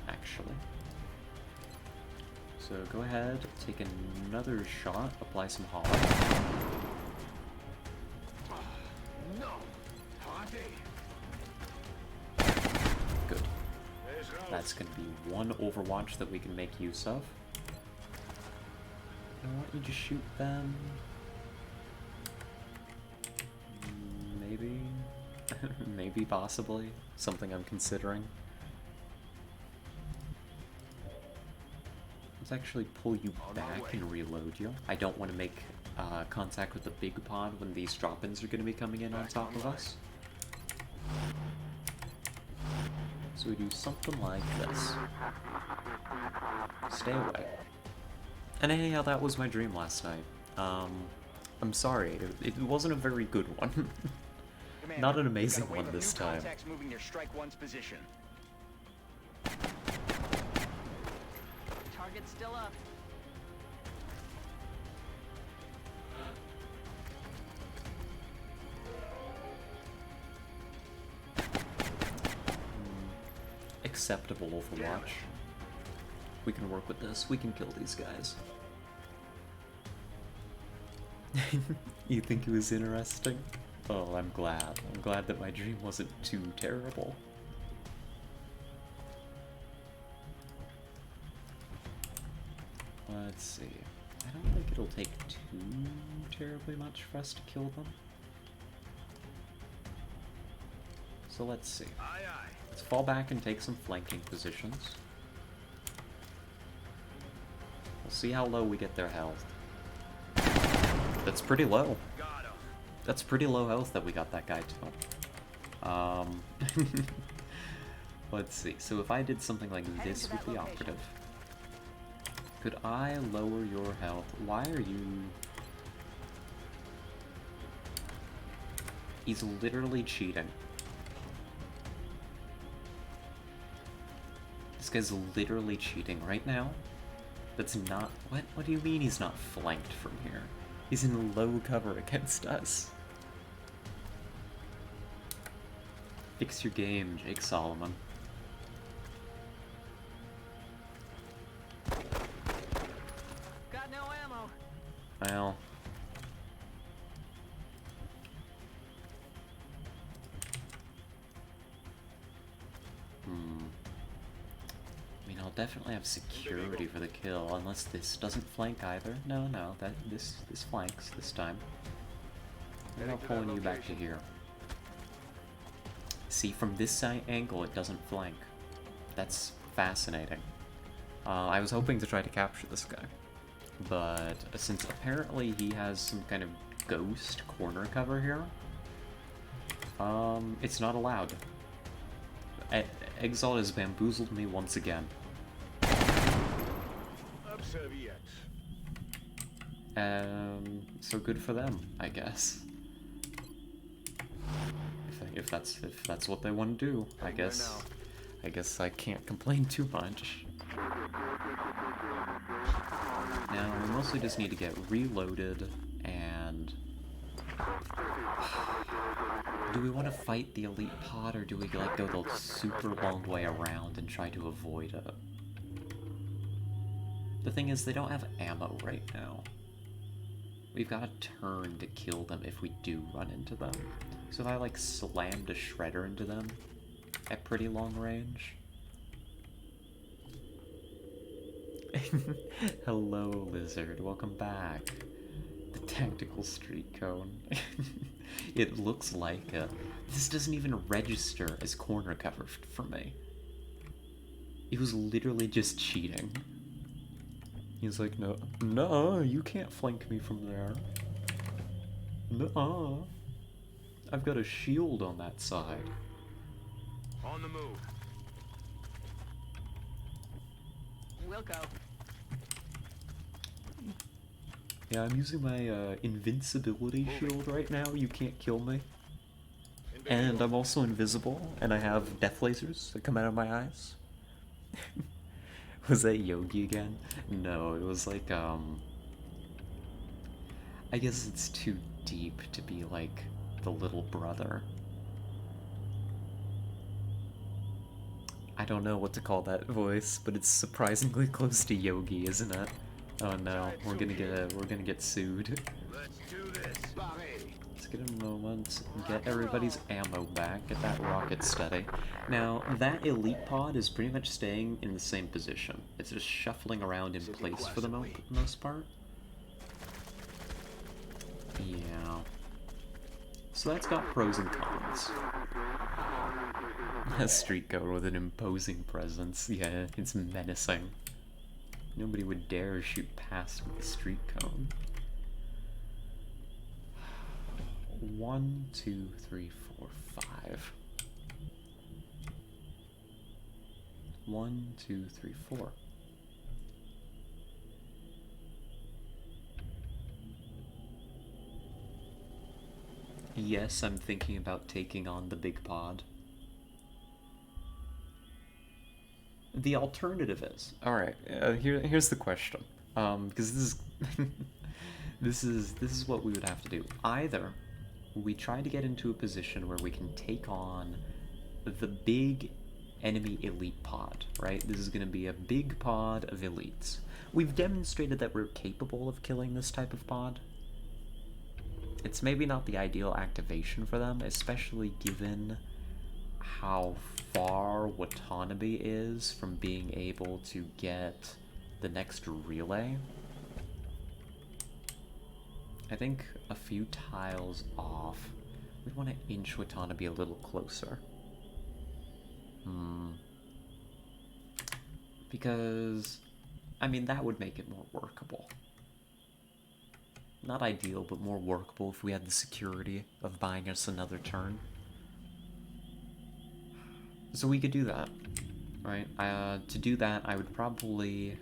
actually. So go ahead, take another shot, apply some hollow. No. Party. Good. That's going to be one Overwatch that we can make use of. I want you to shoot them. Maybe. Maybe, possibly. Something I'm considering. Let's actually pull you back and reload you. I don't want to make contact with the big pod when these drop-ins are going to be coming in on top of us. So we do something like this. Stay away. And anyhow, that was my dream last night. I'm sorry, it wasn't a very good one. Not an amazing one this time. Moving near Strike 1's position. Target's still up. Acceptable Overwatch. We can work with this. We can kill these guys. You think it was interesting? Oh, I'm glad. I'm glad that my dream wasn't too terrible. Let's see. I don't think it'll take too terribly much for us to kill them. So let's see. Aye, aye. Let's fall back and take some flanking positions. We'll see how low we get their health. That's pretty low. Got him. That's pretty low health that we got that guy to. Let's see. So if I did something like this with the operative, could I lower your health? Why are you... He's literally cheating. This guy's literally cheating right now. That's not... What do you mean he's not flanked from here? He's in low cover against us. Fix your game, Jake Solomon. Got no ammo. Well... I mean, I'll definitely have security for the kill, unless this doesn't flank either. No, this flanks this time. I'm not pulling you back to here. See, from this side angle, it doesn't flank. That's fascinating. I was hoping to try to capture this guy, but since apparently he has some kind of ghost corner cover here, it's not allowed. Exalt has bamboozled me once again. So good for them, I guess. If that's what they want to do, I guess I can't complain too much. Now we mostly just need to get reloaded and... Do we want to fight the elite pod, or do we like go the super long way around and try to avoid it? The thing is, they don't have ammo right now. We've got to turn to kill them if we do run into them. So if I like slammed a shredder into them at pretty long range. Hello, Lizard. Welcome back. The tactical street cone. It looks like it. This doesn't even register as corner cover for me. He was literally just cheating. He's like, no, you can't flank me from there. No, I've got a shield on that side. On the move. Wilco. Yeah, I'm using my invincibility shield right now. You can't kill me. And I'm also invisible, and I have death lasers that come out of my eyes. Was that Yogi again? No, it was like, I guess it's too deep to be like the little brother. I don't know what to call that voice, but it's surprisingly close to Yogi, isn't it? Oh no, we're gonna get sued. Let's do this. Let's get a moment, get everybody's ammo back, get that rocket steady. Now, that elite pod is pretty much staying in the same position. It's just shuffling around in place for the most part. Yeah. So that's got pros and cons. A street code with an imposing presence. Yeah, it's menacing. Nobody would dare shoot past with a street cone. 1, 2, 3, 4, 5. 1, 2, 3, 4. Yes, I'm thinking about taking on the big pod. The alternative is... Alright, here's the question. Because this is... this is what we would have to do. Either we try to get into a position where we can take on the big enemy elite pod, right? This is going to be a big pod of elites. We've demonstrated that we're capable of killing this type of pod. It's maybe not the ideal activation for them, especially given how far Watanabe is from being able to get the next relay. I think a few tiles off, we'd want to inch Watanabe a little closer. Because, I mean, that would make it more workable. Not ideal, but more workable if we had the security of buying us another turn. So we could do that, right? To do that, I would probably,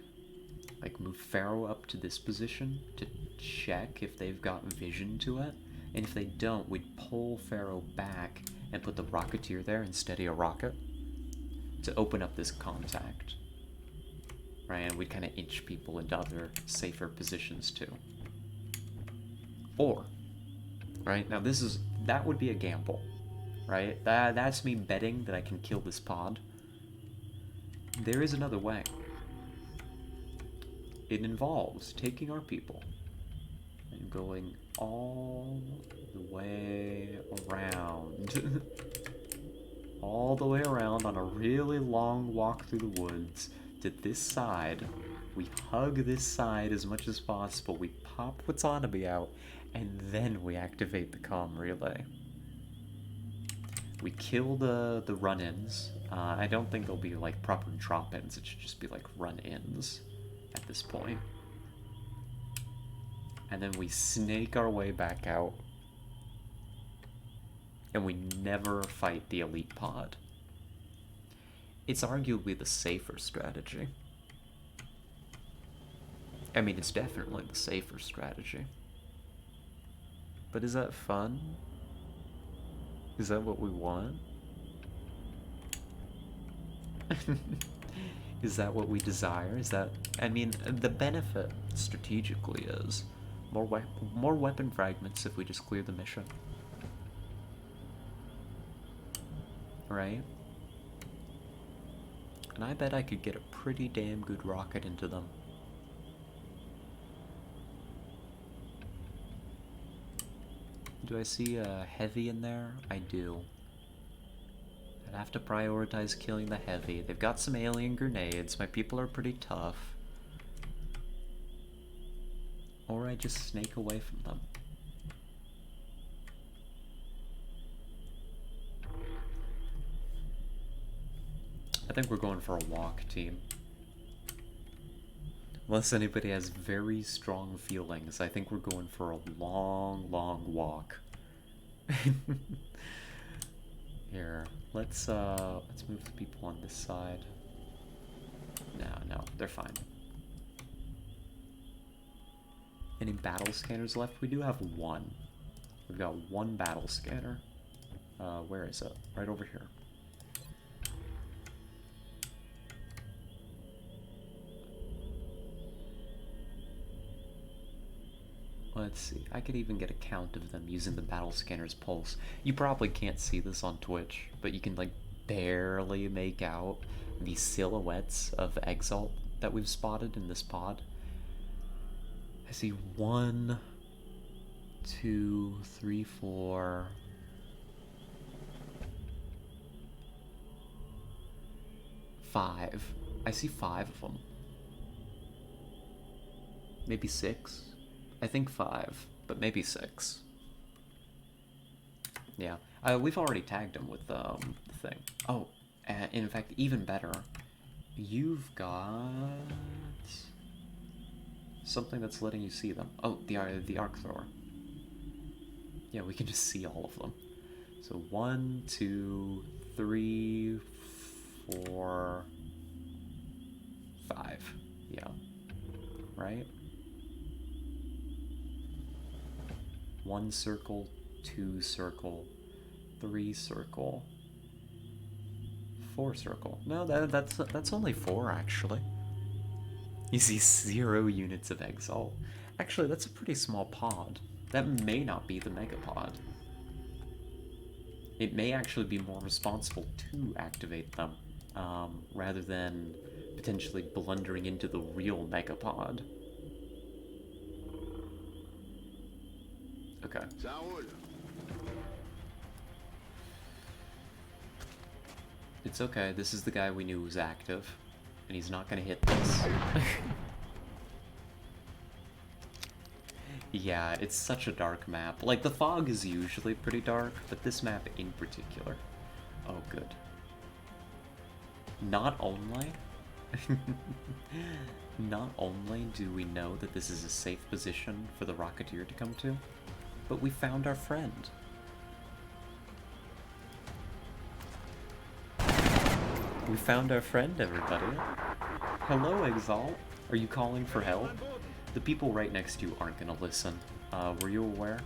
like, move Pharaoh up to this position to check if they've got vision to it. And if they don't, we'd pull Pharaoh back and put the Rocketeer there and steady a rocket to open up this contact. Right, and we'd kind of inch people into other safer positions too. Or, right, now that would be a gamble, right? That's me betting that I can kill this pod. There is another way. It involves taking our people and going all the way around. All the way around on a really long walk through the woods to this side. We hug this side as much as possible. We pop Watanabe out, and then we activate the comm relay. We kill the run-ins. I don't think they'll be like proper drop-ins. It should just be like run-ins at this point. And then we snake our way back out. And we never fight the elite pod. It's arguably the safer strategy. I mean, it's definitely the safer strategy. But is that fun? Is that what we want? Is that what we desire? Is that... I mean, the benefit strategically is more weapon fragments if we just clear the mission. Right? And I bet I could get a pretty damn good rocket into them. Do I see a heavy in there? I do. I'd have to prioritize killing the heavy. They've got some alien grenades. My people are pretty tough. Or I just snake away from them. I think we're going for a walk, team. Unless anybody has very strong feelings, I think we're going for a long, long walk. Here, let's move the people on this side. No, they're fine. Any battle scanners left? We do have one. We've got one battle scanner. Where is it? Right over here. Let's see, I could even get a count of them using the battle scanner's pulse. You probably can't see this on Twitch, but you can like barely make out the silhouettes of Exalt that we've spotted in this pod. I see 1, 2, 3, 4... 5. I see 5 of them. Maybe 6. I think 5, but maybe 6. Yeah, we've already tagged him with the thing. Oh, in fact, even better, you've got something that's letting you see them. Oh, the arc thrower. Yeah, we can just see all of them. So 1, 2, 3, 4, 5. Yeah. Right? 1 circle, 2 circle, 3 circle, 4 circle. No, that's only 4 actually. You see 0 units of Exalt. Actually, that's a pretty small pod. That may not be the Megapod. It may actually be more responsible to activate them, rather than potentially blundering into the real Megapod. Okay. It's okay, this is the guy we knew was active, and he's not gonna hit this. Yeah, it's such a dark map. Like, the fog is usually pretty dark, but this map in particular. Oh, good. Not only... Not only do we know that this is a safe position for the Rocketeer to come to, but we found our friend. We found our friend, everybody. Hello, Exalt. Are you calling for help? The people right next to you aren't gonna listen. Were you aware?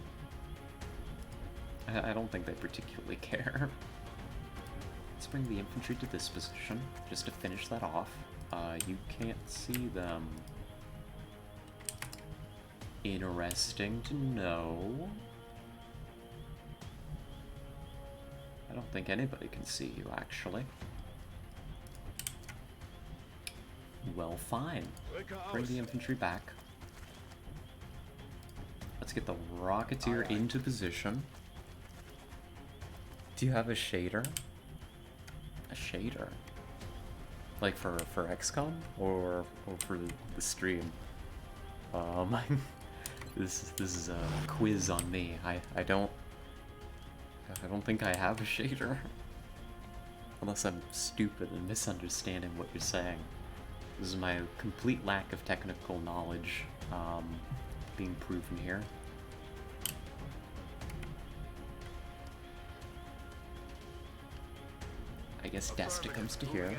I don't think they particularly care. Let's bring the infantry to this position, just to finish that off. You can't see them. Interesting to know. I don't think anybody can see you, actually. Well, fine. Bring the infantry back. Let's get the Rocketeer into position. Do you have a shader? A shader? Like for XCOM? Or for the stream? This is a quiz on me. I don't think I have a shader. Unless I'm stupid and misunderstanding what you're saying. This is my complete lack of technical knowledge being proven here. I guess Desta comes to here.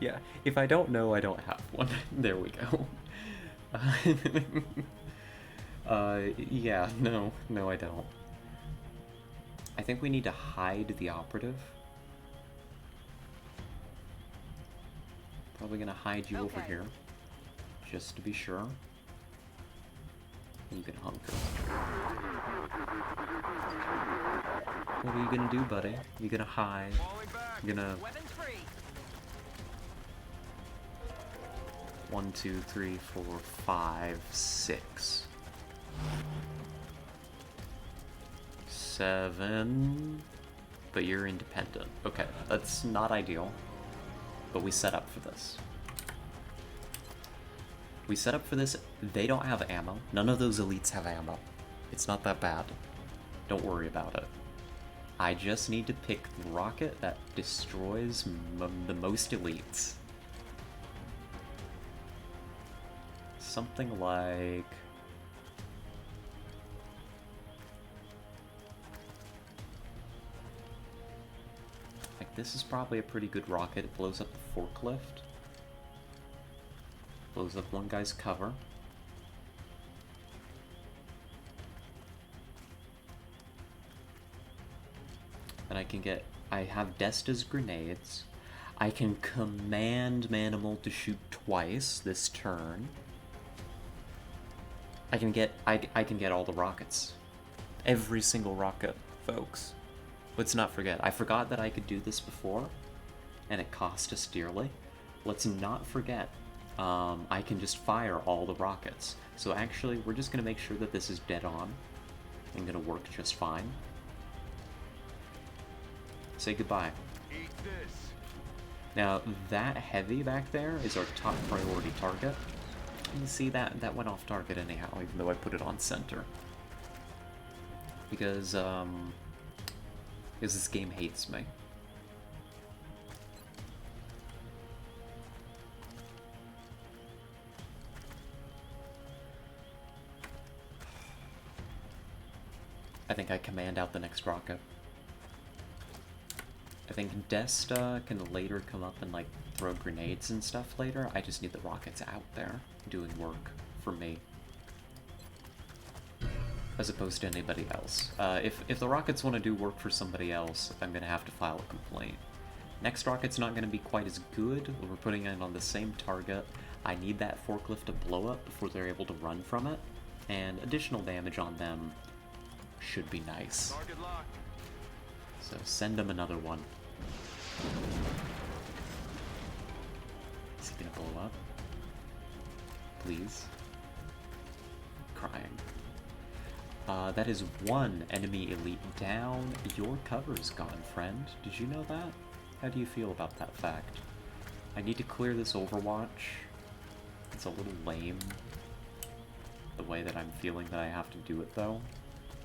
Yeah, if I don't know, I don't have one. There we go. Yeah, no, I don't. I think we need to hide the operative. Probably gonna hide you over here, just to be sure. And you can hunker. What are you gonna do, buddy? You gonna hide? You gonna... 1, 2, 3, 4, 5, 6, 7. But you're independent. Okay, that's not ideal. But we set up for this. We set up for this. They don't have ammo. None of those elites have ammo. It's not that bad. Don't worry about it. I just need to pick the rocket that destroys the most elites. Something like... this is probably a pretty good rocket. It blows up the forklift. Blows up one guy's cover. And I have Desta's grenades. I can command Manimal to shoot twice this turn. I can get all the rockets. Every single rocket, folks. Let's not forget. I forgot that I could do this before, and it cost us dearly. Let's not forget. I can just fire all the rockets. So actually, we're just gonna make sure that this is dead on and gonna work just fine. Say goodbye. Eat this. Now, that heavy back there is our top priority target. You see, that went off target anyhow, even though I put it on center. Because this game hates me. I think I command out the next rocket. I think Desta can later come up and like throw grenades and stuff later. I just need the rockets out there doing work for me, as opposed to anybody else. If the rockets want to do work for somebody else, I'm gonna have to file a complaint. Next rocket's not gonna be quite as good. We're putting it on the same target. I need that forklift to blow up before they're able to run from it, and additional damage on them should be nice. Target locked. So send them another one. Is he gonna blow up? Please. I'm crying. That is one enemy elite down. Your cover's gone, friend. Did you know that? How do you feel about that fact? I need to clear this Overwatch. It's a little lame, the way that I'm feeling that I have to do it, though.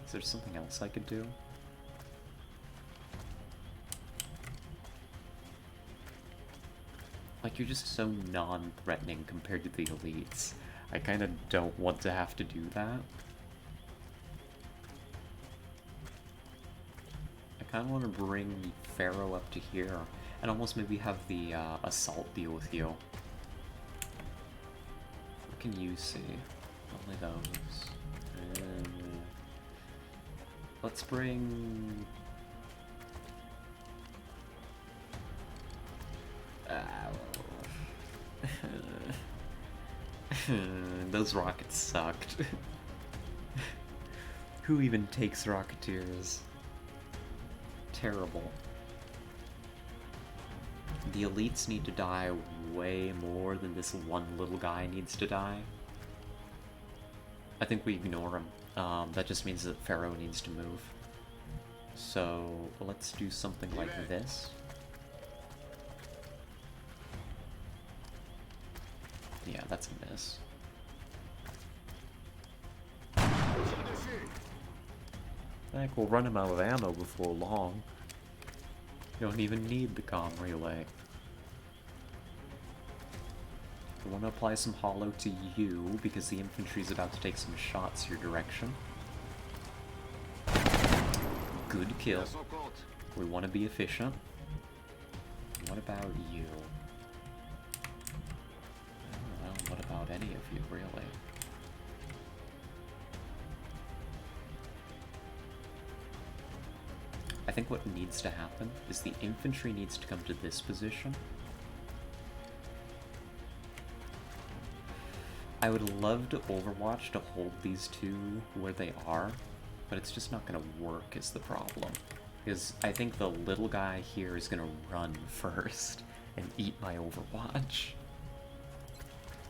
Is there something else I could do? Like, you're just so non-threatening compared to the elites. I kind of don't want to have to do that. I kind of want to bring Pharaoh up to here, and almost maybe have the assault deal with you. What can you see? Only those. Let's bring... Those rockets sucked. Who even takes Rocketeers? Terrible. The elites need to die way more than this one little guy needs to die. I think we ignore him. That just means that Pharaoh needs to move. So let's do something like this. Yeah, that's a miss. I think we'll run him out of ammo before long. You don't even need the comm relay. I want to apply some hollow to you, because the infantry's about to take some shots your direction. Good kill. We want to be efficient. What about you? I don't know, what about any of you, really? I think what needs to happen is the infantry needs to come to this position. I would love to Overwatch to hold these two where they are, but it's just not going to work is the problem. Because I think the little guy here is going to run first and eat my Overwatch.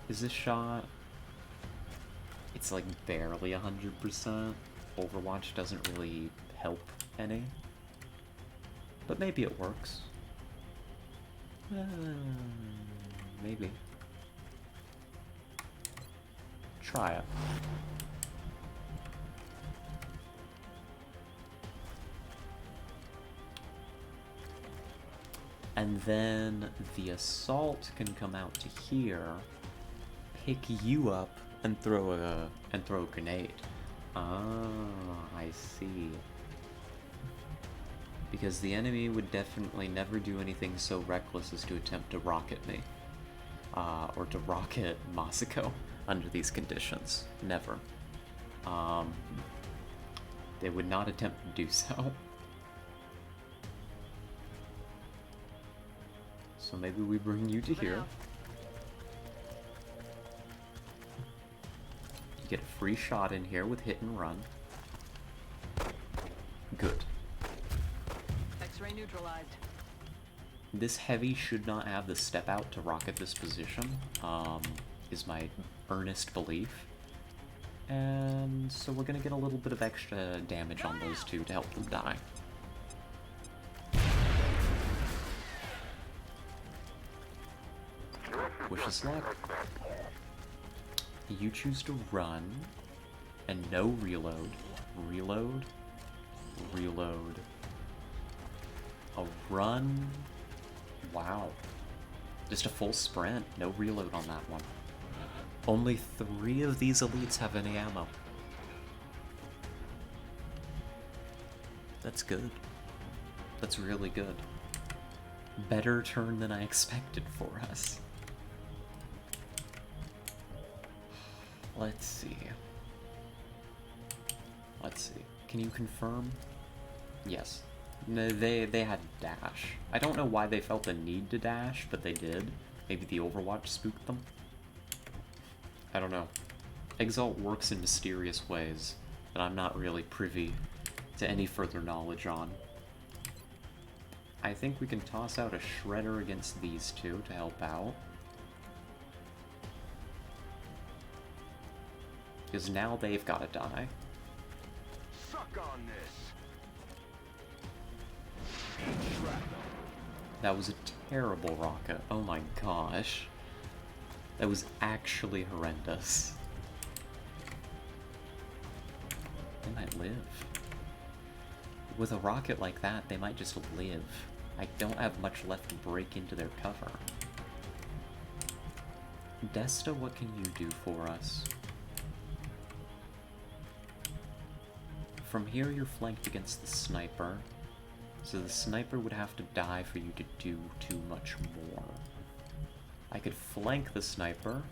Is this shot? It's like barely 100%. Overwatch doesn't really help any. But maybe it works. Maybe. Try it. And then the assault can come out to here, pick you up, and throw a grenade. Ah, I see. Because the enemy would definitely never do anything so reckless as to attempt to rocket me. Or to rocket Masako under these conditions. Never. They would not attempt to do so. So maybe we bring you to here. You get a free shot in here with hit and run. Good. X-ray neutralized. This heavy should not have the step out to rocket this position, is my earnest belief. And so we're gonna get a little bit of extra damage on those two to help them die. Wish us luck. You choose to run, and no reload. Reload. Reload. A run. Wow. Just a full sprint. No reload on that one. Only 3 of these elites have any ammo. That's good. That's really good. Better turn than I expected for us. Let's see. Let's see. Can you confirm? Yes. No, they had dash. I don't know why they felt the need to dash, but they did. Maybe the Overwatch spooked them? I don't know. Exalt works in mysterious ways that I'm not really privy to any further knowledge on. I think we can toss out a Shredder against these two to help out. Because now they've got to die. Suck on this. That was a terrible rocket. Oh my gosh. That was actually horrendous. They might live. With a rocket like that, they might just live. I don't have much left to break into their cover. Desta, what can you do for us? From here, you're flanked against the sniper. So the sniper would have to die for you to do too much more. I could flank the sniper.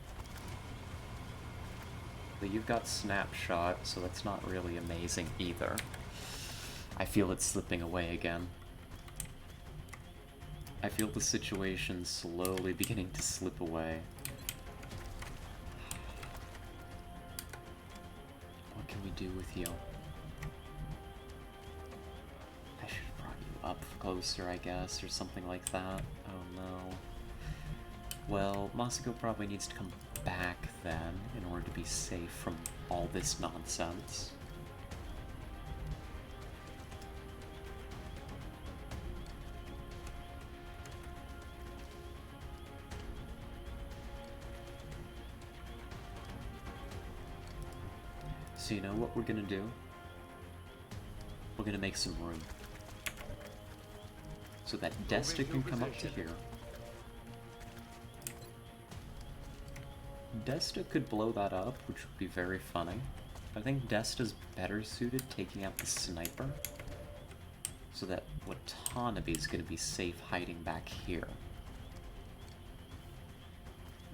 But you've got snapshot, so that's not really amazing either. I feel it slipping away again. I feel the situation slowly beginning to slip away. What can we do with you? I should have brought you up closer, I guess, or something like that. Oh no. Well, Masako probably needs to come back then, in order to be safe from all this nonsense. So you know what we're gonna do? We're gonna make some room. So that Desta can come up to here. Desta could blow that up, which would be very funny. I think Desta's better suited taking out the sniper. So that Watanabe's gonna be safe hiding back here.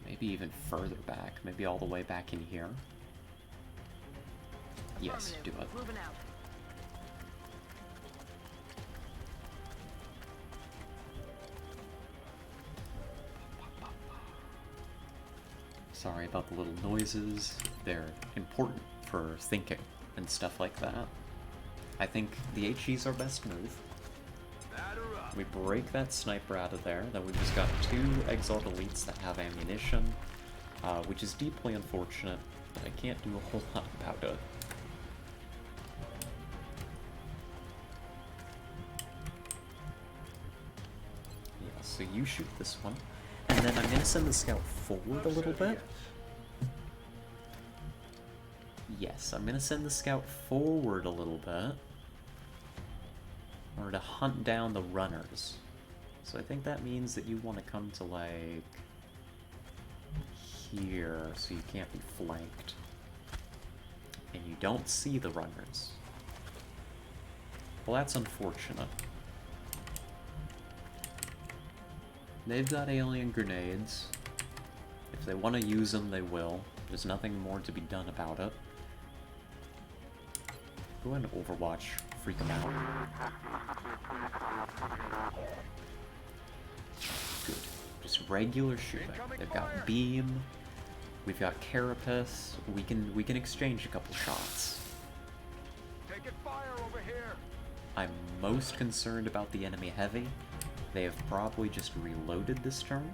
Maybe even further back, maybe all the way back in here. Yes, do it. Moving out. Sorry about the little noises. They're important for thinking and stuff like that. I think the HE's our best move. We break that sniper out of there, then we've just got 2 Exalt Elites that have ammunition, which is deeply unfortunate, but I can't do a whole lot about it. Yeah, so you shoot this one, and then I'm gonna send the scout forward a little bit. Yes, I'm gonna send the scout forward a little bit in order to hunt down the runners. So I think that means that you want to come to, like, here, so you can't be flanked. And you don't see the runners. Well, that's unfortunate. They've got alien grenades. If they want to use them, they will. There's nothing more to be done about it. Go ahead and Overwatch. Freak them out. Good. Just regular shooting. They've got beam. We've got carapace. We can exchange a couple shots. Taking fire over here. I'm most concerned about the enemy heavy. They have probably just reloaded this turn.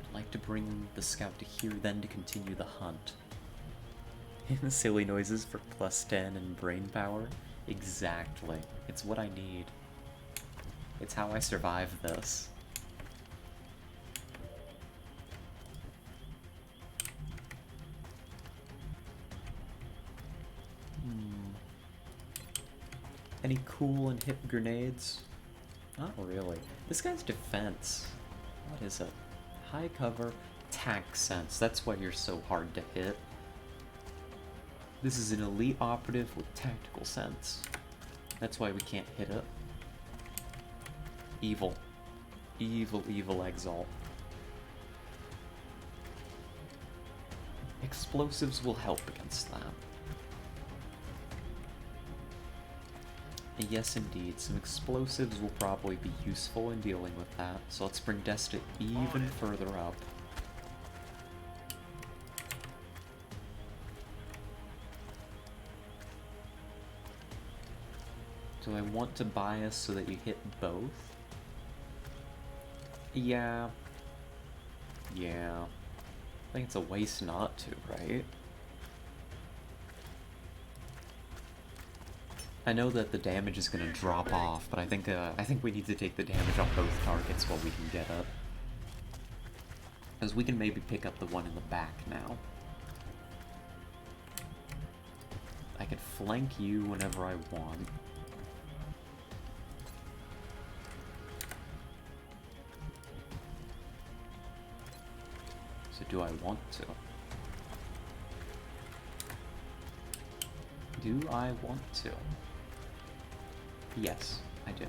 I'd like to bring the scout to here then to continue the hunt. Silly noises for +10 and brain power? Exactly. It's what I need. It's how I survive this. Any cool and hip grenades? Not really. This guy's defense. What is it? High cover, tac sense. That's why you're so hard to hit. This is an elite operative with tactical sense. That's why we can't hit it. Evil. Evil, evil Exalt. Explosives will help against that. Yes, indeed. Some explosives will probably be useful in dealing with that. So let's bring Desta even further up. Do I want to bias so that you hit both? Yeah. Yeah. I think it's a waste not to, right? I know that the damage is gonna drop off, but I think we need to take the damage on both targets while we can get it. Because we can maybe pick up the one in the back now. I can flank you whenever I want. So do I want to? Do I want to? Yes, I do.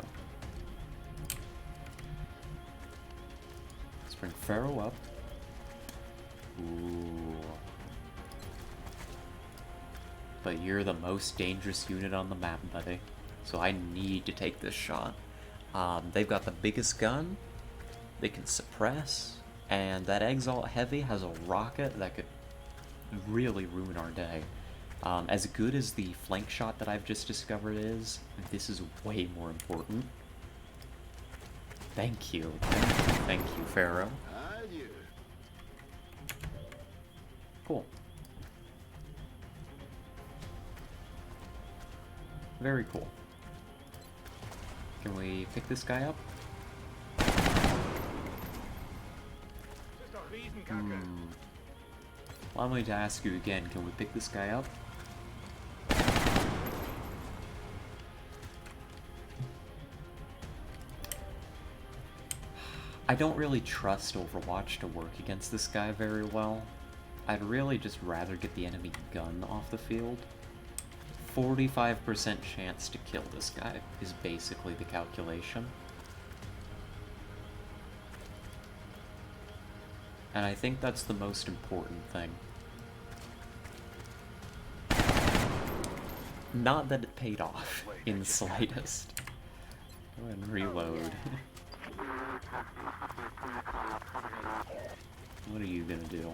Let's bring Pharaoh up. Ooh. But you're the most dangerous unit on the map, buddy. So I need to take this shot. They've got the biggest gun. They can suppress. And that Exalt Heavy has a rocket that could really ruin our day. As good as the flank shot that I've just discovered is, this is way more important. Thank you. Thank you, Pharaoh. Cool. Very cool. Can we pick this guy up? Well, I'm going to ask you again, can we pick this guy up? I don't really trust Overwatch to work against this guy very well. I'd really just rather get the enemy gun off the field. 45% chance to kill this guy is basically the calculation. And I think that's the most important thing. Not that it paid off in the slightest. Go ahead and reload. What are you gonna do?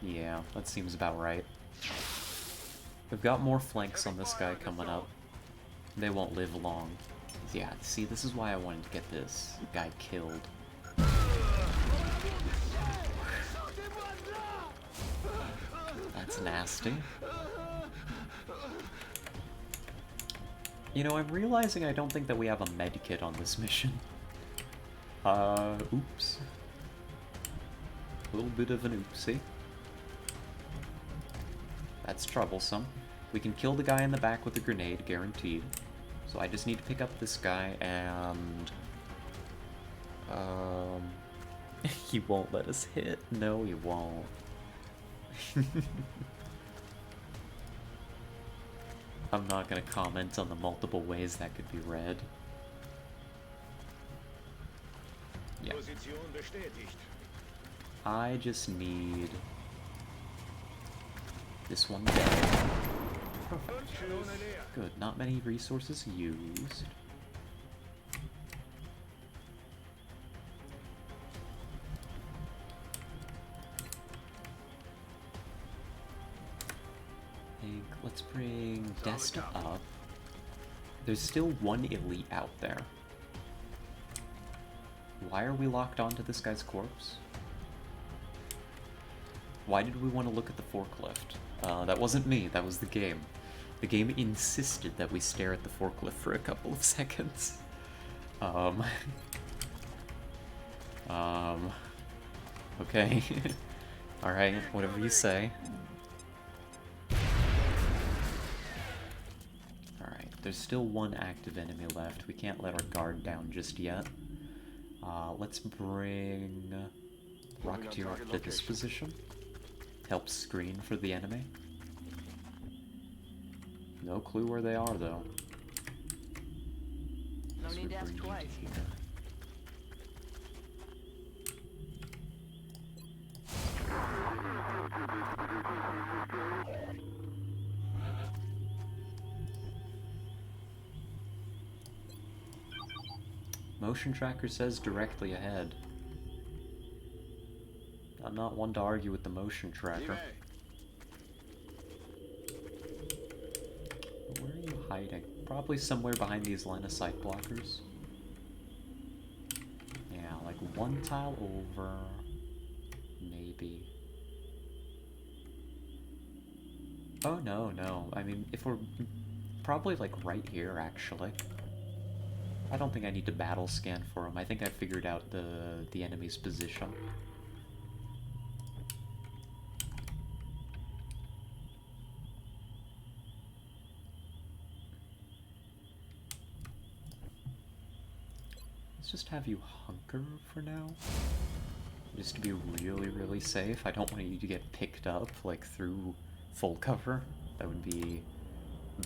Yeah, that seems about right. We've got more flanks on this guy coming up. They won't live long. Yeah, see, this is why I wanted to get this guy killed. That's nasty. You know, I'm realizing I don't think that we have a medkit on this mission. Oops. A little bit of an oopsie. That's troublesome. We can kill the guy in the back with a grenade, guaranteed. So I just need to pick up this guy and... he won't let us hit. No, he won't. I'm not gonna comment on the multiple ways that could be read. Yeah. I just need this one dead. Perfect. Good, not many resources used. Let's bring Desta up. There's still one elite out there. Why are we locked onto this guy's corpse? Why did we want to look at the forklift? That wasn't me, that was the game. The game insisted that we stare at the forklift for a couple of seconds. Okay. Alright, whatever you say. there's still one active enemy left. We can't let our guard down just yet. Let's bring Rocketeer up to this position. Help screen for the enemy. No clue where they are, though. No need to ask twice. Motion tracker says directly ahead. I'm not one to argue with the motion tracker. Where are you hiding? Probably somewhere behind these line of sight blockers. Yeah, like one tile over. Maybe. Oh no, no. I mean, if we're probably like right here, actually. I don't think I need to battle scan for him. I think I figured out the enemy's position. Let's just have you hunker for now. Just to be really, really safe. I don't want you to get picked up, like, through full cover. That would be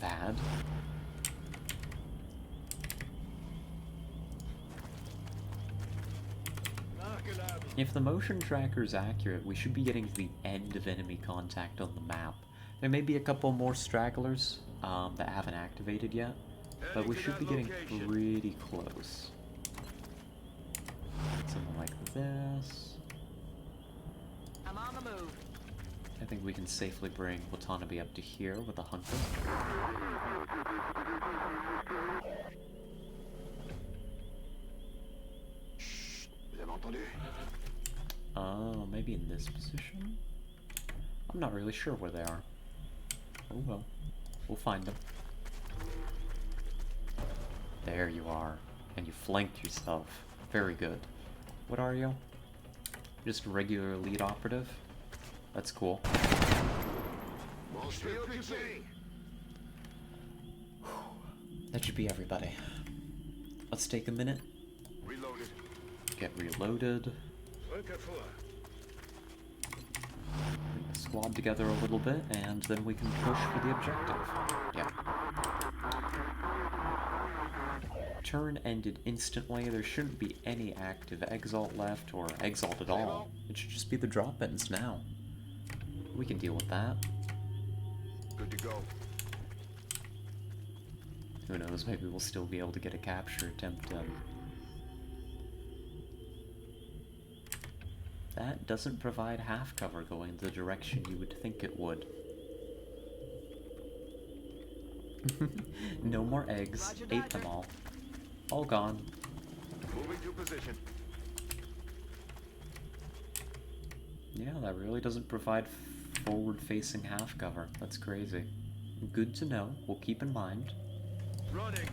bad. If the motion tracker is accurate, we should be getting to the end of enemy contact on the map. There may be a couple more stragglers that haven't activated yet, but we should be getting pretty close. Something like this. I'm on the move. I think we can safely bring Watanabe up to here with a hunter. Oh, maybe in this position? I'm not really sure where they are. Oh well. We'll find them. There you are. And you flanked yourself. Very good. What are you? Just a regular lead operative? That's cool. That should be everybody. Let's take a minute. Reloaded. Get reloaded. Bring the squad together a little bit, and then we can push for the objective. Yeah. Turn ended instantly. There shouldn't be any active exalt left, or exalt at all. It should just be the drop-ins now. We can deal with that. Good to go. Who knows, maybe we'll still be able to get a capture attempt in. That doesn't provide half cover going the direction you would think it would. No more eggs. Roger, Ate them all. All gone. Moving to position. Yeah, that really doesn't provide forward-facing half cover. That's crazy. Good to know. We'll keep in mind. Running.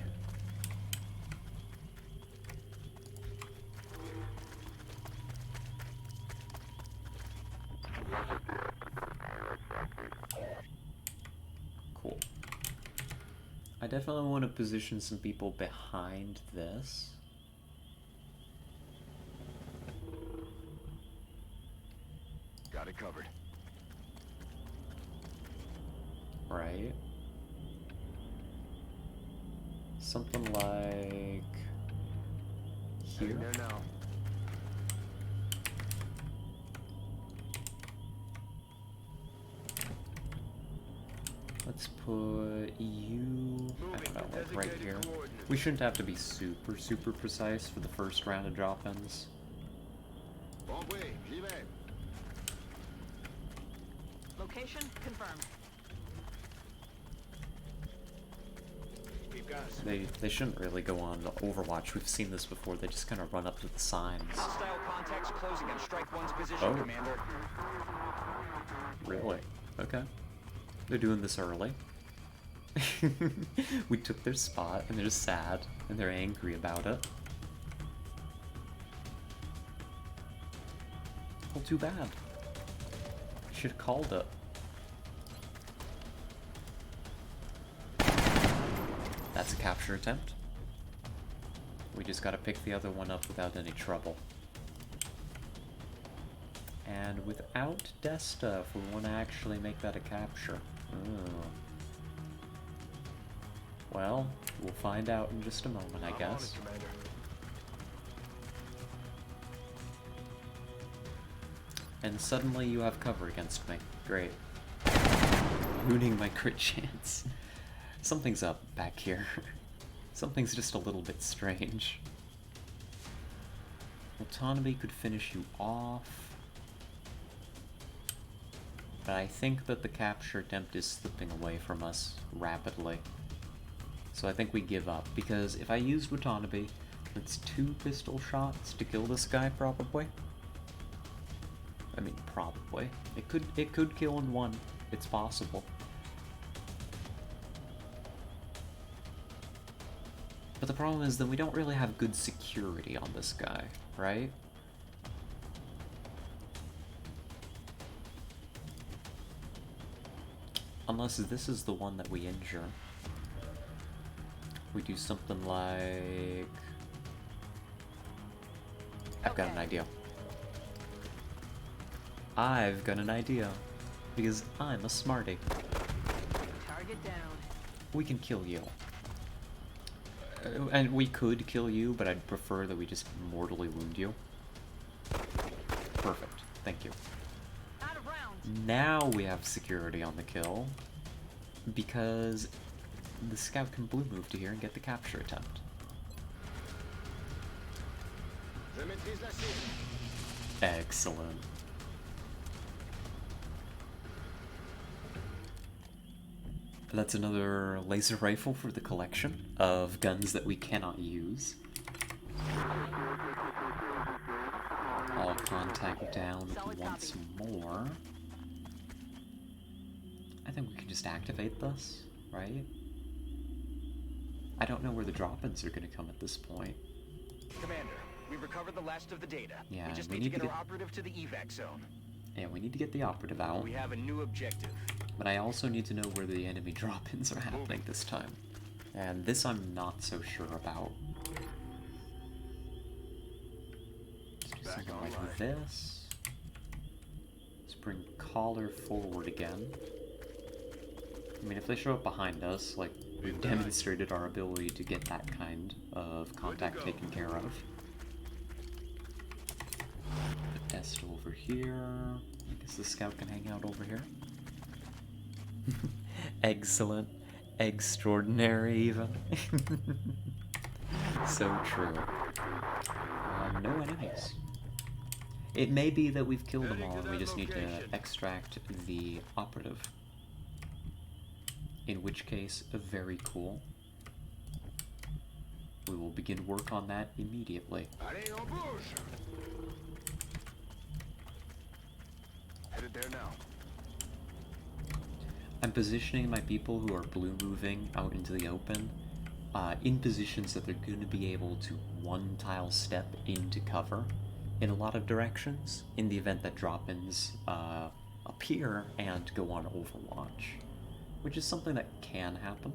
Cool. I definitely want to position some people behind this. Got it covered. Right. Something like here. There now. Let's put you, I don't know, like right here. We shouldn't have to be super, super precise for the first round of drop-ins. Location confirmed. They shouldn't really go on Overwatch. We've seen this before. They just kind of run up to the signs. Hostile contacts closing on Strike 1's position, Oh. Commander. Really? Okay. They're doing this early. We took their spot, and they're just sad, and they're angry about it. Well, too bad. Should have called it. That's a capture attempt. We just gotta pick the other one up without any trouble. And without Desta, if we want to actually make that a capture. Oh. Well, we'll find out in just a moment, I guess. And suddenly you have cover against me. Great. Ruining my crit chance. Something's up back here. Something's just a little bit strange. Autonomy could finish you off. But I think that the capture attempt is slipping away from us rapidly. So I think we give up, because if I use Watanabe, it's 2 pistol shots to kill this guy, probably. I mean, probably. It could kill in 1. It's possible. But the problem is that we don't really have good security on this guy, right? Unless this is the one that we injure. We do something like... I've got an idea. I've got an idea. Because I'm a smarty. Target down. We can kill you. And we could kill you, but I'd prefer that we just mortally wound you. Perfect. Thank you. Out of rounds. Now we have security on the kill, because the scout can blue move to here and get the capture attempt. Excellent. That's another laser rifle for the collection of guns that we cannot use. All contact down once more. I think we can just activate this, right? I don't know where the drop-ins are going to come at this point. Commander, we've recovered the last of the data. Yeah, we just need to get our operative to the evac zone. Yeah, we need to get the operative out. We have a new objective. But I also need to know where the enemy drop-ins are happening this time. And this I'm not so sure about. Let's do something like this. Let's bring collar forward again. I mean, if they show up behind us, like, we've demonstrated our ability to get that kind of contact taken care of. Put Est over here. I guess the scout can hang out over here. Excellent. Extraordinary, even. So true. No enemies. It may be that we've killed them all and we just need to extract the operative. In which case, very cool. We will begin work on that immediately. Headed there now. I'm positioning my people who are blue moving out into the open in positions that they're going to be able to one-tile step into cover in a lot of directions in the event that drop-ins appear and go on Overwatch, which is something that can happen.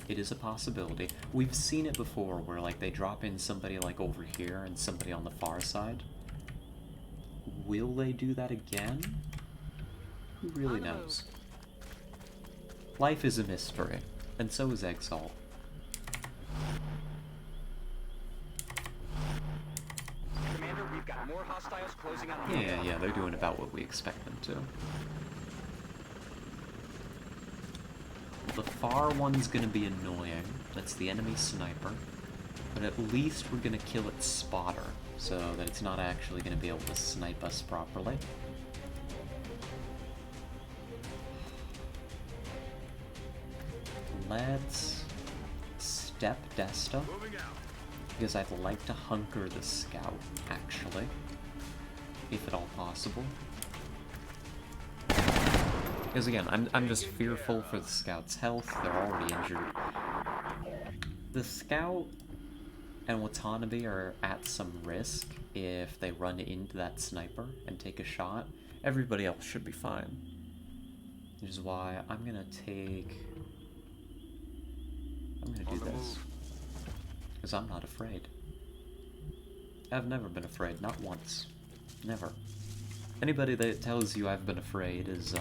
It is a possibility. We've seen it before where like they drop in somebody like over here and somebody on the far side. Will they do that again? Who really knows? Life is a mystery, and so is Exalt. Commander, we've got more hostiles closing on the Yeah, they're doing about what we expect them to. The far one's gonna be annoying. That's the enemy sniper. But at least we're gonna kill its spotter, so that it's not actually gonna be able to snipe us properly. Let's step Desta, because I'd like to hunker the scout, actually, if at all possible. Because again, I'm just fearful for the scout's health. They're already injured. The scout and Watanabe are at some risk if they run into that sniper and take a shot. Everybody else should be fine. Which is why I'm gonna take I'm gonna do this. Because I'm not afraid. I've never been afraid, not once. Never. Anybody that tells you I've been afraid is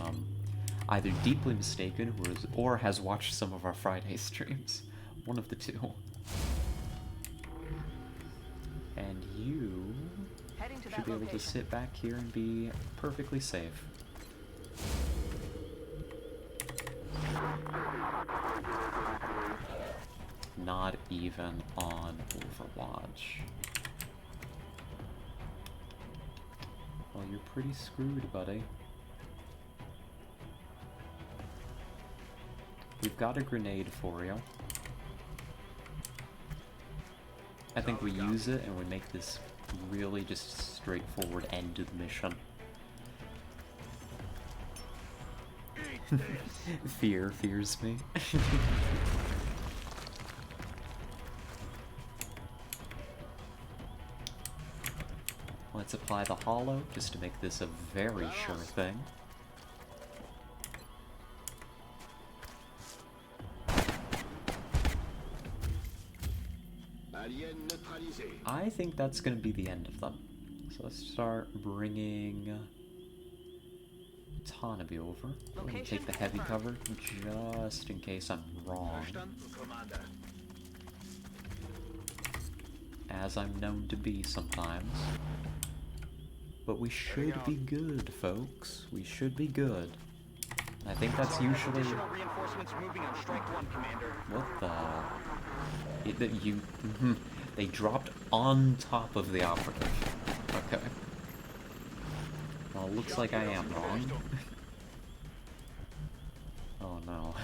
either deeply mistaken or has watched some of our Friday streams. One of the two. And you should be able to sit back here and be perfectly safe. Not even on Overwatch. Well, you're pretty screwed, buddy. We've got a grenade for you. I think we use it and we make this really just straightforward end to the mission. Fears me. Let's apply the hollow just to make this a very sure thing. I think that's going to be the end of them. So let's start bringing Tanabe over. I'm going to take the heavy cover just in case I'm wrong. As I'm known to be sometimes. But we should be good, folks. We should be good. I think that's usually... Additional reinforcements moving on strike one, Commander. What the... They dropped on top of the operative. Okay. Well, it looks like I am wrong. Oh no.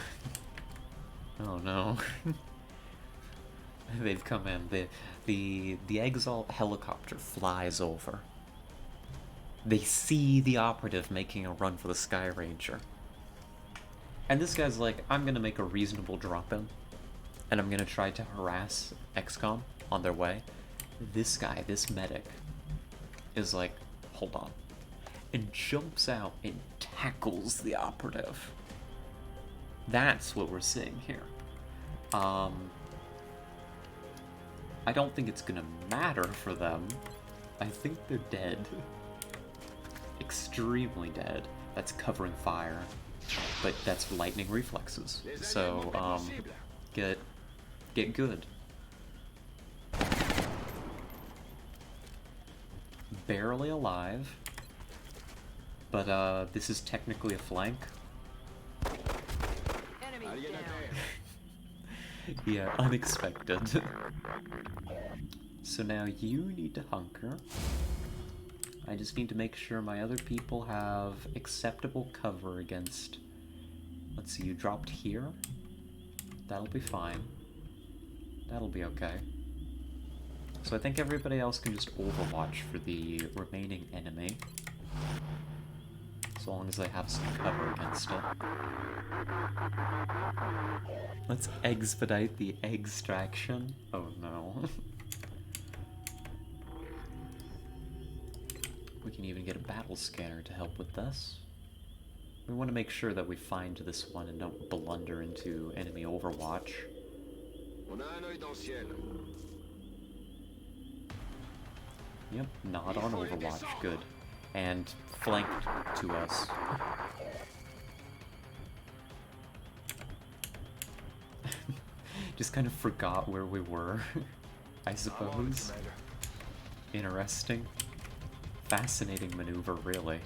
Oh no. They've come in. The Exalt helicopter flies over. They see the operative making a run for the Sky Ranger. And this guy's like, I'm gonna make a reasonable drop-in. And I'm gonna try to harass XCOM on their way. This guy, this medic, is like, hold on. And jumps out and tackles the operative. That's what we're seeing here. I don't think it's gonna matter for them. I think they're dead. Extremely dead. That's covering fire. But that's lightning reflexes. So, get good. Barely alive. But, this is technically a flank. Yeah, unexpected. So now you need to hunker. I just need to make sure my other people have acceptable cover against... Let's see, you dropped here? That'll be fine. That'll be okay. So I think everybody else can just overwatch for the remaining enemy. So long as they have some cover against it. Let's expedite the extraction. Oh no. We can even get a battle scanner to help with this. We want to make sure that we find this one and don't blunder into enemy overwatch. Yep, not on overwatch, good. And flanked to us. Just kind of forgot where we were, I suppose. Interesting. Fascinating maneuver, really.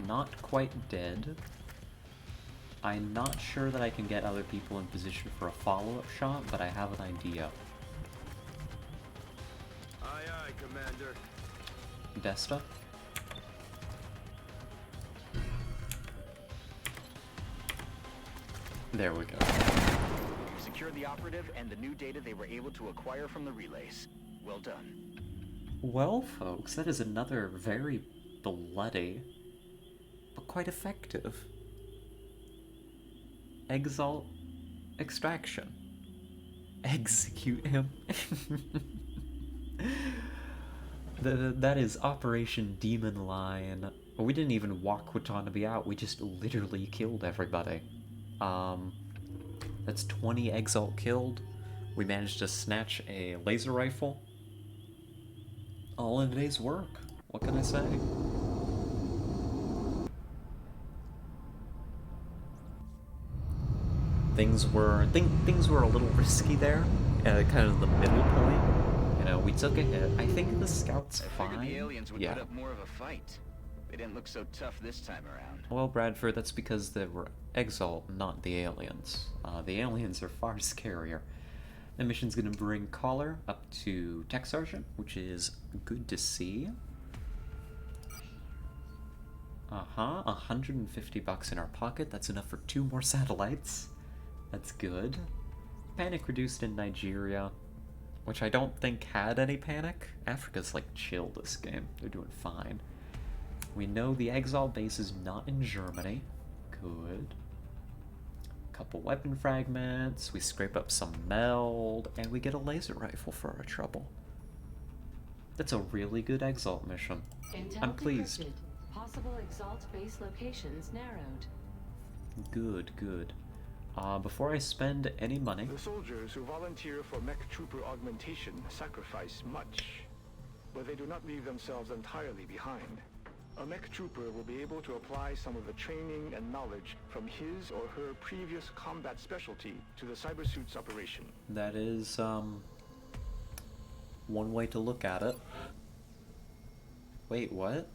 Not quite dead. I'm not sure that I can get other people in position for a follow-up shot, but I have an idea. Aye, aye, Commander. Desta? There we go. You've secured the operative and the new data they were able to acquire from the relays. Well done. Well, folks, that is another very bloody, but quite effective Exalt extraction. Execute him. That is Operation Demon Line We didn't even walk Watanabe out, we just literally killed everybody. That's 20 Exalt killed. We managed to snatch a laser rifle. All in a day's work. What can I say? Things were a little risky there, at kind of the middle point. You know, we took a hit. I think the scout's fine. I figured the aliens would yeah. put up more of a fight. They didn't look so tough this time around. Well, Bradford, that's because they were Exalt, not the aliens. The aliens are far scarier. The mission's gonna bring Collar up to Tech Sergeant, which is good to see. 150 bucks in our pocket. That's enough for 2 more satellites. That's good. Panic reduced in Nigeria, which I don't think had any panic. Africa's like chill this game. They're doing fine. We know the Exalt base is not in Germany. Good. Couple weapon fragments. We scrape up some meld, and we get a laser rifle for our trouble. That's a really good Exalt mission. Intel I'm pleased. decrypted. Possible Exalt base locations narrowed. Good, good. Before I spend any money... The soldiers who volunteer for mech trooper augmentation sacrifice much, but they do not leave themselves entirely behind. A mech trooper will be able to apply some of the training and knowledge from his or her previous combat specialty to the cybersuit's operation. That is, one way to look at it. Wait, what?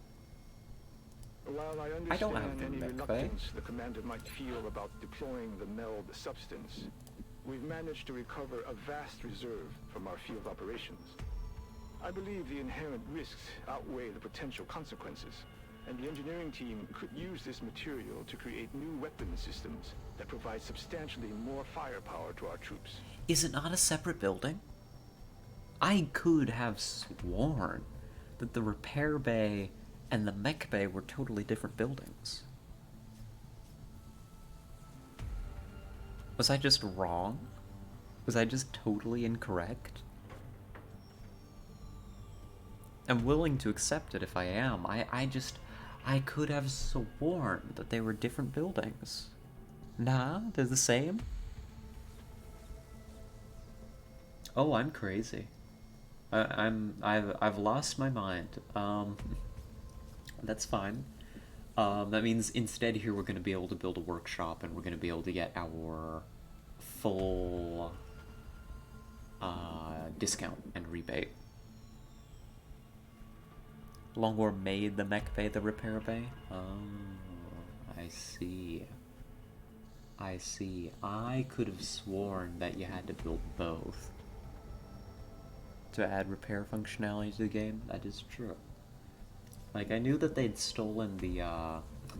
While I I don't have understand the any mech bay. reluctance the commander might feel about deploying the meld substance, we've managed to recover a vast reserve from our field operations. I believe the inherent risks outweigh the potential consequences, and the engineering team could use this material to create new weapon systems that provide substantially more firepower to our troops. Is it not a separate building? I could have sworn that the repair bay and the mech bay were totally different buildings. Was I just wrong? Was I just totally incorrect? I'm willing to accept it if I am. I could have sworn that they were different buildings. Nah, they're the same? Oh, I'm crazy. I've lost my mind. That's fine. That means instead here we're going to be able to build a workshop, and we're going to be able to get our full discount and rebate. Longwar made the mech bay the repair bay? Oh, I see. I see. I could have sworn that you had to build both to add repair functionality to the game. That is true. Like, I knew that they'd stolen the,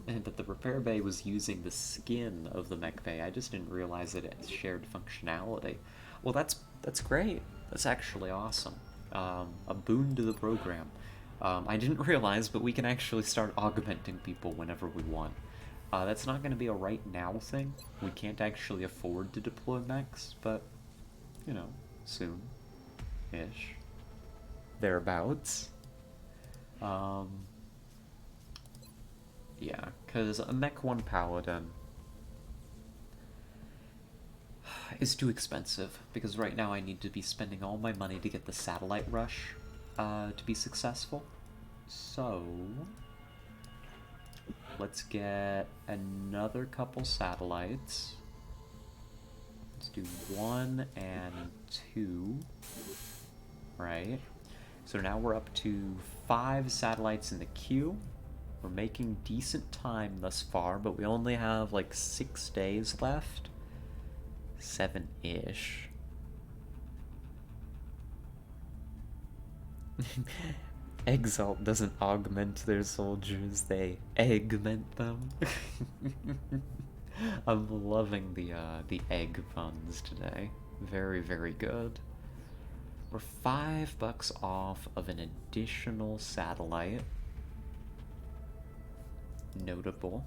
that the repair bay was using the skin of the mech bay. I just didn't realize that it shared functionality. Well, that's great. That's actually awesome. A boon to the program. I didn't realize, but we can actually start augmenting people whenever we want. That's not going to be a right now thing. We can't actually afford to deploy mechs, but, you know, soon-ish. Thereabouts. Yeah, because a Mech 1 Paladin is too expensive, because right now I need to be spending all my money to get the satellite rush to be successful. So, let's get another couple satellites. Let's do 1 and 2, right? So now we're up to 5 satellites in the queue. We're making decent time thus far, but we only have like 6 days left. 7-ish. Exalt doesn't augment their soldiers, they eggment them. I'm loving the egg puns today. Very, very good. We're $5 off of an additional satellite. Notable.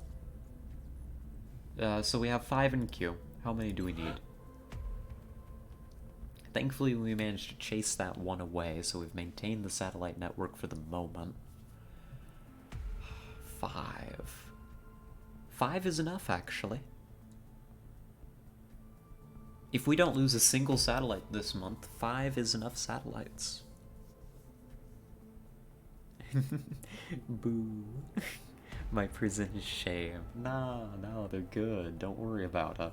So we have 5 in queue. How many do we need? Thankfully, we managed to chase that one away, so we've maintained the satellite network for the moment. 5. 5 is enough, actually. If we don't lose a single satellite this month, 5 is enough satellites. Boo. My prison is shame. No, they're good. Don't worry about it.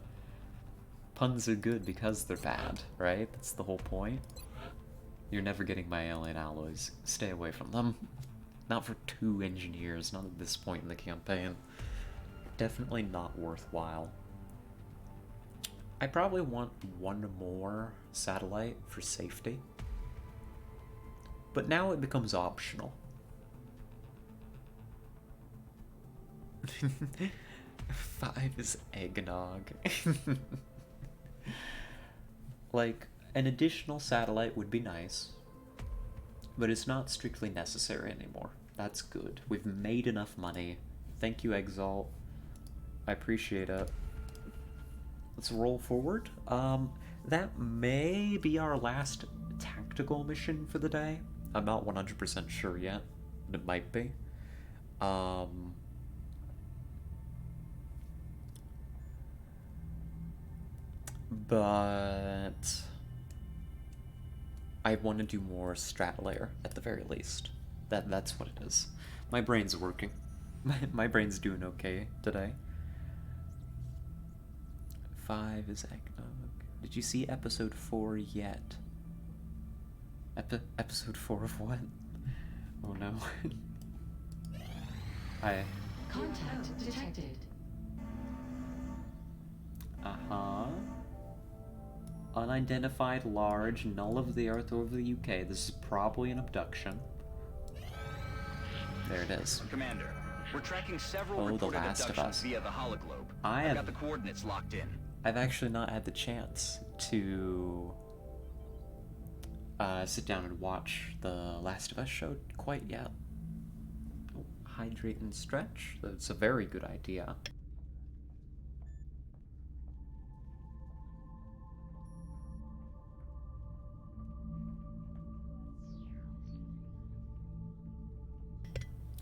Puns are good because they're bad, right? That's the whole point. You're never getting my alien alloys. Stay away from them. Not for 2 engineers, not at this point in the campaign. Definitely not worthwhile. I probably want 1 more satellite for safety. But now it becomes optional. 5 is eggnog. Like, an additional satellite would be nice, but it's not strictly necessary anymore. That's good. We've made enough money. Thank you, Exalt. I appreciate it. Let's roll forward. That may be our last tactical mission for the day. I'm not 100% sure yet, but it might be. But I want to do more strat layer at the very least. That's what it is. My brain's working. My brain's doing okay today. 5 is eggnog. Did you see episode 4 yet? Episode 4 of what? Oh no. Contact detected. Uh-huh. Unidentified large, null of the Earth over the UK. This is probably an abduction. There it is. Commander, we're tracking several Oh, The reported Last of abductions Us. via the hologlobe. I I've got have- the coordinates locked in. I've actually not had the chance to sit down and watch The Last of Us show quite yet. Oh, hydrate and stretch. That's a very good idea.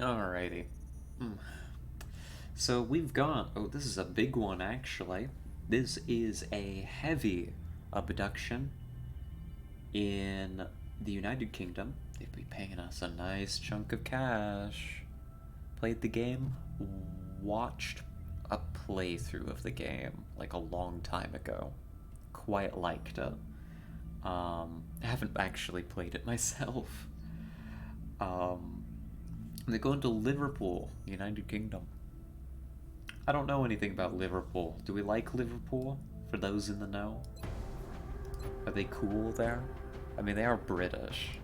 Alrighty. So we've got... Oh, this is a big one, actually. This is a heavy abduction in the United Kingdom. They'd be paying us a nice chunk of cash. Played the game, watched a playthrough of the game, like a long time ago. Quite liked it. I haven't actually played it myself. They're going to Liverpool, United Kingdom. I don't know anything about Liverpool. Do we like Liverpool? For those in the know? Are they cool there? I mean, they are British.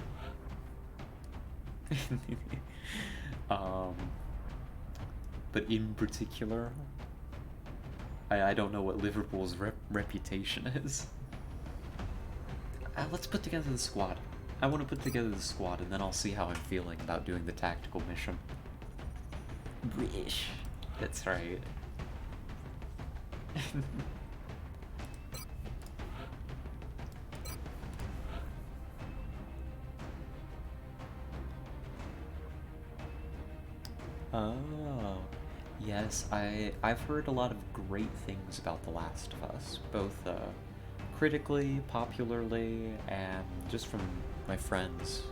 But in particular, I don't know what Liverpool's reputation is. Let's put together the squad. I want to put together the squad, and then I'll see how I'm feeling about doing the tactical mission. British. That's right. Oh, yes, I've heard a lot of great things about The Last of Us, both critically, popularly, and just from my friends.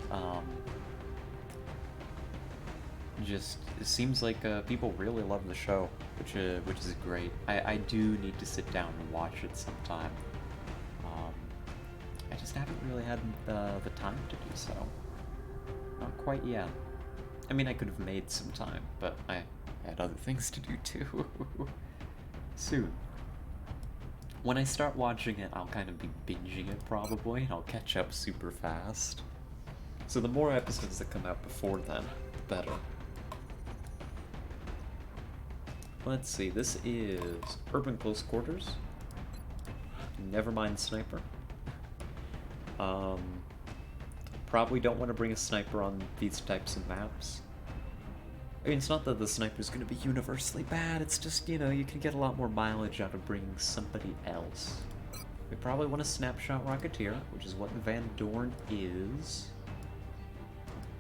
Just it seems like people really love the show, which is great. I do need to sit down and watch it sometime. I just haven't really had the time to do so. Not quite yet. I mean, I could have made some time, but I had other things to do too. Soon. When I start watching it, I'll kind of be binging it probably, and I'll catch up super fast. So the more episodes that come out before then, the better. Let's see, this is Urban Close Quarters. Never mind Sniper. Probably don't want to bring a sniper on these types of maps. I mean, it's not that the sniper's going to be universally bad, it's just, you know, you can get a lot more mileage out of bringing somebody else. We probably want a Snapshot Rocketeer, which is what Van Dorn is.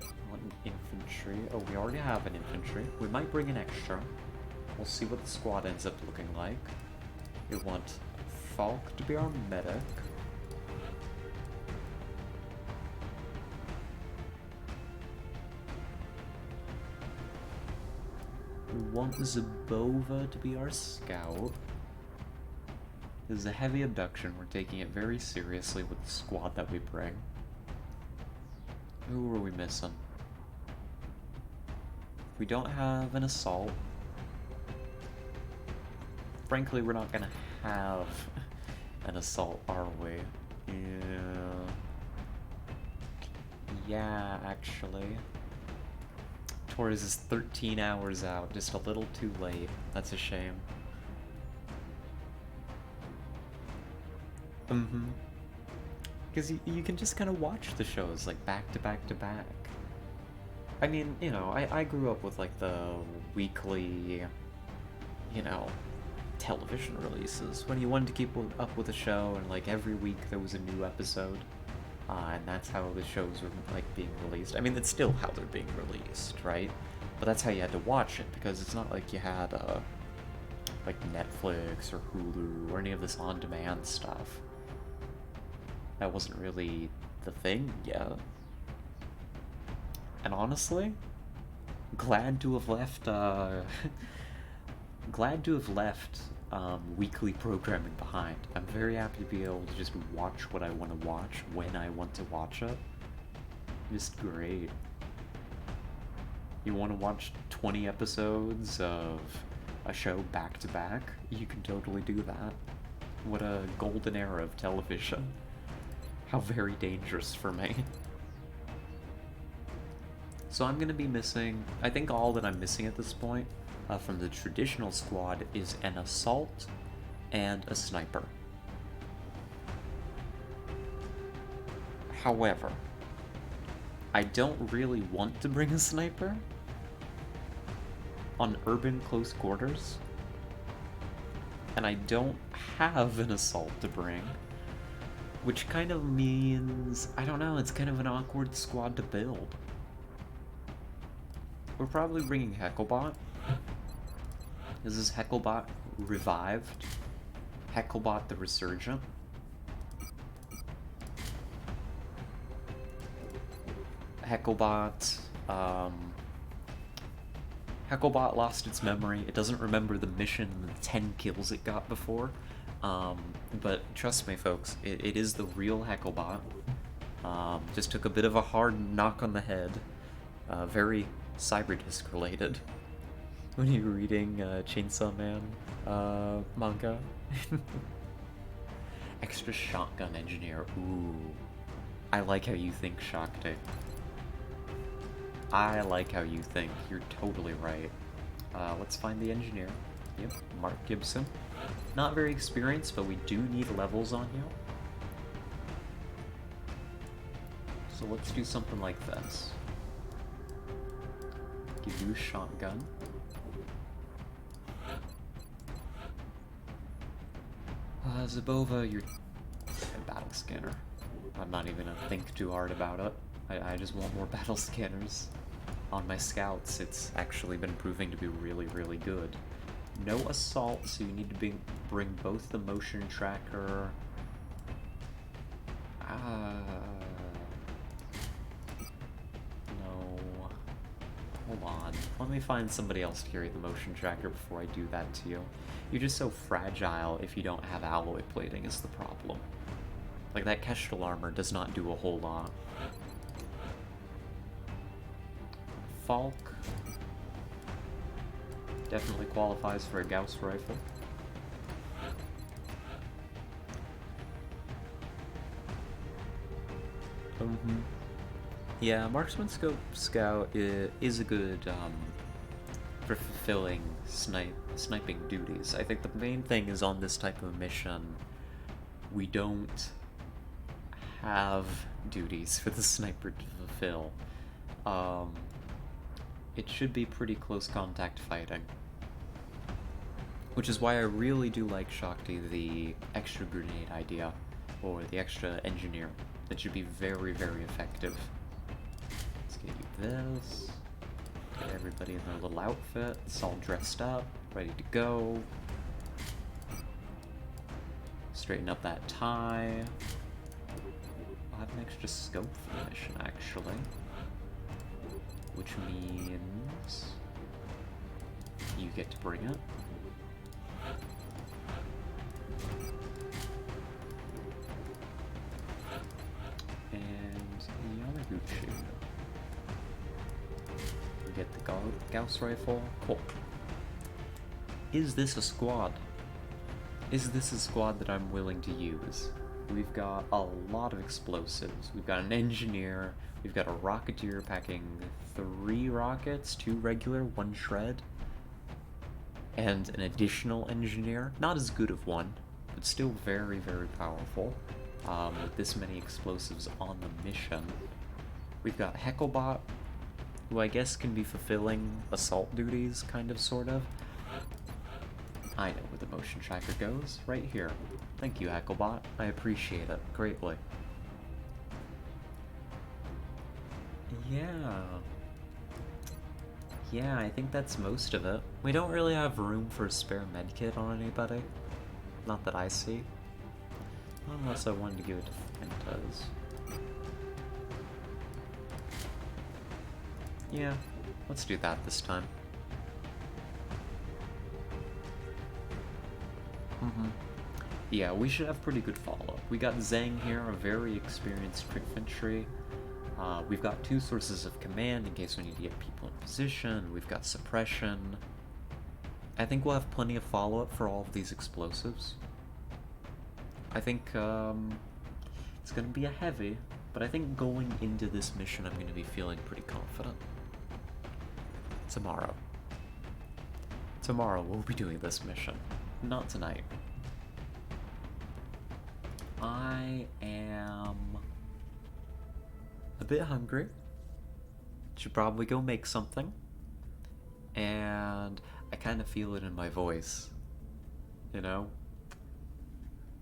Let infantry. Oh, we already have an infantry. We might bring an extra. We'll see what the squad ends up looking like. We want Falk to be our medic. We want Zabova to be our scout. This is a heavy abduction. We're taking it very seriously with the squad that we bring. Who are we missing? We don't have an assault. Frankly, we're not gonna have an assault, are we? Yeah, actually. Torres is 13 hours out, just a little too late. That's a shame. Because you can just kind of watch the shows, like, back to back to back. I mean, you know, I grew up with, like, the weekly, you know, television releases, when you wanted to keep up with a show, and, like, every week there was a new episode. And that's how the shows were, like, being released. I mean, it's still how they're being released, right? But that's how you had to watch it, because it's not like you had, like, Netflix or Hulu or any of this on-demand stuff. That wasn't really the thing yet. And honestly, glad to have left, weekly programming behind. I'm very happy to be able to just watch what I want to watch when I want to watch it. Just great. You want to watch 20 episodes of a show back to back? You can totally do that. What a golden era of television. How very dangerous for me. So I'm gonna be missing, I think all that I'm missing at this point from the traditional squad is an assault and a sniper. However, I don't really want to bring a sniper on urban close quarters, and I don't have an assault to bring, which kind of means, I don't know, it's kind of an awkward squad to build. We're probably bringing Hecklebot. Is this Hecklebot revived? Hecklebot the Resurgent? Hecklebot, Hecklebot lost its memory. It doesn't remember the mission and the 10 kills it got before. But trust me, folks, it is the real Hecklebot. Just took a bit of a hard knock on the head. Very Cyberdisc related. When you're reading Chainsaw Man manga. Extra shotgun engineer. Ooh. I like how you think, Shakti. I like how you think. You're totally right. Let's find the engineer. Yep, Mark Gibson. Not very experienced, but we do need levels on you. So let's do something like this. Give you a shotgun. Zabova, you're a battle scanner. I'm not even gonna think too hard about it. I just want more battle scanners. On my scouts, it's actually been proving to be really, really good. No assault, so you need to bring both the motion tracker. No. Hold on. Let me find somebody else to carry the motion tracker before I do that to you. You're just so fragile if you don't have alloy plating is the problem. Like, that Kestrel armor does not do a whole lot. Falk definitely qualifies for a Gauss rifle. Yeah, Marksman Scout is a good for fulfilling sniping duties. I think the main thing is on this type of mission, we don't have duties for the sniper to fulfill. It should be pretty close contact fighting. Which is why I really do like Shakti, the extra grenade idea, or the extra engineer. That should be very, very effective. Let's Get you this. Get everybody in their little outfits, all dressed up, ready to go. Straighten up that tie. I'll have an extra scope for the mission, actually. Which means you get to bring it. And Yamaguchi. We get the Gauss rifle. Cool. Is this a squad? Is this a squad that I'm willing to use? We've got a lot of explosives. We've got an engineer. We've got a rocketeer packing 3 rockets, 2 regular, 1 shred. And an additional engineer. Not as good of one, but still very, very powerful. With this many explosives on the mission. We've got Hecklebot, who I guess can be fulfilling assault duties, kind of, sort of. I know where the motion tracker goes, right here. Thank you, Hecklebot. I appreciate it greatly. Yeah, I think that's most of it. We don't really have room for a spare medkit on anybody. Not that I see. Unless I wanted to give it to Fuentes. Yeah, let's do that this time. Yeah, we should have pretty good follow-up. We got Zhang here, a very experienced infantry. We've got 2 sources of command in case we need to get people in position. We've got suppression. I think we'll have plenty of follow-up for all of these explosives. I think it's going to be a heavy, but I think going into this mission I'm going to be feeling pretty confident. Tomorrow. Tomorrow we'll be doing this mission. Not tonight. I am a bit hungry. Should probably go make something. And I kind of feel it in my voice. You know?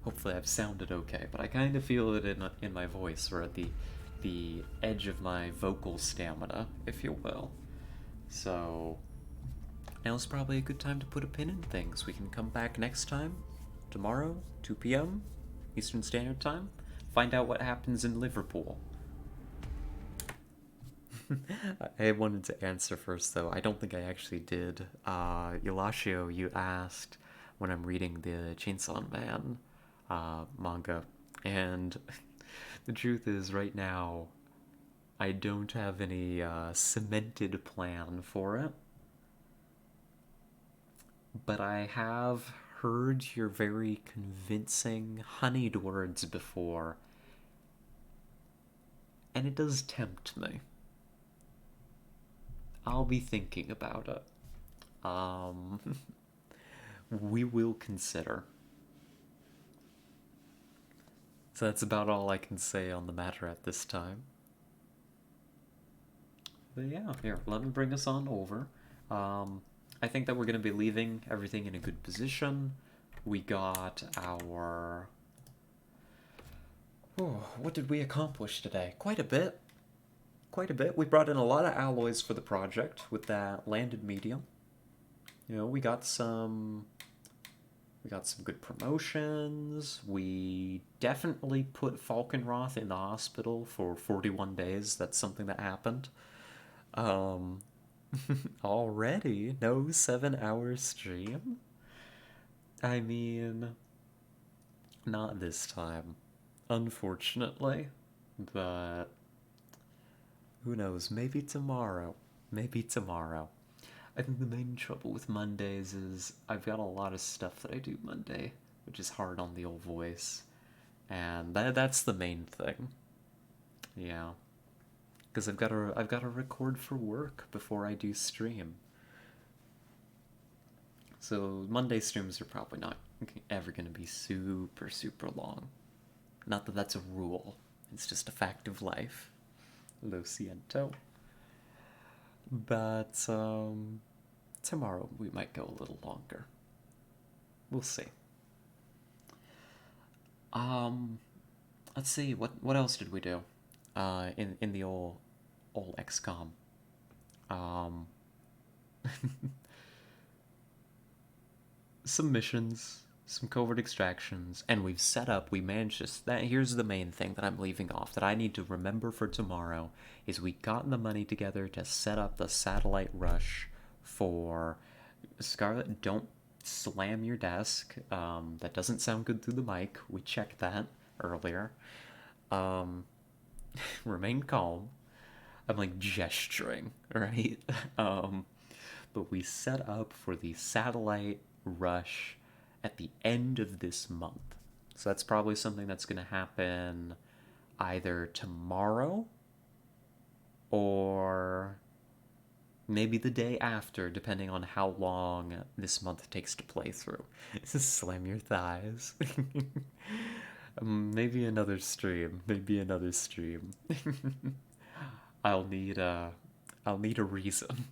Hopefully I've sounded okay, but I kind of feel it in my voice, or at the edge of my vocal stamina, if you will. So now's probably a good time to put a pin in things. We can come back next time, tomorrow, 2 p.m. Eastern Standard Time, find out what happens in Liverpool. I wanted to answer first, though. I don't think I actually did. Yolashio, you asked when I'm reading the Chainsaw Man manga, and the truth is, right now, I don't have any cemented plan for it. But I have heard your very convincing, honeyed words before, and it does tempt me. I'll be thinking about it. We will consider. So that's about all I can say on the matter at this time. But yeah, here, let me bring us on over. I think that we're going to be leaving everything in a good position. We got our... Oh, what did we accomplish today? Quite a bit. Quite a bit. We brought in a lot of alloys for the project with that landed medium. You know, we got some good promotions. We definitely put Falkenroth in the hospital for 41 days. That's something that happened. Already? No 7-hour stream? I mean, not this time, unfortunately, but who knows, maybe tomorrow. Maybe tomorrow. I think the main trouble with Mondays is I've got a lot of stuff that I do Monday, which is hard on the old voice, and that's the main thing. Yeah. Because I've got to record for work before I do stream. So Monday streams are probably not ever going to be super, super long. Not that that's a rule. It's just a fact of life. Lo siento. But tomorrow we might go a little longer. We'll see. Let's see, what else did we do? In the old old XCOM. Some missions, some covert extractions, and we've set up, we managed to, here's the main thing that I'm leaving off, that I need to remember for tomorrow, is we got the money together to set up the satellite rush for Scarlet. Don't slam your desk. That doesn't sound good through the mic. We checked that earlier. Remain calm. I'm like gesturing, right? But we set up for the satellite rush at the end of this month. So that's probably something that's going to happen either tomorrow or maybe the day after, depending on how long this month takes to play through. Slam your thighs. Maybe another stream. Maybe another stream. I'll need a reason.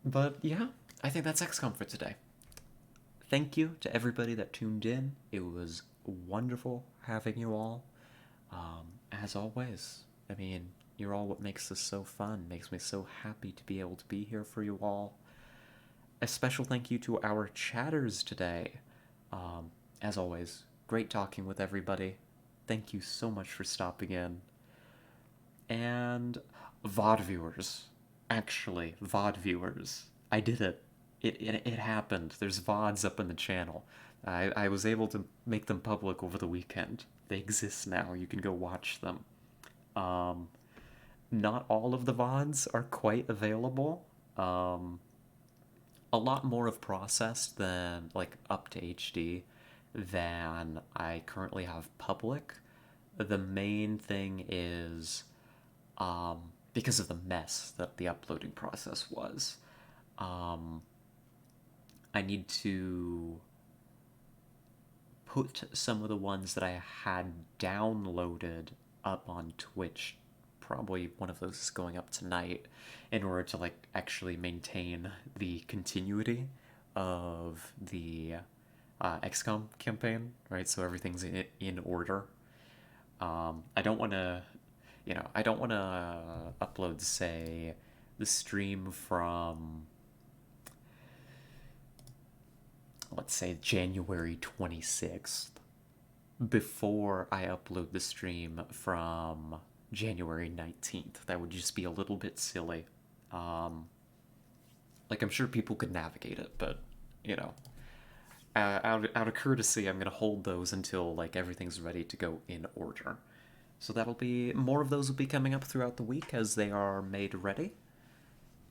But yeah, I think that's XCOM for today. Thank you to everybody that tuned in. It was wonderful having you all. As always, I mean, you're all what makes this so fun, makes me so happy to be able to be here for you all. A special thank you to our chatters today. As always, great talking with everybody. Thank you so much for stopping in. And VOD viewers. Actually, VOD viewers. I did it. It happened. There's VODs up in the channel. I was able to make them public over the weekend. They exist now. You can go watch them. Not all of the VODs are quite available. A lot more of processed than, like, up to HD than I currently have public. The main thing is, because of the mess that the uploading process was, I need to put some of the ones that I had downloaded up on Twitch. Probably one of those is going up tonight in order to, like, actually maintain the continuity of the XCOM campaign, right? So everything's in order. I don't want to, I don't want to upload, say, the stream from, let's say, January 26th before I upload the stream from January 19th. That would just be a little bit silly. Like, I'm sure people could navigate it, but, out of courtesy, I'm going to hold those until, like, everything's ready to go in order. So that'll be, more of those will be coming up throughout the week as they are made ready.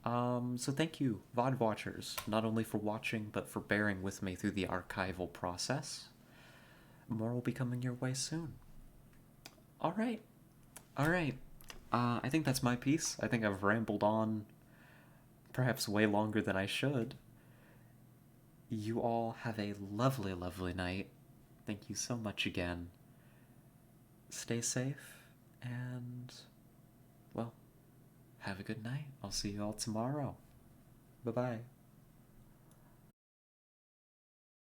So thank you, VOD watchers, not only for watching, but for bearing with me through the archival process. More will be coming your way soon. Alright. I think that's my piece. I think I've rambled on perhaps way longer than I should. You all have a lovely, lovely night. Thank you so much again. Stay safe, and, well, have a good night. I'll see you all tomorrow. Bye-bye.